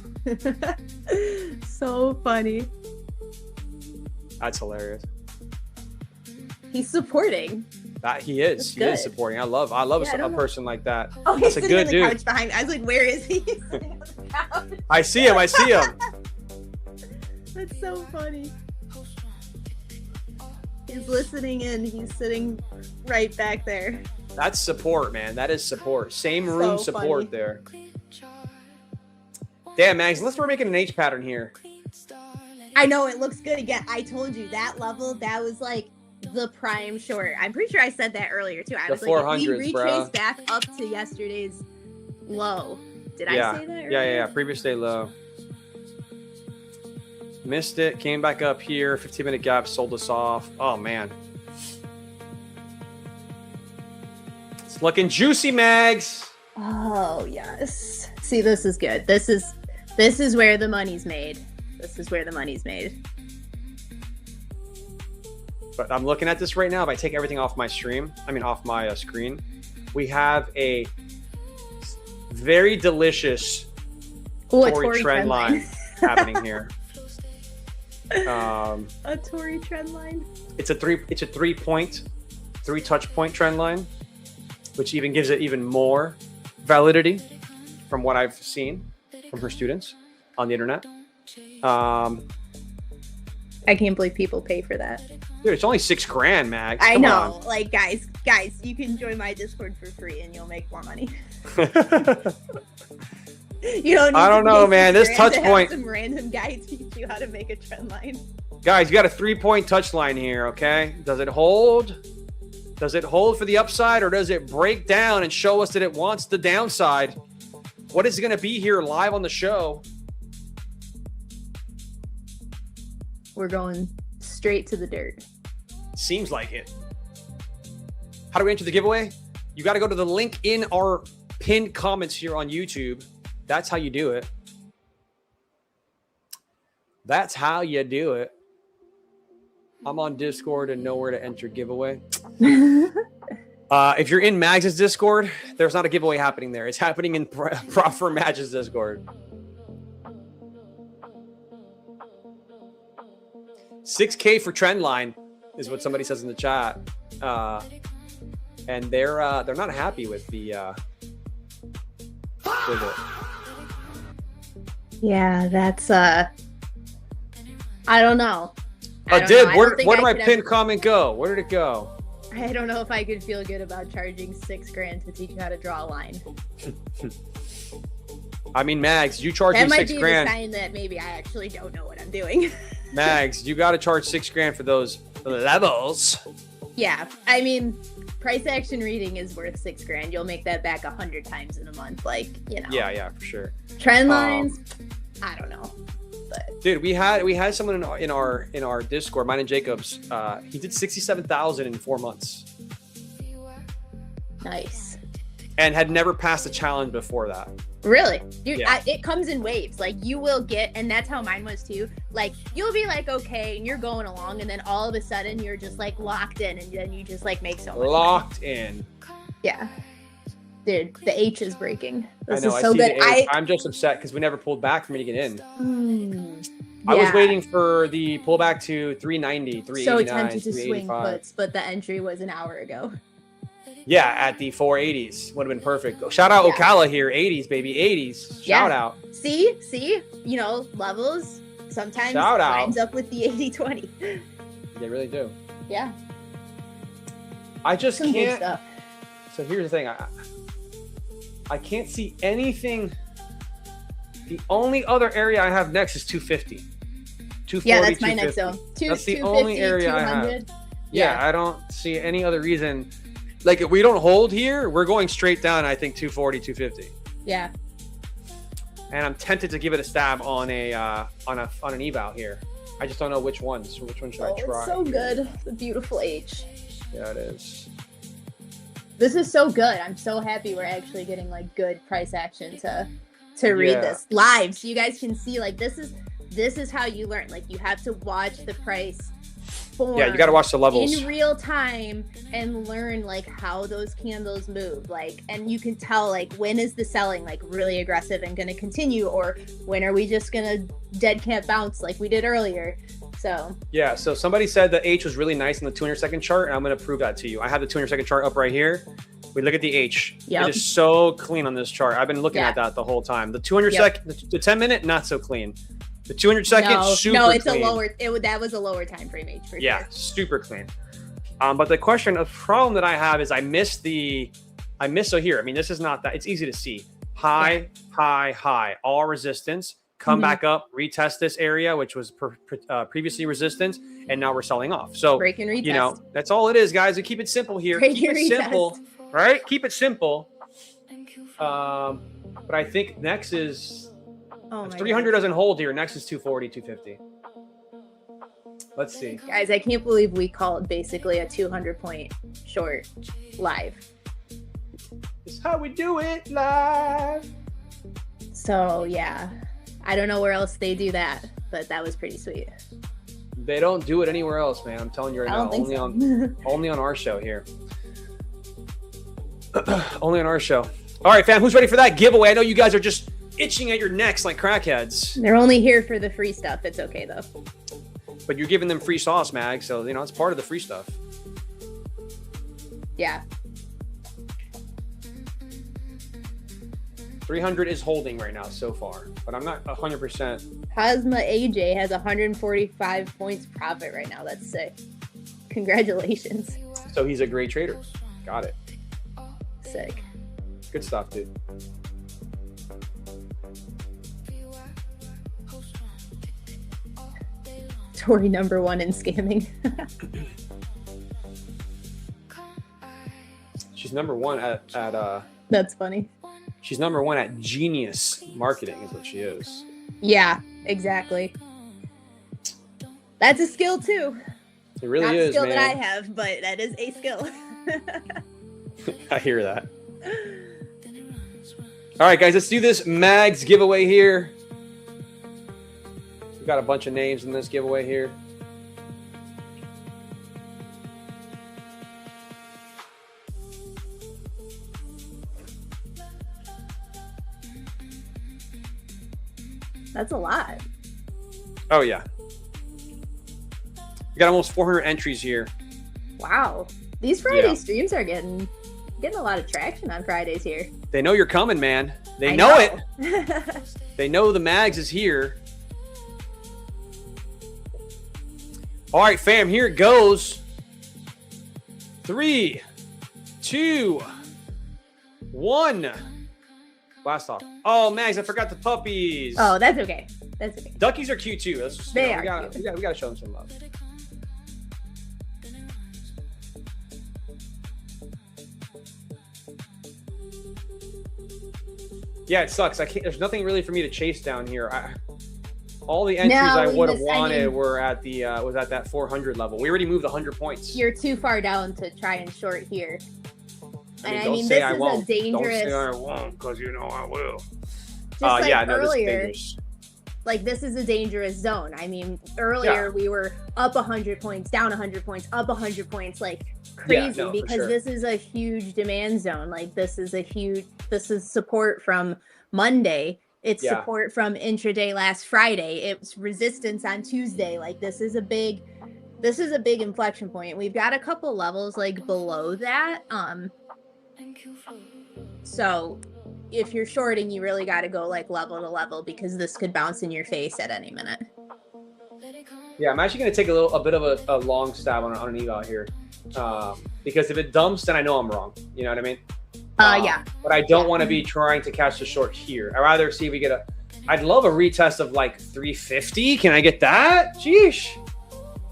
So funny. That's hilarious. He's supporting. He is. He is supporting. I love a person like that. Oh, he's That's a sitting good on the dude. couch behind me. I was like, where is he? He's sitting on the couch. I see him. That's so funny. He's listening in. He's sitting right back there. That's support, man. That is support. Same room So support funny. there. Damn, Max. Let's start making an H pattern here. I know it looks good again. I told you that level, that was like the prime short. I'm pretty sure I said that earlier too. I was like, if we 400s, retrace bro. back up to yesterday's low. Did I say that earlier? Yeah. Previous day low. Missed it. Came back up here. 15-minute gap. Sold us off. Oh, man. It's looking juicy, Mags. Oh, yes. See, this is good. This is where the money's made. This is where the money's made. But I'm looking at this right now. If I take everything off my screen, we have a very delicious Tory trend line happening here. A Tory trend line. It's a three touch point trend line, which even gives it even more validity from what I've seen from her students on the internet. I can't believe people pay for that. Dude, it's only $6,000, Max. I Come know. on. Like, guys, you can join my Discord for free and you'll make more money. You don't need I don't to know, pay man. This $6,000 touch to have point. some random guy teach you how to make a trend line. Guys, you got a 3-point touch line here, okay? Does it hold? Does it hold for the upside, or does it break down and show us that it wants the downside? What is it going to be here live on the show? We're going straight to the dirt. Seems like it. How do we enter the giveaway? You got to go to the link in our pinned comments here on YouTube. That's how you do it. That's how you do it. I'm on Discord and know where to enter giveaway. If you're in Mags' Discord, there's not a giveaway happening there. It's happening in Proper Matches Discord. 6K for Trendline is what somebody says in the chat, and they're not happy with the with it. Yeah, that's I don't know. Where did my pinned comment go? Where did it go? I don't know if I could feel good about charging $6,000 to teach you how to draw a line. I mean, Mags, you charge That me might be the $6,000. sign that maybe I actually don't know what I'm doing. Mags, you got to charge $6,000 for those levels. Yeah, I mean, price action reading is worth $6,000. You'll make that back 100 times in a month, like, you know. Yeah, for sure. Trend lines, I don't know. But Dude, we had someone in our Discord, mine and Jacob's. He did 67,000 in 4 months, nice. and had never passed a challenge before that. Really? Dude, Yeah. it comes in waves. Like, you will get, and that's how mine was too. Like, you'll be like, okay, and you're going along, and then all of a sudden you're just like locked in, and then you just like make so much money. Locked in. Yeah. Dude, the H is breaking. This I know. is so I see good. the H. I'm just upset because we never pulled back for me to get in. I was Yeah. waiting for the pullback to 390, 389, So tempted to swing 385. puts, but the entry was an hour ago. Yeah, at the 480s. Would have been perfect. Shout out Yeah. Ocala here. 80s, baby. 80s. Shout Yeah. out. See, you know, levels sometimes Shout out. lines up with the 80-20. They really do. Yeah, I just some good can't. stuff. So here's the thing. I can't see anything. The only other area I have next is 250. 240, Yeah, that's my next 250. zone. That's the 250, only area I have. 200. Yeah, I don't see any other reason. Like, if we don't hold here, we're going straight down, I think, 240, 250. Yeah. And I'm tempted to give it a stab on an eval here. I just don't know which one. So which one should I try? It's so good. The beautiful H. Yeah, it is. This is so good. I'm so happy we're actually getting like good price action to read this live, so you guys can see like this is how you learn. Like you have to watch the price form. Yeah, you got to watch the levels in real time and learn like how those candles move. Like, and you can tell like when is the selling like really aggressive and going to continue, or when are we just going to dead cat bounce like we did earlier. So yeah, so somebody said the H was really nice in the 200-second chart, and I'm going to prove that to you. I have the 200-second chart up right here. We look at the H. Yep. It is so clean on this chart. I've been looking at that the whole time. The 200-second, the 10-minute, not so clean. The 200-second, super clean. It's a lower. That was a lower time frame H for yeah, sure. super clean. But the problem that I have is I miss. So here, I mean, this is not that. It's easy to see. High, high, all resistance. Come back up, retest this area, which was previously resistance, and now we're selling off. So, break and retest. You know, that's all it is, guys. We keep it simple here. Break keep and it retest. simple, right? Keep it simple. But I think next is 300 doesn't hold here. Next is 240, 250. Let's see. Guys, I can't believe we called basically a 200-point short live. This is how we do it live. So, yeah. I don't know where else they do that, but that was pretty sweet. They don't do it anywhere else, man. I'm telling you right now. Only on our show here. Only on our show. All right, fam. Who's ready for that giveaway? I know you guys are just itching at your necks like crackheads. They're only here for the free stuff. It's okay, though. But you're giving them free sauce, Mag. So, you know, it's part of the free stuff. Yeah. 300 is holding right now so far, but I'm not 100%. Cosma AJ has 145 points profit right now. That's sick. Congratulations. So he's a great trader. Got it. Sick. Good stuff, dude. Tori #1 in scamming. She's #1 at That's funny. She's #1 at genius marketing is what she is. Yeah, exactly. That's a skill too. It really Not is, a skill man. that I have, but that is a skill. I hear that. All right, guys, let's do this Mags giveaway here. We've got a bunch of names in this giveaway here. That's a lot. Oh, yeah. We got almost 400 entries here. Wow. These Friday streams are getting a lot of traction on Fridays here. They know you're coming, man. They know it. They know the Mags is here. All right, fam, here it goes. 3, 2, 1. Blast off. Oh, Mags, I forgot the puppies. Oh, that's okay. That's okay. Duckies are cute too. That's just, They we are gotta show them some love. Yeah, it sucks. I can't. There's nothing really for me to chase down here. All the entries I would have wanted were at the was at that 400 level. We already moved 100 points. You're too far down to try and short here. I mean, this is a dangerous. Don't say I won't, because you know I will. Just like yeah, no, earlier, this is dangerous. like this is a dangerous zone. I mean, earlier we were up 100 points, down 100 points, up 100 points, like crazy, because this is a huge demand zone. Like this is support from Monday. It's support from intraday last Friday. It's resistance on Tuesday. Like this is a big inflection point. We've got a couple levels like below that. So if you're shorting, you really got to go like level to level, because this could bounce in your face at any minute. Yeah, I'm actually going to take a bit of a long stab on an eval here, because if it dumps, then I know I'm wrong. You know what I mean? Yeah. But I don't want to be trying to catch the short here. I'd rather see if we get I'd love a retest of like 350. Can I get that? Sheesh.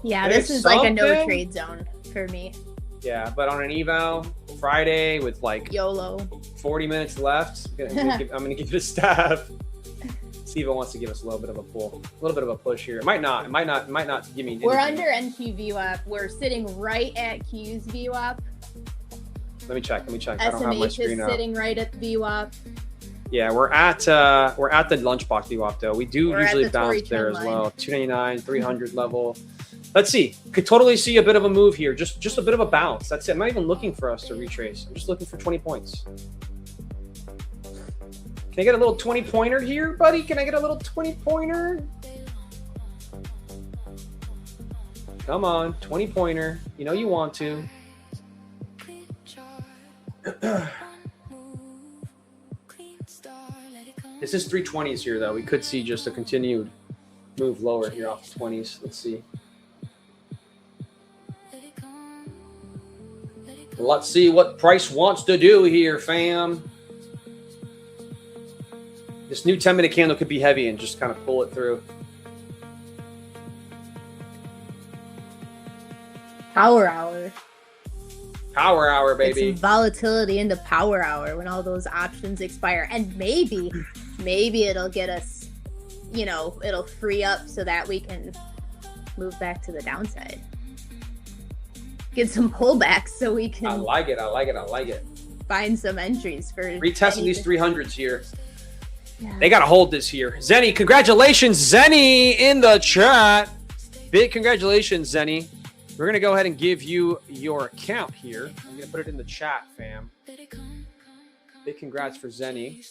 Yeah, this is like a no trade zone for me. Yeah, but on an eval Friday with like YOLO 40 minutes left, I'm gonna give it a stab. See if it wants to give us a little bit of a pull, a little bit of a push here. It might not. It might not give me. We're anything. under NQ VWAP. We're sitting right at Q's VWAP. Let me check. I don't have my SMH screen is up. sitting right at the VWAP. Yeah, we're at the lunchbox VWAP though. We do We're at usually the Tory bounce there as trend well. line. 299, 300 level. Let's see. Could totally see a bit of a move here. Just a bit of a bounce. That's it. I'm not even looking for us to retrace. I'm just looking for 20 points. Can I get a little 20-pointer here, buddy? Can I get a little 20-pointer? Come on, 20-pointer. You know you want to. This is 320s here, though. We could see just a continued move lower here off the 20s. Let's see. Let's see what Price wants to do here, fam. This new 10-minute candle could be heavy and just kind of pull it through. Power hour. Power hour, Get baby. some volatility into power hour when all those options expire. And maybe it'll get us, it'll free up so that we can move back to the downside. Get some pullbacks so we I can like it. find some entries for Retesting these 300s here. Yeah. They got to hold this here. Zenny, congratulations, Zenny, in the chat. Big congratulations, Zenny. We're going to go ahead and give you your account here. I'm going to put it in the chat, fam. Big congrats for Zenny.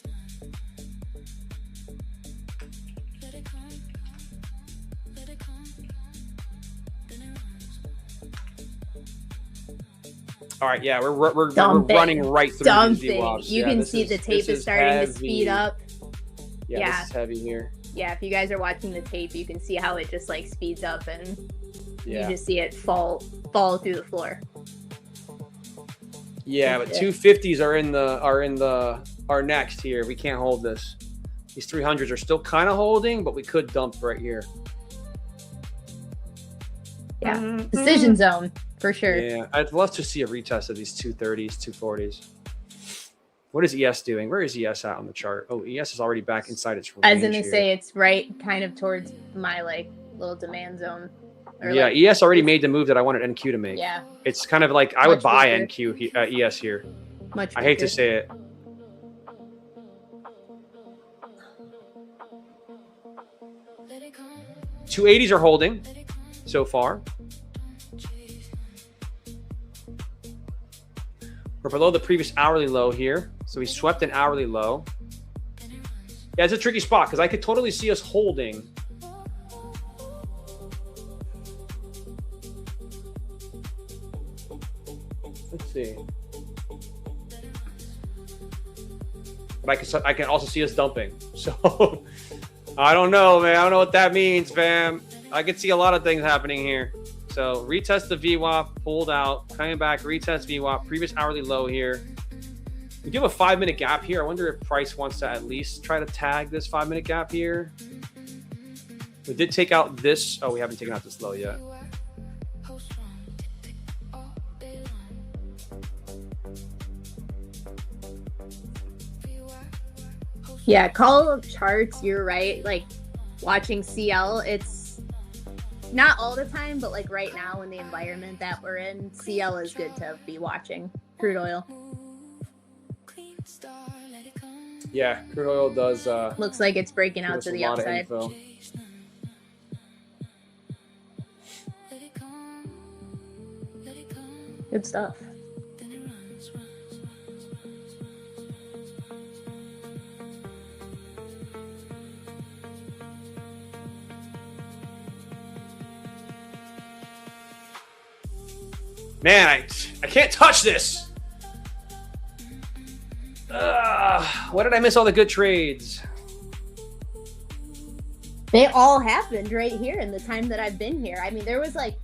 All right, yeah, we're running right through these Dumping. VWAPs. You Yeah, can this see is- the tape this is starting heavy. to speed up. Yeah, this is heavy here. Yeah, if you guys are watching the tape, you can see how it just like speeds up and Yeah. you just see it fall through the floor. Yeah, but 250s are next here. We can't hold this. These 300s are still kind of holding, but we could dump right here. Yeah, decision zone for sure. Yeah, I'd love to see a retest of these 230s, 240s. What is ES doing? Where is ES at on the chart? Oh, ES is already back inside its range. I was gonna here. say it's right kind of towards my like little demand zone. Or, Yeah, like, ES already made the move that I wanted NQ to make. Yeah, It's kind of like I would Much buy weaker. ES here. much. I hate to weaker. say it. Let it come. 280s are holding so far. We're below the previous hourly low here. So we swept an hourly low. Yeah, it's a tricky spot because I could totally see us holding. Let's see. But I can also see us dumping. So I don't know, man. I don't know what that means, fam. I could see a lot of things happening here. So retest the VWAP, pulled out, coming back, retest VWAP, previous hourly low here. We do have a 5-minute gap here. I wonder if Price wants to at least try to tag this 5-minute gap here. We did take out this. Oh, we haven't taken out this low yet. Yeah, call of charts. You're right. Like watching CL, it's not all the time, but like right now in the environment that we're in, CL is good to be watching. Crude oil Yeah, crude oil does. looks like it's breaking give out us to a the lot of upside. info. Good stuff. Man, I can't touch this. Why did I miss all the good trades? They all happened right here in the time that I've been here. I mean, there was like,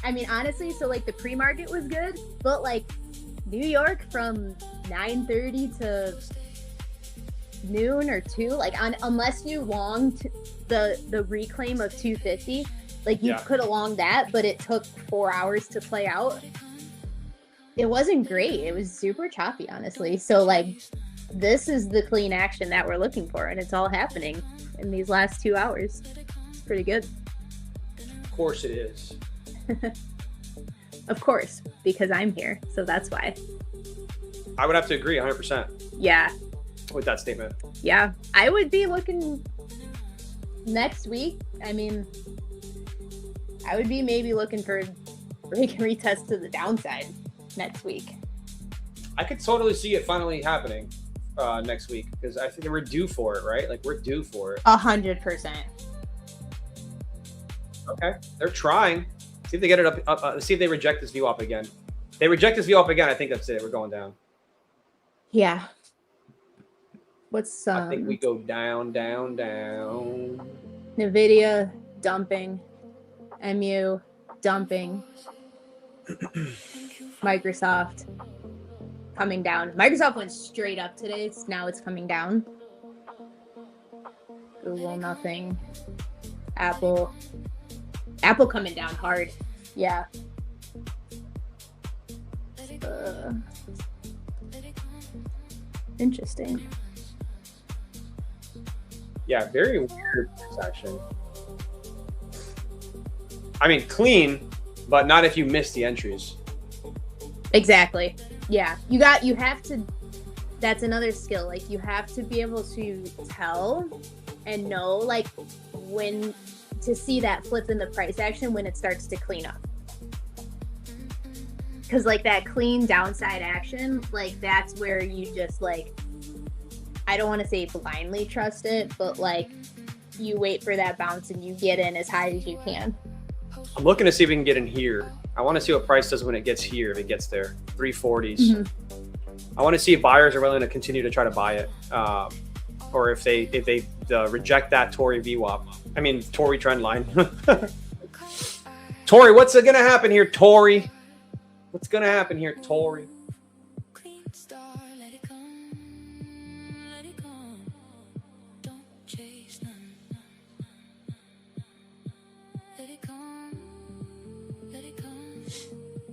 honestly, so like the pre-market was good, but like New York from 9:30 to noon or 2, like unless you longed the reclaim of 250, like you could have longed that, but it took 4 hours to play out. It wasn't great. It was super choppy, honestly. So like this is the clean action that we're looking for, and it's all happening. in these last 2 hours. It's pretty good. Of course it is. Of course, because I'm here, so that's why. I would have to agree 100% Yeah. with that statement. Yeah. I would be looking next week. I mean, I would be maybe looking for break and retest to the downside next week. I could totally see it finally happening next week because I think we're due for it, right? Like we're due for it. 100%. Okay, they're trying. See if they get it up. See if they reject this VWAP again. They reject this VWAP again. I think that's it. We're going down. Yeah. What's I think we go down, down, down. NVIDIA dumping, MU dumping, Microsoft coming down. Microsoft went straight up today. Now it's coming down. Google nothing. Apple coming down hard. Yeah. Interesting. Yeah, very weird transaction. I mean, clean, but not if you miss the entries. Exactly. Yeah. You have to, that's another skill. Like you have to be able to tell and know like when to see that flip in the price action when it starts to clean up. Cause like that clean downside action, like that's where you just like, I don't want to say blindly trust it, but like you wait for that bounce and you get in as high as you can. I'm looking to see if we can get in here. I want to see what price does when it gets here, if it gets there. 340s. Mm-hmm. I want to see if buyers are willing to continue to try to buy it. Or if they reject that Tory VWAP. I mean, Tory trend line. Tory, what's going to happen here, Tory? What's going to happen here, Tory?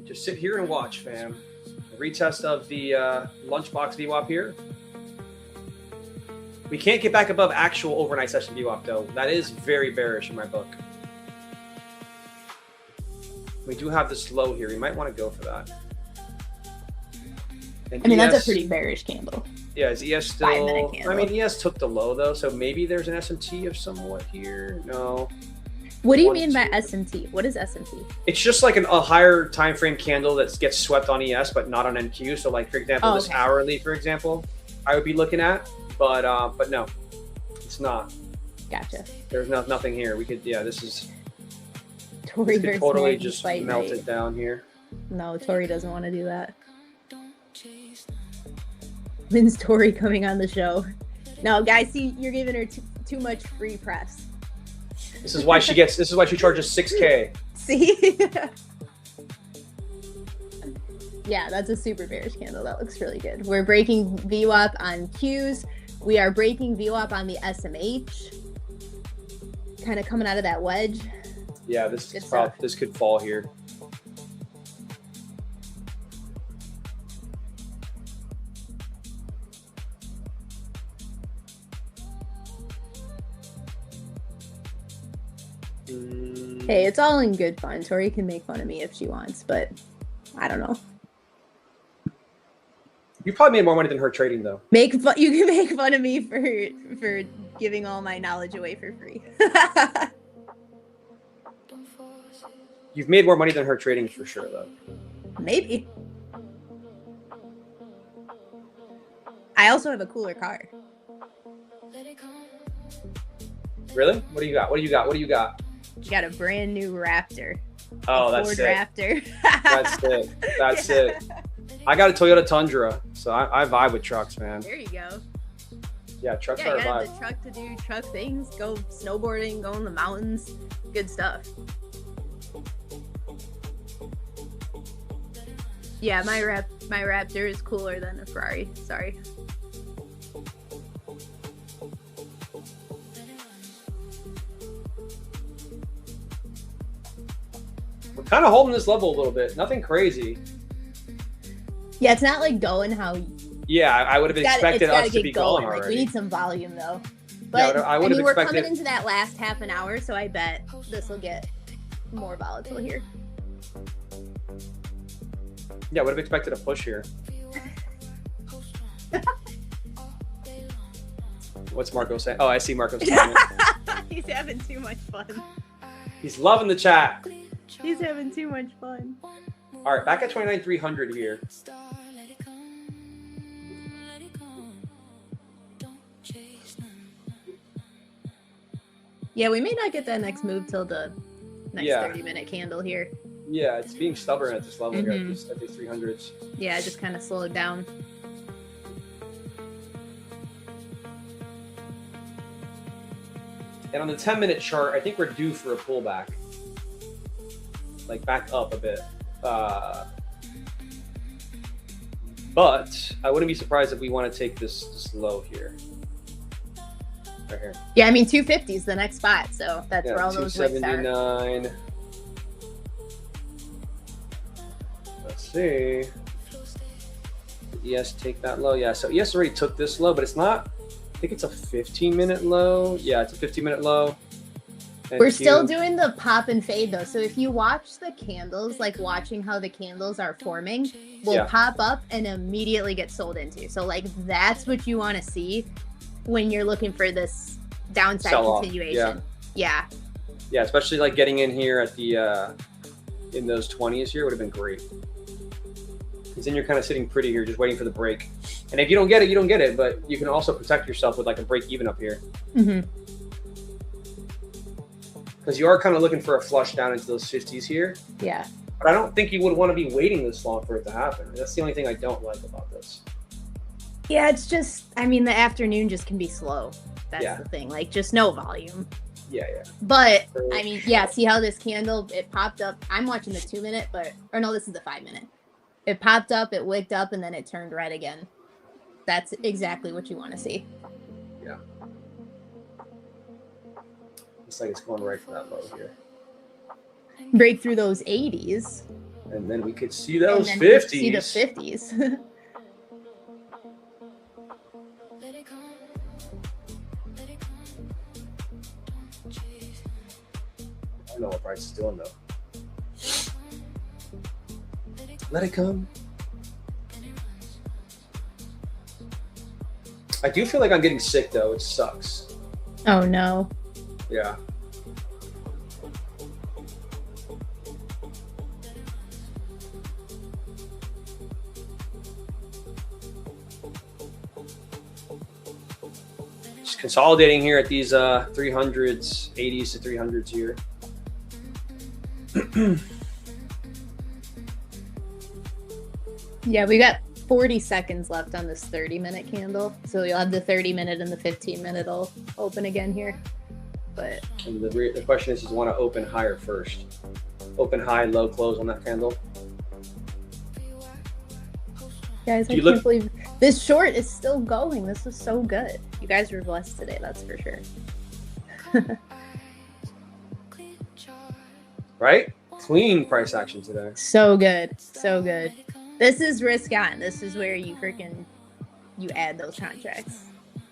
Just sit here and watch, fam. A retest of the lunchbox VWAP here. We can't get back above actual overnight session VWAP, though. That is very bearish in my book. We do have this low here. We might want to go for that. And I mean, that's a pretty bearish candle. Yeah, is ES still... 5-minute candle. I mean, ES took the low, though, so maybe there's an SMT of somewhat here. No. What do you mean by SMT? What is SMT? It's just like a higher time frame candle that gets swept on ES, but not on NQ. So, like, for example, this hourly, for example, I would be looking at, but no, it's not. Gotcha. There's nothing here. We could, yeah, this is... Tory could totally just melt it down here. No, Tory doesn't want to do that. When's Tory coming on the show? No, guys, see, you're giving her too much free press. This is why she gets. This is why she charges $6K. See? Yeah, that's a super bearish candle. That looks really good. We're breaking VWAP on Qs. We are breaking VWAP on the SMH. Kind of coming out of that wedge. Yeah, this could fall here. Hey, it's all in good fun. Tori can make fun of me if she wants, but I don't know. You probably made more money than her trading, though. You can make fun of me for giving all my knowledge away for free. You've made more money than her trading for sure, though. Maybe. I also have a cooler car. Really? What do you got? What do you got? What do you got? You got a brand new Raptor. Oh, that's Ford it. Raptor. That's it. That's it. I got a Toyota Tundra, so I vibe with trucks, man. There you go. Yeah, trucks Yeah, are you a got vibe. the truck to do truck things, go snowboarding, go in the mountains, good stuff. Yeah, my Raptor is cooler than a Ferrari. Sorry. We're kind of holding this level a little bit. Nothing crazy. Yeah, it's not like going how. Yeah, I would have expected us to be going Like, already. we need some volume though. But I would I have mean, we're expected. coming into that last half an hour, so I bet this will get more volatile here. Yeah, I would have expected a push here. What's Marco saying? Oh, I see Marco's comment. He's having too much fun. He's loving the chat. He's having too much fun. All right, back at 29,300 here. Yeah, we may not get that next move till the next Yeah. 30-minute candle here. Yeah, it's being stubborn at this level here at these 300s. Yeah, I just kind of slowed down. And on the 10-minute chart, I think we're due for a pullback. Like back up a bit. But I wouldn't be surprised if we want to take this low here. Right here. Yeah, I mean 250 is the next spot, so that's Yeah, where all those wicks are. 279. Let's see. Did ES take that low? Yeah, so ES already took this low, but it's not. I think it's a 15-minute low. Yeah, it's a 15-minute low. And We're still doing the pop and fade though. So if you watch the candles, like watching how the candles are forming, will pop up and immediately get sold into. So like that's what you want to see when you're looking for this downside Sell-off. continuation. Yeah. Yeah, especially like getting in here at the in those 20s here would have been great. Because then you're kind of sitting pretty here, just waiting for the break. And if you don't get it, you don't get it. But you can also protect yourself with like a break even up here. Mm-hmm. Because you are kind of looking for a flush down into those 50s here. Yeah. But I don't think you would want to be waiting this long for it to happen. That's the only thing I don't like about this. Yeah, it's just, I mean, the afternoon just can be slow. That's Yeah. the thing. Like, just no volume. Yeah, yeah. But, I mean, yeah, see how this candle, it popped up. I'm watching the 2-minute, or no, this is the 5-minute. It popped up, it wicked up, and then it turned red again. That's exactly what you want to see. Yeah. Looks like it's going right for that low here. Break through those 80s. And then we could see those and then 50s. see the 50s. I don't know what Bryce is doing though. Let it come. I do feel like I'm getting sick though. It sucks. Oh, no. Yeah. Just consolidating here at these 300s, 80s to 300s here. Yeah, we got 40 seconds left on this 30-minute candle. So you'll have the 30-minute and the 15-minute will open again here. But And the question is, you want to open higher first. Open high, low close on that candle. guys, I You can't look- believe this short is still going. This was so good. You guys were blessed today, that's for sure. Right? Clean price action today. So good. So good. This is risk on. This is where you you add those contracts.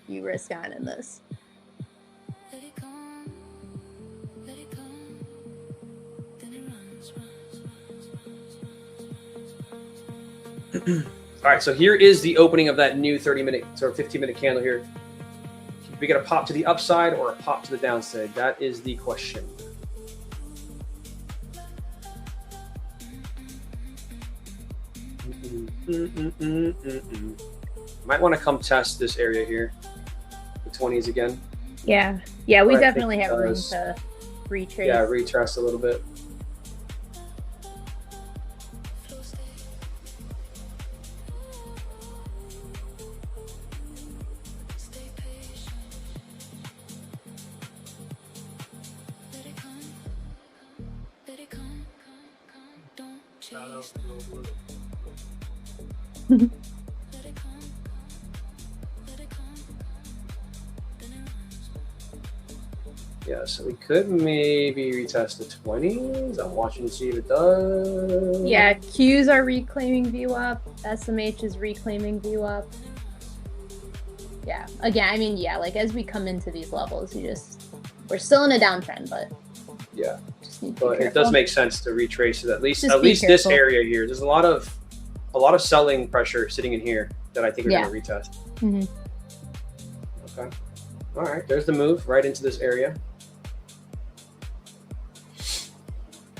You risk on in this. All right, so here is the opening of that new 30-minute or 15-minute candle here. We get a pop to the upside or a pop to the downside? That is the question. Might want to come test this area here, the 20s again. Yeah. Yeah, we But I think definitely it have room does. to retrace. Yeah, retest a little bit. Yeah, so we could maybe retest the 20s. I'm watching to see if it does. Yeah, Qs are reclaiming view up. SMH is reclaiming view up. Yeah. Again, I mean, yeah, like as we come into these levels, we're still in a downtrend, but Yeah. just need to be But it careful. does make sense to retrace it at least Just be this careful. area here. There's a lot of selling pressure sitting in here that I think we're going to retest. Mhm. Okay. All right. There's the move right into this area.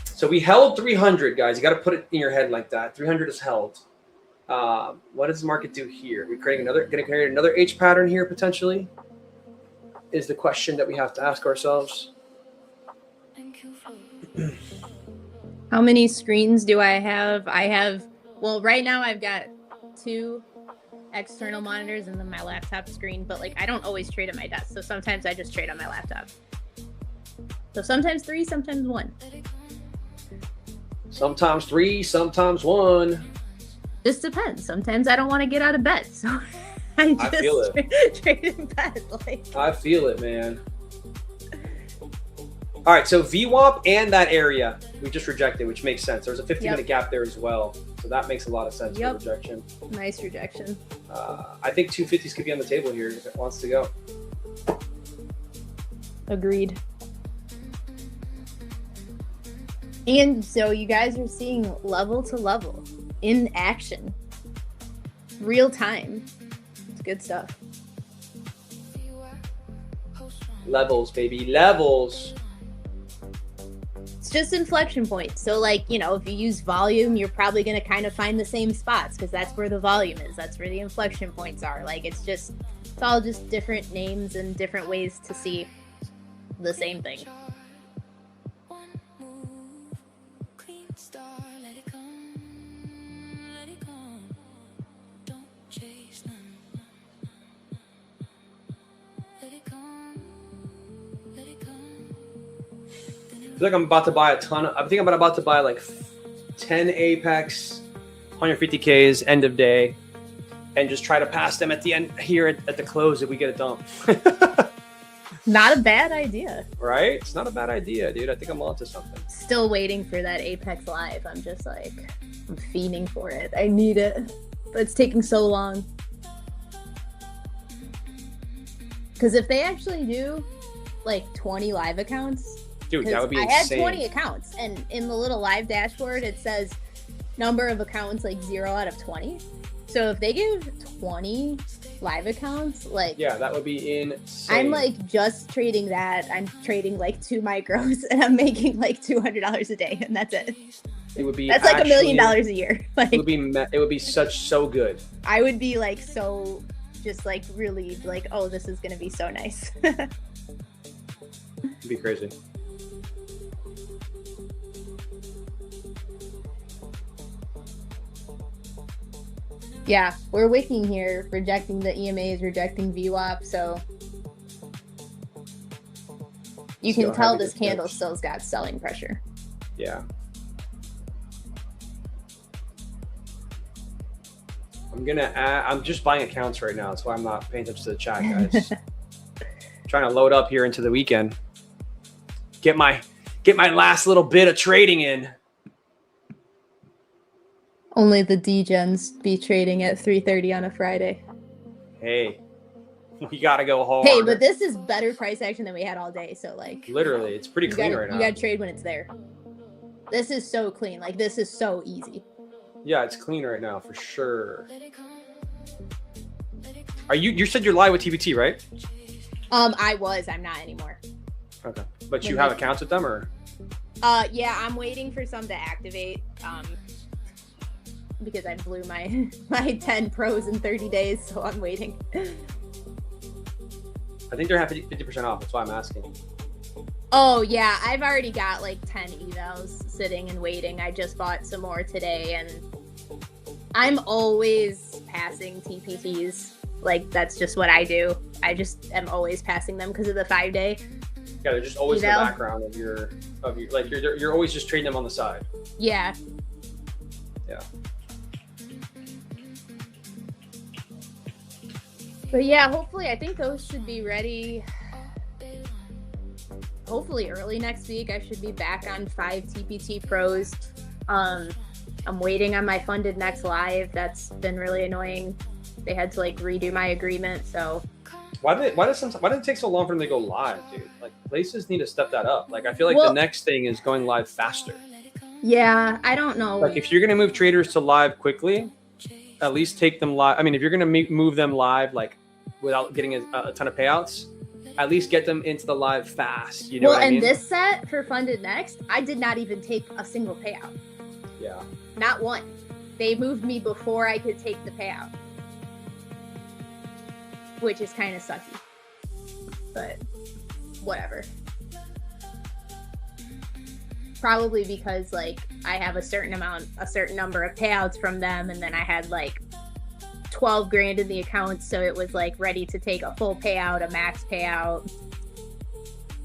So we held 300, guys. You got to put it in your head like that. 300 is held. What does the market do here? We're going to create another H pattern here potentially. Is the question that we have to ask ourselves. How many screens do I have? Well, right now I've got 2 external monitors and then my laptop screen, but like I don't always trade at my desk. So sometimes I just trade on my laptop. So sometimes 3, sometimes 1. Sometimes 3, sometimes 1. Just depends. Sometimes I don't want to get out of bed. So I just feel trade in bed. Like I feel it, man. All right, so VWAP and that area we just rejected, which makes sense. There's a 15-minute gap there as well. So that makes a lot of sense for rejection. Nice rejection. I think 250s could be on the table here if it wants to go. Agreed. And so you guys are seeing level to level in action, real time. It's good stuff. Levels, baby, levels. It's just inflection points. So like, you know, if you use volume, you're probably going to kind of find the same spots because that's where the volume is. That's where the inflection points are. Like it's all just different names and different ways to see the same thing. I feel like I'm about to buy I'm about to buy like 10 Apex 150Ks end of day and just try to pass them at the end here at the close if we get a dump. Not a bad idea. Right? It's not a bad idea, dude. I think I'm onto something. Still waiting for that Apex Live. I'm just like, I'm fiending for it. I need it. But it's taking so long. Because if they actually do like 20 live accounts, dude, that would be insane. I had 20 accounts, and in the little live dashboard, it says number of accounts like 0 out of 20. So if they give 20 live accounts, like yeah, that would be insane. I'm like just trading that. I'm trading like 2 micros, and I'm making like $200 a day, and that's it. It would be that's like $1 million a year. Like it would be so good. I would be like so just like really like, oh, this is gonna be so nice. It'd be crazy. Yeah, we're wicking here, rejecting the EMAs, rejecting VWAP, so you can tell this candle still's got selling pressure. Yeah. I'm just buying accounts right now. That's why I'm not paying attention to the chat, guys. Trying to load up here into the weekend. Get my last little bit of trading in. Only the D-gens be trading at 3:30 on a Friday. Hey, we gotta go hard. Hey, but this is better price action than we had all day. So like, literally, it's pretty clean right now. You gotta trade when it's there. This is so clean. Like this is so easy. Yeah, it's clean right now for sure. Are you said you're live with TBT, right? I'm not anymore. Okay. But you have accounts with them or? Yeah, I'm waiting for some to activate. Because I blew my 10 pros in 30 days, so I'm waiting. I think they're 50% off. That's why I'm asking. Oh yeah, I've already got like 10 evals sitting and waiting. I just bought some more today, and I'm always passing TPTs. Like that's just what I do. I just am always passing them because of the 5-day. Yeah, they're just always in the background of your like you're always just trading them on the side. Yeah. Yeah. But yeah, hopefully, I think those should be ready. Hopefully early next week. I should be back on 5 TPT pros. I'm waiting on my funded next live. That's been really annoying. they had to like redo my agreement. So why did it take so long for them to go live, dude? Like places need to step that up. Like I feel like the next thing is going live faster. Yeah, I don't know. Like if you're gonna move traders to live quickly, at least take them live. I mean, if you're gonna move them live like without getting a ton of payouts, at least get them into the live fast. You know what I mean? And this set for Funded Next, I did not even take a single payout. Yeah. Not one. They moved me before I could take the payout, which is kind of sucky. But whatever. Probably because like I have a certain number of payouts from them, and then I had like 12 grand in the account, so it was like ready to take a full payout, a max payout.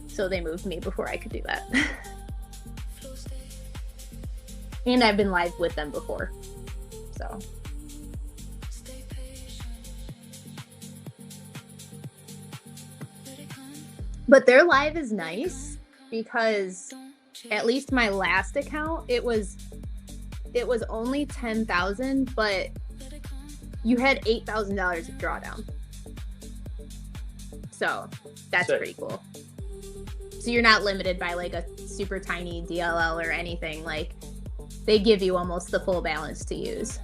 So they moved me before I could do that. And I've been live with them before. So but their live is nice because at least my last account, it was only 10,000, but you had $8,000 of drawdown. So that's Sick. pretty cool. So you're not limited by like a super tiny DLL or anything. Like they give you almost the full balance to use,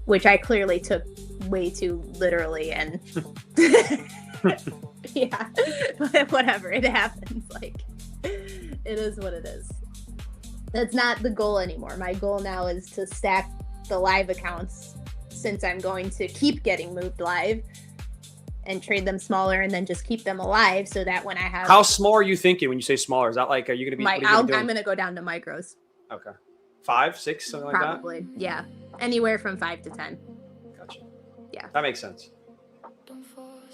which I clearly took way too literally. And yeah, but whatever, it happens. Like it is what it is. That's not the goal anymore. My goal now is to stack the live accounts, since I'm going to keep getting moved live, and trade them smaller and then just keep them alive so that when I have... How small are you thinking when you say smaller? Is that like, are you going to be... I'm going to go down to micros. Okay. 5, 6, something like that? Probably, yeah. Anywhere from 5 to 10. Gotcha. Yeah. That makes sense.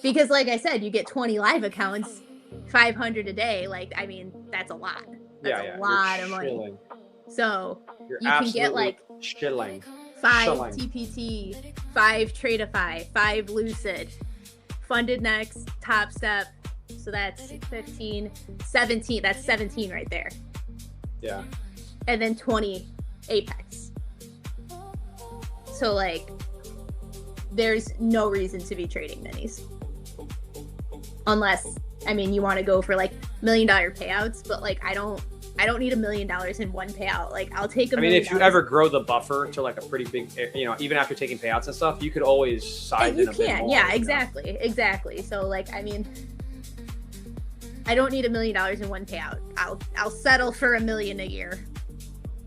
Because like I said, you get 20 live accounts, 500 a day. Like, I mean, that's a lot. That's a lot of money. So You're you can get like shilling. 5 TPT, 5 Tradeify, 5 Lucid, Funded Next, Top Step. So that's 15, 17. That's 17 right there. Yeah. And then 20 Apex. So like, there's no reason to be trading minis. Unless, I mean, you want to go for like $1 million payouts, but like, I don't need $1 million in one payout. Like I'll take $1 million. I mean, if you ever grow the buffer to like a pretty big, you know, even after taking payouts and stuff, you could always size in a bit more. Yeah, exactly. So like, I mean, I don't need $1 million in one payout. I'll settle for $1 million a year.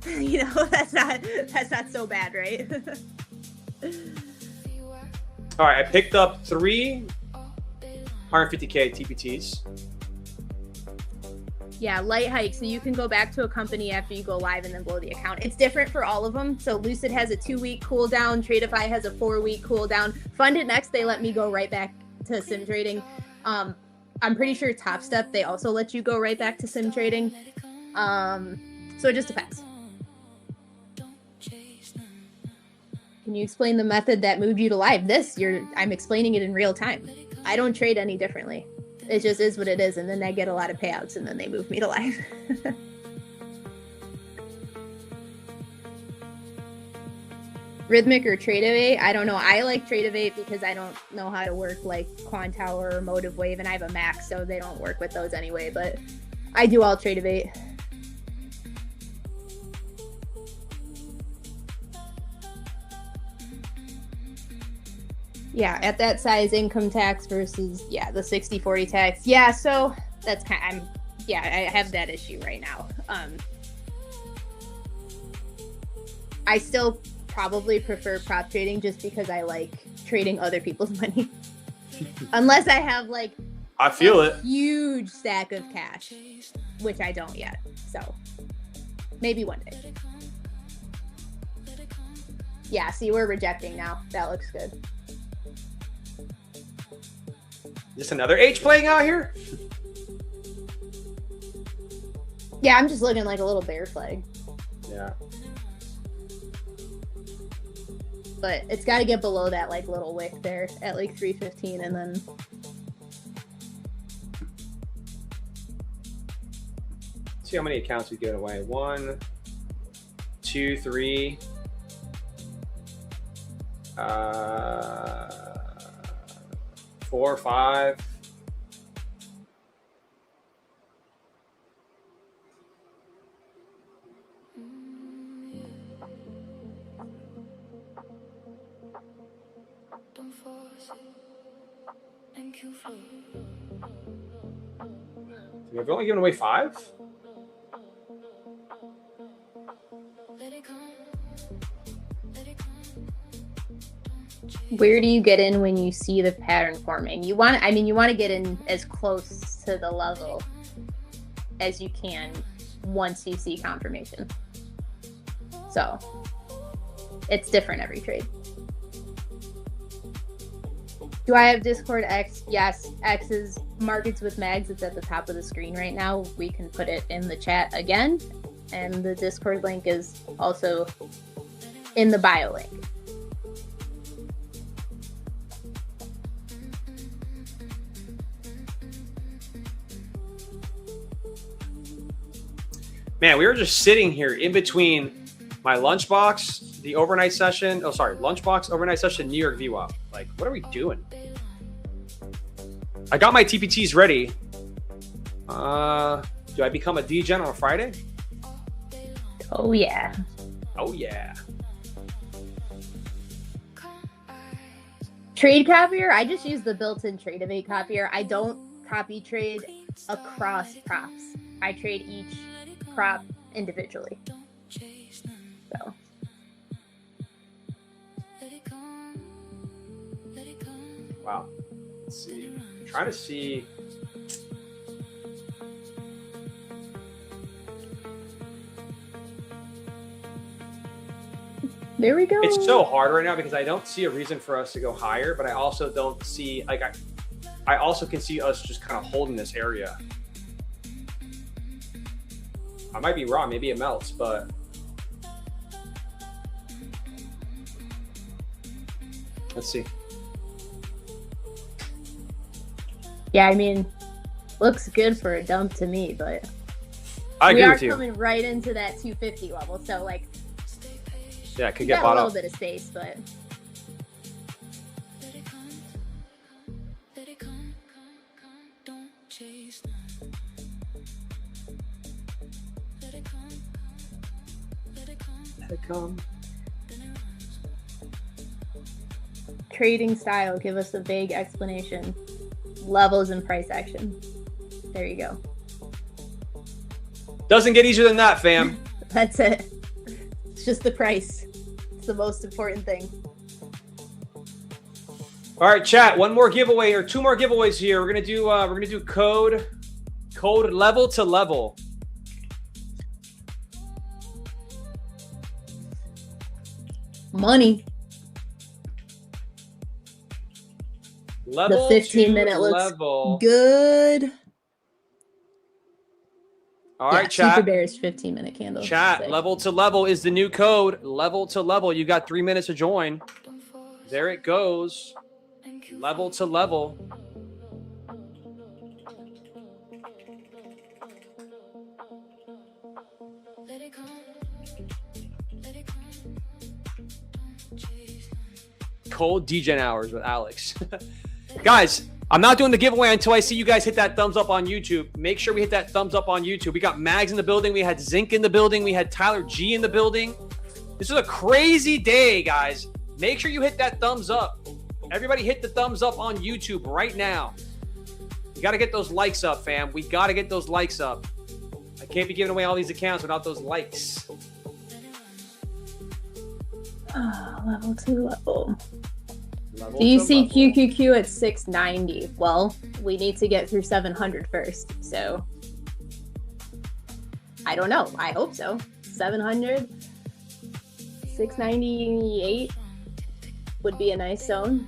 You know, that's not so bad, right? All right, I picked up 3 150K TPTs. Yeah, light hike. So you can go back to a company after you go live and then blow the account. It's different for all of them. So Lucid has a 2-week cooldown. Tradeify has a 4-week cooldown. Funded Next, they let me go right back to sim trading. I'm pretty sure Top Step, they also let you go right back to sim trading. So it just depends. Can you explain the method that moved you to live? I'm explaining it in real time. I don't trade any differently. It just is what it is, and then I get a lot of payouts, and then they move me to live. Rhythmic or Tradeivate? I don't know. I like Tradeivate because I don't know how to work like Quantower or Motive Wave, and I have a Max, so they don't work with those anyway, but I do all Tradeivate. Yeah, at that size, income tax versus, the 60-40 tax. Yeah, so that's I have that issue right now. I still probably prefer prop trading just because I like trading other people's money. Unless I have like I feel it. Huge stack of cash, which I don't yet. So maybe one day. Yeah, see, we're rejecting now. That looks good. Just another H playing out here? Yeah, I'm just looking like a little bear flag. Yeah. But it's got to get below that like little wick there at like 315, and then see how many accounts we give away. 1, 2, 3. 4, 5. Don't force it. Thank you for We've only given away 5? let it come. Let it come. Where do you get in when you see the pattern forming? You want to get in as close to the level as you can once you see confirmation. So it's different every trade. Do I have Discord X? Yes. X is Markets with Mags. It's at the top of the screen right now. We can put it in the chat again. And the Discord link is also in the bio link. Man, we were just sitting here in between my lunchbox, the overnight session. Oh, sorry, lunchbox, overnight session, New York VWAP. Like, what are we doing? I got my TPTs ready. Do I become a DGen on a Friday? Oh, yeah. Oh, yeah. Trade copier, I just use the built-in Trademate copier. I don't copy trade across props. I trade each prop individually. So Wow. Let's see. I'm trying to see. there we go. It's so hard right now because I don't see a reason for us to go higher, but I also don't see, like, I also can see us just kind of holding this area. I might be wrong. Maybe it melts, but let's see. Yeah, I mean, looks good for a dump to me, but I we agree are with you. coming right into that 250 level. So, like, Yeah, it could you get got a bought little up. bit of space, but Let it come. Let it come. Don't chase them. Let it come. Let it come. Let it come. trading style, give us a vague explanation. Levels and price action. There you go. Doesn't get easier than that, fam. That's it. It's just the price. It's the most important thing. All right, chat. One more giveaway or two more giveaways here. We're gonna do code level to level. Money. Level The 15 to minute looks level. good. All right, Super chat. Bear's 15-minute candle. Chat. Sick. Level to level is the new code. Level to level. You got 3 minutes to join. There it goes. Level to level. Let it come. Let it come. Don't chase them. Cold DGen hours with Alex. Guys, I'm not doing the giveaway until I see you guys hit that thumbs up on YouTube. Make sure we hit that thumbs up on YouTube. We got Mags in the building. We had Zinc in the building. We had Tyler G in the building. This is a crazy day, guys. Make sure you hit that thumbs up. Everybody hit the thumbs up on YouTube right now. You got to get those likes up, fam. We got to get those likes up. I can't be giving away all these accounts without those likes. Level 2 level. Level Do you to see level. QQQ at 690? Well, we need to get through 700 first. So I don't know. I hope so. 700, 698 would be a nice zone.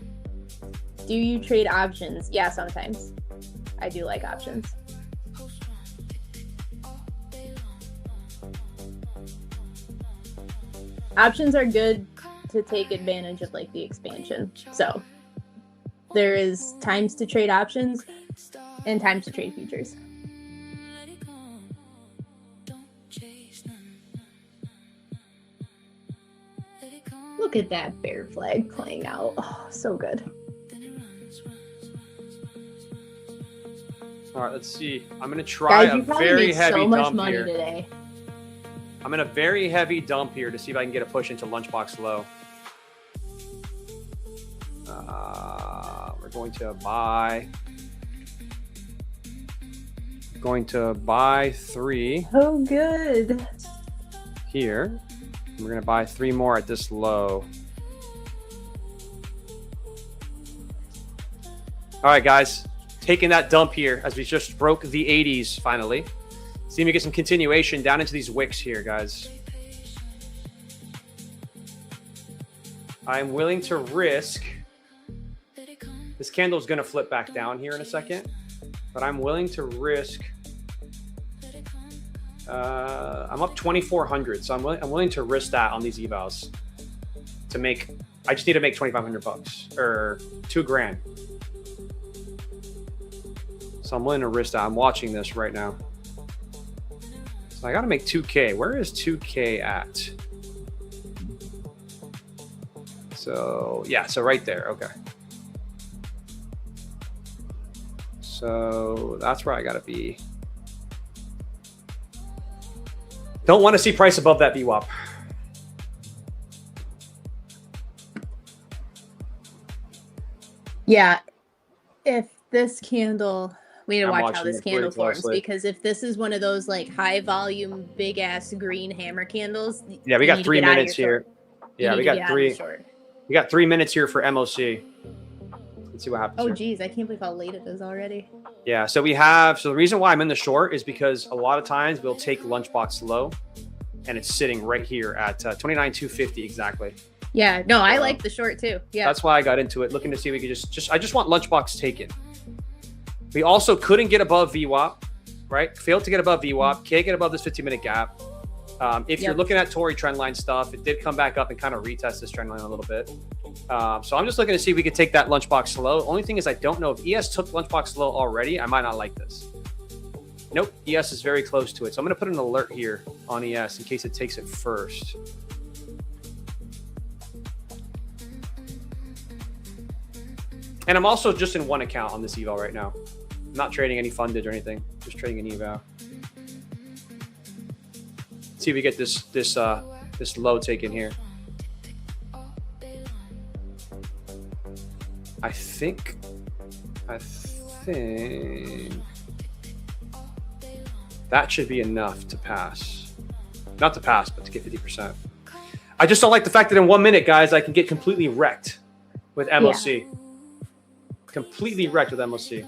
Do you trade options? Yeah, sometimes. I do like options. Options are good to take advantage of like the expansion. So there is times to trade options and times to trade futures. Let it go. Don't chase them. Let it come. Look at that bear flag playing out. Oh, so good. All right, let's see. I'm going to try Guys, a you probably very made heavy so much dump money here. today. I'm in a very heavy dump here to see if I can get a push into lunchbox low. We're going to buy. Going to buy 3 Oh, good. here. We're going to buy 3 more at this low. All right, guys. Taking that dump here as we just broke the 80s finally. See if we get some continuation down into these wicks here, guys. I'm willing to risk. This candle is going to flip back down here in a second, but I'm willing to risk. I'm up 2,400, so I'm willing to risk that on these evals to make. I just need to make 2,500 bucks or $2,000. So I'm willing to risk that. I'm watching this right now. So I got to make 2K. Where is 2K at? So yeah, so right there. Okay. So that's where I got to be. Don't want to see price above that VWAP. Yeah. If this candle, we need to I'm watch how watching this it pretty candle forms, closely. because if this is one of those like high volume, big ass green hammer candles. Yeah, we you got need to 3 get out of minutes your here. short. Yeah, You we need to got get out of your 3. short. We got 3 minutes here for MOC. Let's see what happens. Oh here. geez, I can't believe how late it is already. Yeah, so we have. So the reason why I'm in the short is because a lot of times we'll take lunchbox low, and it's sitting right here at 29,250 exactly. Yeah, no, I like the short too. Yeah. That's why I got into it, looking to see if we could I just want lunchbox taken. We also couldn't get above VWAP, right? Failed to get above VWAP. Can't get above this 15-minute gap. If you're looking at Tory trendline stuff, it did come back up and kind of retest this trendline a little bit. So I'm just looking to see if we could take that lunchbox low. Only thing is I don't know if ES took lunchbox low already. I might not like this. Nope, ES is very close to it. So I'm going to put an alert here on ES in case it takes it first. And I'm also just in one account on this eval right now. I'm not trading any funded or anything. Just trading an eval. Let's see if we get this low taken here. I think that should be enough to pass. Not to pass, but to get 50%. I just don't like the fact that in 1 minute, guys, I can get completely wrecked with MOC. Yeah. Completely wrecked with MOC.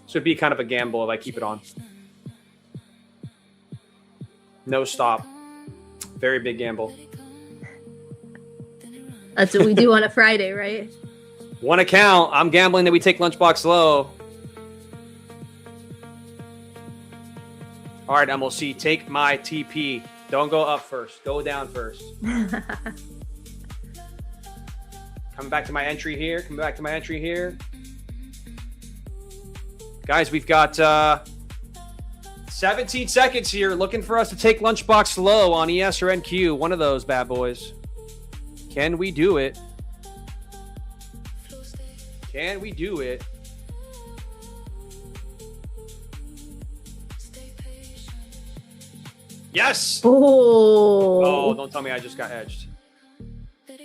So it'd be kind of a gamble if I keep it on. No stop. Very big gamble. That's what we do on a Friday, right? One account. I'm gambling that we take lunchbox low. All right, MLC, take my TP. Don't go up first. Go down first. Coming back to my entry here. Coming back to my entry here. Guys, we've got 17 seconds here looking for us to take lunchbox low on ES or NQ. One of those bad boys. Can we do it? Can we do it? Yes! Oh, don't tell me I just got edged.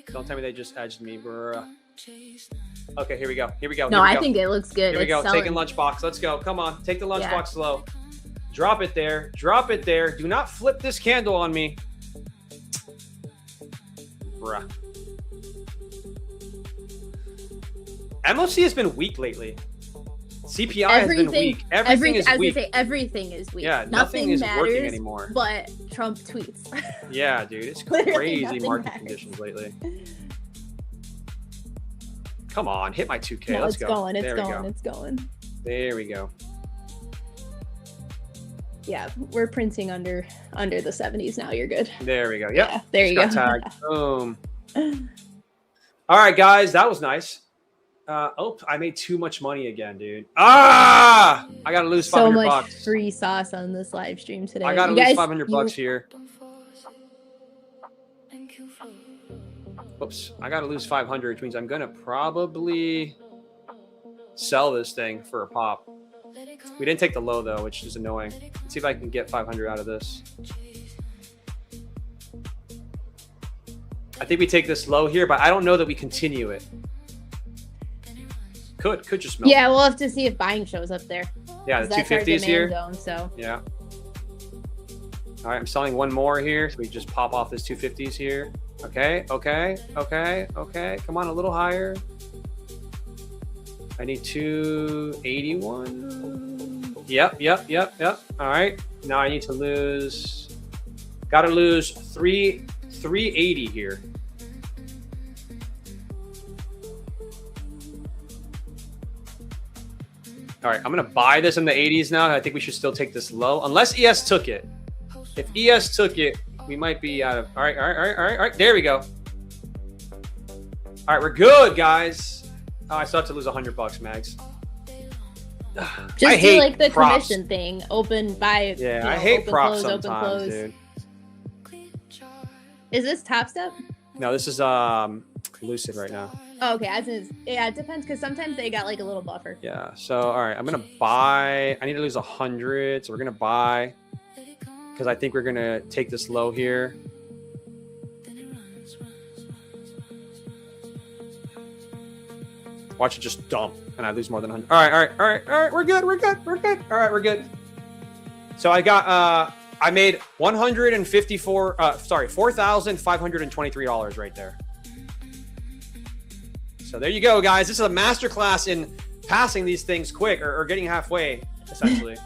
Don't tell me they just edged me, bro. Okay, here we go. Here we go. No, I think it looks good. Here we go. Taking lunchbox. Let's go. Come on. Take the lunchbox low. Drop it there. Drop it there. Do not flip this candle on me. Bruh. MOC has been weak lately. CPI has been weak. Everything is weak. I was gonna say everything is weak. Yeah, nothing is working anymore. But Trump tweets. Yeah, dude, it's crazy market conditions lately. Come on, hit my 2K. No, Let's go. It's going. There we go. Yeah, we're printing under the 70s now. You're good. There we go. Yep. Yeah, there you go. Tagged. Boom. All right, guys, that was nice. Oh, I made too much money again, dude. I gotta lose 500 bucks. So much free sauce on this live stream today. I gotta lose 500 bucks here. Oops, I got to lose 500, which means I'm going to probably sell this thing for a pop. We didn't take the low, though, which is annoying. Let's see if I can get 500 out of this. I think we take this low here, but I don't know that we continue it. Could just melt. Yeah, we'll have to see if buying shows up there. Yeah, the 250 is here. Zone, so. Yeah. All right, I'm selling one more here, so we just pop off this 250s here. Okay. Come on, a little higher. I need 281. Yep. All right. Now I need to lose. Got to lose 380 here. All right, I'm gonna buy this in the 80s now. I think we should still take this low, unless ES took it. If ES took it, we might be out of. All right. There we go. All right, we're good, guys. Oh, I still have to lose $100, Mags. Just do like the props. Commission thing. Open, buy. Yeah, I hate props sometimes, dude. Is this Top Step? No, this is Lucid right now. Oh, okay, yeah, it depends because sometimes they got like a little buffer. Yeah. So all right, I'm gonna buy. I need to lose 100, so we're gonna buy because I think we're gonna take this low here. Watch it just dump, and I lose more than 100. All right. We're good. All right, we're good. So I got I made $4,523 right there. So there you go, guys. This is a masterclass in passing these things quick or getting halfway, essentially,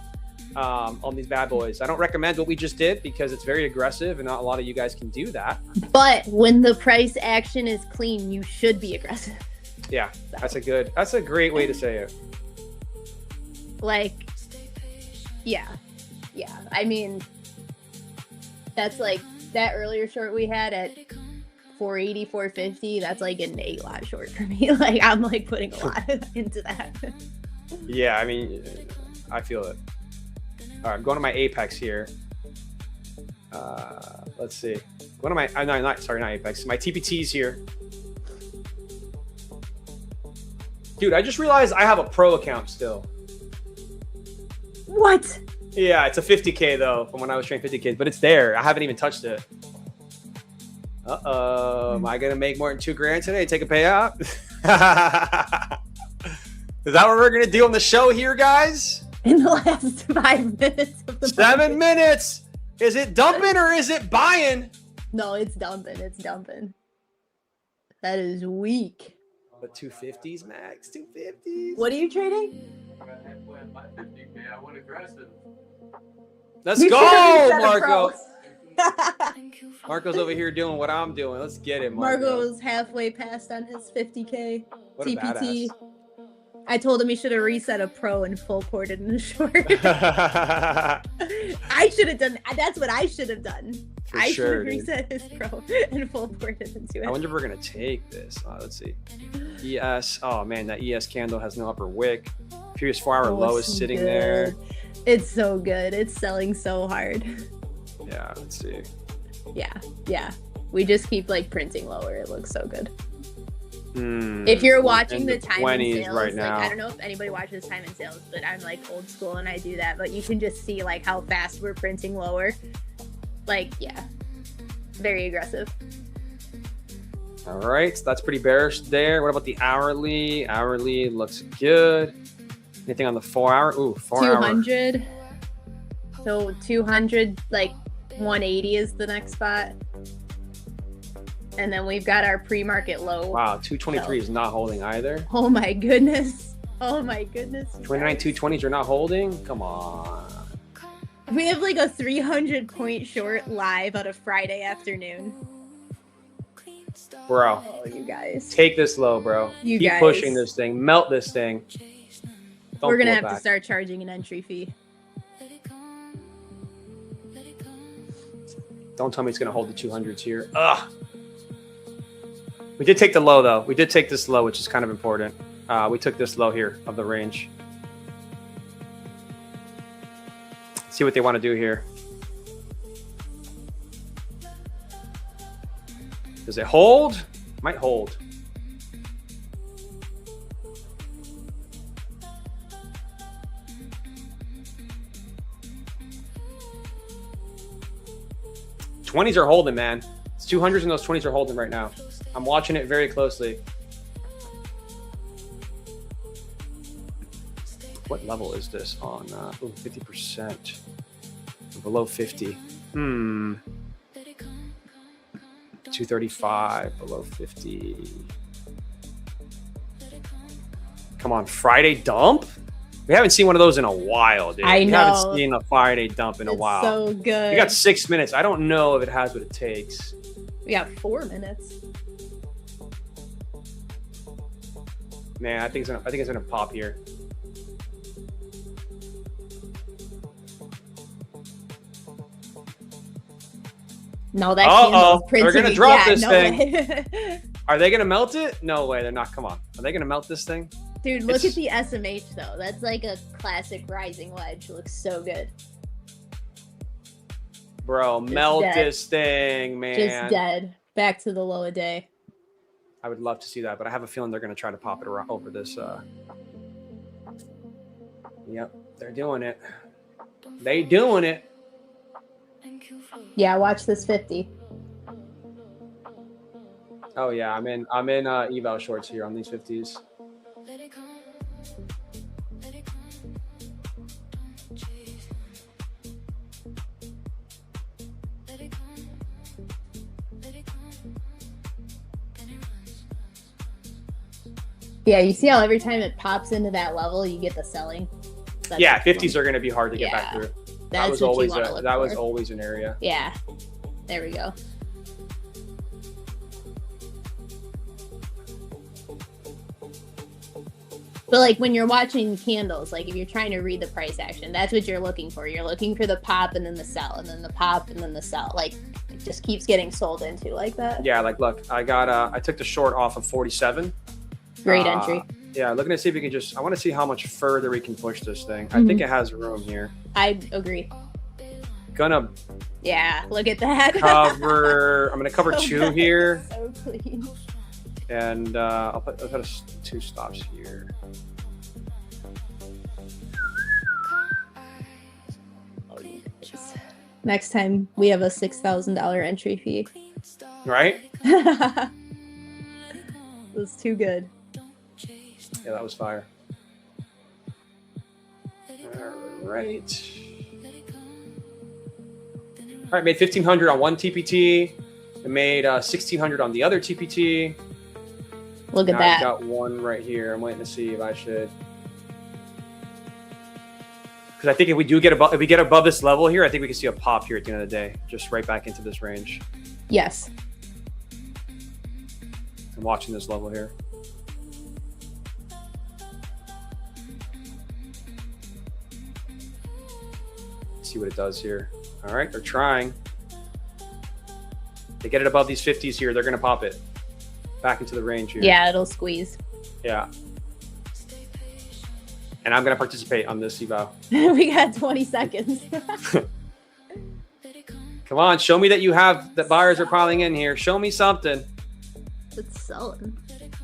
on these bad boys. I don't recommend what we just did because it's very aggressive and not a lot of you guys can do that. But when the price action is clean, you should be aggressive. Yeah, that's a great way to say it. Like, yeah. I mean, that's like that earlier short we had at 480, 450. That's like an 8-lot short for me. Like, I'm like putting a lot into that. Yeah, I mean, I feel it. All right, I'm going to my Apex here. Let's see. Going to my, not Apex. My TPTs here. Dude, I just realized I have a pro account still. What? Yeah, it's a 50K though, from when I was trading 50K, but it's there. I haven't even touched it. Am I gonna make more than $2,000 today? Take a payout? Is that what we're gonna do on the show here, guys? In the last 5 minutes of the 7 minutes. Is it dumping or is it buying? No, it's dumping. That is weak. But 250s, Max. 250s. What are you trading? I want aggressive. Let's go, Marco. Marco's over here doing what I'm doing. Let's get it, Marco. Marco's halfway past on his 50K what TPT. I told him he should have reset a pro and full ported in the short. I should have done. That's what I should have done. I should have reset his pro and full ported into it. I wonder if we're gonna take this. Let's see. ES. Oh man, that ES candle has no upper wick. Previous 4-hour low is sitting there. It's so good. It's selling so hard. Yeah. Let's see. Yeah. We just keep like printing lower. It looks so good. If you're watching the time and sales, right now. I don't know if anybody watches time and sales, but I'm like old school and I do that. But you can just see like how fast we're printing lower. Like, yeah, very aggressive. All right, so that's pretty bearish there. What about the hourly? Hourly looks good. Anything on the 4-hour? Ooh, 4-hour. 200. So 200, like 180 is the next spot. And then we've got our pre-market low. Wow, 223 is not holding either. Oh my goodness. 29 220s are not holding? Come on. We have like a 300 point short live on a Friday afternoon. Bro. Oh, you guys. Take this low, bro. Keep pushing this thing. Melt this thing. We're going to have to start charging an entry fee. Don't tell me it's going to hold the 200s here. Ugh. We did take the low, though. We did take this low, which is kind of important. We took this low here of the range. Let's see what they want to do here. Does it hold? Might hold. $20s are holding, man. It's 200s and those 20s are holding right now. I'm watching it very closely. What level is this on? 50%. Below 50. 235, below 50. Come on, Friday dump? We haven't seen one of those in a while, dude. I know. We haven't seen a Friday dump in a It's while. so good. We got 6 minutes. I don't know if it has what it takes. We got 4 minutes. Man, I think it's gonna pop here. No, that candle's They're gonna principally- drop yeah, this no thing. way. Are they gonna melt it? No way, they're not. Come on. Are they gonna melt this thing? Dude, look It's- at the SMH though. That's like a classic rising wedge. Looks so good. Bro, Just melt dead. this thing, man. Just dead. Back to the low a day. I would love to see that, but I have a feeling they're gonna try to pop it around over this. Yep, they're doing it. They doing it. Yeah, watch this 50. Oh yeah, I'm in eval shorts here on these 50s. Let it come. Let it come. Don't chase. Let it come. Let it come. Then it runs. Yeah, you see how every time it pops into that level, you get the selling? That's Yeah, excellent. 50s are gonna be hard to get back Yeah. through. That's That was what always you want to look that was for. always an area. Yeah. There we go. But like when you're watching candles, like if you're trying to read the price action, that's what you're looking for. You're looking for the pop and then the sell and then the pop and then the sell. Like it just keeps getting sold into like that. Yeah, like look, I took the short off of 47. Great entry. Yeah, looking to see if we can I want to see how much further we can push this thing. I think it has room here. I agree. Gonna Yeah, look at that. cover, I'm gonna cover So two nice, here, So clean. and I'll put two stops here. Next time we have a $6,000 entry fee. Right? It was too good. Yeah, that was fire. All right. All right, made 1,500 on one TPT. I made 1,600 on the other TPT. Look at Now that. I've got one right here. I'm waiting to see if I should. Because I think if we get above this level here, I think we can see a pop here at the end of the day, just right back into this range. Yes. I'm watching this level here. See what it does here. All right, they're trying. They get it above these 50s here, they're going to pop it back into the range here. Yeah, it'll squeeze. Yeah. And I'm going to participate on this eval. We got 20 seconds. Come on, show me that you have, that buyers are piling in here. Show me something. It's selling.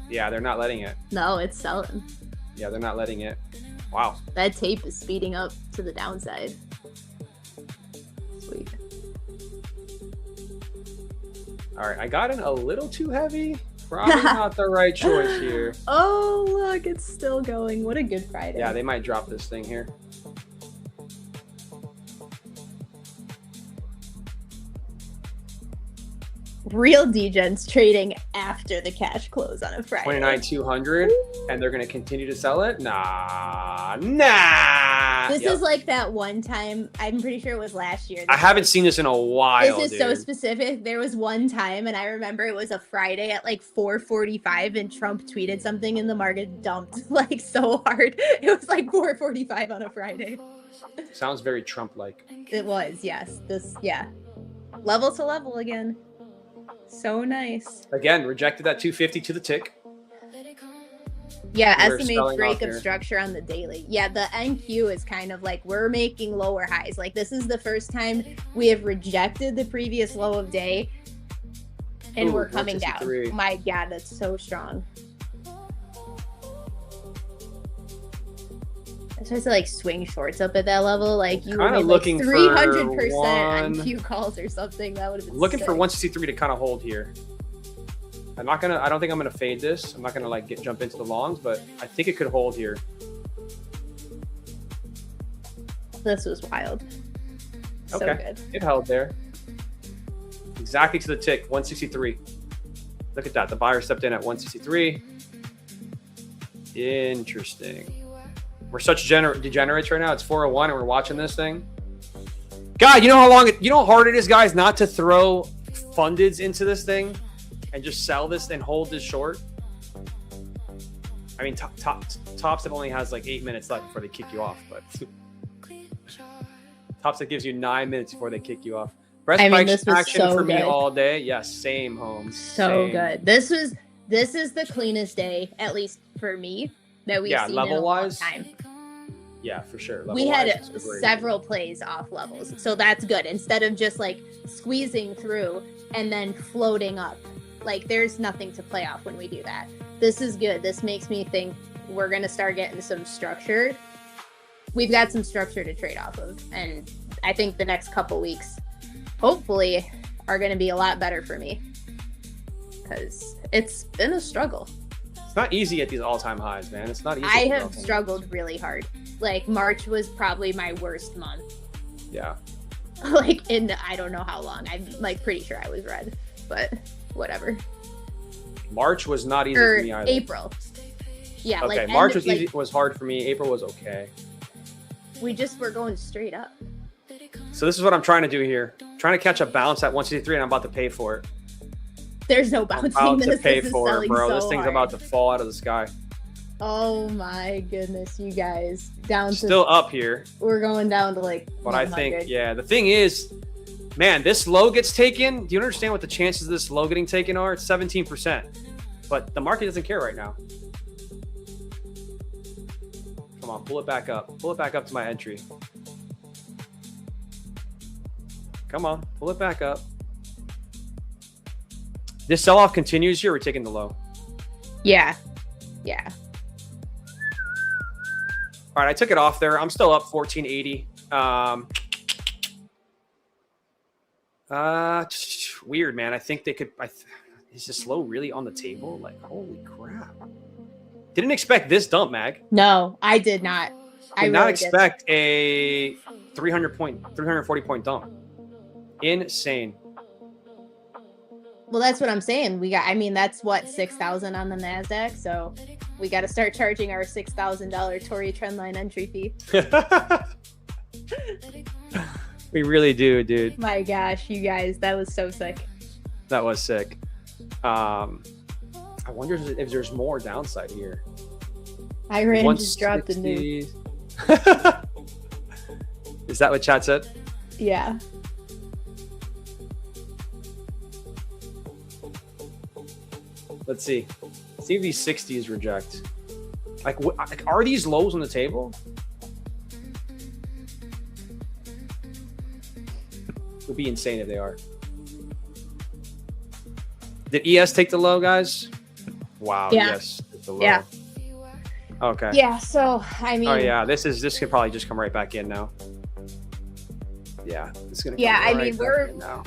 Yeah, they're not letting it. No, it's selling. Yeah, they're not letting it. Wow. That tape is speeding up to the downside. Sweet. All right, I got in a little too heavy. Probably not the right choice here. Oh, look, it's still going. What a good Friday. Yeah, they might drop this thing here. Real degens trading after the cash close on a Friday. 29,200, and they're going to continue to sell it? Nah. This Yep. is like that one time, I'm pretty sure it was last year. I haven't seen this in a while, This is so dude. specific. There was one time, and I remember it was a Friday at like 4:45, and Trump tweeted something, and the market dumped like so hard. It was like 4:45 on a Friday. Sounds very Trump-like. It was, yes. Level to level again. So nice. Again, rejected that 250 to the tick. Yeah, We're estimate selling break off of here. structure on the daily. Yeah, the NQ is kind of like we're making lower highs. Like this is the first time we have rejected the previous low of day And Ooh, we're coming down. 163. My God, that's so strong. I supposed to like swing shorts up at that level. Like you were Kinda like looking for 300% on one- Q calls or something. That would have been Looking sick. for 163 to kind of hold here. I don't think I'm gonna fade this. I'm not gonna like jump into the longs, but I think it could hold here. This was wild. So Okay. good. It held there. Exactly to the tick, 163. Look at that. The buyer stepped in at 163. Interesting. We're such degenerates right now. It's 401 and we're watching this thing. God, you know how hard it is, guys, not to throw fundeds into this thing and just sell this and hold this short? I mean, Top Step only has like 8 minutes left before they kick you off, but Top Step gives you 9 minutes before they kick you off. Breast this was action so for me good. all day. Yes, same, Holmes. So Same. good. This is the cleanest day, at least for me, that we've seen in a long level-wise, time. Yeah, for sure. We had Level-wise, it's great. several plays off levels, so that's good. Instead of just like squeezing through and then floating up, like there's nothing to play off when we do that. This is good. This makes me think we're gonna start getting some structure. We've got some structure to trade off of, and I think the next couple weeks, hopefully, are gonna be a lot better for me because it's been a struggle. It's not easy at these all-time highs, man. It's not easy. I have struggled really hard. Like March was probably my worst month. Yeah. Like in I don't know how long. I'm like pretty sure I was red, but whatever. March was not easy Or for me either. April. Yeah. Okay, like March was easy. Was hard for me. April was okay. We just were going straight up. So this is what I'm trying to do here. Trying to catch a bounce at 163, and I'm about to pay for it. There's no I'm bouncing. about to This pay is for it, selling bro. so This thing's hard. about to fall out of the sky. Oh my goodness, you guys. Down to Still up here, we're going down to like but 100. I think, yeah, the thing is, man, this low gets taken. Do you understand what the chances of this low getting taken are? It's 17%. But the market doesn't care right now. Come on, pull it back up. Pull it back up to my entry. Come on, pull it back up. This sell-off continues here. We're taking the low. Yeah. Yeah. All right, I took it off there. I'm still up 1480. Weird, man. I think they could. Is this low really on the table? Like, holy crap! Didn't expect this dump, Mag. No, I did not. I Did not really expect a 340 point dump. Insane. Well, that's what I'm saying. That's what 6,000 on the NASDAQ. So we got to start charging our $6,000 Tory trendline entry fee. We really do, dude. My gosh, you guys, that was so sick. That was sick. I wonder if there's more downside here. Iran just dropped the nuke. 160. Is that what chat said? Yeah. Let's see. See if these 60s reject. Like, are these lows on the table? It would be insane if they are. Did ES take the low, guys? Wow. Yeah. Yes. It's the low. Yeah. Okay. Yeah. So, I mean. Oh yeah. This could probably just come right back in now. Yeah. It's gonna. Yeah, come I right mean, back we're in now.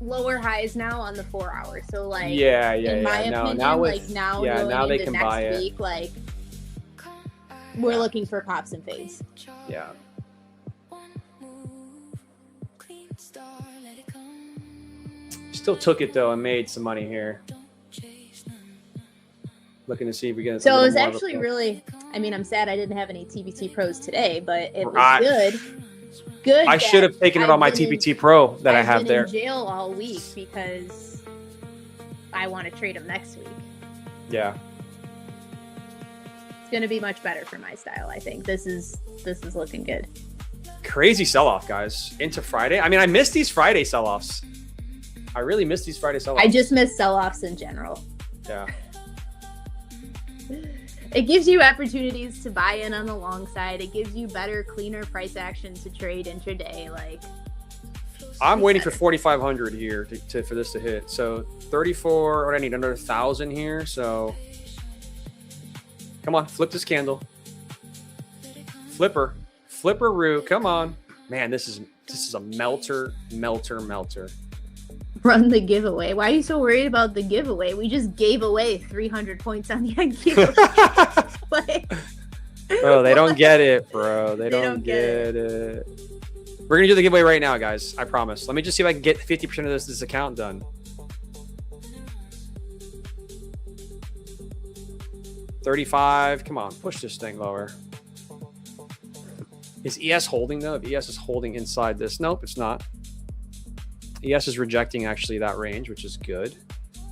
lower highs now on the 4 hour. So, like. Yeah. In my opinion, now with, like now yeah, going now they into can next buy it. week, like we're looking for pops and fades. Yeah. Still took it though and made some money here. Looking to see if we get. So it was actually really. I mean, I'm sad I didn't have any TBT pros today, but it was good. Good. I should have taken it on my TBT Pro that I have there. I've been in jail all week because I want to trade them next week. Yeah. It's going to be much better for my style. I think this is looking good. Crazy sell-off, guys, into Friday. I mean, I missed these Friday sell-offs. I really missed these Friday sell-offs. I just miss sell-offs in general. Yeah. It gives you opportunities to buy in on the long side. It gives you better, cleaner price action to trade intraday. Like, I'm waiting for 4,500 here for this to hit. So 34. What I need another 1,000 here. So come on, flip this candle. Flipperoo. Come on, man. This is a melter. Run the giveaway. Why are you so worried about the giveaway? We just gave away 300 points on the NQ. Like, bro, they don't get it, bro. They don't get it. We're gonna do the giveaway right now, guys. I promise. Let me just see if I can get 50% of this account done. 35. Come on, push this thing lower. Is ES holding though? If ES is holding inside this, nope, it's not. ES is rejecting actually that range, which is good.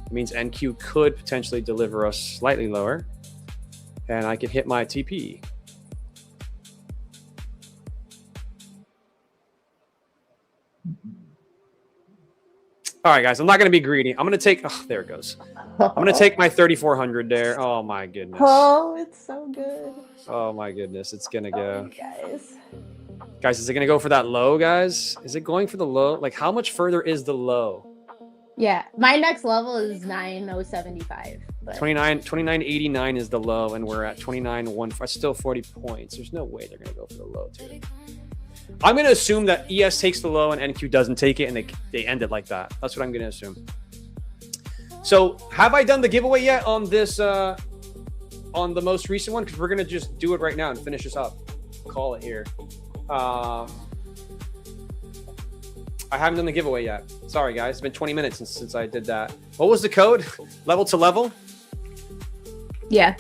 It means NQ could potentially deliver us slightly lower, and I can hit my TP. All right, guys, I'm not going to be greedy. I'm going to take, oh, there it goes. I'm going to take my 3,400 there. Oh, my goodness. Oh, it's so good. Oh, my goodness. It's going to go. Guys. Guys, is it going to go for that low, guys? Is it going for the low? Like, how much further is the low? Yeah, my next level is 9,075. 29.89 is the low, and we're at 29.15. Still 40 points. There's no way they're going to go for the low, too. I'm going to assume that ES takes the low and NQ doesn't take it, and they end it like that. That's what I'm going to assume. So, have I done the giveaway yet on this, on the most recent one? Because we're going to just do it right now and finish this up. Call it here. I haven't done the giveaway yet. Sorry, guys. It's been 20 minutes since I did that. What was the code? Level to level? Yeah.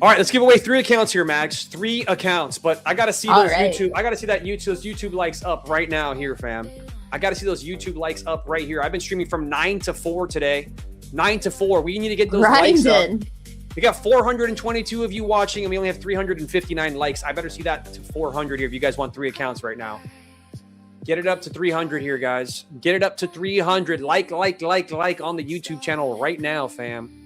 All right, let's give away 3 accounts here, Max. 3 accounts, but I gotta see those YouTube. I gotta see those YouTube likes up right now here, fam. I gotta see those YouTube likes up right here. I've been streaming from 9 to 4 today. 9 to 4. We need to get those likes up. We got 422 of you watching, and we only have 359 likes. I better see that to 400 here if you guys want 3 accounts right now. Get it up to 300 here, guys. Get it up to 300. Like on the YouTube channel right now, fam.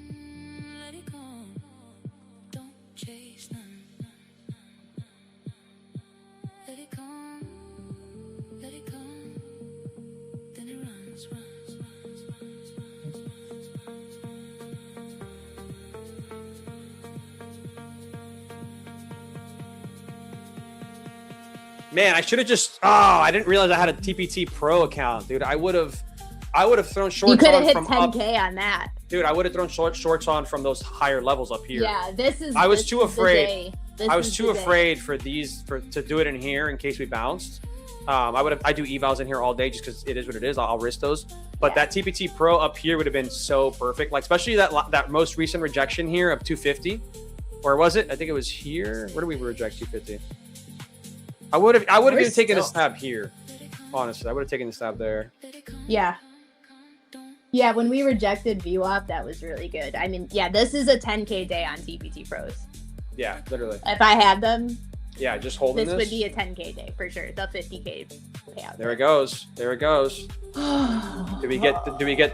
Man, I should have just. Oh, I didn't realize I had a TPT Pro account, dude. I would have thrown shorts. You could have on hit from 10K on that, dude. I would have thrown shorts on from those higher levels up here. Yeah, this is. I was too afraid. I was too afraid for to do it in here in case we bounced. I do evals in here all day just because it is what it is. I'll risk those. But that TPT Pro up here would have been so perfect. Like especially that most recent rejection here of 250, or was it? I think it was here. Where do we reject 250? I would have even taken a stab here. Honestly, I would have taken a stab there. Yeah. Yeah, when we rejected VWAP, that was really good. I mean, yeah, this is a 10K day on TPT Pros. Yeah, literally. If I had them, yeah, just holding this would be a 10K day for sure. The 50K payout. There it goes. There it goes. Do we get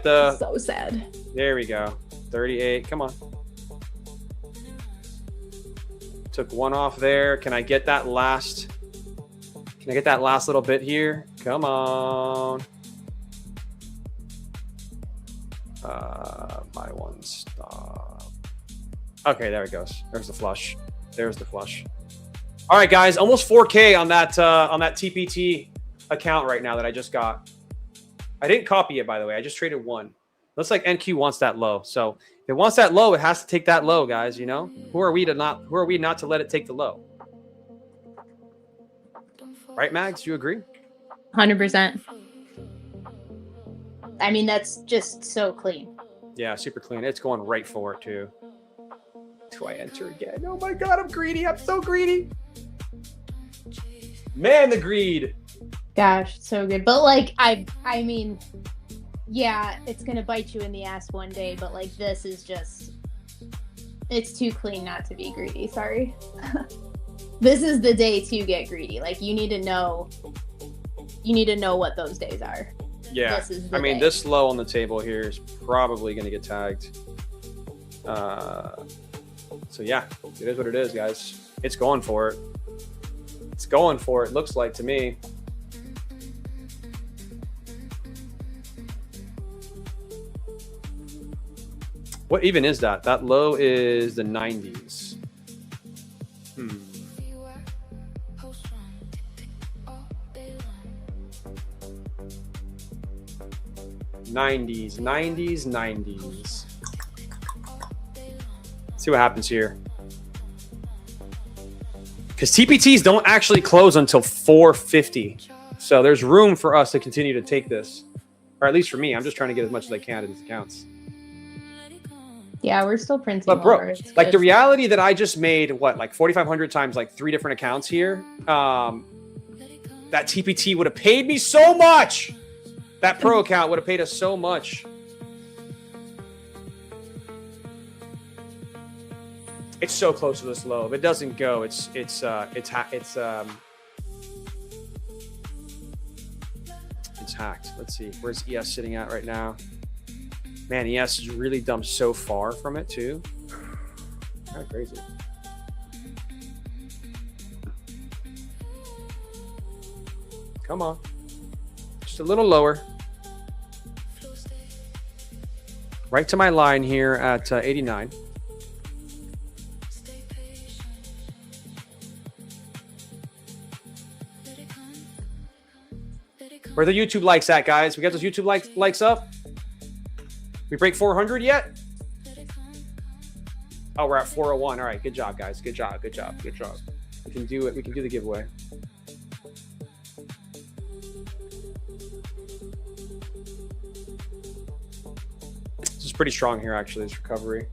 the so sad. There we go. 38. Come on. Took one off there. Can I get that last little bit here? Come on. My one stop. Okay, there it goes. There's the flush. There's the flush. All right, guys, almost 4K on that TPT account right now that I just got. I didn't copy it, by the way. I just traded one. Looks like NQ wants that low. So if it wants that low, it has to take that low, guys. You know, who are we not to let it take the low? Right, Mags? Do you agree? 100%. I mean, that's just so clean. Yeah, super clean. It's going right for it, too. Do I enter again? Oh, my God. I'm greedy. I'm so greedy. Man, the greed. Gosh, so good. But, like, I mean, yeah, it's going to bite you in the ass one day. But, like, this is just... It's too clean not to be greedy. Sorry. This is the day to get greedy. Like you need to know what those days are. Yeah. I mean, this low on the table here is probably going to get tagged. So yeah, it is what it is, guys. It's going for it. It's going for it. Looks like to me. What even is that? That low is the 90s. 90s. See what happens here. Because TPTs don't actually close until 450. So there's room for us to continue to take this. Or at least for me, I'm just trying to get as much as I can in these accounts. Yeah, we're still printing. But bro, more. like the reality that I just made, what, like 4,500 times like 3 different accounts here. That TPT would have paid me so much. That pro account would have paid us so much. It's so close to this low. If it doesn't go, it's hacked. Let's see. Where's ES sitting at right now? Man, ES is really dumped so far from it too. Kind of crazy. Come on. Just a little lower. Right to my line here at 89. Where the YouTube likes at, guys? We got those YouTube likes up? We break 400 yet? Oh, we're at 401. All right, good job, guys. Good job. We can do it. We can do the giveaway. This is pretty strong here, actually, this recovery.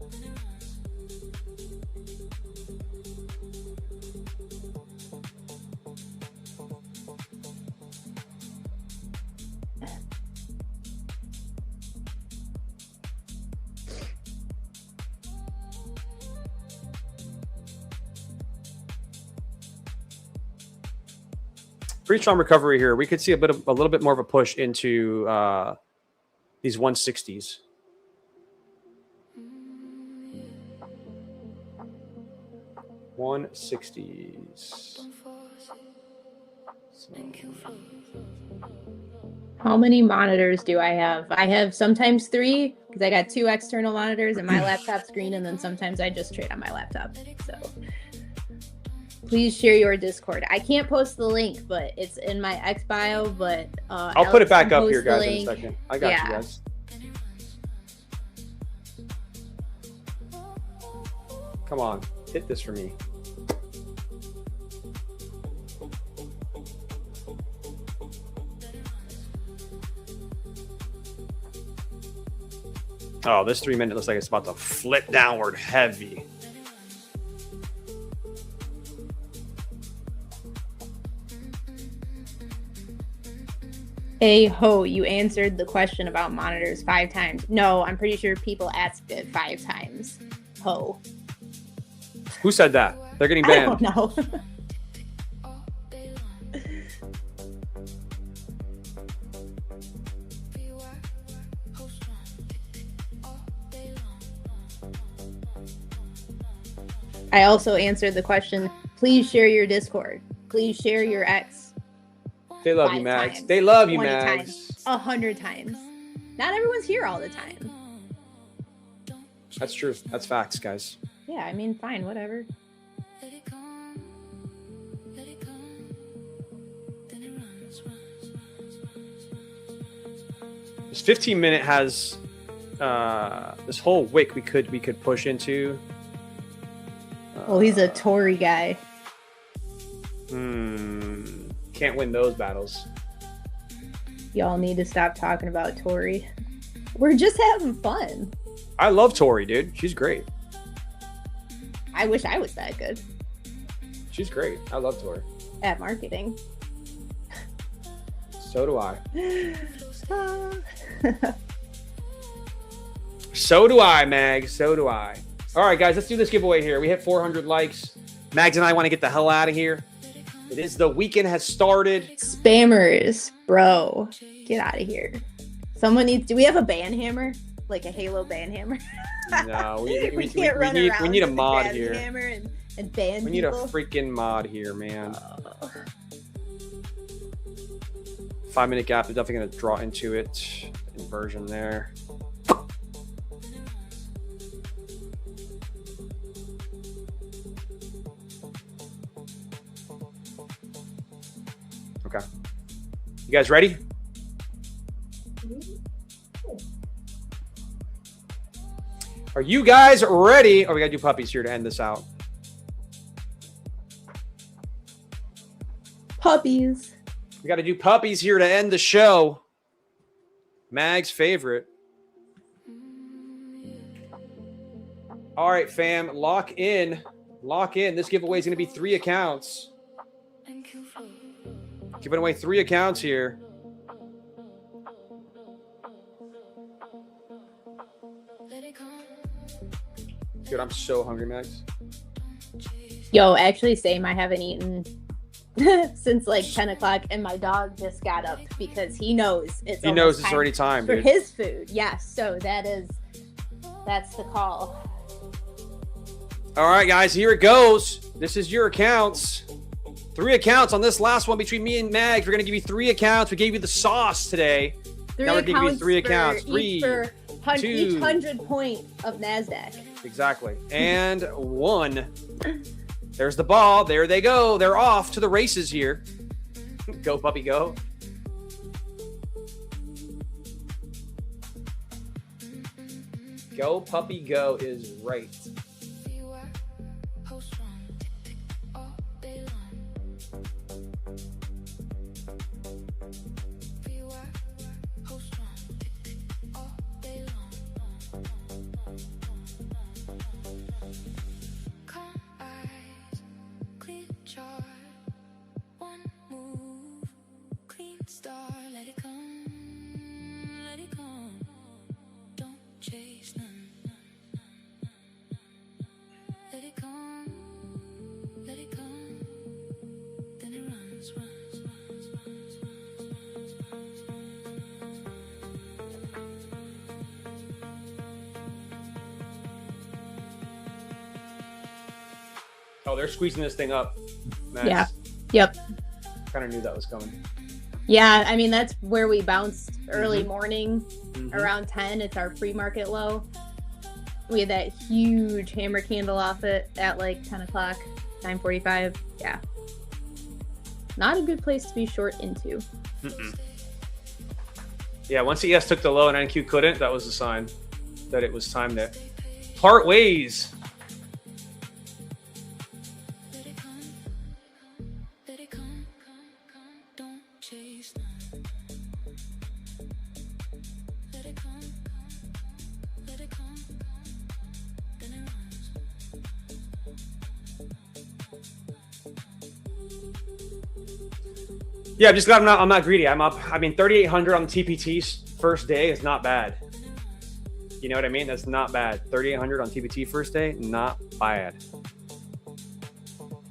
Pretty strong recovery here. We could see a little bit more of a push into these 160s. How many monitors do I have? I have sometimes 3 because I got 2 external monitors and my laptop screen, and then sometimes I just trade on my laptop. So please share your Discord. I can't post the link, but it's in my X bio. But I'll put it back up here, guys, in a second. I got you guys. Come on, hit this for me. Oh, this 3 minute looks like it's about to flip downward heavy. Hey ho, you answered the question about monitors 5 times. No, I'm pretty sure people asked it 5 times. Ho. Who said that? They're getting banned. I don't know. I also answered the question, please share your Discord. Please share your X. They love you, Mags. Times, they love you, 20 Mags. times, 100 times. Not everyone's here all the time. That's true. That's facts, guys. Yeah, I mean, fine, whatever. This 15 minute has this whole wick we could push into. Oh, he's a Tory guy. Can't win those battles. Y'all need to stop talking about Tory. We're just having fun. I love Tori, dude. She's great. I wish I was that good. She's great. I love Tori. At marketing. So do I. So do I, Mags. So do I. All right, guys, let's do this giveaway here. We hit 400 likes. Mags and I want to get the hell out of here. It is the weekend has started. Spammers, bro. Get out of here. Someone needs... Do we have a ban hammer? like a Halo band hammer. No, we can't run around we need a with mod gravity here. hammer and ban We need a people. freaking mod here, man. 5-minute gap. They're definitely going to draw into it. Inversion there. Okay. You guys ready? Are you guys ready? Oh, we got to do puppies here to end this out. Puppies. We got to do puppies here to end the show. Mag's favorite. All right, fam. Lock in. Lock in. This giveaway is going to be 3 accounts. Giving away 3 accounts here. Dude, I'm so hungry, Max. Yo, actually, same. I haven't eaten since like 10 o'clock, and my dog just got up because he knows it's He knows it's already time, for dude. his food. Yes, so that's the call. All right, guys, here it goes. This is your accounts. 3 accounts on this last one between me and Mags. We're going to give you 3 accounts. We gave you the sauce today. 3 Now we're gonna give you 3 for accounts. each 3, each 2. 100 point of NASDAQ. Exactly. And 1. There's the ball. There they go. They're off to the races here. Go, puppy, go. Go, puppy, go is right. Oh, they're squeezing this thing up. Nice. Yeah. Yep. Kind of knew that was coming. Yeah, I mean, that's where we bounced early morning, around 10. It's our pre-market low. We had that huge hammer candle off it at like 10 o'clock, 9:45. Yeah. Not a good place to be short into. Yeah, once ES took the low and NQ couldn't, that was a sign that it was time to part ways. Yeah, I'm just glad I'm not greedy. I'm up. I mean, 3,800 on the TPT's first day is not bad. You know what I mean? That's not bad. 3,800 on TPT first day, not bad.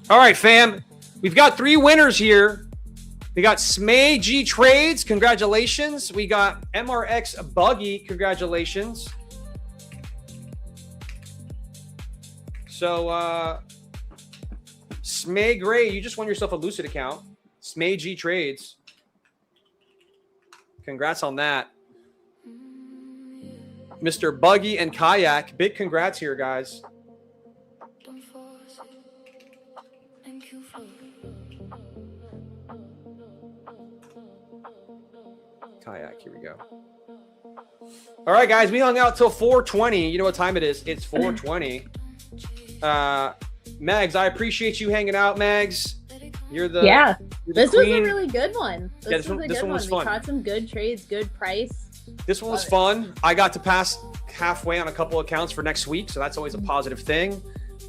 All right, fam. We've got 3 winners here. We got Tmade G Trades. Congratulations. We got MRX Buggy. Congratulations. So, Tmade Gray, you just won yourself a Lucid account. Tmade G Trades. Congrats on that. Mr. Buggy and Kayak. Big congrats here, guys. Kayak, here we go. All right, guys, we hung out till 4:20. You know what time it is? It's 4:20. Mags, I appreciate you hanging out, Mags. You're the This was a really good one. This one was fun. We caught some good trades, good price. This one was fun. I got to pass halfway on a couple accounts for next week, so that's always a positive thing.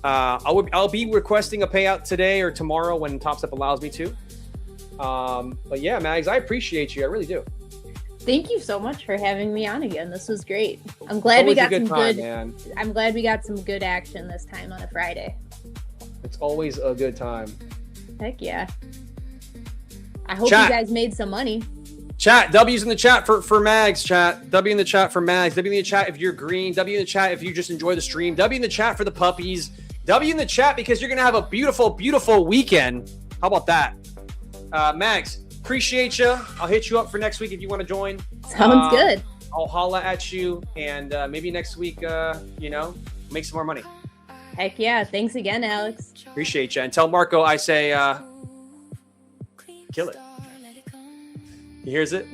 I'll be requesting a payout today or tomorrow when Top Step allows me to. But yeah, Mags, I appreciate you. I really do. Thank you so much for having me on again. This was great. I'm glad we got some good. Man. I'm glad we got some good action this time on a Friday. It's always a good time. Heck yeah. I hope you guys made some money. Chat, W's in the chat for Mags, chat. W in the chat for Mags. W in the chat if you're green. W in the chat if you just enjoy the stream. W in the chat for the puppies. W in the chat because you're going to have a beautiful, beautiful weekend. How about that? Mags, appreciate you. I'll hit you up for next week if you want to join. Sounds good. I'll holla at you, and maybe next week, make some more money. Heck yeah. Thanks again, Alex. Appreciate you. And tell Marco I say, kill it. He hears it?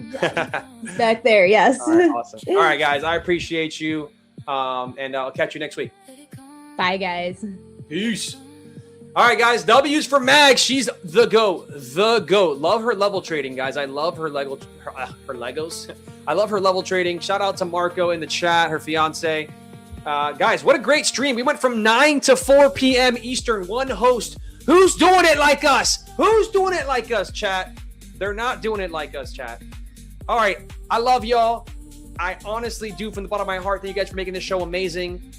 Back there, yes. All right, awesome. All right, guys, I appreciate you, and I'll catch you next week. Bye, guys. Peace. All right, guys, W's for Mag. She's the GOAT. The GOAT. Love her level trading, guys. I love her her Legos. I love her level trading. Shout out to Marco in the chat, her fiance. Guys, what a great stream. We went from 9 to 4 p.m. Eastern. One host. Who's doing it like us? Who's doing it like us, chat? They're not doing it like us, chat. All right. I love y'all. I honestly do from the bottom of my heart. Thank you guys for making this show amazing.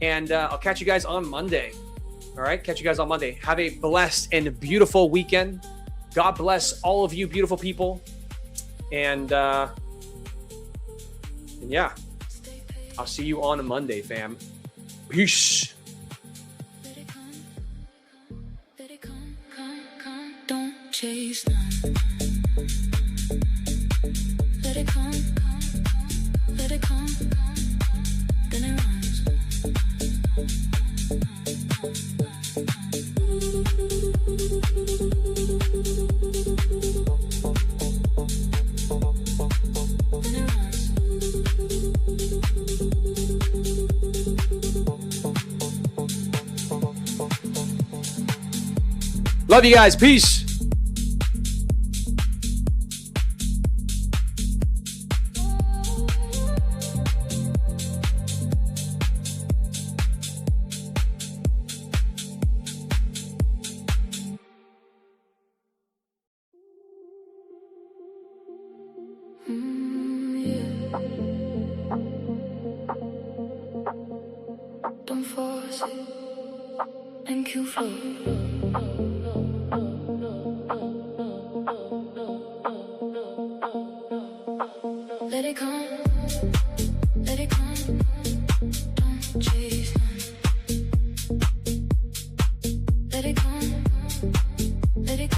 And I'll catch you guys on Monday. All right. Catch you guys on Monday. Have a blessed and beautiful weekend. God bless all of you beautiful people. And yeah, I'll see you on a Monday, fam. Peace. Don't chase none. Let it come, let it come, then it runs. Then it runs. Love you guys. Peace. Don't force it, and you flow.